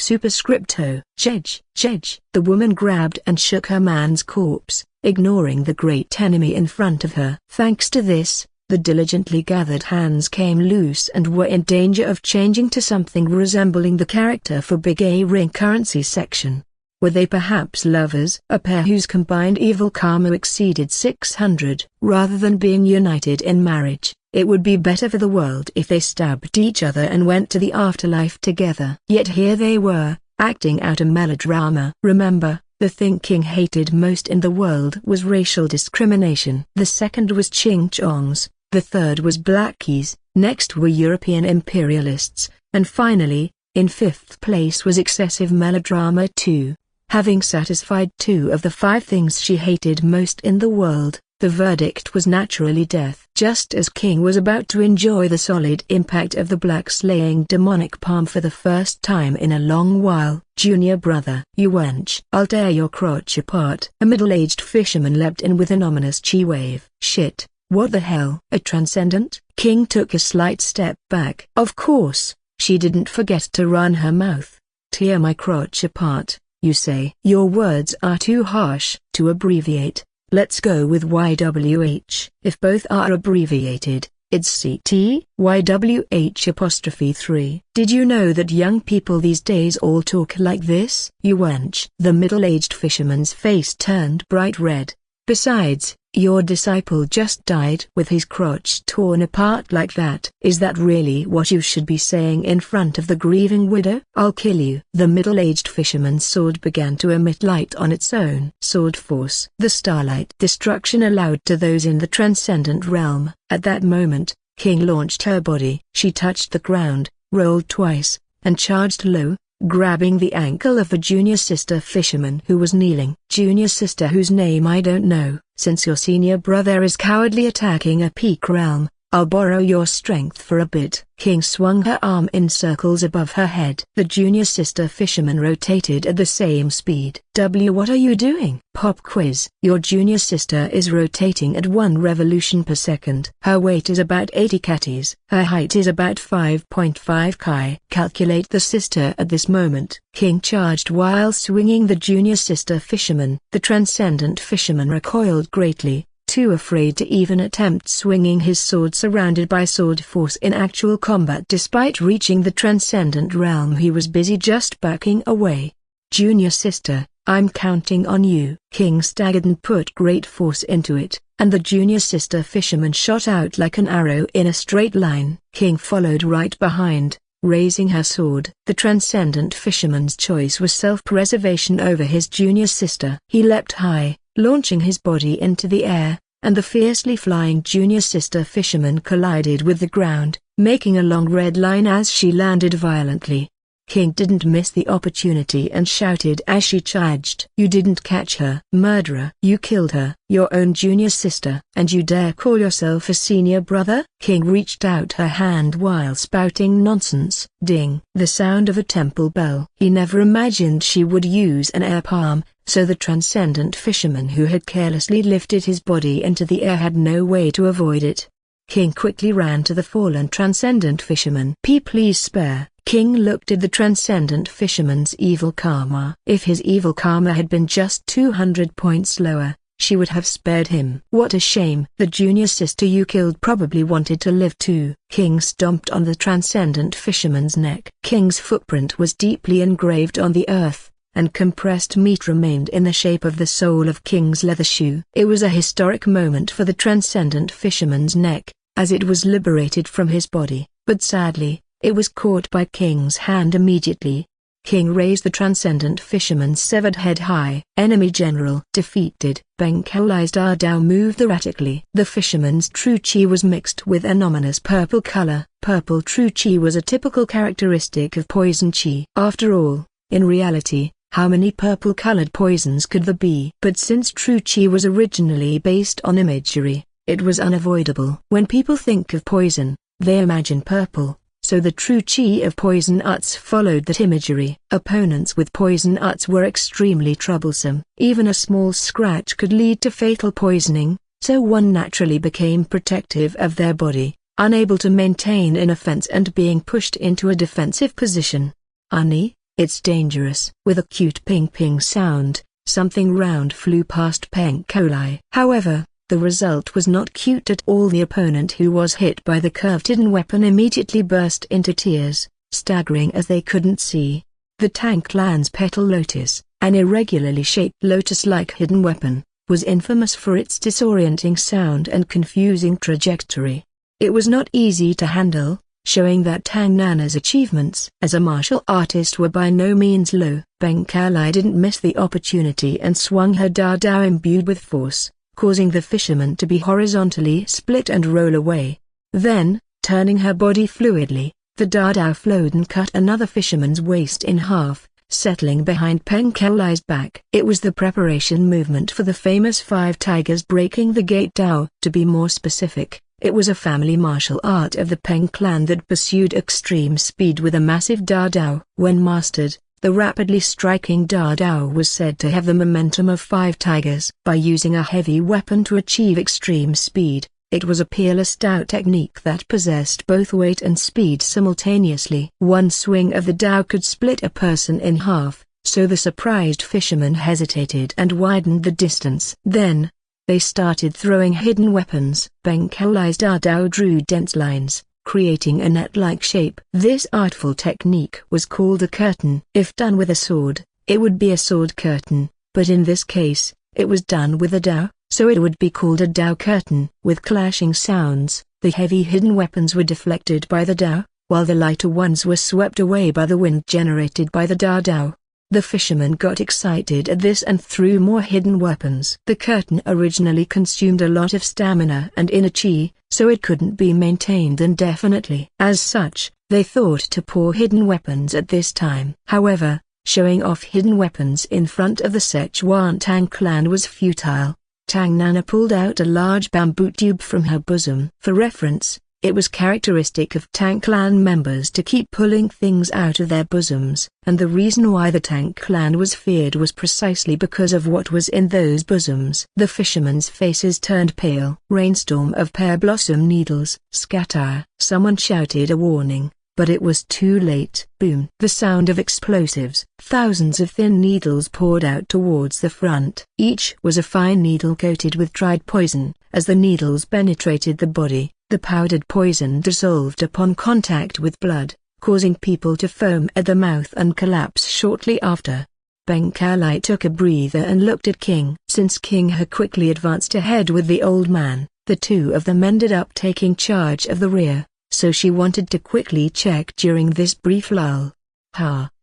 Jedge. The woman grabbed and shook her man's corpse, ignoring the great enemy in front of her. Thanks to this, the diligently gathered hands came loose and were in danger of changing to something resembling the character for Big A Ring currency section. Were they perhaps lovers? A pair whose combined evil karma exceeded 600. Rather than being united in marriage, it would be better for the world if they stabbed each other and went to the afterlife together. Yet here they were, acting out a melodrama. Remember, the thing King hated most in the world was racial discrimination. The second was Ching Chongs. The third was Blackies, next were European imperialists, and finally, in fifth place was excessive melodrama too. Having satisfied 2 of the 5 things she hated most in the world, the verdict was naturally death. Just as King was about to enjoy the solid impact of the black-slaying demonic palm for the first time in a long while, "Junior brother, you wench, I'll tear your crotch apart." A middle-aged fisherman leapt in with an ominous chi wave. "Shit. What the hell?" "A transcendent?" King took a slight step back. Of course, she didn't forget to run her mouth. "Tear my crotch apart, you say?" "Your words are too harsh." "To abbreviate, let's go with YWH. If both are abbreviated, it's CTYWH'3. Did you know that young people these days all talk like this?" "You wench." The middle-aged fisherman's face turned bright red. "Besides, your disciple just died with his crotch torn apart like that." "Is that really what you should be saying in front of the grieving widow?" "I'll kill you." The middle-aged fisherman's sword began to emit light on its own. Sword force. The starlight. Destruction allowed to those in the transcendent realm. At that moment, King launched her body. She touched the ground, rolled twice, and charged low, grabbing the ankle of the junior sister fisherman who was kneeling. "Junior sister whose name I don't know. Since your senior brother is cowardly attacking a peak realm, I'll borrow your strength for a bit." King swung her arm in circles above her head. The junior sister fisherman rotated at the same speed. What are you doing?" "Pop quiz. Your junior sister is rotating at 1 revolution per second. Her weight is about 80 katis. Her height is about 5.5 kai. Calculate the sister at this moment." King charged while swinging the junior sister fisherman. The transcendent fisherman recoiled greatly, too afraid to even attempt swinging his sword, surrounded by sword force in actual combat. Despite reaching the transcendent realm, he was busy just backing away. "Junior sister, I'm counting on you." King staggered and put great force into it, and the junior sister fisherman shot out like an arrow in a straight line. King followed right behind, raising her sword. The transcendent fisherman's choice was self-preservation over his junior sister. He leapt high, launching his body into the air, and the fiercely flying junior sister fisherman collided with the ground, making a long red line as she landed violently. King didn't miss the opportunity and shouted as she charged. "You didn't catch her, murderer! You killed her, your own junior sister, and you dare call yourself a senior brother?" King reached out her hand while spouting nonsense. Ding! The sound of a temple bell. He never imagined she would use an air palm, so the transcendent fisherman who had carelessly lifted his body into the air had no way to avoid it. King quickly ran to the fallen transcendent fisherman. Please spare." King looked at the transcendent fisherman's evil karma. If his evil karma had been just 200 points lower, she would have spared him. "What a shame. The junior sister you killed probably wanted to live too." King stomped on the transcendent fisherman's neck. King's footprint was deeply engraved on the earth, and compressed meat remained in the shape of the sole of King's leather shoe. It was a historic moment for the transcendent fisherman's neck, as it was liberated from his body, but sadly, it was caught by King's hand immediately. King raised the transcendent fisherman's severed head high. Enemy general defeated. Peng Kaolai's Da Dao moved erratically. The fisherman's true chi was mixed with an ominous purple color. Purple true chi was a typical characteristic of poison chi. After all, in reality, how many purple-colored poisons could there be? But since true chi was originally based on imagery, it was unavoidable. When people think of poison, they imagine purple. So the true chi of poison arts followed that imagery. Opponents with poison arts were extremely troublesome. Even a small scratch could lead to fatal poisoning, so one naturally became protective of their body, unable to maintain an offense and being pushed into a defensive position. "Honey, it's dangerous." With a cute ping-ping sound, something round flew past Peng Kaolai. However, the result was not cute at all. The opponent who was hit by the curved hidden weapon immediately burst into tears, staggering as they couldn't see. The Tang clan's petal lotus, an irregularly shaped lotus-like hidden weapon, was infamous for its disorienting sound and confusing trajectory. It was not easy to handle, showing that Tang Nana's achievements as a martial artist were by no means low. Peng Kaolai didn't miss the opportunity and swung her Da Dao imbued with force, causing the fisherman to be horizontally split and roll away. Then, turning her body fluidly, the Da Dao flowed and cut another fisherman's waist in half, settling behind Peng Kaolai's back. It was the preparation movement for the famous 5 tigers breaking the gate Dao. To be more specific, it was a family martial art of the Peng clan that pursued extreme speed with a massive Da Dao. When mastered, the rapidly striking Da Dao was said to have the momentum of 5 tigers. By using a heavy weapon to achieve extreme speed, it was a peerless Dao technique that possessed both weight and speed simultaneously. One swing of the Dao could split a person in half, so the surprised fisherman hesitated and widened the distance. Then, they started throwing hidden weapons. Peng Kaolai's Da Dao drew dense lines, creating a net-like shape. This artful technique was called a curtain. If done with a sword, it would be a sword curtain, but in this case, it was done with a Dao, so it would be called a Dao curtain. With clashing sounds, the heavy hidden weapons were deflected by the Dao, while the lighter ones were swept away by the wind generated by the Da Dao. The fisherman got excited at this and threw more hidden weapons. The curtain originally consumed a lot of stamina and inner chi, so it couldn't be maintained indefinitely. As such, they thought to pour hidden weapons at this time. However, showing off hidden weapons in front of the Sichuan Tang clan was futile. Tang Nana pulled out a large bamboo tube from her bosom. For reference, it was characteristic of Tang clan members to keep pulling things out of their bosoms, and the reason why the Tang clan was feared was precisely because of what was in those bosoms. The fishermen's faces turned pale. Rainstorm of pear blossom needles. Scatter! Someone shouted a warning, but it was too late. Boom! The sound of explosives. Thousands of thin needles poured out towards the front. Each was a fine needle coated with dried poison. As the needles penetrated the body, the powdered poison dissolved upon contact with blood, causing people to foam at the mouth and collapse shortly after. Benkalai took a breather and looked at King. Since King had quickly advanced ahead with the old man, the two of them ended up taking charge of the rear, so she wanted to quickly check during this brief lull.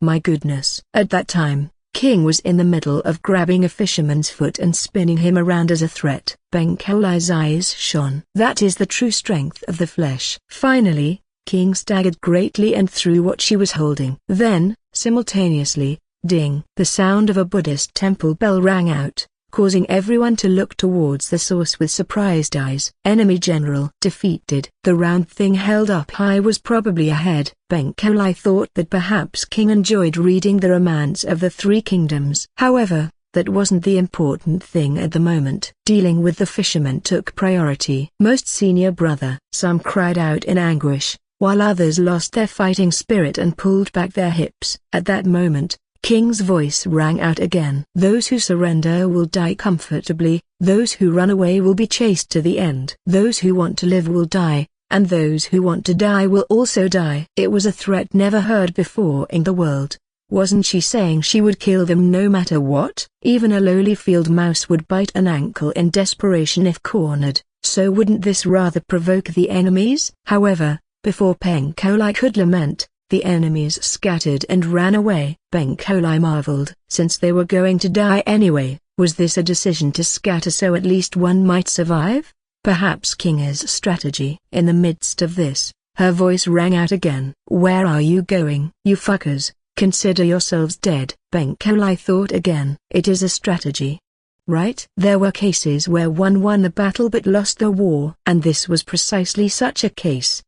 My goodness. At that time, King was in the middle of grabbing a fisherman's foot and spinning him around as a threat. Benkalai's eyes shone. That is the true strength of the flesh. Finally, King staggered greatly and threw what she was holding. Then, simultaneously, ding! The sound of a Buddhist temple bell rang out, causing everyone to look towards the source with surprised eyes. Enemy general defeated. The round thing held up high was probably a head. Benkalai thought that perhaps King enjoyed reading the romance of the Three Kingdoms. However, that wasn't the important thing at the moment. Dealing with the fisherman took priority. Most senior brother. Some cried out in anguish, while others lost their fighting spirit and pulled back their hips. At that moment, King's voice rang out again. Those who surrender will die comfortably, those who run away will be chased to the end. Those who want to live will die, and those who want to die will also die. It was a threat never heard before in the world. Wasn't she saying she would kill them no matter what? Even a lowly field mouse would bite an ankle in desperation if cornered, so wouldn't this rather provoke the enemies? However, before Benkalai could lament, the enemies scattered and ran away. Benkalai marveled. Since they were going to die anyway, was this a decision to scatter so at least one might survive? Perhaps King's strategy. In the midst of this, her voice rang out again. Where are you going? You fuckers, consider yourselves dead. Benkalai thought again. It is a strategy, right? There were cases where one won the battle but lost the war, and this was precisely such a case.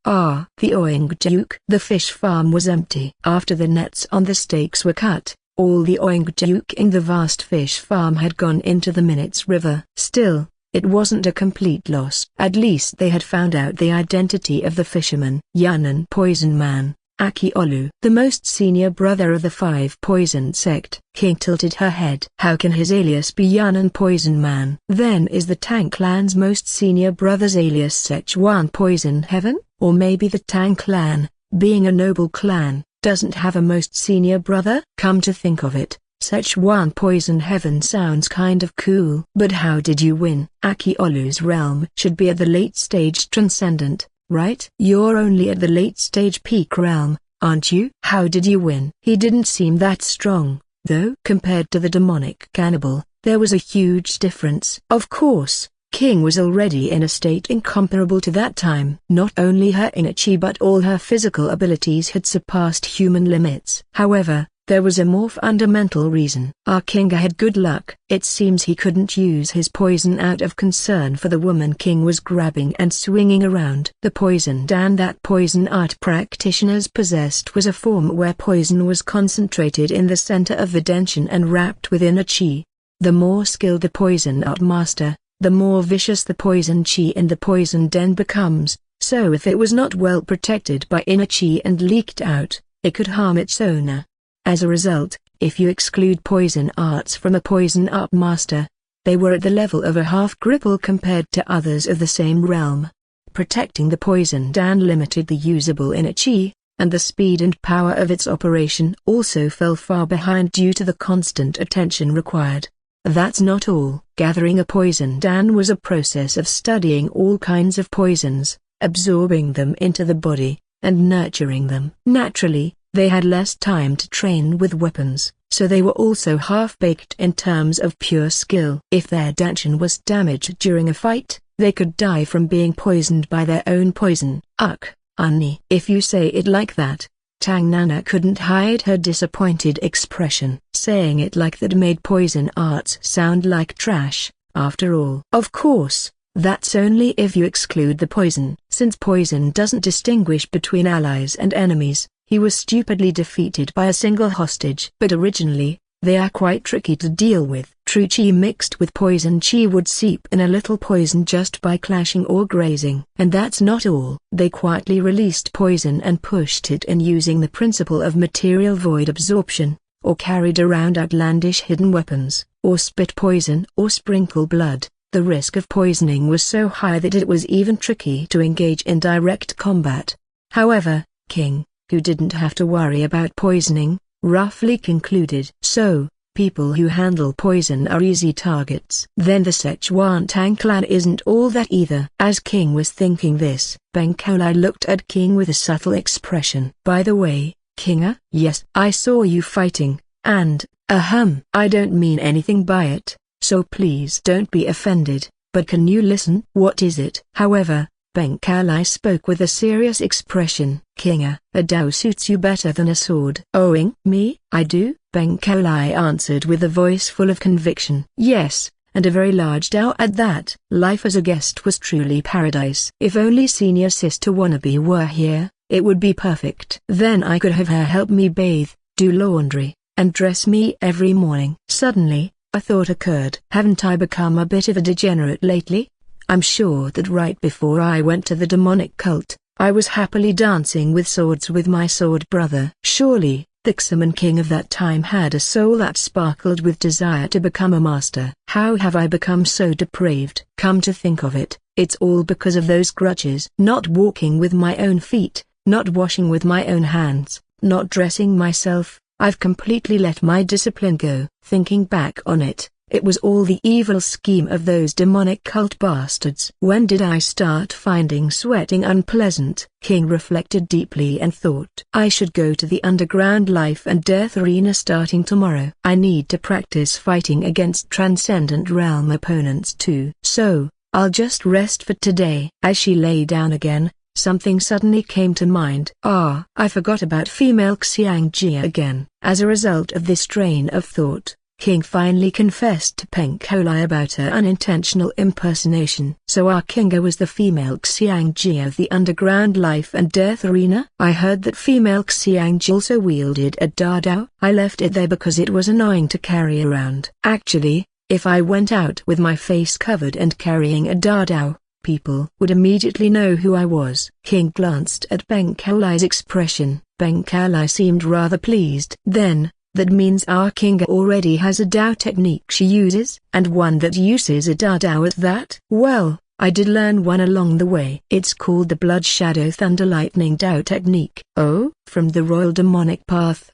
The Oingjuk. The fish farm was empty. After the nets on the stakes were cut, all the Oingjuk in the vast fish farm had gone into the Minutes River. Still, it wasn't a complete loss. At least they had found out the identity of the fisherman. Yunnan Poison Man. Akiolu, the most senior brother of the Five Poison sect. King tilted her head. How can his alias be Yunnan Poison Man? Then is the Tang clan's most senior brother's alias Sichuan Poison Heaven? Or maybe the Tang clan, being a noble clan, doesn't have a most senior brother? Come to think of it, Sichuan Poison Heaven sounds kind of cool. But how did you win? Akiolu's realm should be at the late stage transcendent, right? You're only at the late stage peak realm, aren't you? How did you win? He didn't seem that strong, though. Compared to the demonic cannibal, there was a huge difference. Of course, King was already in a state incomparable to that time. Not only her inner chi but all her physical abilities had surpassed human limits. However, there was a more fundamental reason. Our King had good luck. It seems he couldn't use his poison out of concern for the woman King was grabbing and swinging around. The poison Dan that poison art practitioners possessed was a form where poison was concentrated in the center of the dentin and wrapped within a chi. The more skilled the poison art master, the more vicious the poison chi in the poison den becomes, so if it was not well protected by inner chi and leaked out, it could harm its owner. As a result, if you exclude poison arts from a poison art master, they were at the level of a half-cripple compared to others of the same realm. Protecting the poison dan limited the usable inner chi, and the speed and power of its operation also fell far behind due to the constant attention required. That's not all. Gathering a poison dan was a process of studying all kinds of poisons, absorbing them into the body, and nurturing them. Naturally, they had less time to train with weapons, so they were also half-baked in terms of pure skill. If their dentin was damaged during a fight, they could die from being poisoned by their own poison. Unni. If you say it like that, Tang Nana couldn't hide her disappointed expression. Saying it like that made poison arts sound like trash, after all. Of course, that's only if you exclude the poison. Since poison doesn't distinguish between allies and enemies, he was stupidly defeated by a single hostage. But originally, they are quite tricky to deal with. True chi mixed with poison chi would seep in a little poison just by clashing or grazing. And that's not all. They quietly released poison and pushed it in using the principle of material void absorption, or carried around outlandish hidden weapons, or spit poison or sprinkle blood. The risk of poisoning was so high that it was even tricky to engage in direct combat. However, King, who didn't have to worry about poisoning, roughly concluded. So, people who handle poison are easy targets. Then the Sichuan Tang clan isn't all that either. As King was thinking this, Beng Kaolai looked at King with a subtle expression. By the way, Kinga? Yes, I saw you fighting, and, I don't mean anything by it, so please don't be offended, but can you listen? What is it? However, Beng Kaolai spoke with a serious expression. Kinga, a dao suits you better than a sword. Owing me? I do? Beng Kaolai answered with a voice full of conviction. Yes, and a very large dao at that. Life as a guest was truly paradise. If only senior sister wannabe were here, it would be perfect. Then I could have her help me bathe, do laundry, and dress me every morning. Suddenly, a thought occurred. Haven't I become a bit of a degenerate lately? I'm sure that right before I went to the demonic cult, I was happily dancing with swords with my sword brother. Surely, the Xamen king of that time had a soul that sparkled with desire to become a master. How have I become so depraved? Come to think of it, it's all because of those grudges. Not walking with my own feet, not washing with my own hands, not dressing myself. I've completely let my discipline go. Thinking back on it, it was all the evil scheme of those demonic cult bastards. When did I start finding sweating unpleasant? King reflected deeply and thought, I should go to the underground life and death arena starting tomorrow. I need to practice fighting against transcendent realm opponents too. So, I'll just rest for today. As she lay down again, something suddenly came to mind. I forgot about female Xiangjia again. As a result of this train of thought, King finally confessed to Beng Kaolai about her unintentional impersonation. So our Kinga was the female Xiangjia of the underground life and death arena? I heard that female Xiangjia also wielded a Dao. I left it there because it was annoying to carry around. Actually, if I went out with my face covered and carrying a Dao, people would immediately know who I was. King glanced at Beng Kaolai's expression. Beng Kaolai seemed rather pleased. Then, that means our Kinga already has a Dao technique she uses, and one that uses a Dao at that? Well, I did learn one along the way. It's called the Blood Shadow Thunder Lightning Dao technique. Oh? From the Royal Demonic Path?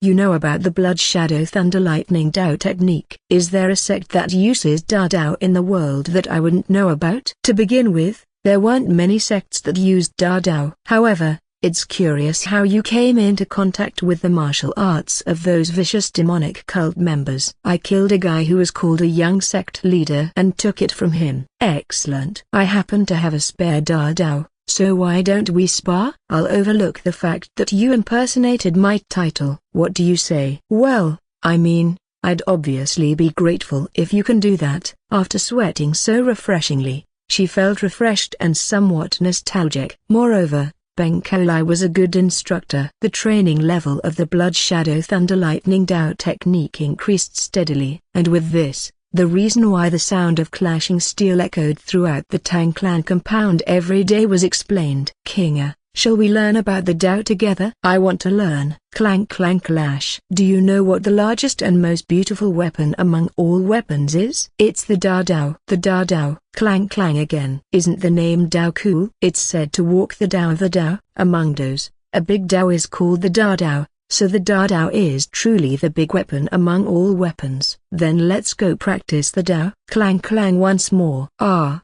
You know about the Blood Shadow Thunder Lightning Dao technique. Is there a sect that uses Dao in the world that I wouldn't know about? To begin with, there weren't many sects that used Dao. However, it's curious how you came into contact with the martial arts of those vicious demonic cult members. I killed a guy who was called a young sect leader and took it from him. Excellent. I happen to have a spare Dao, so why don't we spar? I'll overlook the fact that you impersonated my title. What do you say? Well, I mean, I'd obviously be grateful if you can do that. After sweating so refreshingly, she felt refreshed and somewhat nostalgic. Moreover, Beng Kaolai was a good instructor. The training level of the Blood Shadow Thunder Lightning Dao technique increased steadily, and with this, the reason why the sound of clashing steel echoed throughout the Tang clan compound every day was explained. Kinga, shall we learn about the Dao together? I want to learn. Clank clank clash. Do you know what the largest and most beautiful weapon among all weapons is? It's the Dao. The Dao. Clang clang again. Isn't the name Dao cool? It's said to walk the Dao of the Dao. Among Daos, a big Dao is called the Dao. So the Dao is truly the big weapon among all weapons. Then let's go practice the Dao. Clang clang once more.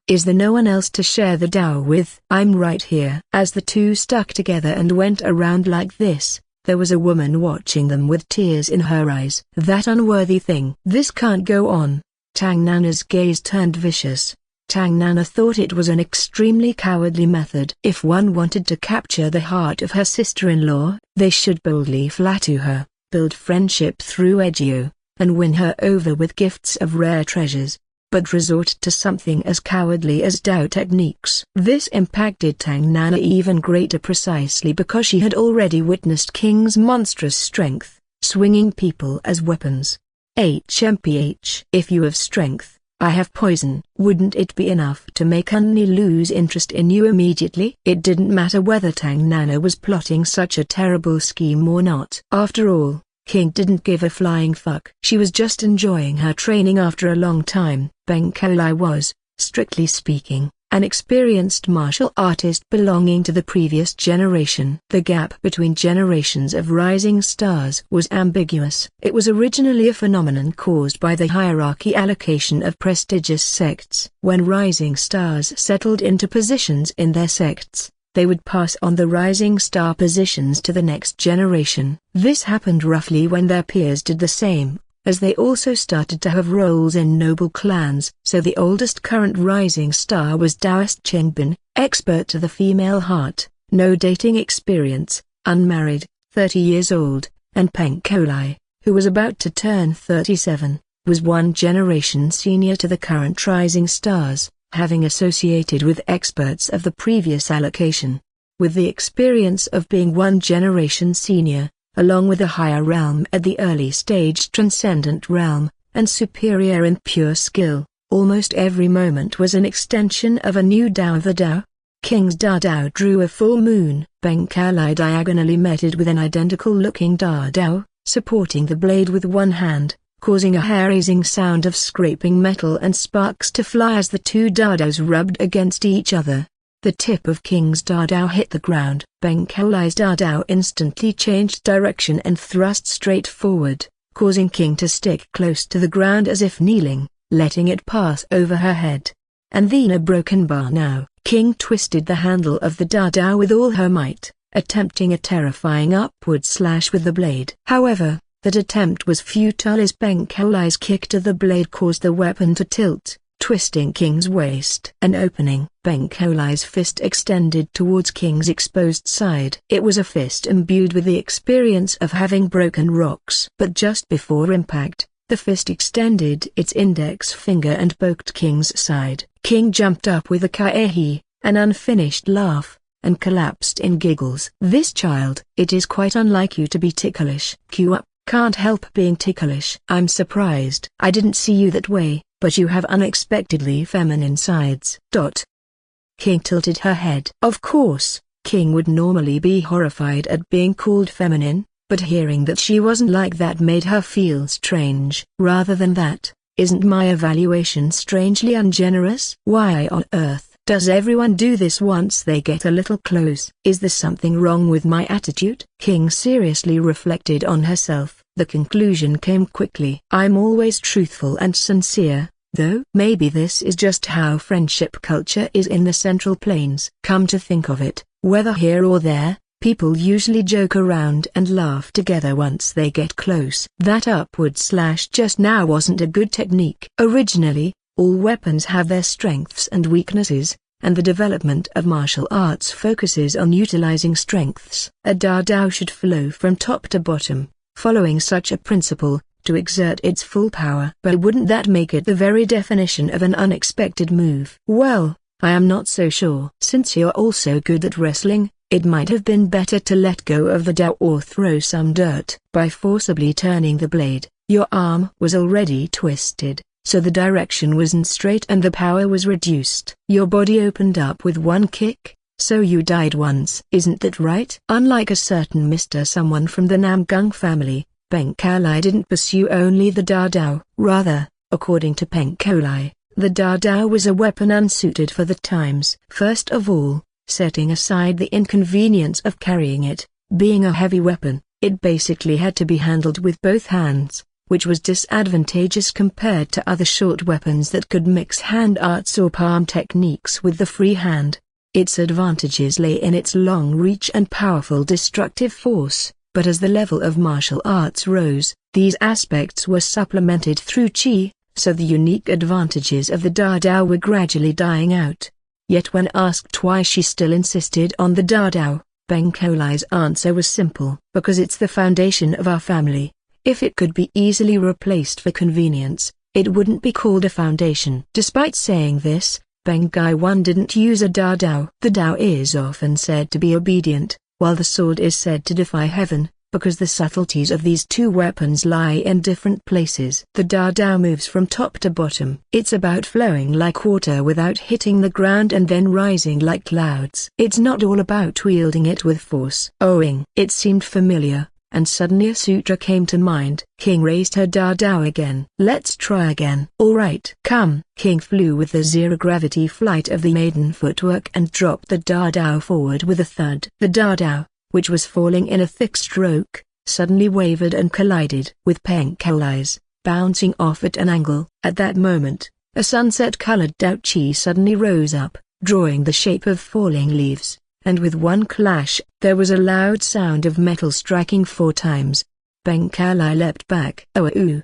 Is there no one else to share the Dao with? I'm right here. As the two stuck together and went around like this, there was a woman watching them with tears in her eyes. That unworthy thing. This can't go on. Tang Nana's gaze turned vicious. Tang Nana thought it was an extremely cowardly method. If one wanted to capture the heart of her sister-in-law, they should boldly flatter her, build friendship through edgio, and win her over with gifts of rare treasures, but resort to something as cowardly as Dao techniques. This impacted Tang Nana even greater precisely because she had already witnessed King's monstrous strength, swinging people as weapons. HMPH. If you have strength, I have poison. Wouldn't it be enough to make Unni lose interest in you immediately? It didn't matter whether Tang Nana was plotting such a terrible scheme or not. After all, King didn't give a flying fuck. She was just enjoying her training after a long time. Beng Kolai was, strictly speaking, an experienced martial artist belonging to the previous generation. The gap between generations of rising stars was ambiguous. It was originally a phenomenon caused by the hierarchy allocation of prestigious sects. When rising stars settled into positions in their sects, they would pass on the rising star positions to the next generation. This happened roughly when their peers did the same, as they also started to have roles in noble clans. So the oldest current rising star was Taoist Chengbin, expert to the female heart, no dating experience, unmarried, 30 years old, and Peng Kolai, who was about to turn 37, was one generation senior to the current rising stars, having associated with experts of the previous allocation. With the experience of being one generation senior, along with a higher realm at the early stage transcendent realm, and superior in pure skill, almost every moment was an extension of a new Dao of the Dao. King's Dao drew a full moon. Beng Kolai diagonally met it with an identical-looking Dao, supporting the blade with one hand, causing a hair-raising sound of scraping metal and sparks to fly as the two Daos rubbed against each other. The tip of King's Dao hit the ground. Beng Kolai's Dao instantly changed direction and thrust straight forward, causing King to stick close to the ground as if kneeling, letting it pass over her head. And then a broken bar now. King twisted the handle of the Dao with all her might, attempting a terrifying upward slash with the blade. However, that attempt was futile as Beng Kolai's kick to the blade caused the weapon to tilt, twisting King's waist. An opening. Beng Kolai's fist extended towards King's exposed side. It was a fist imbued with the experience of having broken rocks. But just before impact, the fist extended its index finger and poked King's side. King jumped up with a kaehi, an unfinished laugh, and collapsed in giggles. This child, it is quite unlike you to be ticklish. Cue up. Can't help being ticklish. I'm surprised. I didn't see you that way, but you have unexpectedly feminine sides. King tilted her head. Of course, King would normally be horrified at being called feminine, but hearing that she wasn't like that made her feel strange. Rather than that, isn't my evaluation strangely ungenerous? Why on earth does everyone do this once they get a little close? Is there something wrong with my attitude? King seriously reflected on herself. The conclusion came quickly. I'm always truthful and sincere, though. Maybe this is just how friendship culture is in the Central Plains. Come to think of it, whether here or there, people usually joke around and laugh together once they get close. That upward slash just now wasn't a good technique. Originally, all weapons have their strengths and weaknesses, and the development of martial arts focuses on utilizing strengths. A Dao should flow from top to bottom, following such a principle, to exert its full power. But wouldn't that make it the very definition of an unexpected move? Well, I am not so sure. Since you're also good at wrestling, it might have been better to let go of the Dao or throw some dirt. By forcibly turning the blade, your arm was already twisted, so the direction wasn't straight and the power was reduced. Your body opened up with one kick, so you died once. Isn't that right? Unlike a certain Mr. Someone from the Namgung family, Peng Kolai didn't pursue only the Dao. Rather, according to Peng Kolai, the Dao was a weapon unsuited for the times. First of all, setting aside the inconvenience of carrying it, being a heavy weapon, it basically had to be handled with both hands, which was disadvantageous compared to other short weapons that could mix hand arts or palm techniques with the free hand. Its advantages lay in its long reach and powerful destructive force, but as the level of martial arts rose, these aspects were supplemented through Qi, so the unique advantages of the Dao were gradually dying out. Yet when asked why she still insisted on the Dao, Peng Kolai's answer was simple. Because it's the foundation of our family. If it could be easily replaced for convenience, it wouldn't be called a foundation. Despite saying this, Peng Kai-wan didn't use a Dao. The Dao is often said to be obedient, while the sword is said to defy heaven, because the subtleties of these two weapons lie in different places. The Dao moves from top to bottom. It's about flowing like water without hitting the ground and then rising like clouds. It's not all about wielding it with force. It seemed familiar, and suddenly a sutra came to mind. King raised her Dao again. Let's try again. Alright. Come. King flew with the zero-gravity flight of the maiden footwork and dropped the Dao forward with a thud. The Dao, which was falling in a thick stroke, suddenly wavered and collided with Peng Kaolai's, bouncing off at an angle. At that moment, a sunset-colored Dao Chi suddenly rose up, drawing the shape of falling leaves, and with one clash, there was a loud sound of metal striking 4 times. Peng Kaolai leapt back.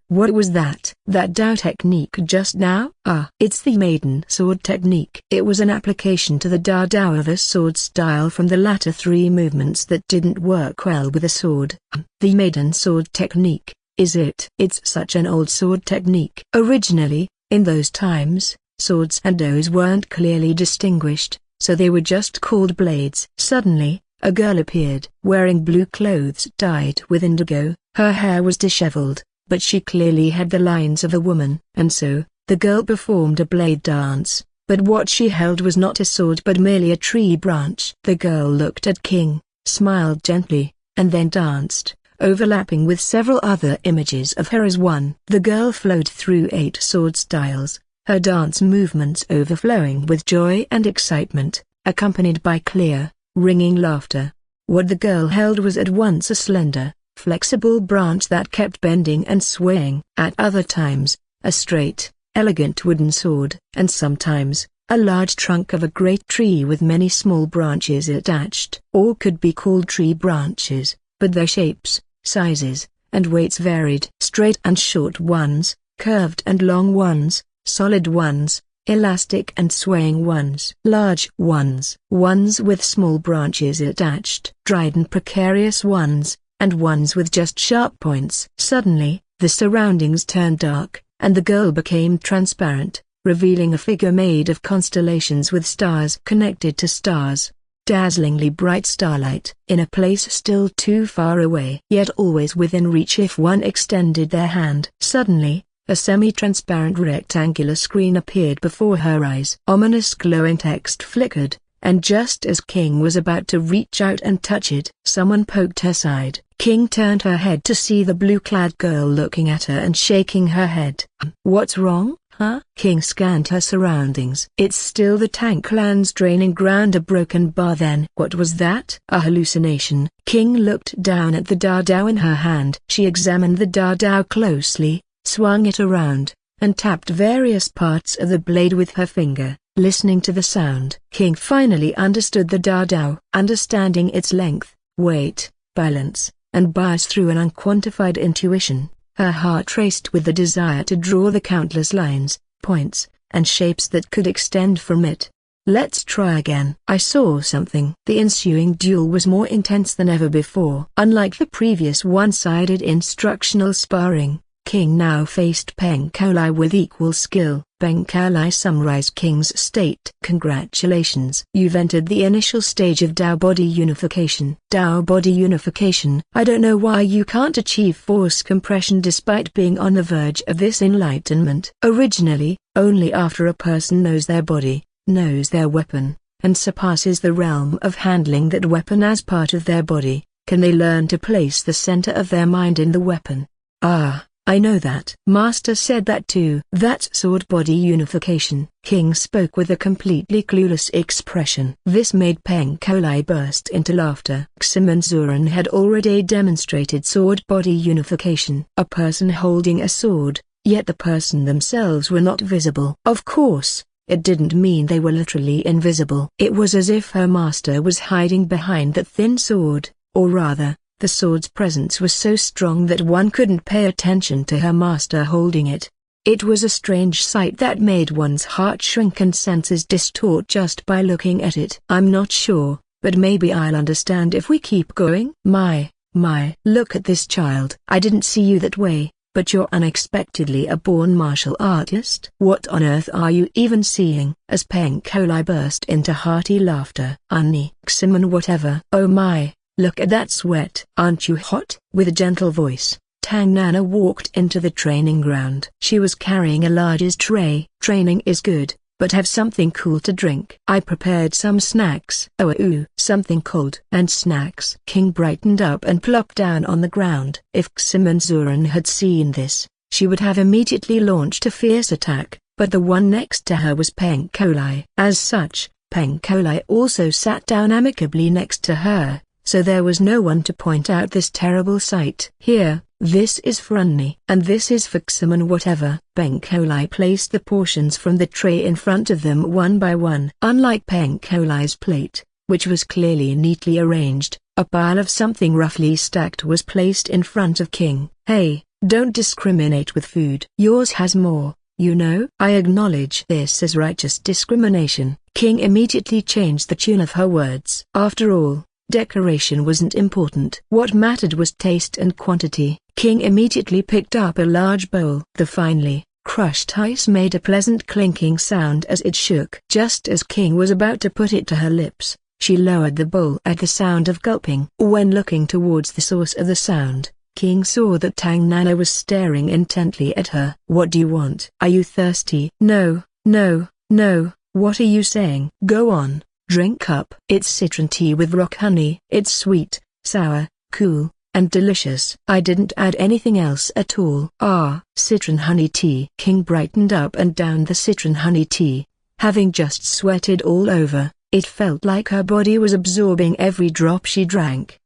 What was that? That Dao technique just now? It's the maiden sword technique. It was an application to the Dao of a sword style from the latter 3 movements that didn't work well with a sword. The maiden sword technique, is it? It's such an old sword technique. Originally, in those times, swords and daos weren't clearly distinguished, so they were just called blades. Suddenly, a girl appeared, wearing blue clothes dyed with indigo. Her hair was disheveled, but she clearly had the lines of a woman. And so, the girl performed a blade dance, but what she held was not a sword but merely a tree branch. The girl looked at King, smiled gently, and then danced, overlapping with several other images of her as one. The girl flowed through 8 sword styles, her dance movements overflowing with joy and excitement, accompanied by clear, ringing laughter. What the girl held was at once a slender, flexible branch that kept bending and swaying. At other times, a straight, elegant wooden sword, and sometimes, a large trunk of a great tree with many small branches attached. All could be called tree branches, but their shapes, sizes, and weights varied. Straight and short ones, curved and long ones, solid ones, elastic and swaying ones, large ones with small branches attached, dried and precarious ones, and ones with just sharp points. Suddenly, the surroundings turned dark, and the girl became transparent, revealing a figure made of constellations with stars connected to stars. Dazzlingly bright starlight, in a place still too far away, yet always within reach if one extended their hand. Suddenly, a semi-transparent rectangular screen appeared before her eyes. Ominous glowing text flickered, and just as King was about to reach out and touch it, someone poked her side. King turned her head to see the blue-clad girl looking at her and shaking her head. What's wrong, huh? King scanned her surroundings. It's still the Tang clan's draining ground. A broken bar then. What was that? A hallucination. King looked down at the Dao in her hand. She examined the Dao closely, swung it around, and tapped various parts of the blade with her finger, listening to the sound. King finally understood the Dao. Understanding its length, weight, balance, and bias through an unquantified intuition, her heart raced with the desire to draw the countless lines, points, and shapes that could extend from it. Let's try again. I saw something. The ensuing duel was more intense than ever before. Unlike the previous one-sided instructional sparring, King now faced Peng Kaolai with equal skill. Peng Kaolai summarized King's state. Congratulations. You've entered the initial stage of Dao body unification. Dao body unification. I don't know why you can't achieve force compression despite being on the verge of this enlightenment. Originally, only after a person knows their body, knows their weapon, and surpasses the realm of handling that weapon as part of their body, can they learn to place the center of their mind in the weapon. I know that. Master said that too. That's sword body unification. King spoke with a completely clueless expression. This made Peng Kaolai burst into laughter. Xim and Zuran had already demonstrated sword body unification. A person holding a sword, yet the person themselves were not visible. Of course, it didn't mean they were literally invisible. It was as if her master was hiding behind that thin sword, or rather, the sword's presence was so strong that one couldn't pay attention to her master holding it. It was a strange sight that made one's heart shrink and senses distort just by looking at it. I'm not sure, but maybe I'll understand if we keep going. My, look at this child. I didn't see you that way, but you're unexpectedly a born martial artist. What on earth are you even seeing? As Peng Kaolai burst into hearty laughter. Ximon whatever. Oh my. Look at that sweat. Aren't you hot? With a gentle voice, Tang Nana walked into the training ground. She was carrying a large tray. Training is good, but have something cool to drink. I prepared some snacks. Oh, something cold. And snacks. King brightened up and plopped down on the ground. If Ximenzuran had seen this, she would have immediately launched a fierce attack, but the one next to her was Peng Kolai. As such, Peng Kolai also sat down amicably next to her, so there was no one to point out this terrible sight. Here, this is for Unni, and this is for Ximen whatever. Peng Kolai placed the portions from the tray in front of them one by one. Unlike Peng Kolai's plate, which was clearly neatly arranged, a pile of something roughly stacked was placed in front of King. Hey, don't discriminate with food. Yours has more, you know. I acknowledge this as righteous discrimination. King immediately changed the tune of her words. After all, decoration wasn't important. What mattered was taste and quantity. King immediately picked up a large bowl. The finely crushed ice made a pleasant clinking sound as it shook. Just as King was about to put it to her lips, she lowered the bowl at the sound of gulping. When looking towards the source of the sound, King saw that Tang Nana was staring intently at her. What do you want? Are you thirsty? No, no, no, what are you saying? Go on, drink up. It's citron tea with rock honey. It's sweet, sour, cool, and delicious. I didn't add anything else at all. Ah, citron honey tea. King brightened up and downed the citron honey tea. Having just sweated all over, it felt like her body was absorbing every drop she drank.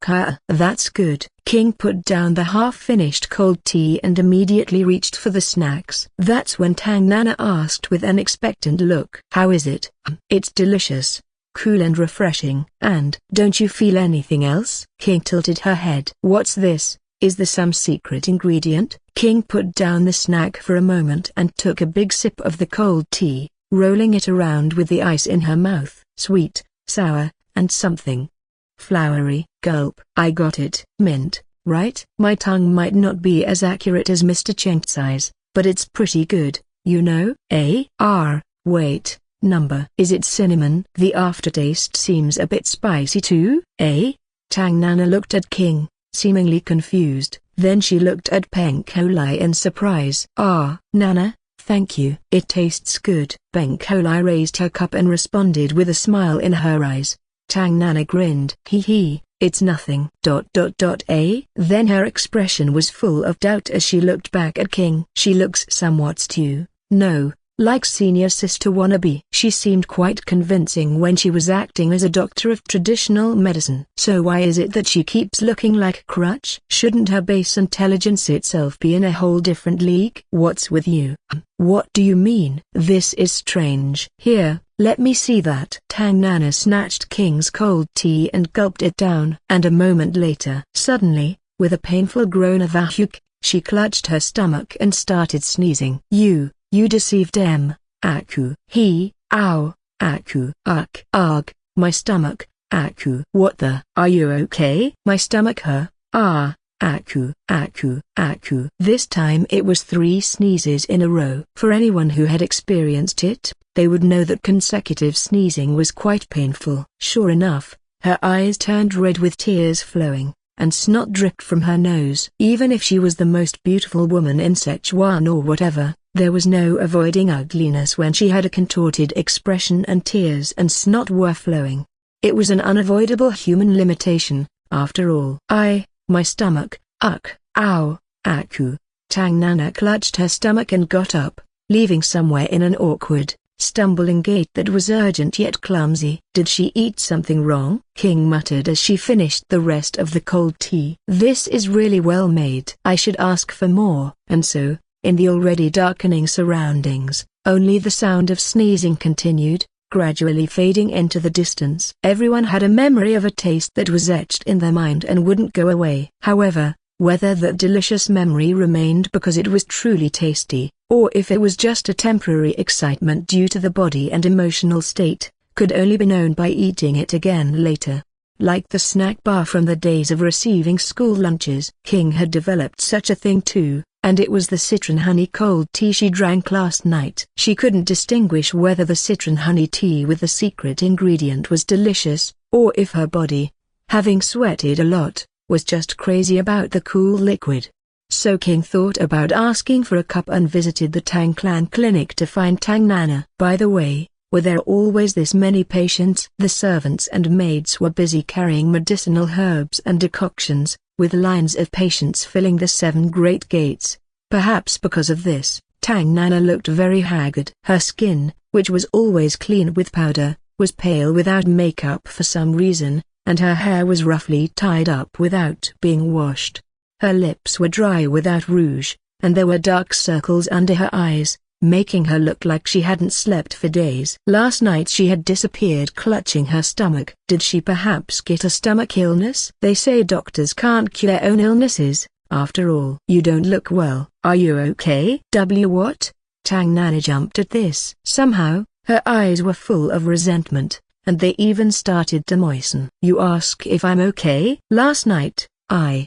That's good. King put down the half-finished cold tea and immediately reached for the snacks. That's when Tang Nana asked with an expectant look. How is it? It's delicious, cool and refreshing. And don't you feel anything else? King tilted her head. What's this? Is there some secret ingredient? King put down the snack for a moment and took a big sip of the cold tea, rolling it around with the ice in her mouth. Sweet, sour, and something flowery. Gulp. I got it. Mint, right? My tongue might not be as accurate as Mr. Chengtsai's, but it's pretty good, you know? Wait, number. Is it cinnamon? The aftertaste seems a bit spicy too. Tang Nana looked at King, seemingly confused, then she looked at Peng Kolai in surprise. Nana, thank you. It tastes good. Peng Kolai raised her cup and responded with a smile in her eyes. Tang Nana grinned. Hee, it's nothing. Then her expression was full of doubt as she looked back at King. She looks somewhat like senior sister wannabe. She seemed quite convincing when she was acting as a doctor of traditional medicine. So why is it that she keeps looking like a crutch? Shouldn't her base intelligence itself be in a whole different league? What's with you? What do you mean? This is strange. Here, let me see that. Tang Nana snatched King's cold tea and gulped it down. And a moment later, suddenly, with a painful groan of ahuk, she clutched her stomach and started sneezing. You deceived Aku. Aku. Ugh, my stomach, Aku. What the? Are you okay? My stomach Aku. This time it was 3 sneezes in a row. For anyone who had experienced it, they would know that consecutive sneezing was quite painful. Sure enough, her eyes turned red with tears flowing, and snot dripped from her nose. Even if she was the most beautiful woman in Sichuan or whatever, there was no avoiding ugliness when she had a contorted expression and tears and snot were flowing. It was an unavoidable human limitation, after all. My stomach, Aku. Tang Nana clutched her stomach and got up, leaving somewhere in an awkward, stumbling gait that was urgent yet clumsy. Did she eat something wrong? King muttered as she finished the rest of the cold tea. This is really well made. I should ask for more. And so, in the already darkening surroundings, only the sound of sneezing continued, gradually fading into the distance. Everyone had a memory of a taste that was etched in their mind and wouldn't go away. However, whether that delicious memory remained because it was truly tasty, or if it was just a temporary excitement due to the body and emotional state, could only be known by eating it again later. Like the snack bar from the days of receiving school lunches, King had developed such a thing too, and it was the citron honey cold tea she drank last night. She couldn't distinguish whether the citron honey tea with the secret ingredient was delicious, or if her body having sweated a lot, was just crazy about the cool liquid. So King thought about asking for a cup and visited the Tang Clan clinic to find Tang Nana. By the way, were there always this many patients? The servants and maids were busy carrying medicinal herbs and decoctions, with lines of patients filling the 7 great gates. Perhaps because of this, Tang Nana looked very haggard. Her skin, which was always clean with powder, was pale without makeup for some reason, and her hair was roughly tied up without being washed. Her lips were dry without rouge, and there were dark circles under her eyes, making her look like she hadn't slept for days. Last night she had disappeared clutching her stomach. Did she perhaps get a stomach illness? They say doctors can't cure their own illnesses, after all. You don't look well. Are you okay? What? Tang Nana jumped at this. Somehow, her eyes were full of resentment, and they even started to moisten. You ask if I'm okay? Last night,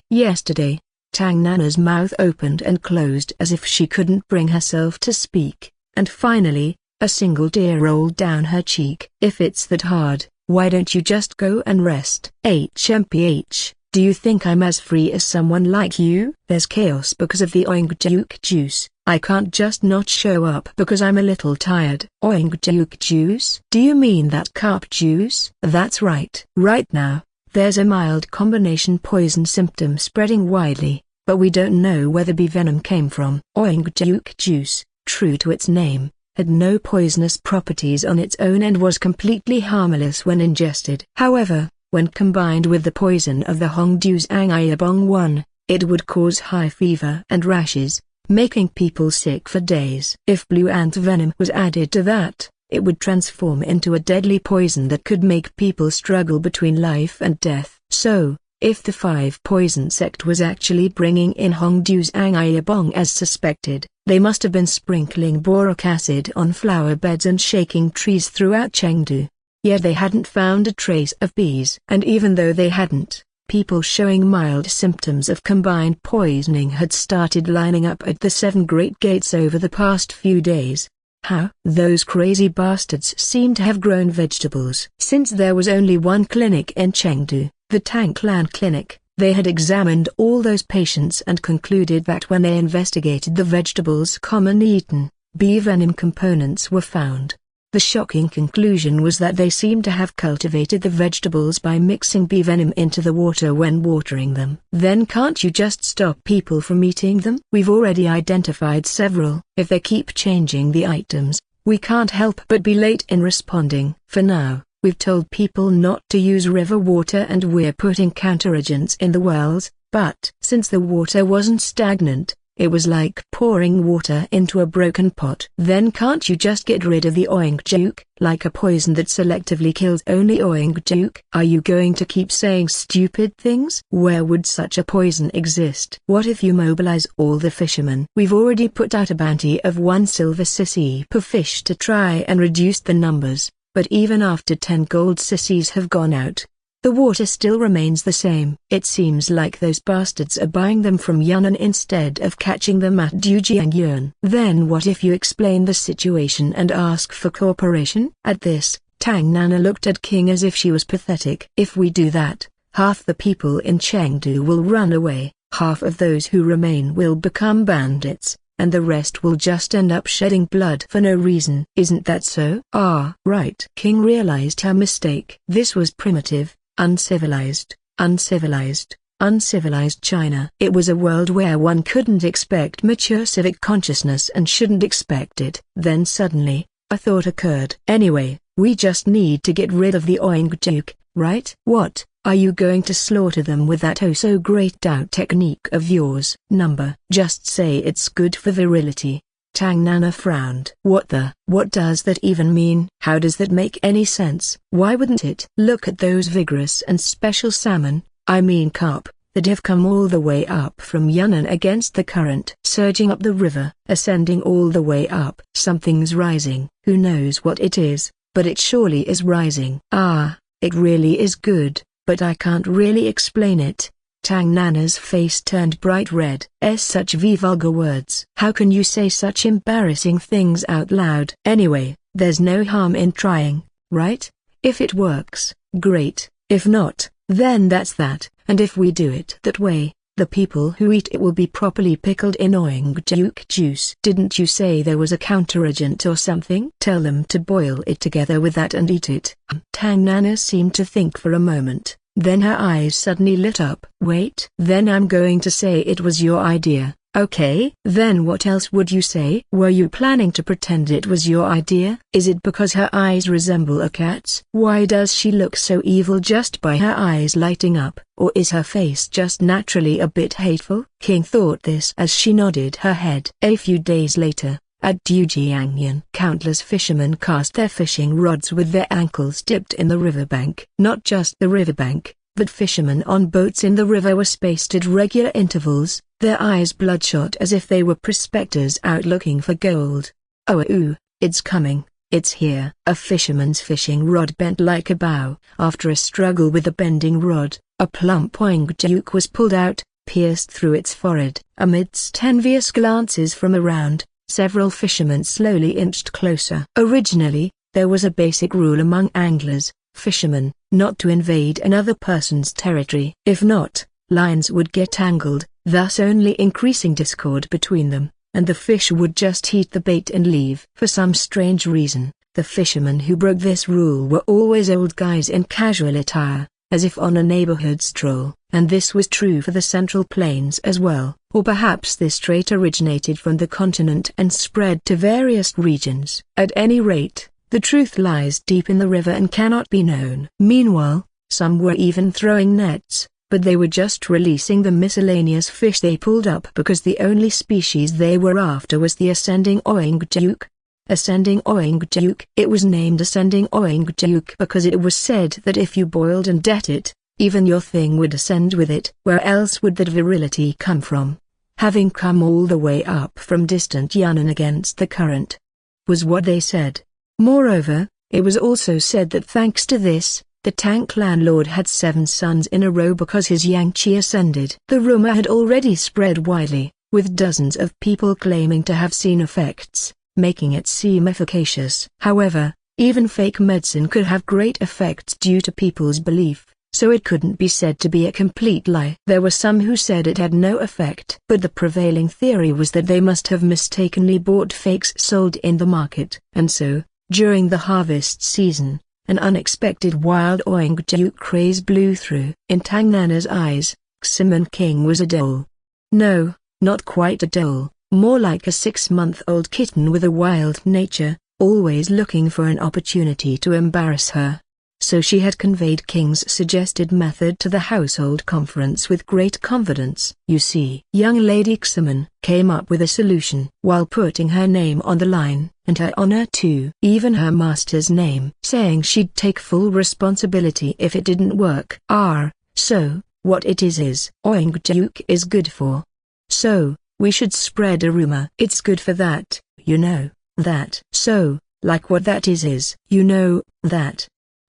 yesterday. Tang Nana's mouth opened and closed as if she couldn't bring herself to speak, and finally, a single tear rolled down her cheek. If it's that hard, why don't you just go and rest? HMPH, do you think I'm as free as someone like you? There's chaos because of the orange juice. I can't just not show up because I'm a little tired. Orange juice? Do you mean that carp juice? That's right. Right now, there's a mild combination poison symptom spreading widely, but we don't know where the bee venom came from. Orange juice, true to its name, had no poisonous properties on its own and was completely harmless when ingested. However, when combined with the poison of the Hongdu's Angayabong 1, it would cause high fever and rashes, making people sick for days. If blue ant venom was added to that, it would transform into a deadly poison that could make people struggle between life and death. So, if the 5 poison sect was actually bringing in Hongdu's Angayabong as suspected, they must have been sprinkling boric acid on flower beds and shaking trees throughout Chengdu. Yet they hadn't found a trace of bees. And even though they hadn't, people showing mild symptoms of combined poisoning had started lining up at the 7 great gates over the past few days. How? Those crazy bastards seem to have grown vegetables. Since there was only one clinic in Chengdu, the Tang Clan Clinic, they had examined all those patients and concluded that when they investigated the vegetables commonly eaten, bee venom components were found. The shocking conclusion was that they seemed to have cultivated the vegetables by mixing bee venom into the water when watering them. Then can't you just stop people from eating them? We've already identified several. If they keep changing the items, we can't help but be late in responding. For now, we've told people not to use river water and we're putting counteragents in the wells, but since the water wasn't stagnant, it was like pouring water into a broken pot. Then can't you just get rid of the orangejuke, like a poison that selectively kills only orangejuke? Are you going to keep saying stupid things? Where would such a poison exist? What if you mobilize all the fishermen? We've already put out a bounty of 1 silver sissy per fish to try and reduce the numbers, but even after 10 gold sissies have gone out, the water still remains the same. It seems like those bastards are buying them from Yunnan instead of catching them at Dujiangyuan. Then what if you explain the situation and ask for cooperation? At this, Tang Nana looked at King as if she was pathetic. If we do that, half the people in Chengdu will run away, half of those who remain will become bandits, and the rest will just end up shedding blood for no reason. Isn't that so? Ah, right. King realized her mistake. This was primitive, uncivilized China. It was a world where one couldn't expect mature civic consciousness and shouldn't expect it. Then suddenly, a thought occurred. Anyway, we just need to get rid of the orangejuke, right? What, are you going to slaughter them with that oh so great doubt technique of yours? Just say it's good for virility. Tang Nana frowned. What does that even mean? How does that make any sense? Why wouldn't it? Look at those vigorous and special salmon, I mean carp, that have come all the way up from Yunnan against the current. Surging up the river, ascending all the way up. Something's rising. Who knows what it is, but it surely is rising. Ah, it really is good, but I can't really explain it. Tang Nana's face turned bright red. Such vulgar words. How can you say such embarrassing things out loud? Anyway, there's no harm in trying, right? If it works, great. If not, Then that's that. And if we do it that way, the people who eat it will be properly pickled in orange juice. Didn't you say there was a counteragent or something? Tell them to boil it together with that and eat it. Tang Nana seemed to think for a moment, then her eyes suddenly lit up. Wait. Then I'm going to say it was your idea. Okay. Then what else would you say? Were you planning to pretend it was your idea? Is it because her eyes resemble a cat's? Why does she look so evil just by her eyes lighting up? Or is her face just naturally a bit hateful? King thought this as she nodded her head. A few days later, at Dujiangyan, countless fishermen cast their fishing rods with their ankles dipped in the riverbank. Not just the riverbank, but fishermen on boats in the river were spaced at regular intervals, their eyes bloodshot as if they were prospectors out looking for gold. Oh, it's coming, it's here. A fisherman's fishing rod bent like a bow. After a struggle with the bending rod, a plump orangutan was pulled out, pierced through its forehead. Amidst envious glances from around, several fishermen slowly inched closer. Originally, there was a basic rule among anglers, fishermen, not to invade another person's territory. If not, lines would get tangled, thus only increasing discord between them, and the fish would just eat the bait and leave. For some strange reason, the fishermen who broke this rule were always old guys in casual attire, as if on a neighborhood stroll, and this was true for the Central Plains as well. Or perhaps this trait originated from the continent and spread to various regions. At any rate, the truth lies deep in the river and cannot be known. Meanwhile, some were even throwing nets, but they were just releasing the miscellaneous fish they pulled up because the only species they were after was the ascending orangutan. Ascending orangutan. It was named ascending orangutan because it was said that if you boiled and ate it, even your thing would ascend with it. Where else would that virility come from? Having come all the way up from distant Yunnan against the current, was what they said. Moreover, it was also said that thanks to this, the Tank landlord had 7 sons in a row because his Yangtze ascended. The rumor had already spread widely, with dozens of people claiming to have seen effects, making it seem efficacious. However, even fake medicine could have great effects due to people's belief, so it couldn't be said to be a complete lie. There were some who said it had no effect, but the prevailing theory was that they must have mistakenly bought fakes sold in the market. And so, during the harvest season, an unexpected wild orangutan craze blew through. In Tang Nana's eyes, Ximen King was a doll. No, not quite a doll, more like a 6-month-old kitten with a wild nature, always looking for an opportunity to embarrass her. So she had conveyed King's suggested method to the household conference with great confidence. You see, young Lady Ximen came up with a solution while putting her name on the line, and her honor too, even her master's name, saying she'd take full responsibility if it didn't work. So, what it is orangutan is good for. So, we should spread a rumor. It's good for that, you know, that. So, like what that is, you know, that.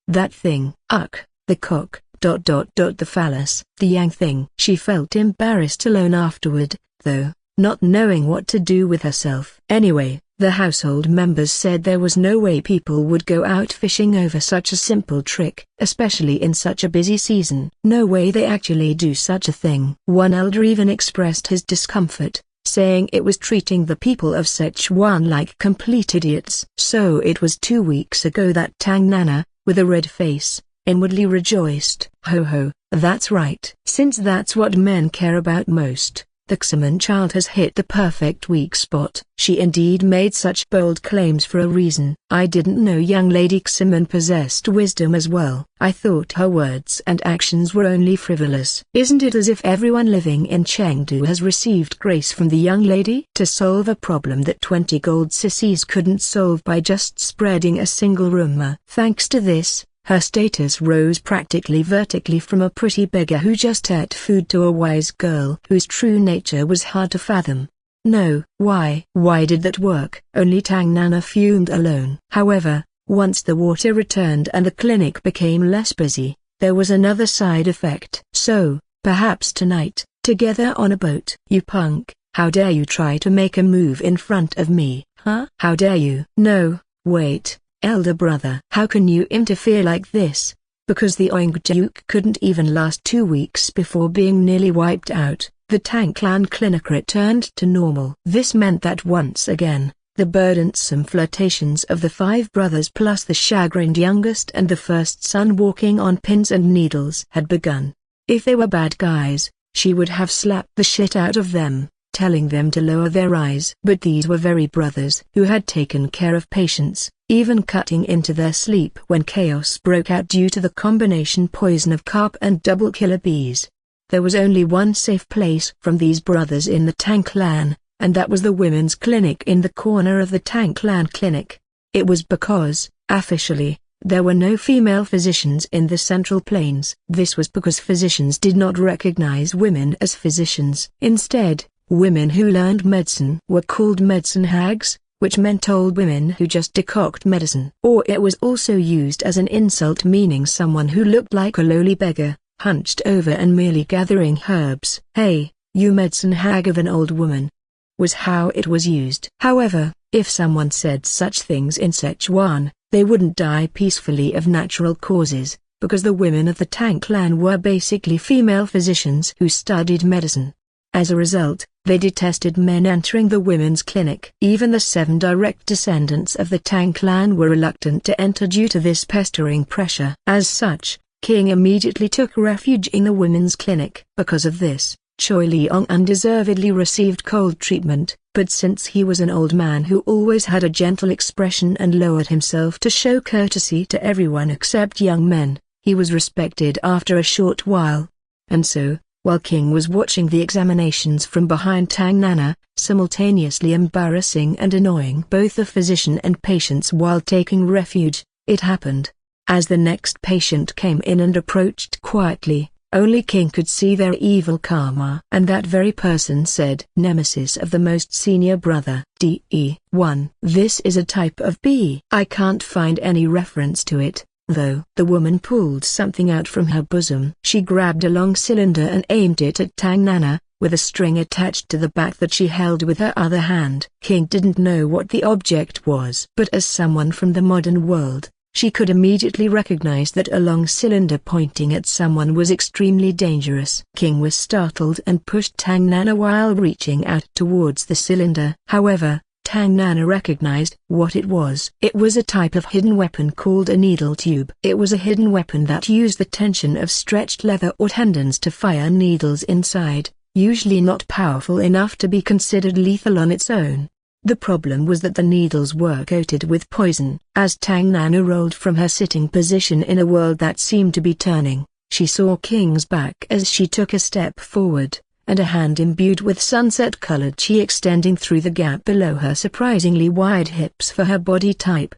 That thing. The cock, the phallus, the yang thing. She felt embarrassed alone afterward, though, not knowing what to do with herself. Anyway, the household members said there was no way people would go out fishing over such a simple trick, especially in such a busy season. No way they actually do such a thing. One elder even expressed his discomfort, saying it was treating the people of Sichuan like complete idiots. So it was 2 weeks ago that Tang Nana, with a red face, inwardly rejoiced. Ho, that's right. Since that's what men care about most, the Ximen child has hit the perfect weak spot. She indeed made such bold claims for a reason. I didn't know young Lady Ximen possessed wisdom as well. I thought her words and actions were only frivolous. Isn't it as if everyone living in Chengdu has received grace from the young lady? To solve a problem that 20 gold sissies couldn't solve by just spreading a single rumor. Thanks to this, her status rose practically vertically from a pretty beggar who just ate food to a wise girl whose true nature was hard to fathom. No. Why did that work? Only Tang Nana fumed alone. However, once the water returned and the clinic became less busy, there was another side effect. So, perhaps tonight, together on a boat. You punk, how dare you try to make a move in front of me, huh? How dare you? No, wait. Elder brother, how can you interfere like this? Because the Oing Duke couldn't even last 2 weeks before being nearly wiped out, the Tang clan clinic returned to normal. This meant that once again, the burdensome flirtations of the 5 brothers plus the chagrined youngest and the first son walking on pins and needles had begun. If they were bad guys, she would have slapped the shit out of them, telling them to lower their eyes. But these were very brothers who had taken care of patients, even cutting into their sleep when chaos broke out due to the combination poison of carp and double killer bees. There was only one safe place from these brothers in the Tang clan, and that was the women's clinic in the corner of the Tang clan clinic. It was because, officially, there were no female physicians in the Central Plains. This was because physicians did not recognize women as physicians. Instead, women who learned medicine were called medicine hags, which meant old women who just decoct medicine. Or it was also used as an insult meaning someone who looked like a lowly beggar, hunched over and merely gathering herbs. "Hey, you medicine hag of an old woman," was how it was used. However, if someone said such things in Sichuan, they wouldn't die peacefully of natural causes, because the women of the Tang clan were basically female physicians who studied medicine. As a result, they detested men entering the women's clinic. Even the 7 direct descendants of the Tang clan were reluctant to enter due to this pestering pressure. As such, King immediately took refuge in the women's clinic. Because of this, Choi Leong undeservedly received cold treatment, but since he was an old man who always had a gentle expression and lowered himself to show courtesy to everyone except young men, he was respected after a short while. And so, while King was watching the examinations from behind Tang Nana, simultaneously embarrassing and annoying both the physician and patients while taking refuge, it happened. As the next patient came in and approached quietly, only King could see their evil karma. And that very person said, "Nemesis of the most senior brother, DE1. This is a type of bee. I can't find any reference to it, though." The woman pulled something out from her bosom. She grabbed a long cylinder and aimed it at Tang Nana, with a string attached to the back that she held with her other hand. King didn't know what the object was, but as someone from the modern world, she could immediately recognize that a long cylinder pointing at someone was extremely dangerous. King was startled and pushed Tang Nana while reaching out towards the cylinder. However, Tang Nana recognized what it was. It was a type of hidden weapon called a needle tube. It was a hidden weapon that used the tension of stretched leather or tendons to fire needles inside, usually not powerful enough to be considered lethal on its own. The problem was that the needles were coated with poison. As Tang Nana rolled from her sitting position in a world that seemed to be turning, she saw King's back as she took a step forward, and a hand imbued with sunset-colored chi extending through the gap below her surprisingly wide hips for her body type.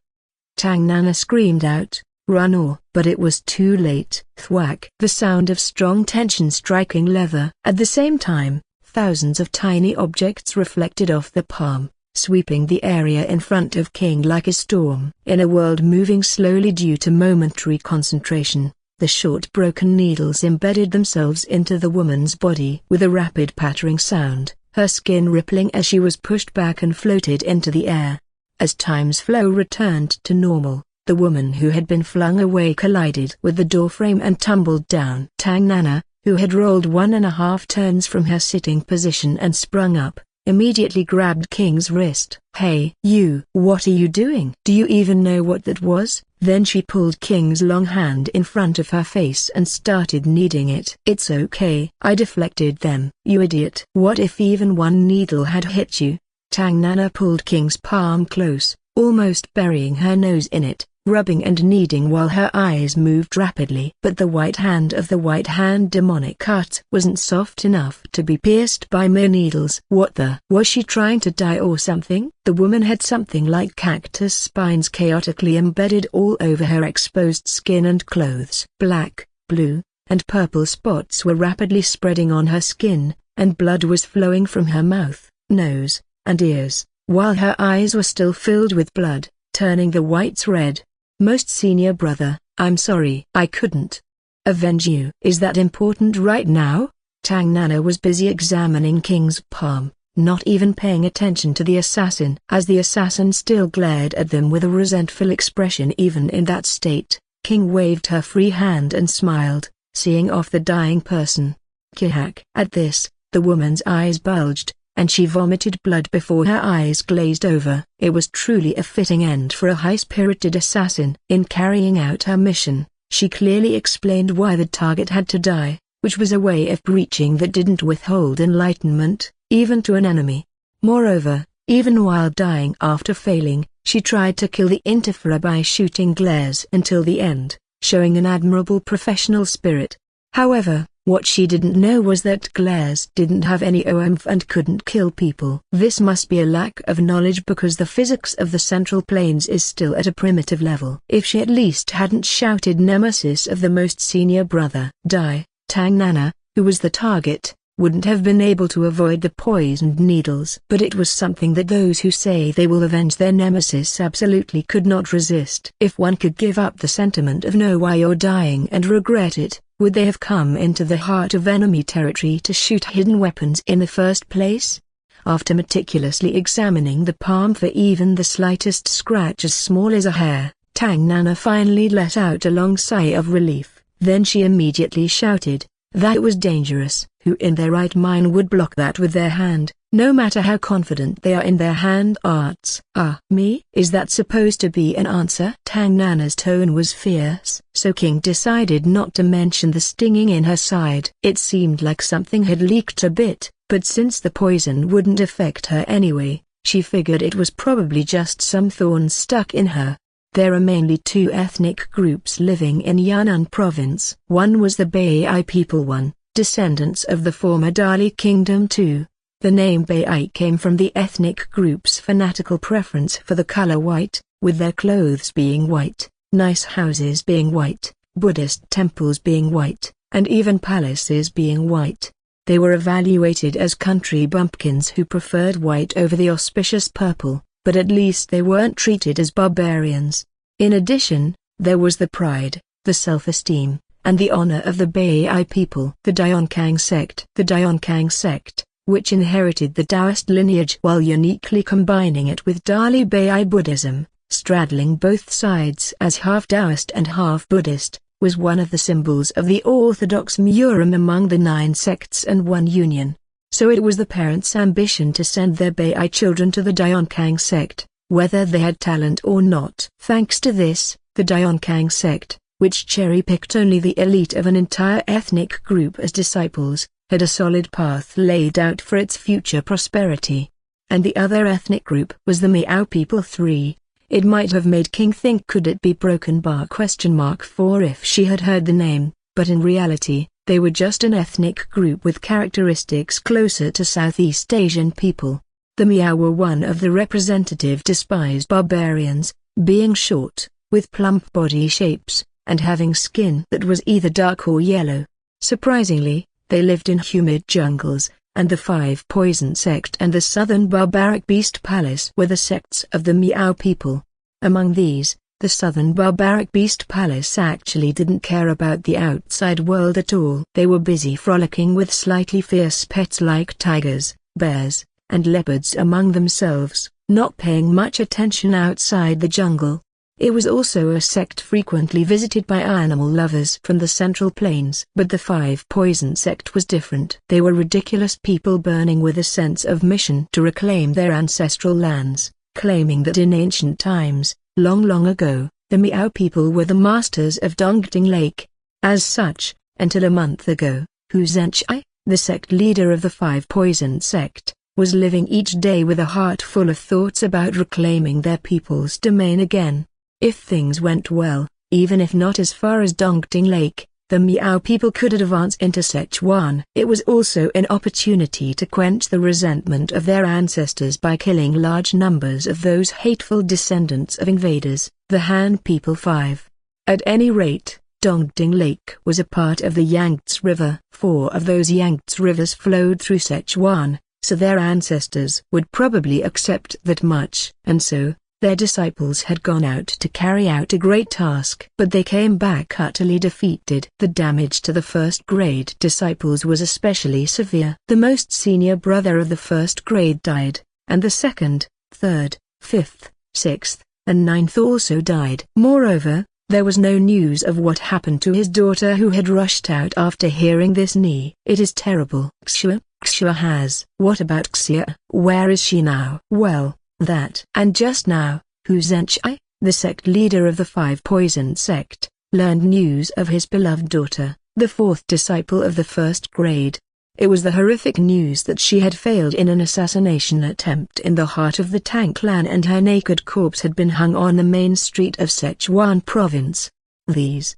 Tang Nana screamed out, "Run!" But it was too late. Thwack! The sound of strong tension striking leather. At the same time, thousands of tiny objects reflected off the palm, sweeping the area in front of King like a storm. In a world moving slowly due to momentary concentration, the short broken needles embedded themselves into the woman's body with a rapid pattering sound, her skin rippling as she was pushed back and floated into the air. As time's flow returned to normal, the woman who had been flung away collided with the doorframe and tumbled down. Tang Nana, who had rolled 1.5 turns from her sitting position and sprung up, immediately grabbed King's wrist. "Hey, you! What are you doing? Do you even know what that was?" Then she pulled King's long hand in front of her face and started kneading it. "It's okay. I deflected them." "You idiot. What if even one needle had hit you?" Tang Nana pulled King's palm close, almost burying her nose in it, rubbing and kneading while her eyes moved rapidly. But the white hand of the white hand demonic cut wasn't soft enough to be pierced by mere needles. What the? Was she trying to die or something? The woman had something like cactus spines chaotically embedded all over her exposed skin and clothes. Black, blue, and purple spots were rapidly spreading on her skin, and blood was flowing from her mouth, nose, and ears, while her eyes were still filled with blood, turning the whites red. "Most senior brother, I'm sorry. I couldn't avenge you." "Is that important right now?" Tang Nana was busy examining King's palm, not even paying attention to the assassin. As the assassin still glared at them with a resentful expression even in that state, King waved her free hand and smiled, seeing off the dying person. Kihak. At this, the woman's eyes bulged, and she vomited blood before her eyes glazed over. It was truly a fitting end for a high-spirited assassin. In carrying out her mission, she clearly explained why the target had to die, which was a way of preaching that didn't withhold enlightenment, even to an enemy. Moreover, even while dying after failing, she tried to kill the interferer by shooting glares until the end, showing an admirable professional spirit. However, what she didn't know was that glares didn't have any oomph and couldn't kill people. This must be a lack of knowledge because the physics of the Central Plains is still at a primitive level. If she at least hadn't shouted nemesis of the most senior brother, die, Tang Nana, who was the target, wouldn't have been able to avoid the poisoned needles. But it was something that those who say they will avenge their nemesis absolutely could not resist. If one could give up the sentiment of know why you're dying and regret it, would they have come into the heart of enemy territory to shoot hidden weapons in the first place? After meticulously examining the palm for even the slightest scratch as small as a hair, Tang Nana finally let out a long sigh of relief. Then she immediately shouted, "That was dangerous. Who in their right mind would block that with their hand, no matter how confident they are in their hand arts?" "Ah, me? Is that supposed to be an answer?" Tang Nana's tone was fierce, so King decided not to mention the stinging in her side. It seemed like something had leaked a bit, but since the poison wouldn't affect her anyway, she figured it was probably just some thorns stuck in her. There are mainly two ethnic groups living in Yunnan province. One was the Bai people, one, descendants of the former Dali kingdom. 2. The name Bai came from the ethnic group's fanatical preference for the color white, with their clothes being white, nice houses being white, Buddhist temples being white, and even palaces being white. They were evaluated as country bumpkins who preferred white over the auspicious purple, but at least they weren't treated as barbarians. In addition, there was the pride, the self-esteem, and the honor of the Bai people. The Dionkang sect. The Dionkang sect, which inherited the Taoist lineage while uniquely combining it with Dali Bai Buddhism, straddling both sides as half Taoist and half Buddhist, was one of the symbols of the orthodox Murim among the 9 sects and one union. So it was the parents' ambition to send their Bai children to the Dionkang sect, whether they had talent or not. Thanks to this, the Dionkang sect, which cherry-picked only the elite of an entire ethnic group as disciples, had a solid path laid out for its future prosperity. And the other ethnic group was the Miao people. 3. It might have made King think could it be broken bar ?4 if she had heard the name, but in reality, they were just an ethnic group with characteristics closer to Southeast Asian people. The Miao were one of the representative despised barbarians, being short, with plump body shapes, and having skin that was either dark or yellow. Surprisingly, they lived in humid jungles, and the 5 Poison sect and the Southern Barbaric Beast Palace were the sects of the Miao people. Among these, the Southern Barbaric Beast Palace actually didn't care about the outside world at all. They were busy frolicking with slightly fierce pets like tigers, bears, and leopards among themselves, not paying much attention outside the jungle. It was also a sect frequently visited by animal lovers from the Central Plains. But the 5 Poison sect was different. They were ridiculous people burning with a sense of mission to reclaim their ancestral lands, claiming that in ancient times, long ago, the Miao people were the masters of Dongting Lake. As such, until a month ago, Hu Zhenchai, the sect leader of the 5 Poison sect, was living each day with a heart full of thoughts about reclaiming their people's domain again. If things went well, even if not as far as Dongting Lake, the Miao people could advance into Sichuan. It was also an opportunity to quench the resentment of their ancestors by killing large numbers of those hateful descendants of invaders, the Han people. 5. At any rate, Dongting Lake was a part of the Yangtze River. 4 of those Yangtze rivers flowed through Sichuan, so their ancestors would probably accept that much. And so, their disciples had gone out to carry out a great task. But they came back utterly defeated. The damage to the first-grade disciples was especially severe. The most senior brother of the first grade died, and the second, third, fifth, sixth, and ninth also died. Moreover, There was no news of what happened to his daughter, who had rushed out after hearing this news. It is terrible. Xia has. What about Xia? Where is she now? Well, that. And just now, Hu Zhenchai, the sect leader of the Five Poison sect, learned news of his beloved daughter, the fourth disciple of the first grade. It was the horrific news that she had failed in an assassination attempt in the heart of the Tang clan, and her naked corpse had been hung on the main street of Sichuan province. These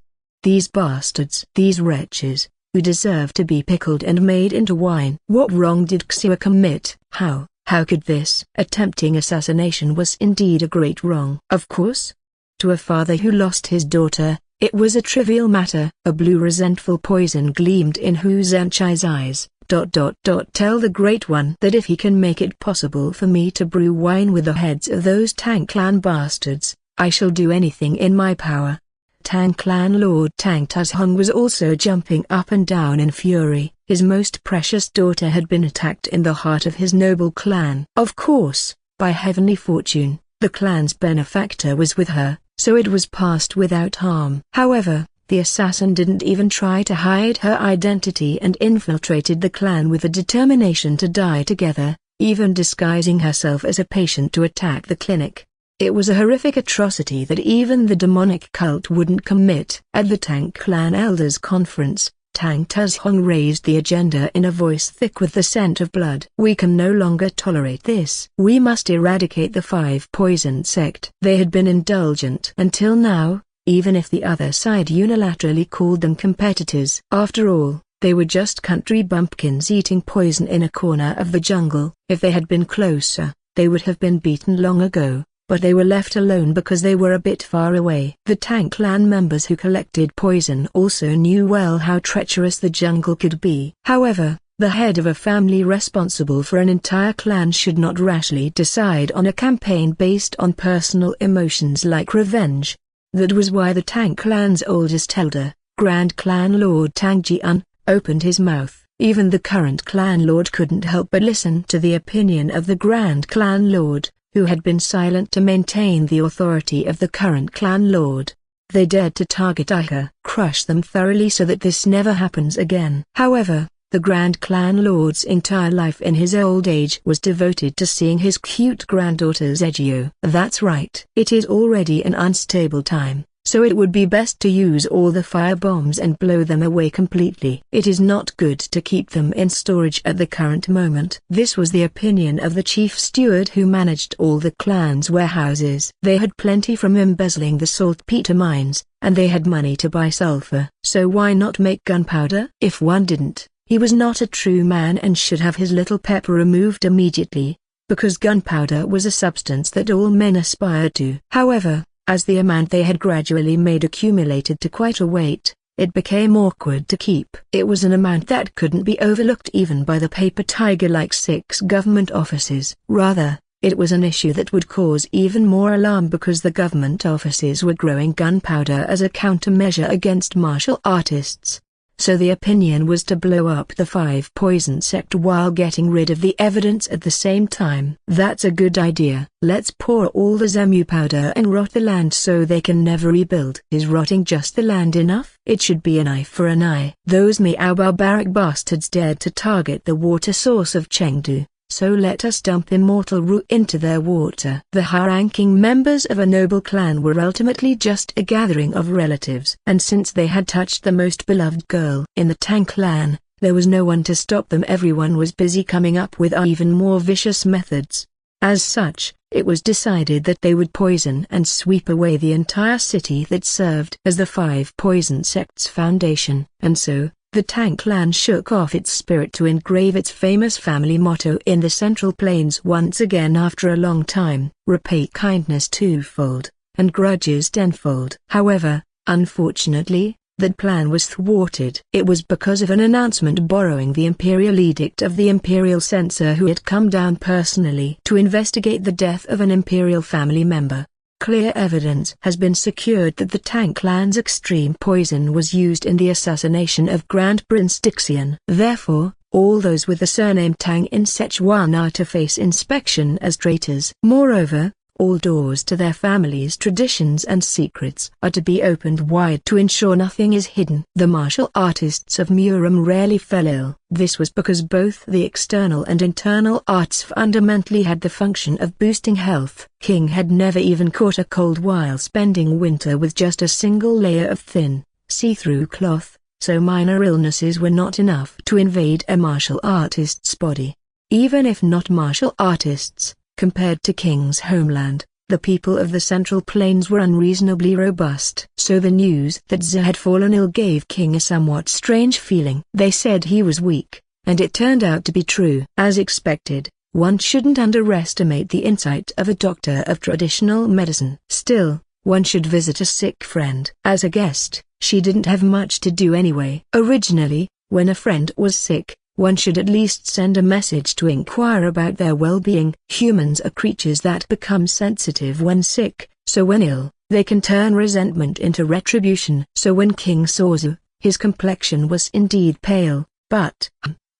bastards, these wretches, who deserve to be pickled and made into wine. What wrong did Xia commit? How could this? Attempting assassination was indeed a great wrong. Of course, to a father who lost his daughter, it was a trivial matter. A blue resentful poison gleamed in Hu Zhenchai's eyes. Tell the Great One that if he can make it possible for me to brew wine with the heads of those Tang clan bastards, I shall do anything in my power. Tang clan Lord Tang Tuzhong was also jumping up and down in fury. His most precious daughter had been attacked in the heart of his noble clan. Of course, by heavenly fortune, the clan's benefactor was with her, so it was passed without harm. However, the assassin didn't even try to hide her identity and infiltrated the clan with a determination to die together, even disguising herself as a patient to attack the clinic. It was a horrific atrocity that even the demonic cult wouldn't commit. At the Tang clan elders conference, Tang Tuzhong raised the agenda in a voice thick with the scent of blood. We can no longer tolerate this. We must eradicate the Five Poison sect. They had been indulgent until now, even if the other side unilaterally called them competitors. After all, they were just country bumpkins eating poison in a corner of the jungle. If they had been closer, they would have been beaten long ago. But they were left alone because they were a bit far away. The Tang clan members who collected poison also knew well how treacherous the jungle could be. However, the head of a family responsible for an entire clan should not rashly decide on a campaign based on personal emotions like revenge. That was why the Tang clan's oldest elder, Grand Clan Lord Tang Jian, opened his mouth. Even the current clan lord couldn't help but listen to the opinion of the Grand Clan Lord, who had been silent to maintain the authority of the current clan lord. They dared to target Ica, crush them thoroughly so that this never happens again. However, the Grand Clan Lord's entire life in his old age was devoted to seeing his cute granddaughter's Egio. That's right. It is already an unstable time, so it would be best to use all the fire bombs and blow them away completely. It is not good to keep them in storage at the current moment. This was the opinion of the chief steward who managed all the clan's warehouses. They had plenty from embezzling the saltpeter mines, and they had money to buy sulfur. So why not make gunpowder? If one didn't, he was not a true man and should have his little pepper removed immediately, because gunpowder was a substance that all men aspired to. However, as the amount they had gradually made accumulated to quite a weight, it became awkward to keep. It was an amount that couldn't be overlooked even by the paper tiger like 6 government offices. Rather, it was an issue that would cause even more alarm because the government offices were growing gunpowder as a countermeasure against martial artists. So the opinion was to blow up the Five Poison sect while getting rid of the evidence at the same time. That's a good idea. Let's pour all the Zemu powder and rot the land so they can never rebuild. Is rotting just the land enough? It should be an eye for an eye. Those Miao barbaric bastards dared to target the water source of Chengdu, so let us dump immortal Ru into their water. The high-ranking members of a noble clan were ultimately just a gathering of relatives, and since they had touched the most beloved girl in the Tang clan, there was no one to stop them. Everyone was busy coming up with even more vicious methods. As such, it was decided that they would poison and sweep away the entire city that served as the Five Poison sect's foundation. And so, the Tang clan shook off its spirit to engrave its famous family motto in the Central Plains once again after a long time: repay kindness twofold, and grudges tenfold. However, unfortunately, that plan was thwarted. It was because of an announcement borrowing the imperial edict of the imperial censor who had come down personally to investigate the death of an imperial family member. Clear evidence has been secured that the Tang clan's extreme poison was used in the assassination of Grand Prince Dixian. Therefore, all those with the surname Tang in Sichuan are to face inspection as traitors. Moreover, All doors to their family's traditions and secrets are to be opened wide to ensure nothing is hidden. The martial artists of Murim rarely fell ill. This was because both the external and internal arts fundamentally had the function of boosting health. King had never even caught a cold while spending winter with just a single layer of thin, see-through cloth, so minor illnesses were not enough to invade a martial artist's body. Even if not martial artists, compared to King's homeland, the people of the Central Plains were unreasonably robust. So the news that Zhu had fallen ill gave King a somewhat strange feeling. They said he was weak, and it turned out to be true. As expected, one shouldn't underestimate the insight of a doctor of traditional medicine. Still, one should visit a sick friend. As a guest, she didn't have much to do anyway. Originally, when a friend was sick, one should at least send a message to inquire about their well-being. Humans are creatures that become sensitive when sick, so when ill, they can turn resentment into retribution. So when King saw Zhu, his complexion was indeed pale, but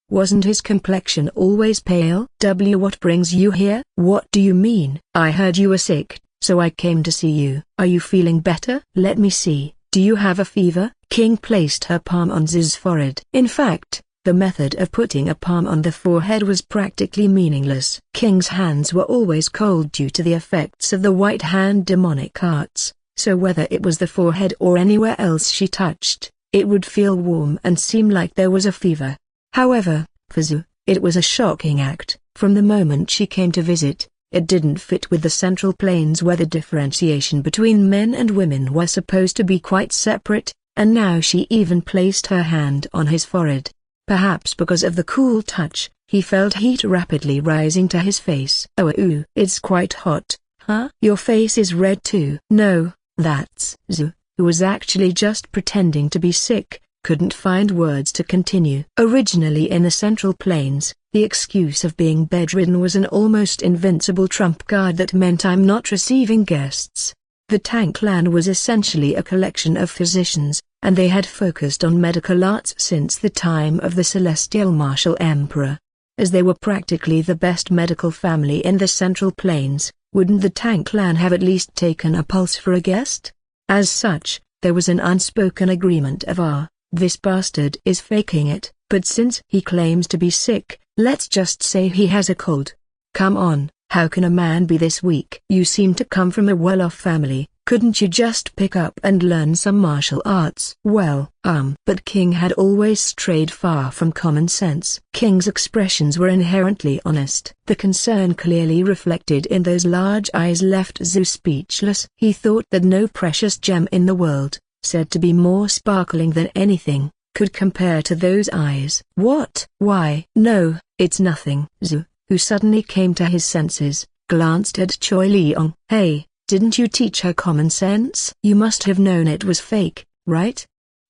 wasn't his complexion always pale? What brings you here? What do you mean? I heard you were sick, so I came to see you. Are you feeling better? Let me see. Do you have a fever? King placed her palm on Zhu's forehead. In fact, the method of putting a palm on the forehead was practically meaningless. King's hands were always cold due to the effects of the white hand demonic arts, so whether it was the forehead or anywhere else she touched, it would feel warm and seem like there was a fever. However, for Zhu, it was a shocking act. From the moment she came to visit, it didn't fit with the Central Plains where the differentiation between men and women was supposed to be quite separate, and now she even placed her hand on his forehead. Perhaps because of the cool touch, he felt heat rapidly rising to his face. Oh, it's quite hot, huh? Your face is red too. No, that's Zhu, who was actually just pretending to be sick, couldn't find words to continue. Originally in the Central Plains, the excuse of being bedridden was an almost invincible trump card that meant I'm not receiving guests. The Tang clan was essentially a collection of physicians, and they had focused on medical arts since the time of the Celestial Martial Emperor. As they were practically the best medical family in the Central Plains, wouldn't the Tang clan have at least taken a pulse for a guest? As such, there was an unspoken agreement of this bastard is faking it, but since he claims to be sick, let's just say he has a cold. Come on. How can a man be this weak? You seem to come from a well-off family, couldn't you just pick up and learn some martial arts? Well, but King had always strayed far from common sense. King's expressions were inherently honest. The concern clearly reflected in those large eyes left Zhu speechless. He thought that no precious gem in the world, said to be more sparkling than anything, could compare to those eyes. What? Why? No, it's nothing. Zhu, who suddenly came to his senses, glanced at Choi Leong. Hey, didn't you teach her common sense? You must have known it was fake, right?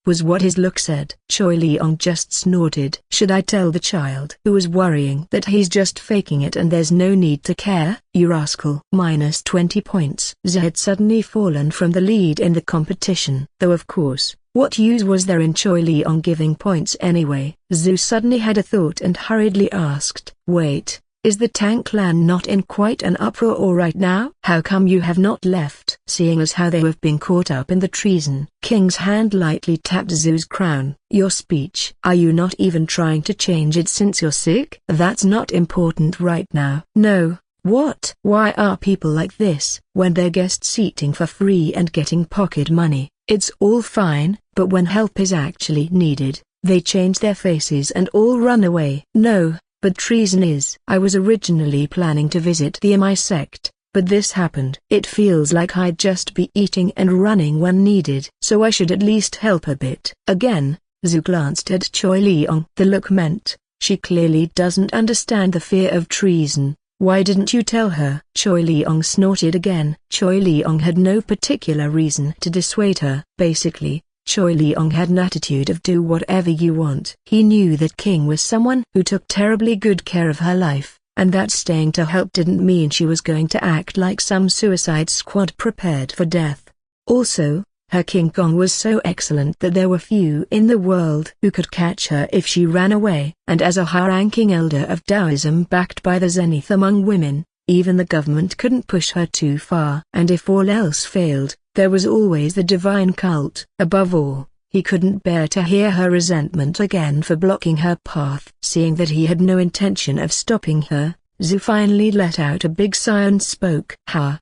Was what his look said. Choi Leong just snorted. Should I tell the child who was worrying that he's just faking it and there's no need to care? You rascal. Minus 20 points. Zhu had suddenly fallen from the lead in the competition. Though of course, what use was there in Choi Leong giving points anyway? Zhu suddenly had a thought and hurriedly asked, wait. Is the Tang clan not in quite an uproar right now? How come you have not left? Seeing as how they have been caught up in the treason, King's hand lightly tapped Zhu's crown. Your speech. Are you not even trying to change it since you're sick? That's not important right now. No. What? Why are people like this? When they're guests eating for free and getting pocket money, it's all fine, but when help is actually needed, they change their faces and all run away. No. But treason is. I was originally planning to visit the MI sect, but this happened. It feels like I'd just be eating and running when needed. So I should at least help a bit. Again, Zhu glanced at Choi Leong. The look meant, she clearly doesn't understand the fear of treason. Why didn't you tell her? Choi Leong snorted again. Choi Leong had no particular reason to dissuade her. Basically, Choi Leong had an attitude of do whatever you want. He knew that King was someone who took terribly good care of her life, and that staying to help didn't mean she was going to act like some suicide squad prepared for death. Also, her King Kong was so excellent that there were few in the world who could catch her if she ran away. And as a high-ranking elder of Taoism backed by the zenith among women, Even the government couldn't push her too far. And if all else failed, there was always the divine cult. Above all, he couldn't bear to hear her resentment again for blocking her path. Seeing that he had no intention of stopping her, Zhu finally let out a big sigh and spoke.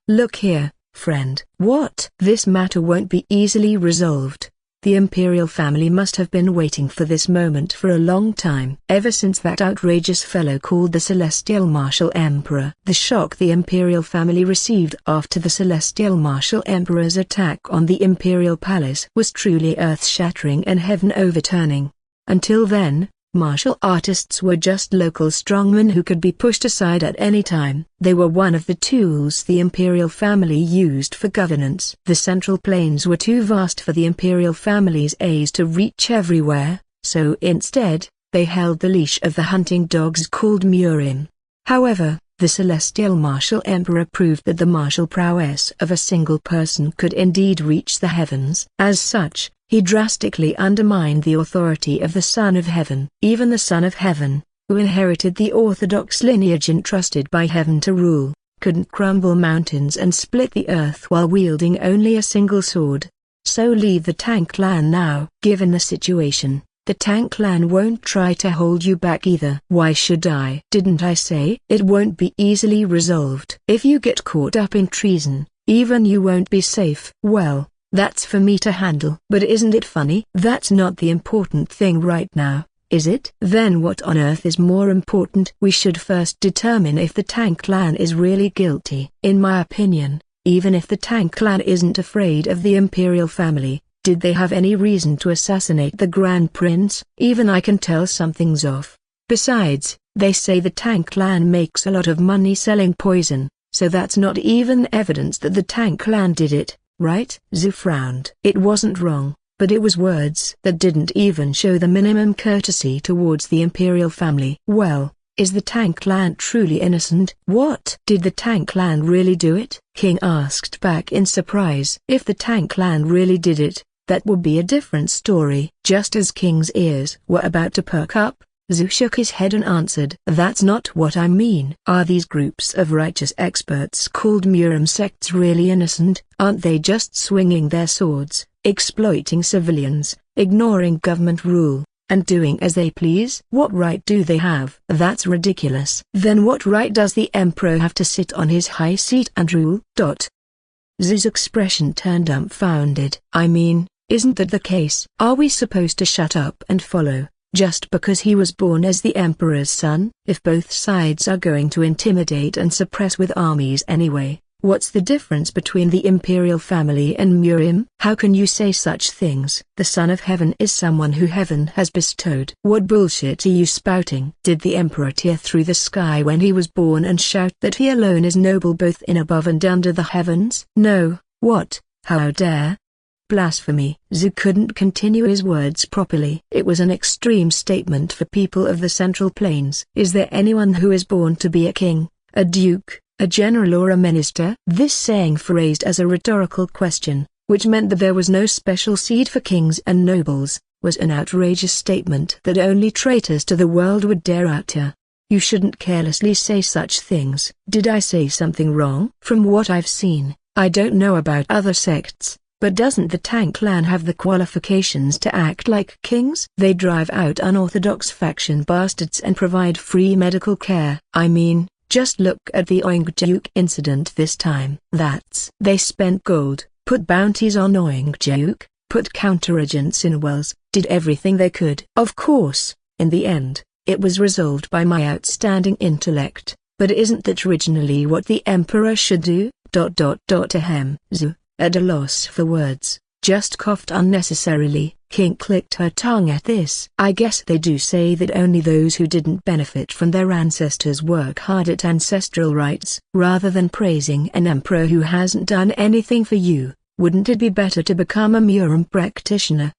Look here, friend. What? This matter won't be easily resolved. The imperial family must have been waiting for this moment for a long time. Ever since that outrageous fellow called the Celestial Martial Emperor. The shock the imperial family received after the Celestial Martial Emperor's attack on the imperial palace was truly earth-shattering and heaven-overturning. Until then, martial artists were just local strongmen who could be pushed aside at any time. They were one of the tools the imperial family used for governance. The central plains were too vast for the imperial family's aides to reach everywhere, so instead, they held the leash of the hunting dogs called Murim. However, the Celestial Martial Emperor proved that the martial prowess of a single person could indeed reach the heavens. As such, he drastically undermined the authority of the Son of Heaven. Even the Son of Heaven, who inherited the orthodox lineage entrusted by heaven to rule, couldn't crumble mountains and split the earth while wielding only a single sword. So leave the Tang clan now. Given the situation, the Tang clan won't try to hold you back either. Why should I? Didn't I say it won't be easily resolved? If you get caught up in treason, even you won't be safe. Well, that's for me to handle. But isn't it funny? That's not the important thing right now, is it? Then what on earth is more important? We should first determine if the Tang clan is really guilty. In my opinion, even if the Tang clan isn't afraid of the imperial family, did they have any reason to assassinate the Grand Prince? Even I can tell something's off. Besides, they say the Tang clan makes a lot of money selling poison, so that's not even evidence that the Tang clan did it. Right? Zhu frowned. It wasn't wrong, but it was words that didn't even show the minimum courtesy towards the imperial family. Well, is the Tang clan truly innocent? What? Did the Tang clan really do it? King asked back in surprise. If the Tang clan really did it, that would be a different story. Just as King's ears were about to perk up, Zhu shook his head and answered, "That's not what I mean. Are these groups of righteous experts called Murim sects really innocent? Aren't they just swinging their swords, exploiting civilians, ignoring government rule, and doing as they please? What right do they have? That's ridiculous. Then what right does the emperor have to sit on his high seat and rule?" Zhu's expression turned dumbfounded. I mean, isn't that the case? Are we supposed to shut up and follow, just because he was born as the emperor's son? If both sides are going to intimidate and suppress with armies anyway, what's the difference between the imperial family and Murim? How can you say such things? The Son of Heaven is someone who heaven has bestowed. What bullshit are you spouting? Did the emperor tear through the sky when he was born and shout that he alone is noble both in above and under the heavens? No. What? How dare? Blasphemy. Zhu couldn't continue his words properly. It was an extreme statement for people of the Central Plains. Is there anyone who is born to be a king, a duke, a general or a minister? This saying phrased as a rhetorical question, which meant that there was no special seed for kings and nobles, was an outrageous statement that only traitors to the world would dare utter. You shouldn't carelessly say such things. Did I say something wrong? From what I've seen, I don't know about other sects, but doesn't the Tang clan have the qualifications to act like kings? They drive out unorthodox faction bastards and provide free medical care. I mean, just look at the Oingjuk incident this time. They spent gold, put bounties on Oingjuk, put counteragents in wells, did everything they could. Of course, in the end, it was resolved by my outstanding intellect, but isn't that originally what the emperor should do? Zhu, at a loss for words, just coughed unnecessarily. King clicked her tongue at this. I guess they do say that only those who didn't benefit from their ancestors work hard at ancestral rites. Rather than praising an emperor who hasn't done anything for you, wouldn't it be better to become a Murim practitioner?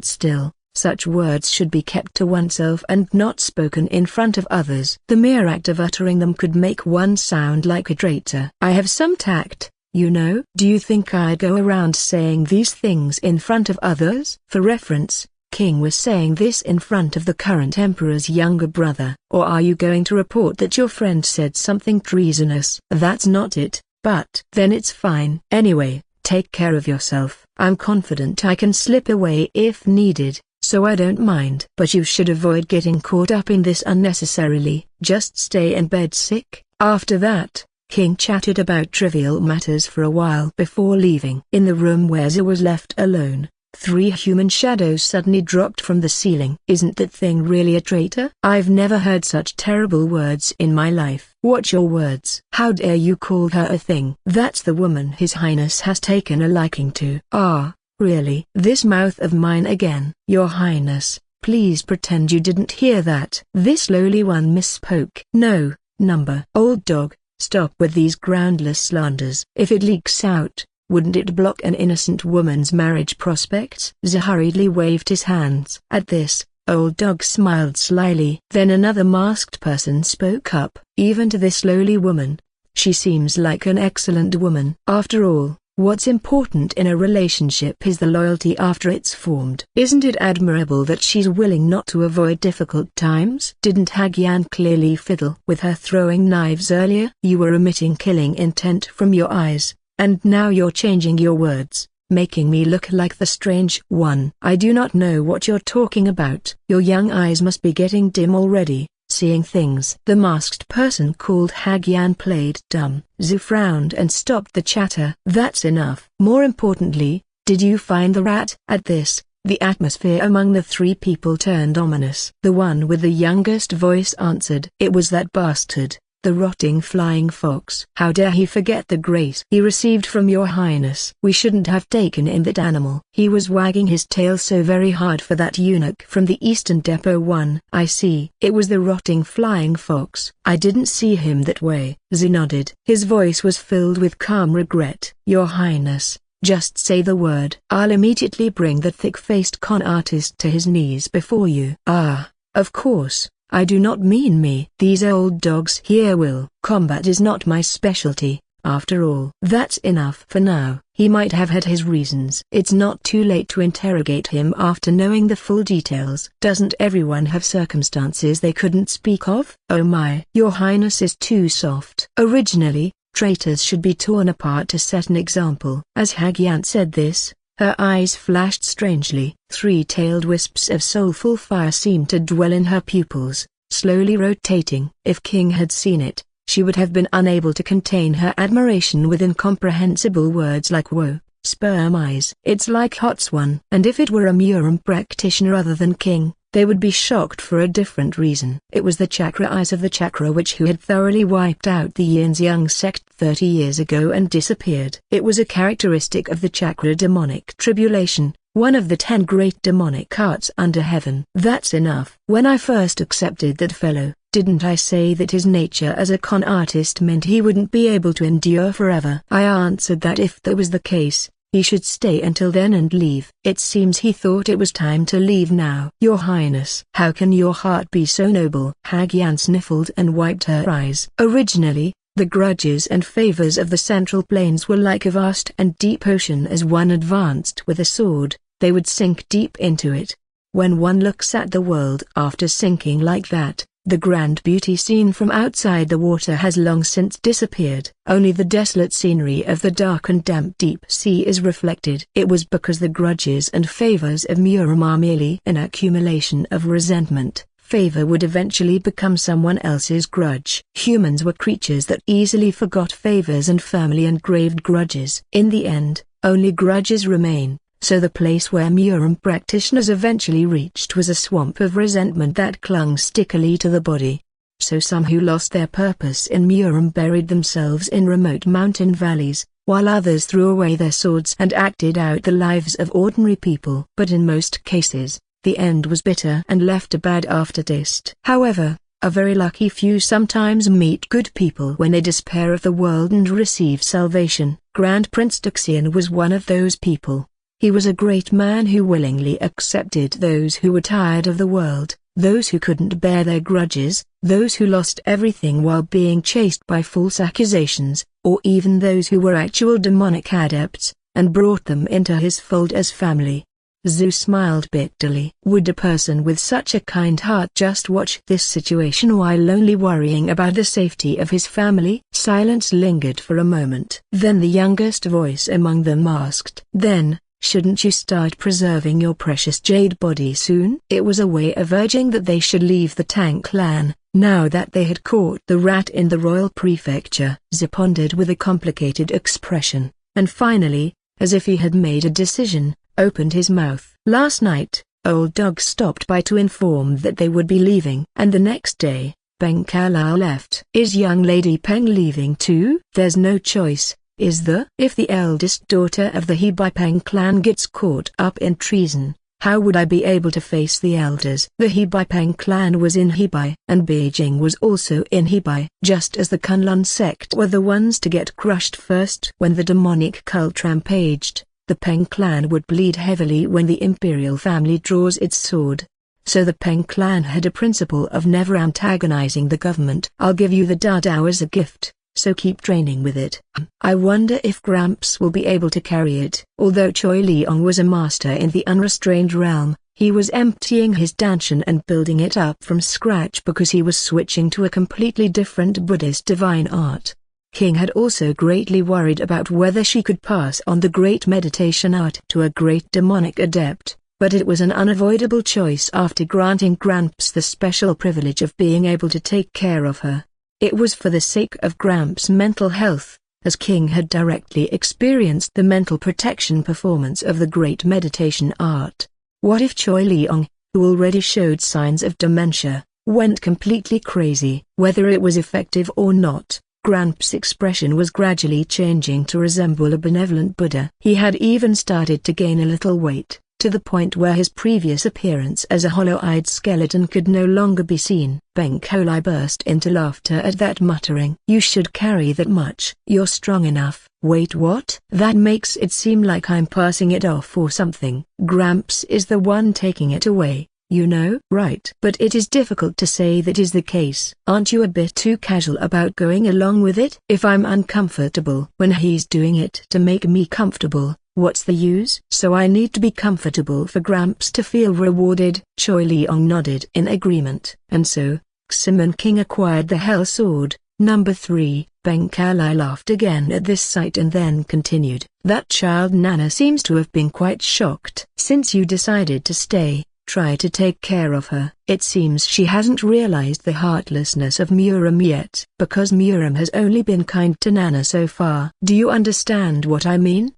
Still, such words should be kept to oneself and not spoken in front of others. The mere act of uttering them could make one sound like a traitor. I have some tact, you know. Do you think I go around saying these things in front of others? For reference, King was saying this in front of the current emperor's younger brother. Or are you going to report that your friend said something treasonous? That's not it, but then it's fine. Anyway, take care of yourself. I'm confident I can slip away if needed, so I don't mind. But you should avoid getting caught up in this unnecessarily. Just stay in bed sick. After that, King chatted about trivial matters for a while before leaving. In the room where Zia was left alone, 3 human shadows suddenly dropped from the ceiling. Isn't that thing really a traitor? I've never heard such terrible words in my life. Watch your words. How dare you call her a thing? That's the woman His Highness has taken a liking to. Ah, really? This mouth of mine again. Your Highness, please pretend you didn't hear that. This lowly one misspoke. No, number. Old dog, stop with these groundless slanders. If it leaks out, wouldn't it block an innocent woman's marriage prospects? Zia hurriedly waved his hands. At this, Old Dog smiled slyly. Then another masked person spoke up. Even to this lowly woman, she seems like an excellent woman. After all, what's important in a relationship is the loyalty after it's formed. Isn't it admirable that she's willing not to avoid difficult times? Didn't Hagyan clearly fiddle with her throwing knives earlier? You were emitting killing intent from your eyes. And now you're changing your words, making me look like the strange one. I do not know what you're talking about. Your young eyes must be getting dim already, seeing things. The masked person called Hagyan played dumb. Zia frowned and stopped the chatter. That's enough. More importantly, did you find the rat? At this, the atmosphere among the 3 people turned ominous. The one with the youngest voice answered. It was that bastard, the rotting flying fox. How dare he forget the grace he received from your highness? We shouldn't have taken in that animal. He was wagging his tail so very hard for that eunuch from the Eastern Depot one. I see. It was the rotting flying fox. I didn't see him that way. Zia nodded. His voice was filled with calm regret. Your highness, just say the word. I'll immediately bring the thick-faced con artist to his knees before you. Ah, of course. I do not mean me. These old dogs here will. Combat is not my specialty, after all. That's enough for now. He might have had his reasons. It's not too late to interrogate him after knowing the full details. Doesn't everyone have circumstances they couldn't speak of? Oh my. Your Highness is too soft. Originally, traitors should be torn apart to set an example. As Hagyan said this, her eyes flashed strangely. 3-tailed wisps of soulful fire seemed to dwell in her pupils, slowly rotating. If King had seen it, she would have been unable to contain her admiration with incomprehensible words like "whoa, sperm eyes." It's like hot swan. And if it were a Murim practitioner other than King, they would be shocked for a different reason. It was the chakra eyes of the chakra witch who had thoroughly wiped out the Yin's young sect 30 years ago and disappeared. It was a characteristic of the chakra demonic tribulation, one of the 10 great demonic arts under heaven. That's enough. When I first accepted that fellow, didn't I say that his nature as a con artist meant he wouldn't be able to endure forever? I answered that if that was the case, he should stay until then and leave. It seems he thought it was time to leave now. Your Highness, how can your heart be so noble? Hagyan sniffled and wiped her eyes. Originally, the grudges and favors of the Central Plains were like a vast and deep ocean. As one advanced with a sword, they would sink deep into it. When one looks at the world after sinking like that, the grand beauty seen from outside the water has long since disappeared. Only the desolate scenery of the dark and damp deep sea is reflected. It was because the grudges and favors of Murim are merely an accumulation of resentment. Favor would eventually become someone else's grudge. Humans were creatures that easily forgot favors and firmly engraved grudges. In the end, only grudges remain. So the place where Murim practitioners eventually reached was a swamp of resentment that clung stickily to the body. So some who lost their purpose in Murim buried themselves in remote mountain valleys, while others threw away their swords and acted out the lives of ordinary people. But in most cases, the end was bitter and left a bad aftertaste. However, a very lucky few sometimes meet good people when they despair of the world and receive salvation. Grand Prince Duxian was one of those people. He was a great man who willingly accepted those who were tired of the world, those who couldn't bear their grudges, those who lost everything while being chased by false accusations, or even those who were actual demonic adepts, and brought them into his fold as family. Zhu smiled bitterly. Would a person with such a kind heart just watch this situation while only worrying about the safety of his family? Silence lingered for a moment. Then the youngest voice among them asked, "Then, shouldn't you start preserving your precious jade body soon?" It was a way of urging that they should leave the Tang clan, now that they had caught the rat in the royal prefecture. Zhu pondered with a complicated expression, and finally, as if he had made a decision, opened his mouth. Last night, Old Dog stopped by to inform that they would be leaving. And the next day, Peng Kalau left. Is young Lady Peng leaving too? There's no choice, is there? If the eldest daughter of the Hebai Peng clan gets caught up in treason, how would I be able to face the elders? The Hebai Peng clan was in Hebai, and Beijing was also in Hebai, just as the Kunlun sect were the ones to get crushed first. When the demonic cult rampaged, the Peng clan would bleed heavily when the imperial family draws its sword. So the Peng clan had a principle of never antagonizing the government. I'll give you the Dadao as a gift, so keep training with it. I wonder if Gramps will be able to carry it. Although Choi Leong was a master in the unrestrained realm, he was emptying his danshan and building it up from scratch because he was switching to a completely different Buddhist divine art. King had also greatly worried about whether she could pass on the great meditation art to a great demonic adept, but it was an unavoidable choice after granting Gramps the special privilege of being able to take care of her. It was for the sake of Gramps' mental health, as King had directly experienced the mental protection performance of the great meditation art. What if Choi Leong, who already showed signs of dementia, went completely crazy? Whether it was effective or not, Gramps' expression was gradually changing to resemble a benevolent Buddha. He had even started to gain a little weight, to the point where his previous appearance as a hollow-eyed skeleton could no longer be seen. Peng Kolai burst into laughter at that, muttering, "You should carry that much. You're strong enough." Wait, what? That makes it seem like I'm passing it off or something. Gramps is the one taking it away, you know. Right. But it is difficult to say that is the case. Aren't you a bit too casual about going along with it? If I'm uncomfortable when he's doing it to make me comfortable, what's the use? So I need to be comfortable for Gramps to feel rewarded. Choi Leong nodded in agreement. And so, Ximon King acquired the Hell Sword. Number 3. Peng Kalai laughed again at this sight and then continued. That child Nana seems to have been quite shocked. Since you decided to stay, try to take care of her. It seems she hasn't realized the heartlessness of Murim yet. Because Murim has only been kind to Nana so far. Do you understand what I mean?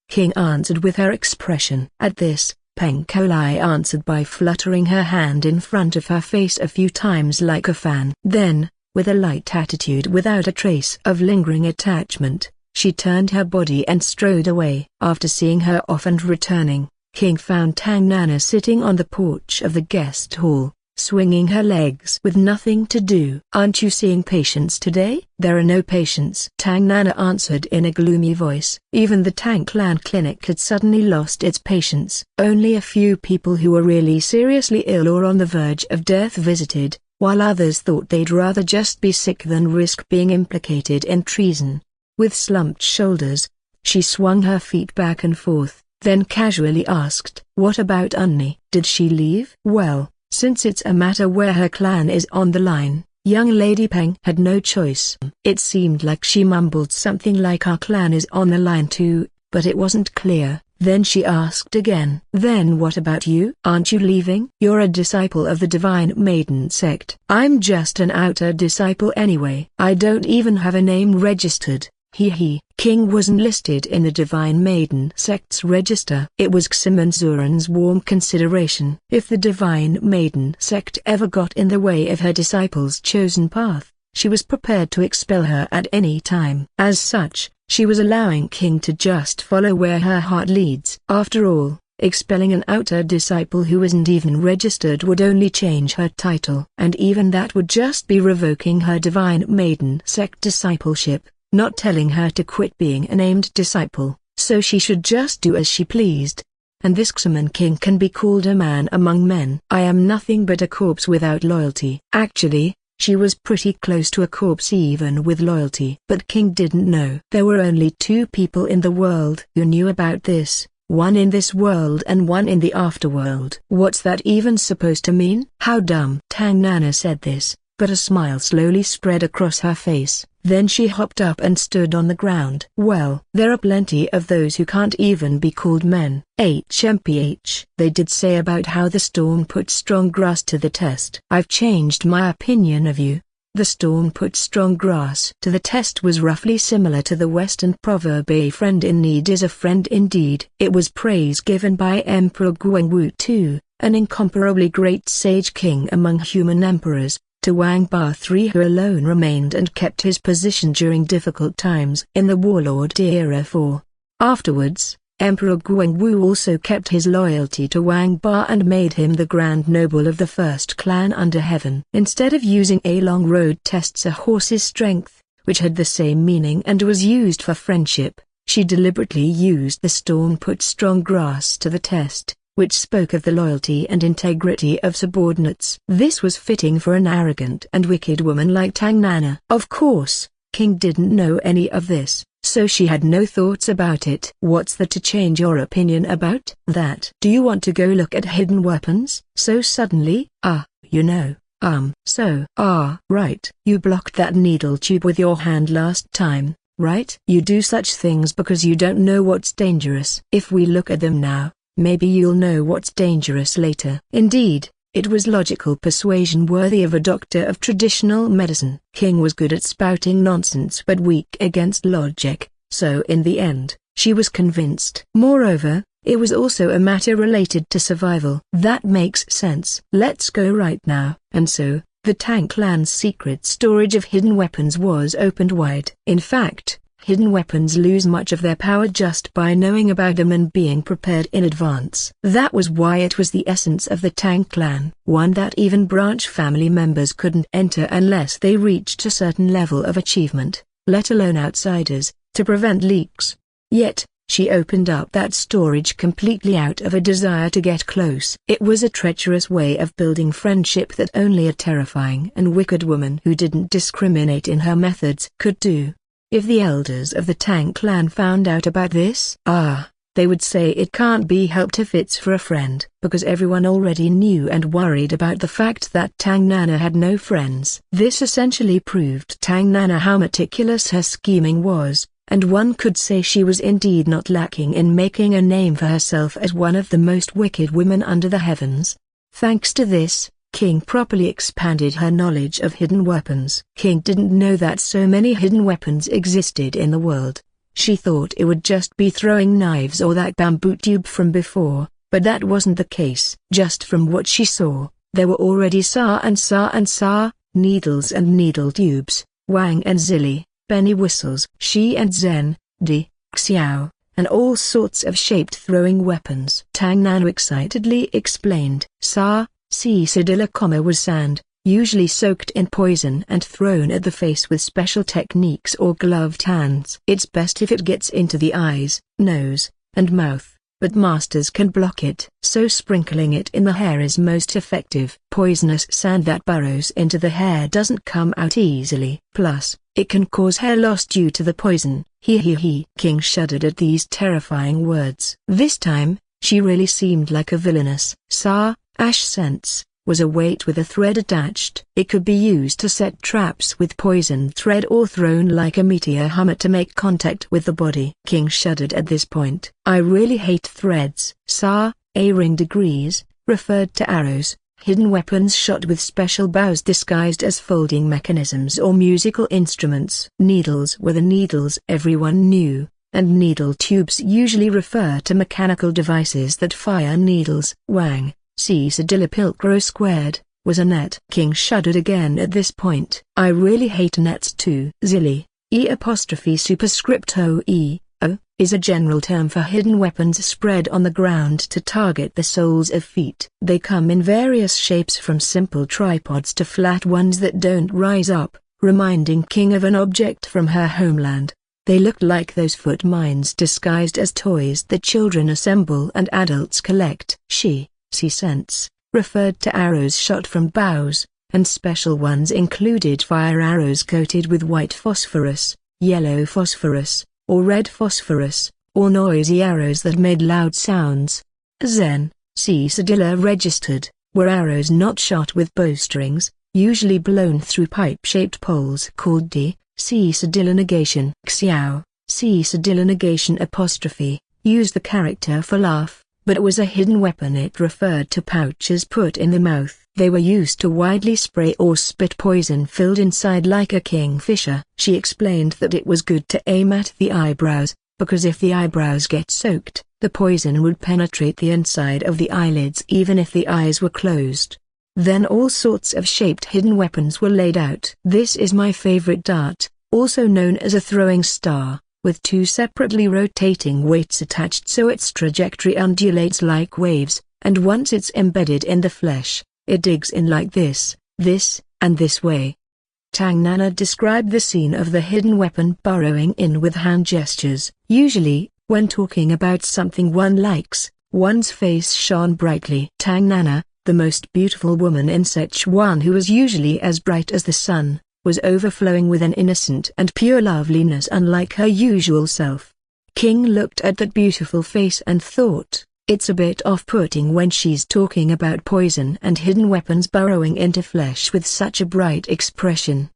King answered with her expression. At this, Peng Kolai answered by fluttering her hand in front of her face a few times like a fan. Then, with a light attitude without a trace of lingering attachment, she turned her body and strode away. After seeing her off and returning, King found Tang Nana sitting on the porch of the guest hall, swinging her legs with nothing to do. Aren't you seeing patients today? There are no patients, Tang Nana answered in a gloomy voice. Even the Tang clan clinic had suddenly lost its patients. Only a few people who were really seriously ill or on the verge of death visited, while others thought they'd rather just be sick than risk being implicated in treason. With slumped shoulders, she swung her feet back and forth, then casually asked, "What about Unni? Did she leave?" Well, since it's a matter where her clan is on the line, young Lady Peng had no choice. It seemed like she mumbled something like "our clan is on the line too," but it wasn't clear. Then she asked again, "Then what about you? Aren't you leaving? You're a disciple of the Divine Maiden sect." "I'm just an outer disciple anyway. I don't even have a name registered." King wasn't listed in the Divine Maiden sect's register. It was Ximon Zuran's warm consideration. If the Divine Maiden sect ever got in the way of her disciple's chosen path, she was prepared to expel her at any time. As such, she was allowing King to just follow where her heart leads. After all, expelling an outer disciple who isn't even registered would only change her title. And even that would just be revoking her Divine Maiden sect discipleship, not telling her to quit being a named disciple, so she should just do as she pleased. And this Ximon King can be called a man among men. I am nothing but a corpse without loyalty. Actually, she was pretty close to a corpse even with loyalty. But King didn't know. There were only two people in the world who knew about this, one in this world and one in the afterworld. What's that even supposed to mean? How dumb. Tang Nana said this, but a smile slowly spread across her face. Then she hopped up and stood on the ground. Well, there are plenty of those who can't even be called men. HMPH. They did say about how the storm put strong grass to the test. I've changed my opinion of you. The storm put strong grass to the test was roughly similar to the Western proverb a friend in need is a friend indeed. It was praise given by Emperor Guangwu II, an incomparably great sage king among human emperors, to Wang Ba III, who alone remained and kept his position during difficult times in the warlord era. Afterwards, Emperor Guangwu also kept his loyalty to Wang Ba and made him the Grand Noble of the first clan under heaven. Instead of using a long road tests a horse's strength, which had the same meaning and was used for friendship, she deliberately used the storm put strong grass to the test, which spoke of the loyalty and integrity of subordinates. This was fitting for an arrogant and wicked woman like Tang Nana. Of course, King didn't know any of this, so she had no thoughts about it. What's there to change your opinion about that? Do you want to go look at hidden weapons? So suddenly? Right. You blocked that needle tube with your hand last time, right? You do such things because you don't know what's dangerous. If we look at them now, maybe you'll know what's dangerous later. Indeed, it was logical persuasion worthy of a doctor of traditional medicine. King was good at spouting nonsense but weak against logic, so in the end, she was convinced. Moreover, it was also a matter related to survival. That makes sense. Let's go right now. And so, the Tang clan's secret storage of hidden weapons was opened wide. In fact, hidden weapons lose much of their power just by knowing about them and being prepared in advance. That was why it was the essence of the Tang clan, one that even branch family members couldn't enter unless they reached a certain level of achievement, let alone outsiders, to prevent leaks. Yet, she opened up that storage completely out of a desire to get close. It was a treacherous way of building friendship that only a terrifying and wicked woman who didn't discriminate in her methods could do. If the elders of the Tang clan found out about this, they would say it can't be helped if it's for a friend, because everyone already knew and worried about the fact that Tang Nana had no friends. This essentially proved Tang Nana how meticulous her scheming was, and one could say she was indeed not lacking in making a name for herself as one of the most wicked women under the heavens. Thanks to this, King properly expanded her knowledge of hidden weapons. King didn't know that so many hidden weapons existed in the world. She thought it would just be throwing knives or that bamboo tube from before, but that wasn't the case. Just from what she saw, there were already Sa needles and needle tubes, Wang and Zilly, penny whistles, Shi and Zen, Di, Xiao, and all sorts of shaped throwing weapons. Tang Nan excitedly explained. Cisadilla, was sand, usually soaked in poison and thrown at the face with special techniques or gloved hands. It's best if it gets into the eyes, nose, and mouth, but masters can block it. So sprinkling it in the hair is most effective. Poisonous sand that burrows into the hair doesn't come out easily. Plus, it can cause hair loss due to the poison. King shuddered at these terrifying words. This time, she really seemed like a villainous. Ash sense, was a weight with a thread attached. It could be used to set traps with poison thread or thrown like a meteor hammer to make contact with the body. King shuddered at this point. I really hate threads. A-ring degrees, referred to arrows, hidden weapons shot with special bows disguised as folding mechanisms or musical instruments. Needles were the needles everyone knew, and needle tubes usually refer to mechanical devices that fire needles. Wang, Cisadilla squared, was a net. King shuddered again at this point. I really hate nets too. Zilly, is a general term for hidden weapons spread on the ground to target the soles of feet. They come in various shapes from simple tripods to flat ones that don't rise up, reminding King of an object from her homeland. They looked like those foot mines disguised as toys that children assemble and adults collect. Sense, referred to arrows shot from bows, and special ones included fire arrows coated with white phosphorus, yellow phosphorus, or red phosphorus, or noisy arrows that made loud sounds. Zen, Cicadilla registered, were arrows not shot with bowstrings, usually blown through pipe-shaped poles called D, Cicadilla negation. Xiao, Cicadilla negation apostrophe, used the character for laugh, but was a hidden weapon. It referred to pouches put in the mouth. They were used to widely spray or spit poison filled inside like a kingfisher. She explained that it was good to aim at the eyebrows, because if the eyebrows get soaked, the poison would penetrate the inside of the eyelids even if the eyes were closed. Then all sorts of shaped hidden weapons were laid out. This is my favorite dart, also known as a throwing star, with two separately rotating weights attached so its trajectory undulates like waves, and once it's embedded in the flesh, it digs in like this, and this way. Tang Nana described the scene of the hidden weapon burrowing in with hand gestures. Usually, when talking about something one likes, one's face shone brightly. Tang Nana, the most beautiful woman in Sichuan who was usually as bright as the sun, was overflowing with an innocent and pure loveliness unlike her usual self. King looked at that beautiful face and thought, it's a bit off-putting when she's talking about poison and hidden weapons burrowing into flesh with such a bright expression.